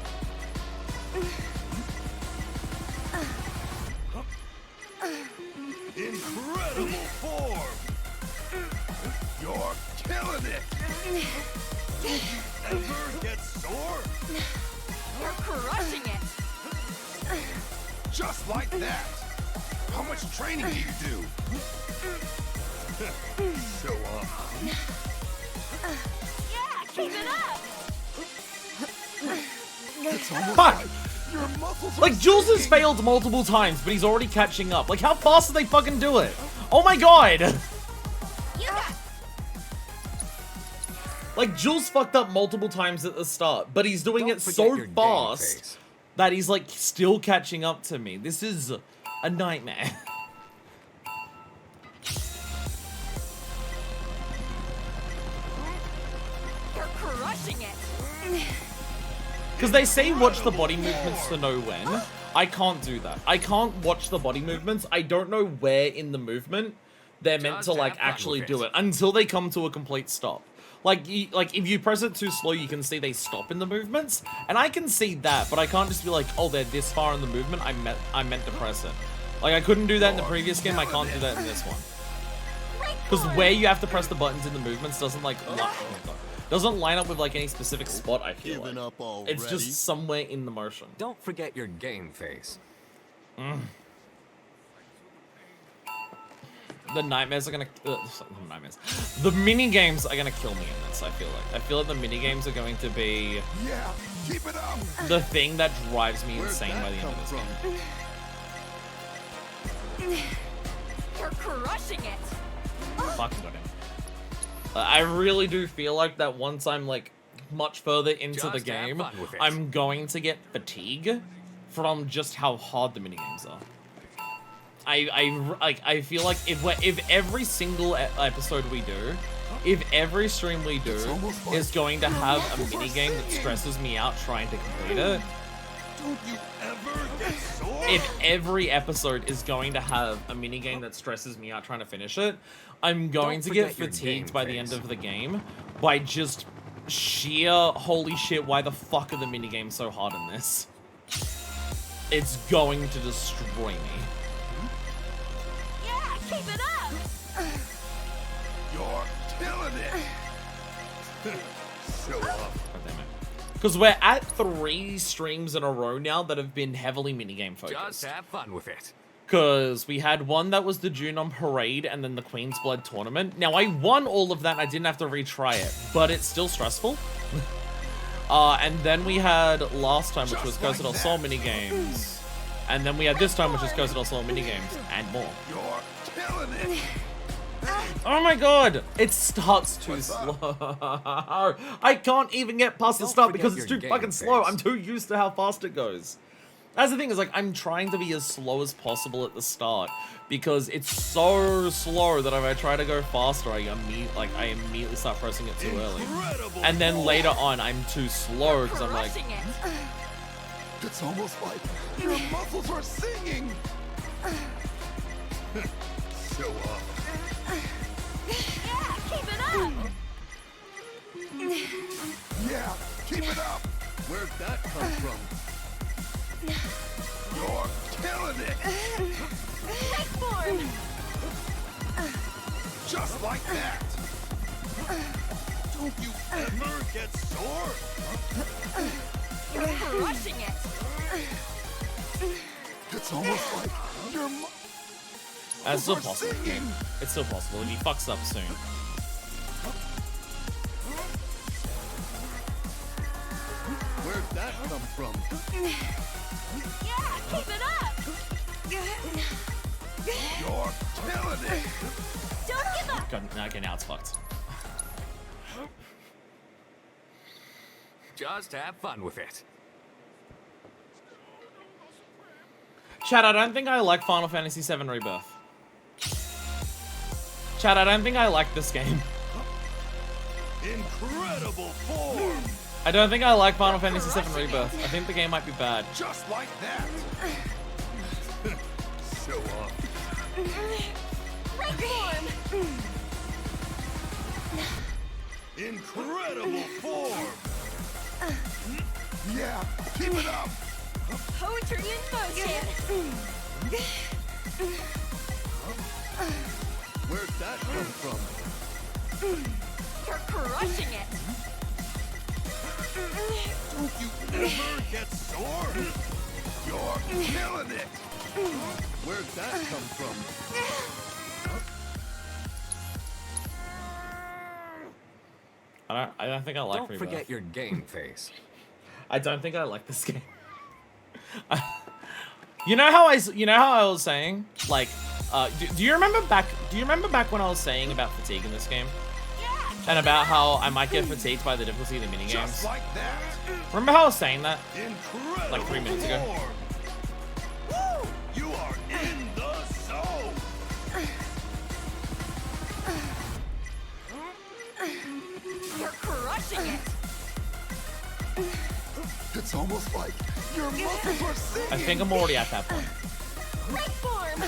Incredible form! You're killing it! Don't you ever get sore? You're crushing it! Just like that! How much training do you do? Show off. Yeah, keep it up! It's almost Fuck! like your muscles are Like, Jules has singing. failed multiple times, but he's already catching up. Like, how fast do they fucking do it? Oh my god! You got... Like, Jules fucked up multiple times at the start, but he's doing Don't it forget so your game fast face. that he's, like, still catching up to me. This is a nightmare. You're crushing it! Because they say watch the body movements to know when. I can't do that. I can't watch the body movements. I don't know where in the movement they're meant to, like, actually do it until they come to a complete stop. Like, if you press it too slow, you can see they stop in the movements, and I can see that, but I can't just be like, oh, they're this far in the movement, I meant to press it. Like, I couldn't do that in the previous game, I can't do that in this one. Because where you have to press the buttons in the movements doesn't, like, doesn't line up with, like, any specific spot, I feel like. It's just somewhere in the motion. Don't forget your game face. The nightmares are gonna... nightmares. The mini-games are gonna kill me in this, I feel like. I feel like the mini-games are going to be... Yeah, keep it up. the thing that drives me insane by the end of this game. You're crushing it! Fucking goddamn. I really do feel like that once I'm, like, much further into the game, I'm going to get fatigue from just how hard the minigames are. I feel like if every single episode we do, if every stream we do is going to have a minigame that stresses me out trying to complete it, Don't you ever get sore? if every episode is going to have a minigame that stresses me out trying to finish it, I'm going to get fatigued by the end of the game by just sheer holy shit, why the fuck are the minigames so hard in this? It's going to destroy me. Yeah, keep it up! You're killing it. Show off. Because we're at 3 streams in a row now that have been heavily minigame focused. Just have fun with it. Because we had one that was the Junon Parade and then the Queen's Blood Tournament. Now, I won all of that and I didn't have to retry it, but it's still stressful. And then we had last time, which was Ghost of El Sol minigames. And then we had this time, which is Ghost of El Sol minigames, and more. You're killing it. Oh my god! It starts too slow. I can't even get past the start because it's too fucking slow. I'm too used to how fast it goes. That's the thing, is like, I'm trying to be as slow as possible at the start, because it's so slow that if I try to go faster, I immediately start pressing it too early. And then later on, I'm too slow, because I'm like... It's almost like your muscles are singing! Show up. Yeah, keep it up! Yeah, keep it up! Where'd that come from? You're killing it! Neck form! Just like that! Don't you ever get sore? You're crushing it! It's almost like your That's still possible. It's still possible if he fucks up soon. Where'd that come from? Yeah, keep it up! You're killing it! Don't give up! God, okay, now it's fucked. Just have fun with it. Chat, I don't think I like Final Fantasy VII Rebirth. Chat, I don't think I like this game. Incredible form! I don't think I like Final Fantasy VII Rebirth. I think the game might be bad. Just like that! Show up. Right form! Incredible form! Yeah, keep it up! Poetry in motion! Where'd that come from? You're crushing it! Don't you ever get sore? You're killing it! Where'd that come from? I don't think I like Don't Rebirth. forget your game face. I don't think I like this game. You know how I was saying, like, do you remember back when I was saying about fatigue in this game? And about how I might get fatigued by the difficulty of the minigames? Just like that! Remember how I was saying that? Incredible Like 3 minutes ago? form. Woo! You are in the zone! You're crushing it! It's almost like your muscles are singing! I think I'm already at that point. Right form!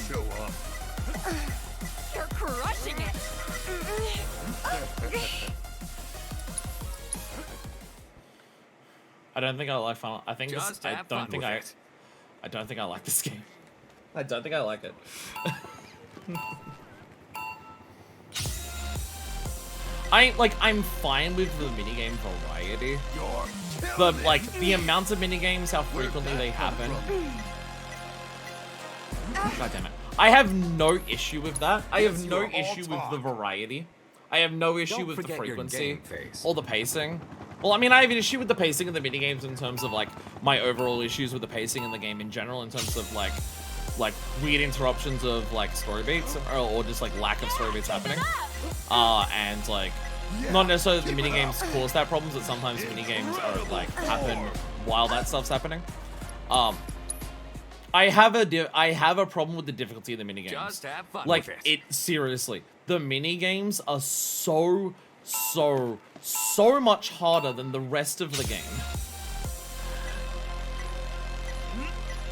Show up. You're crushing it! I don't think I like Final. I think Just this. I have don't fun think with I. it. I don't think I like this game. I don't think I like it. I'm fine with the minigame variety, but like the amount of minigames, how frequently they happen. God damn it! I have no issue with that. I have no issue with the variety. I have no issue with the forget your frequency game face. or the pacing. Well, I mean, I have an issue with the pacing of the minigames in terms of like my overall issues with the pacing in the game in general, in terms of like weird interruptions of like story beats or just like lack of story beats happening. And like not necessarily that the minigames cause that problem, but sometimes minigames are like happen while that stuff's happening. I have a problem with the difficulty of the minigames. Just have fun Like with it. Seriously, the minigames are so much harder than the rest of the game.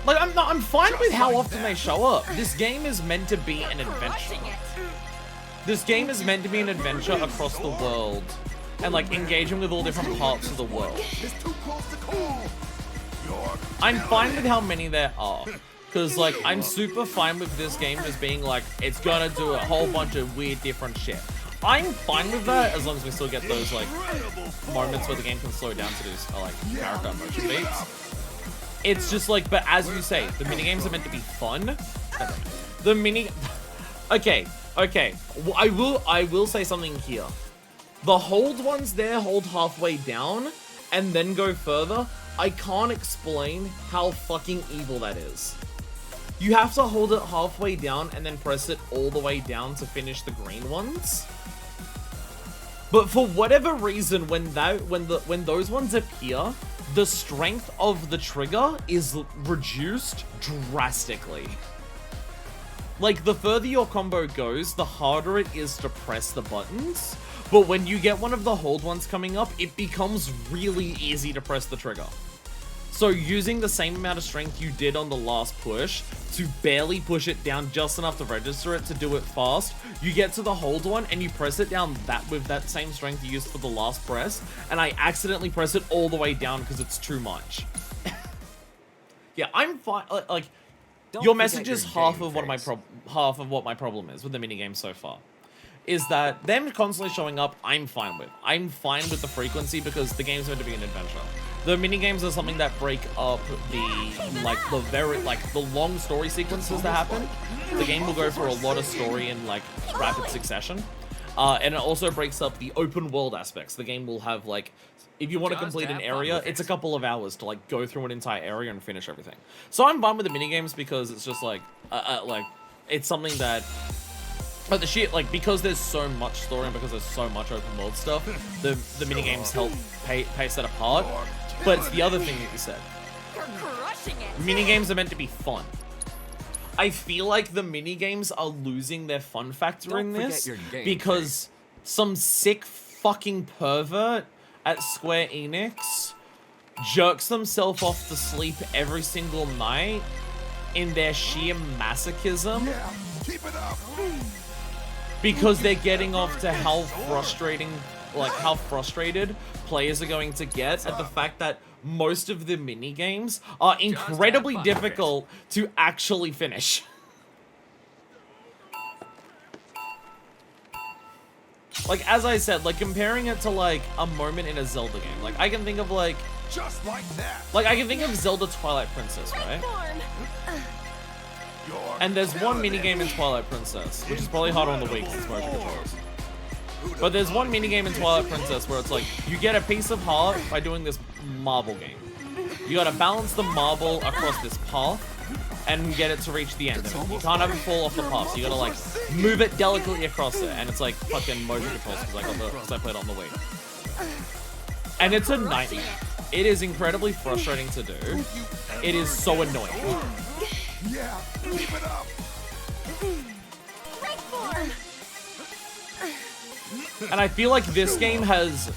Like I'm fine with how often they show up. This game is meant to be an adventure. This game is meant to be an adventure across the world and like engaging with all different parts of the world. I'm fine with how many there are. Because, like, I'm super fine with this game just being like, it's gonna do a whole bunch of weird, different shit. I'm fine with that as long as we still get those, like, moments where the game can slow down to these, like, character motion beats. It's just like, but as you say, the minigames are meant to be fun. Okay. I will say something here. The hold ones there hold halfway down and then go further. I can't explain how fucking evil that is. You have to hold it halfway down and then press it all the way down to finish the green ones. But for whatever reason, when those ones appear, the strength of the trigger is reduced drastically. Like, the further your combo goes, the harder it is to press the buttons. But when you get one of the hold ones coming up, it becomes really easy to press the trigger. So using the same amount of strength you did on the last push to barely push it down just enough to register it to do it fast, you get to the hold one and you press it down with that same strength you used for the last press, and I accidentally press it all the way down because it's too much. Yeah, I'm fine. Like, your message is half of what my problem is with the minigame so far. Is that them constantly showing up, I'm fine with. I'm fine with the frequency because the game's meant to be an adventure. The minigames are something that break up the long story sequences that happen. The game will go through a lot of story in like rapid succession. And it also breaks up the open world aspects. The game will have like, if you want to complete an area, it's a couple of hours to like go through an entire area and finish everything. So I'm fine with the minigames because it's just like it's something that, but the shit, like, because there's so much story and because there's so much open world stuff, the minigames help pace that apart. But it's the other thing that you said. You're crushing it. Minigames are meant to be fun. I feel like the minigames are losing their fun factor in this because some sick fucking pervert at Square Enix jerks themselves off to sleep every single night in their sheer masochism. Yeah, keep it up. Because they're getting off to how frustrated players are going to get at the fact that most of the minigames are incredibly difficult to actually finish. Like, as I said, like, comparing it to, like, a moment in a Zelda game. Like, I can think of, like... Just like that. Like, I can think of Zelda Twilight Princess, right? And there's one minigame in Twilight Princess, which is probably harder on the Wii because it's motion controls. But there's one minigame in Twilight Princess where it's like, you get a piece of heart by doing this marble game. You gotta balance the marble across this path and get it to reach the end. You can't have it fall off the path, so you gotta like move it delicately across it, and it's like fucking motion controls because I played it on the Wii. And it's a nightmare. It is incredibly frustrating to do. It is so annoying. Yeah, keep it up. Right form. And I feel like this game has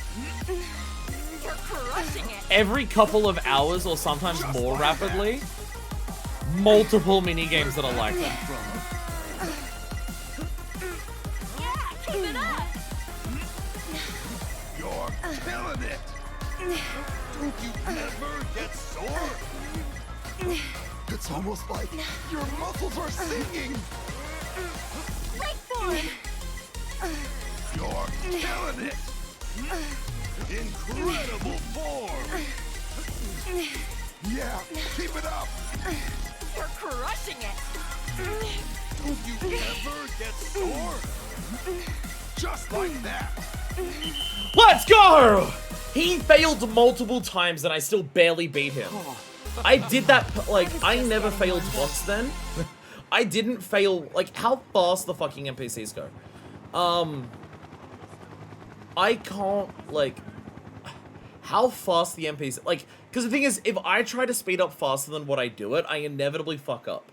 You're crushing it. every couple of hours or sometimes more rapidly, multiple mini games that are like that. Yeah, keep it up. You're killing it. Don't you ever get sore? It's almost like your muscles are singing. Right form. You're killing it. Incredible form. Yeah, keep it up. You're crushing it. Don't you ever get sore? Just like that. Let's go! He failed multiple times and I still barely beat him. I did that, like, I never failed once then. I didn't fail, like, how fast the fucking NPCs go. I can't, like, how fast the NPCs, like, because the thing is, if I try to speed up faster than what I do it, I inevitably fuck up.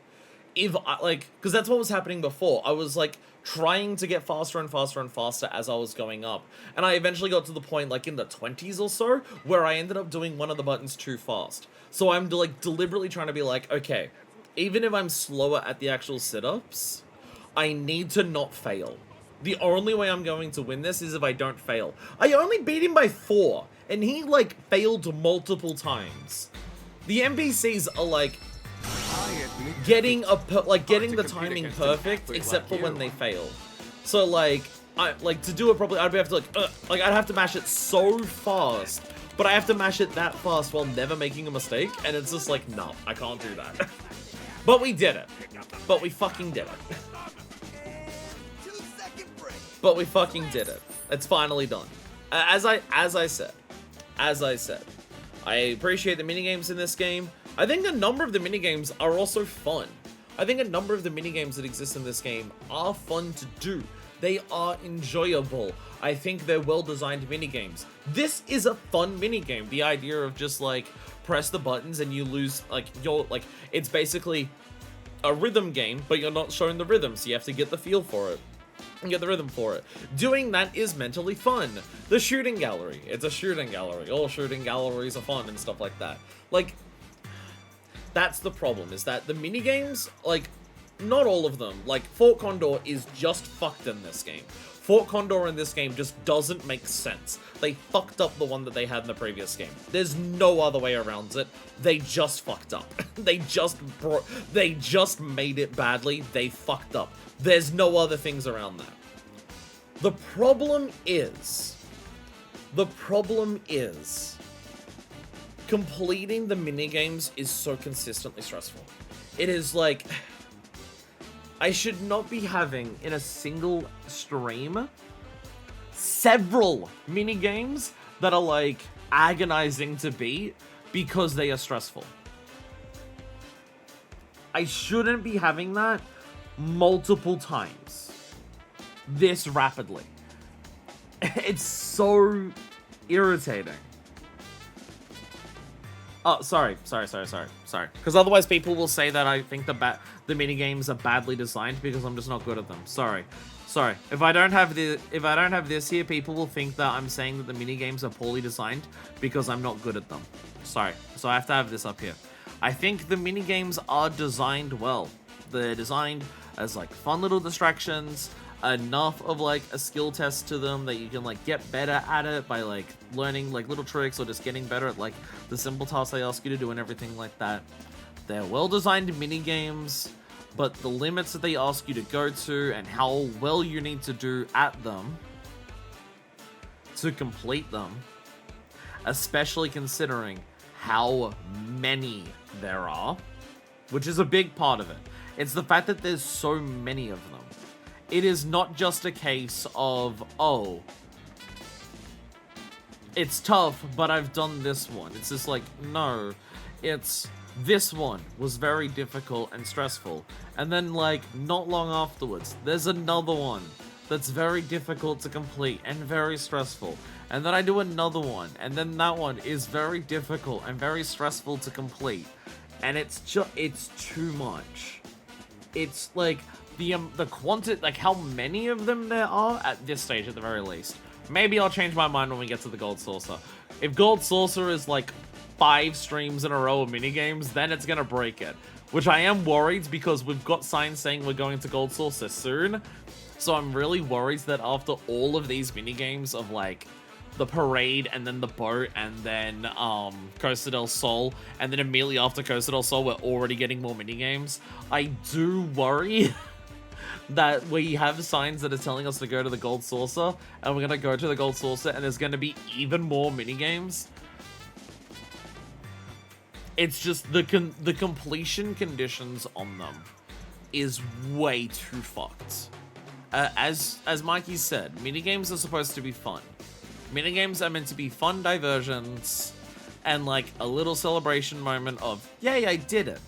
If I, like, because that's what was happening before. I was, like, trying to get faster and faster and faster as I was going up. And I eventually got to the point, like, in the 20s or so, where I ended up doing one of the buttons too fast. So I'm, like, deliberately trying to be like, okay, even if I'm slower at the actual sit-ups, I need to not fail. The only way I'm going to win this is if I don't fail. I only beat him by 4, and he, like, failed multiple times. The NPCs are, like, getting the timing perfect, except for when they fail. So, like, to do it properly, I'd have to, like, I'd have to mash it so fast, but I have to mash it that fast while never making a mistake, and it's just like, no, I can't do that. But we did it. But we fucking did it. But we fucking did it. It's finally done. As I said, I appreciate the minigames in this game. I think a number of the minigames are also fun. I think a number of the minigames that exist in this game are fun to do. They are enjoyable. I think they're well-designed minigames. This is a fun minigame. The idea of just, like, press the buttons and you lose, like, it's basically a rhythm game, but you're not showing the rhythm, so you have to get the feel for it. And get the rhythm for it. Doing that is mentally fun. The shooting gallery. It's a shooting gallery. All shooting galleries are fun and stuff like that. Like, that's the problem, is that the minigames, like, not all of them. Like, Fort Condor is just fucked in this game. Fort Condor in this game just doesn't make sense. They fucked up the one that they had in the previous game. There's no other way around it. They just fucked up. They just made it badly. They fucked up. There's no other things around that. The problem is completing the minigames is so consistently stressful. It is like, I should not be having, in a single stream, several minigames that are, like, agonizing to beat because they are stressful. I shouldn't be having that multiple times this rapidly. It's so irritating. Oh, sorry. Because otherwise people will say that I think the minigames are badly designed because I'm just not good at them. Sorry. If I don't have this here, people will think that I'm saying that the minigames are poorly designed because I'm not good at them. Sorry. So I have to have this up here. I think the minigames are designed well. They're designed as, like, fun little distractions, enough of, like, a skill test to them that you can, like, get better at it by, like, learning, like, little tricks or just getting better at, like, the simple tasks they ask you to do and everything like that. They're well-designed mini-games, but the limits that they ask you to go to and how well you need to do at them to complete them, especially considering how many there are, which is a big part of it. It's the fact that there's so many of them. It is not just a case of, oh, it's tough, but I've done this one. It's just like, no, it's this one was very difficult and stressful. And then, like, not long afterwards, there's another one that's very difficult to complete and very stressful. And then I do another one, and then that one is very difficult and very stressful to complete. And it's too much. It's like the quantity, like how many of them there are at this stage at the very least. Maybe I'll change my mind when we get to the Gold Saucer. If Gold Saucer is like 5 streams in a row of minigames, then it's gonna break it. Which I am worried because we've got signs saying we're going to Gold Saucer soon. So I'm really worried that after all of these minigames of like the parade and then the boat and then Costa del Sol and then immediately after Costa del Sol we're already getting more minigames. I do worry that we have signs that are telling us to go to the Gold Saucer and we're gonna go to the Gold Saucer and there's gonna be even more minigames. It's just the completion conditions on them is way too fucked. As Mikey said, minigames are supposed to be fun. Minigames are meant to be fun diversions and like a little celebration moment of, yay, I did it.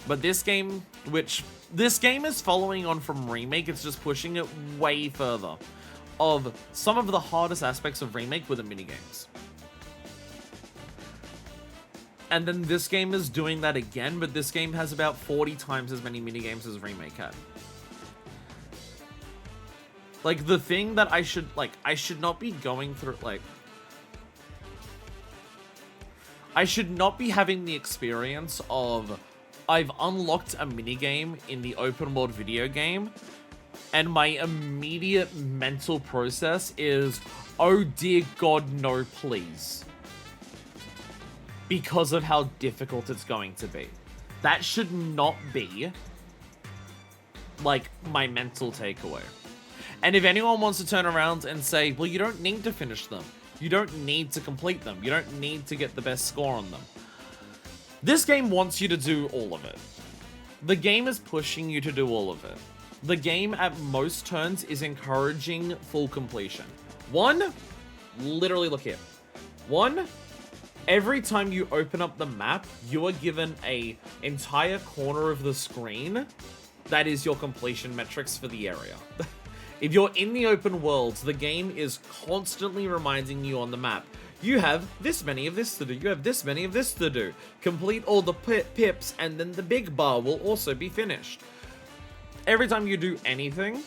But this game is following on from Remake, it's just pushing it way further. Of some of the hardest aspects of Remake were the minigames. And then this game is doing that again, but this game has about 40 times as many minigames as Remake had. Like, the thing that I should not be going through, like... I should not be having the experience of, I've unlocked a minigame in the open world video game, and my immediate mental process is, oh dear God, no, please. Because of how difficult it's going to be. That should not be, like, my mental takeaway. And if anyone wants to turn around and say, well, you don't need to finish them. You don't need to complete them. You don't need to get the best score on them. This game wants you to do all of it. The game is pushing you to do all of it. The game at most turns is encouraging full completion. One, literally look here. One, every time you open up the map, you are given an entire corner of the screen that is your completion metrics for the area. If you're in the open world, the game is constantly reminding you on the map, you have this many of this to do, you have this many of this to do. Complete all the pips, and then the big bar will also be finished. Every time you do anything,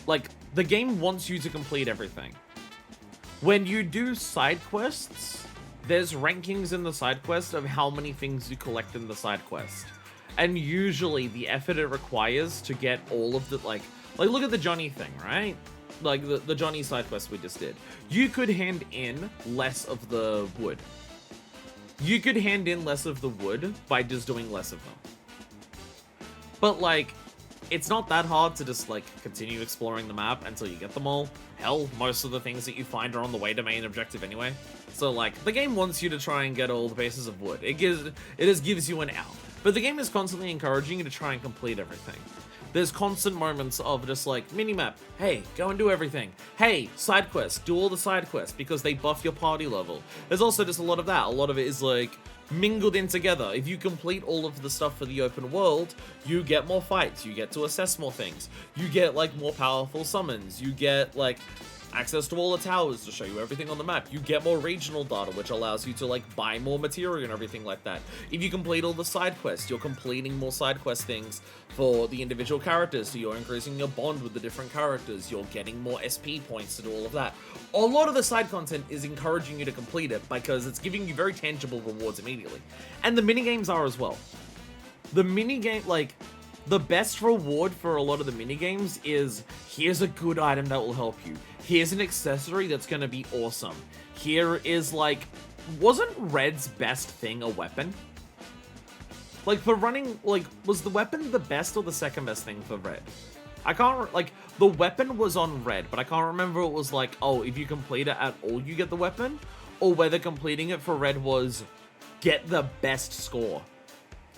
like, the game wants you to complete everything. When you do side quests, there's rankings in the side quest of how many things you collect in the side quest. And usually the effort it requires to get all of the, like look at the Johnny thing, right? Like the Johnny side quest we just did. You could hand in less of the wood. You could hand in less of the wood by just doing less of them. But like, it's not that hard to just like continue exploring the map until you get them all. Hell, most of the things that you find are on the way to main objective anyway. So like, the game wants you to try and get all the bases of wood. It just gives you an out. But the game is constantly encouraging you to try and complete everything. There's constant moments of just like, minimap, hey, go and do everything. Hey, side quests, do all the side quests because they buff your party level. There's also just a lot of that. A lot of it is like mingled in together. If you complete all of the stuff for the open world, you get more fights, you get to assess more things, you get like more powerful summons, you get like access to all the towers to show you everything on the map. You get more regional data, which allows you to like buy more material and everything like that. If you complete all the side quests, you're completing more side quest things for the individual characters, so you're increasing your bond with the different characters, you're getting more SP points to do all of that. A lot of the side content is encouraging you to complete it because it's giving you very tangible rewards immediately. And the minigames are as well. The minigame, like, the best reward for a lot of the minigames is, here's a good item that will help you. Here's an accessory that's gonna be awesome. Here is like, wasn't Red's best thing a weapon? Like for running, like, was the weapon the best or the second best thing for Red? I can't, like, the weapon was on Red, but I can't remember it was like, oh, if you complete it at all, you get the weapon, or whether completing it for Red was get the best score.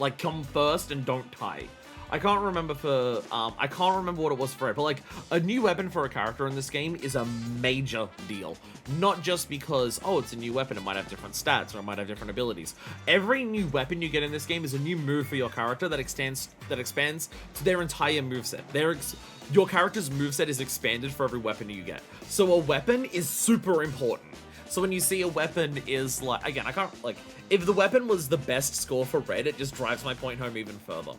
Like, come first and don't tie. I can't remember for, I can't remember what it was for Red, but like, a new weapon for a character in this game is a major deal. Not just because, oh, it's a new weapon, it might have different stats, or it might have different abilities. Every new weapon you get in this game is a new move for your character that expands to their entire moveset. Your character's moveset is expanded for every weapon you get. So a weapon is super important. So when you see a weapon is like, again, I can't, like, if the weapon was the best score for Red, it just drives my point home even further.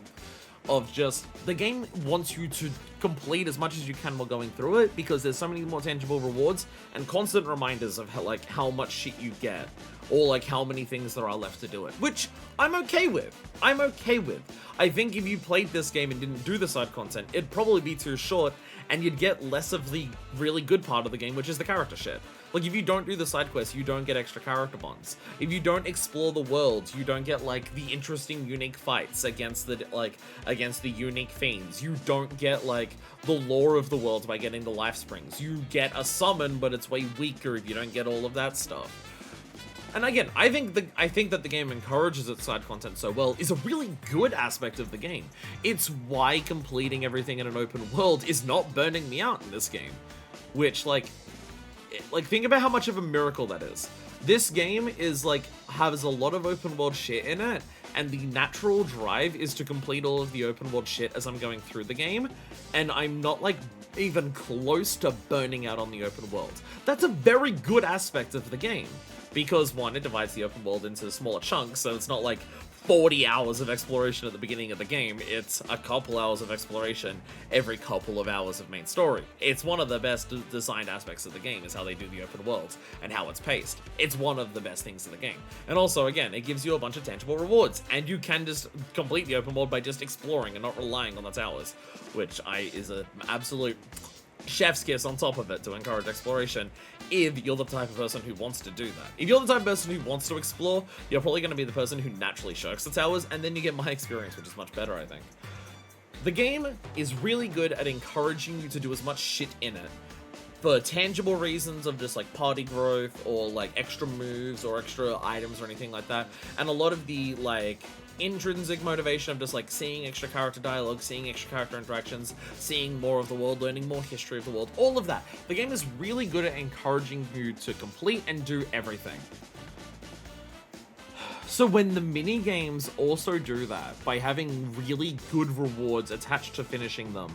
Of just, the game wants you to complete as much as you can while going through it, because there's so many more tangible rewards and constant reminders of how much shit you get, or like how many things there are left to do it, which I'm okay with. I think if you played this game and didn't do the side content, it'd probably be too short, and you'd get less of the really good part of the game, which is the character shit. Like, if you don't do the side quests, you don't get extra character bonds. If you don't explore the world, you don't get, like, the interesting, unique fights against the unique fiends. You don't get, like, the lore of the world by getting the life springs. You get a summon, but it's way weaker if you don't get all of that stuff. And again, I think that the game encourages its side content so well is a really good aspect of the game. It's why completing everything in an open world is not burning me out in this game. Which, like, think about how much of a miracle that is. This game is, like, has a lot of open world shit in it, and the natural drive is to complete all of the open world shit as I'm going through the game, and I'm not, like, even close to burning out on the open world. That's a very good aspect of the game, because, one, it divides the open world into smaller chunks, so it's not like 40 hours of exploration at the beginning of the game. It's a couple hours of exploration every couple of hours of main story. It's one of the best designed aspects of the game, is how they do the open worlds and how it's paced. It's one of the best things in the game. And also, again, it gives you a bunch of tangible rewards, and you can just complete the open world by just exploring and not relying on the towers, which is an absolute chef's kiss on top of it to encourage exploration if you're the type of person who wants to do that. If you're the type of person who wants to explore, you're probably going to be the person who naturally shirks the towers, and then you get my experience, which is much better, I think. The game is really good at encouraging you to do as much shit in it for tangible reasons of just like party growth or like extra moves or extra items or anything like that, and a lot of the like intrinsic motivation of just like seeing extra character dialogue, seeing extra character interactions, seeing more of the world, learning more history of the world, all of that. The game is really good at encouraging you to complete and do everything. So when the mini games also do that by having really good rewards attached to finishing them,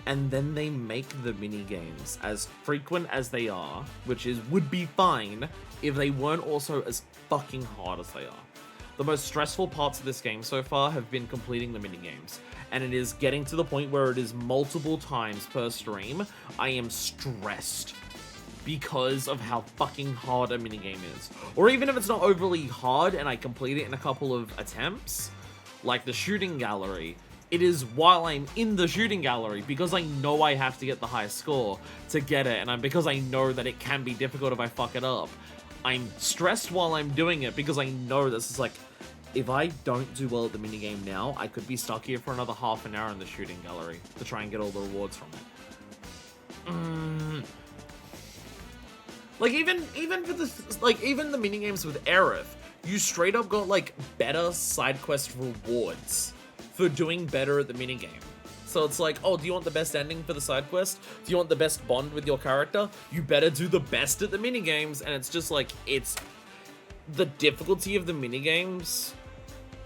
and then they make the minigames as frequent as they are, which would be fine if they weren't also as fucking hard as they are. The most stressful parts of this game so far have been completing the minigames, and it is getting to the point where it is multiple times per stream. I am stressed because of how fucking hard a minigame is. Or even if it's not overly hard and I complete it in a couple of attempts, like the shooting gallery, it is while I'm in the shooting gallery, because I know I have to get the highest score to get it, and because I know that it can be difficult if I fuck it up. I'm stressed while I'm doing it because I know this is like, if I don't do well at the minigame now, I could be stuck here for another half an hour in the shooting gallery to try and get all the rewards from it. Like even for the even the minigames with Aerith, you straight up got like better side quest rewards for doing better at the minigame. So it's like, oh, do you want the best ending for the side quest? Do you want the best bond with your character? You better do the best at the minigames, and it's just like, it's the difficulty of the minigames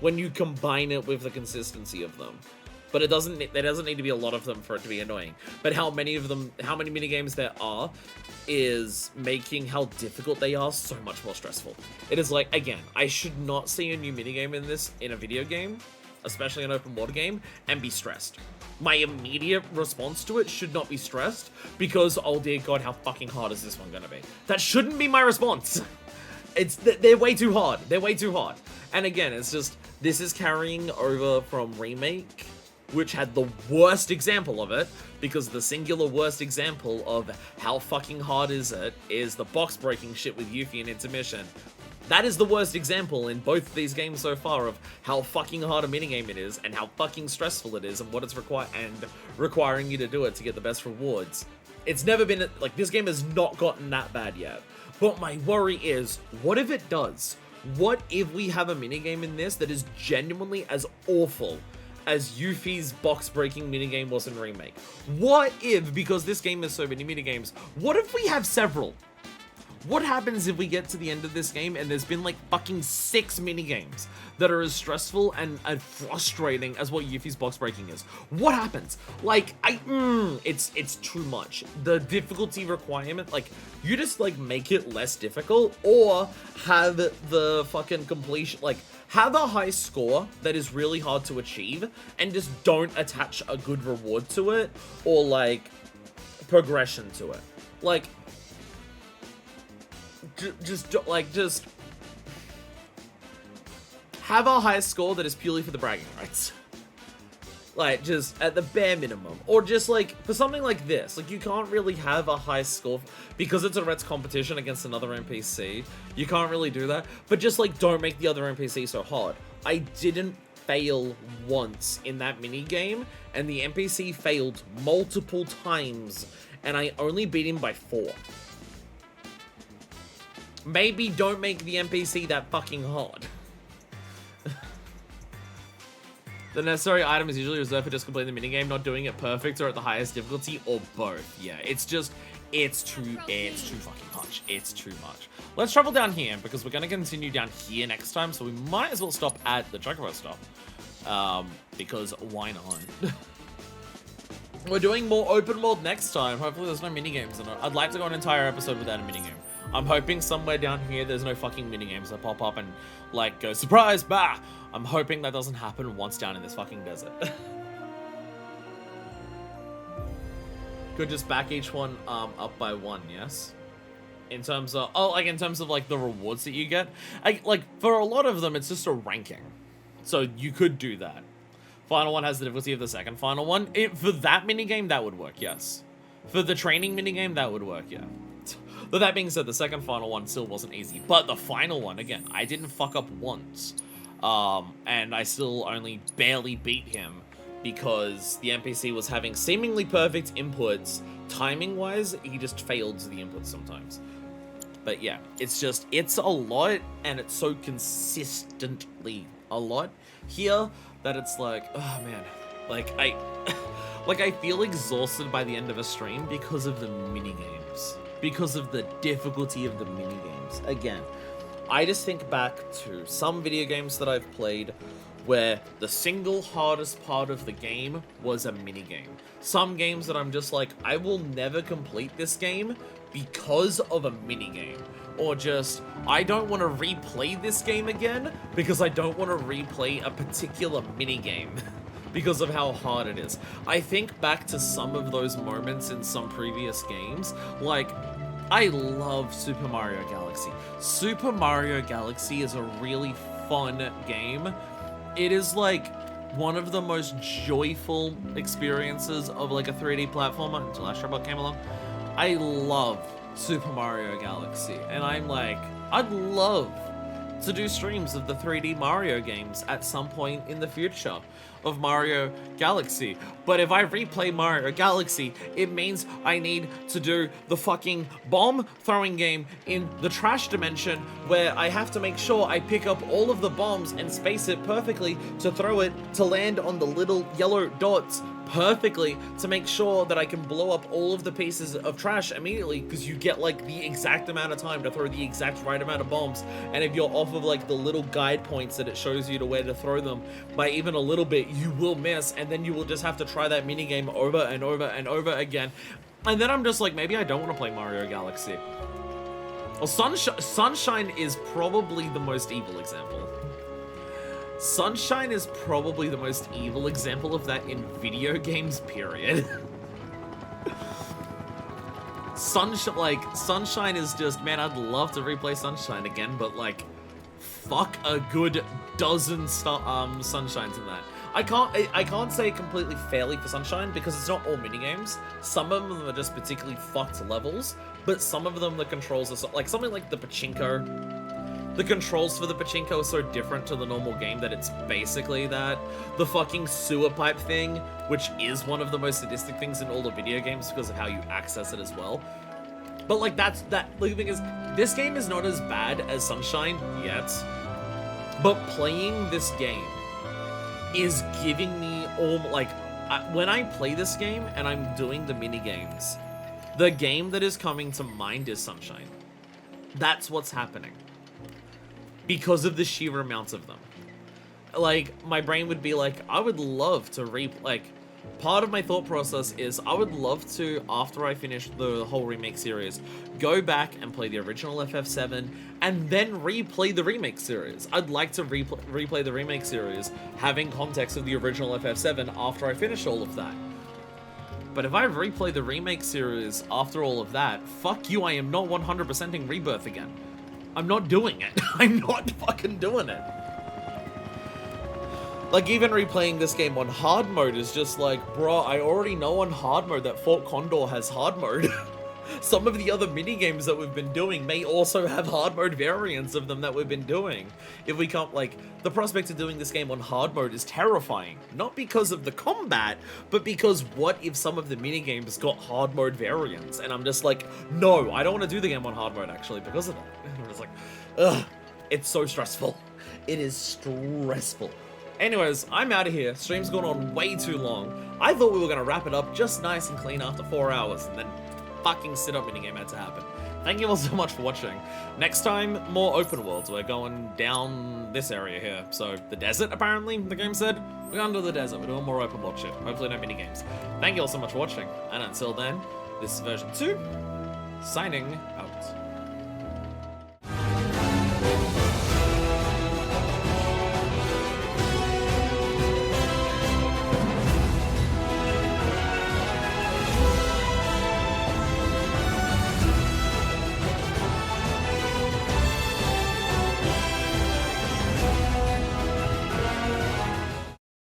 when you combine it with the consistency of them. But there doesn't need to be a lot of them for it to be annoying. But how many minigames there are is making how difficult they are so much more stressful. It is like, again, I should not see a new minigame in a video game, especially an open world game, and be stressed. My immediate response to it should not be stressed because, oh dear God, how fucking hard is this one gonna be? That shouldn't be my response. They're way too hard. They're way too hard. And again, it's just, this is carrying over from Remake, which had the worst example of it, because the singular worst example of how fucking hard is it is the box breaking shit with Yuffie and Intermission. That is the worst example in both of these games so far of how fucking hard a minigame it is and how fucking stressful it is and what it's requiring you to do it to get the best rewards. It's never been, like, this game has not gotten that bad yet. But my worry is, what if it does? What if we have a minigame in this that is genuinely as awful as Yuffie's box-breaking minigame was in Remake? What if, because this game has so many minigames, what if we have several? What happens if we get to the end of this game and there's been like fucking 6 minigames that are as stressful and frustrating as what Yuffie's box breaking is? What happens? Like, it's too much. The difficulty requirement, like, you just like make it less difficult, or have the fucking completion, like, have a high score that is really hard to achieve and just don't attach a good reward to it or like progression to it. Like, just have a high score that is purely for the bragging rights. Like, just at the bare minimum. Or just like, for something like this, like, you can't really have a high score because it's a Reds competition against another NPC. You can't really do that. But just like, don't make the other NPC so hard. I didn't fail once in that mini game, and the NPC failed multiple times, and I only beat him by 4. Maybe don't make the NPC that fucking hard. The necessary item is usually reserved for just completing the minigame, not doing it perfect or at the highest difficulty, or both. Yeah, it's too fucking much. It's too much. Let's travel down here, because we're going to continue down here next time, so we might as well stop at the Chocobo stop. Because why not? We're doing more open world next time. Hopefully there's no minigames in it. I'd like to go an entire episode without a minigame. I'm hoping somewhere down here there's no fucking minigames that pop up and, like, go, surprise, bah! I'm hoping that doesn't happen once down in this fucking desert. Could just back each one up by 1, yes? In terms of, in terms of, like, the rewards that you get. Like, for a lot of them, it's just a ranking. So you could do that. Final one has the difficulty of the second final one. For that minigame, that would work, yes. For the training minigame, that would work, yeah. But that being said, the second final one still wasn't easy. But the final one, again, I didn't fuck up once. And I still only barely beat him because the NPC was having seemingly perfect inputs. Timing-wise, he just failed the inputs sometimes. But yeah, it's a lot, and it's so consistently a lot here that it's like, oh man, like I feel exhausted by the end of a stream because of the minigames. Because of the difficulty of the minigames. Again, I just think back to some video games that I've played where the single hardest part of the game was a minigame. Some games that I'm just like, I will never complete this game because of a minigame. Or just, I don't want to replay this game again because I don't want to replay a particular minigame because of how hard it is. I think back to some of those moments in some previous games, like, I love Super Mario Galaxy. Super Mario Galaxy is a really fun game. It is like one of the most joyful experiences of like a 3D platformer until Astro Bot came along. I love Super Mario Galaxy, and I'm like, I'd love to do streams of the 3D Mario games at some point in the future of Mario Galaxy. But if I replay Mario Galaxy, it means I need to do the fucking bomb throwing game in the trash dimension, where I have to make sure I pick up all of the bombs and space it perfectly to throw it to land on the little yellow dots perfectly to make sure that I can blow up all of the pieces of trash immediately, because you get like the exact amount of time to throw the exact right amount of bombs, and if you're off of like the little guide points that it shows you to where to throw them by even a little bit, you will miss, and then you will just have to try that minigame over and over and over again. And then I'm just like, maybe I don't want to play Mario Galaxy. Well, Sunshine is probably the most evil example. Sunshine is probably the most evil example of that in video games, period. Sunshine is just, man, I'd love to replay Sunshine again, but like, fuck a good dozen Sunshines in that. I can't say completely fairly for Sunshine because it's not all minigames. Some of them are just particularly fucked levels, but some of them the controls are so, like something like the Pachinko. The controls for the Pachinko are so different to the normal game that it's basically that. The fucking sewer pipe thing, which is one of the most sadistic things in all the video games because of how you access it as well. But like the thing is, this game is not as bad as Sunshine yet, but playing this game is giving me all, like, when I play this game and I'm doing the mini games, the game that is coming to mind is Sunshine. That's what's happening. Because of the sheer amount of them. Like, my brain would be like, I would love to part of my thought process is I would love to, after I finish the whole remake series, go back and play the original FF7 and then replay the remake series. I'd like to replay the remake series, having context of the original FF7 after I finish all of that. But if I replay the remake series after all of that, fuck you, I am not 100%ing Rebirth again. I'm not doing it. I'm not fucking doing it. Like, even replaying this game on hard mode is just like, bro, I already know on hard mode that Fort Condor has hard mode. Some of the other mini-games that we've been doing may also have hard mode variants of them that we've been doing. If we can't, like, the prospect of doing this game on hard mode is terrifying. Not because of the combat, but because what if some of the mini-games got hard mode variants? And I'm just like, no, I don't want to do the game on hard mode, actually, because of that. And I'm just like, ugh, it's so stressful. It is stressful. Anyways, I'm out of here. Stream's gone on way too long. I thought we were going to wrap it up just nice and clean after 4 hours, and then fucking sit-up minigame had to happen. Thank you all so much for watching. Next time, more open worlds. We're going down this area here. So, the desert, apparently, the game said. We're going to the desert. We're doing more open world shit. Hopefully no minigames. Thank you all so much for watching. And until then, this is version 2, signing out.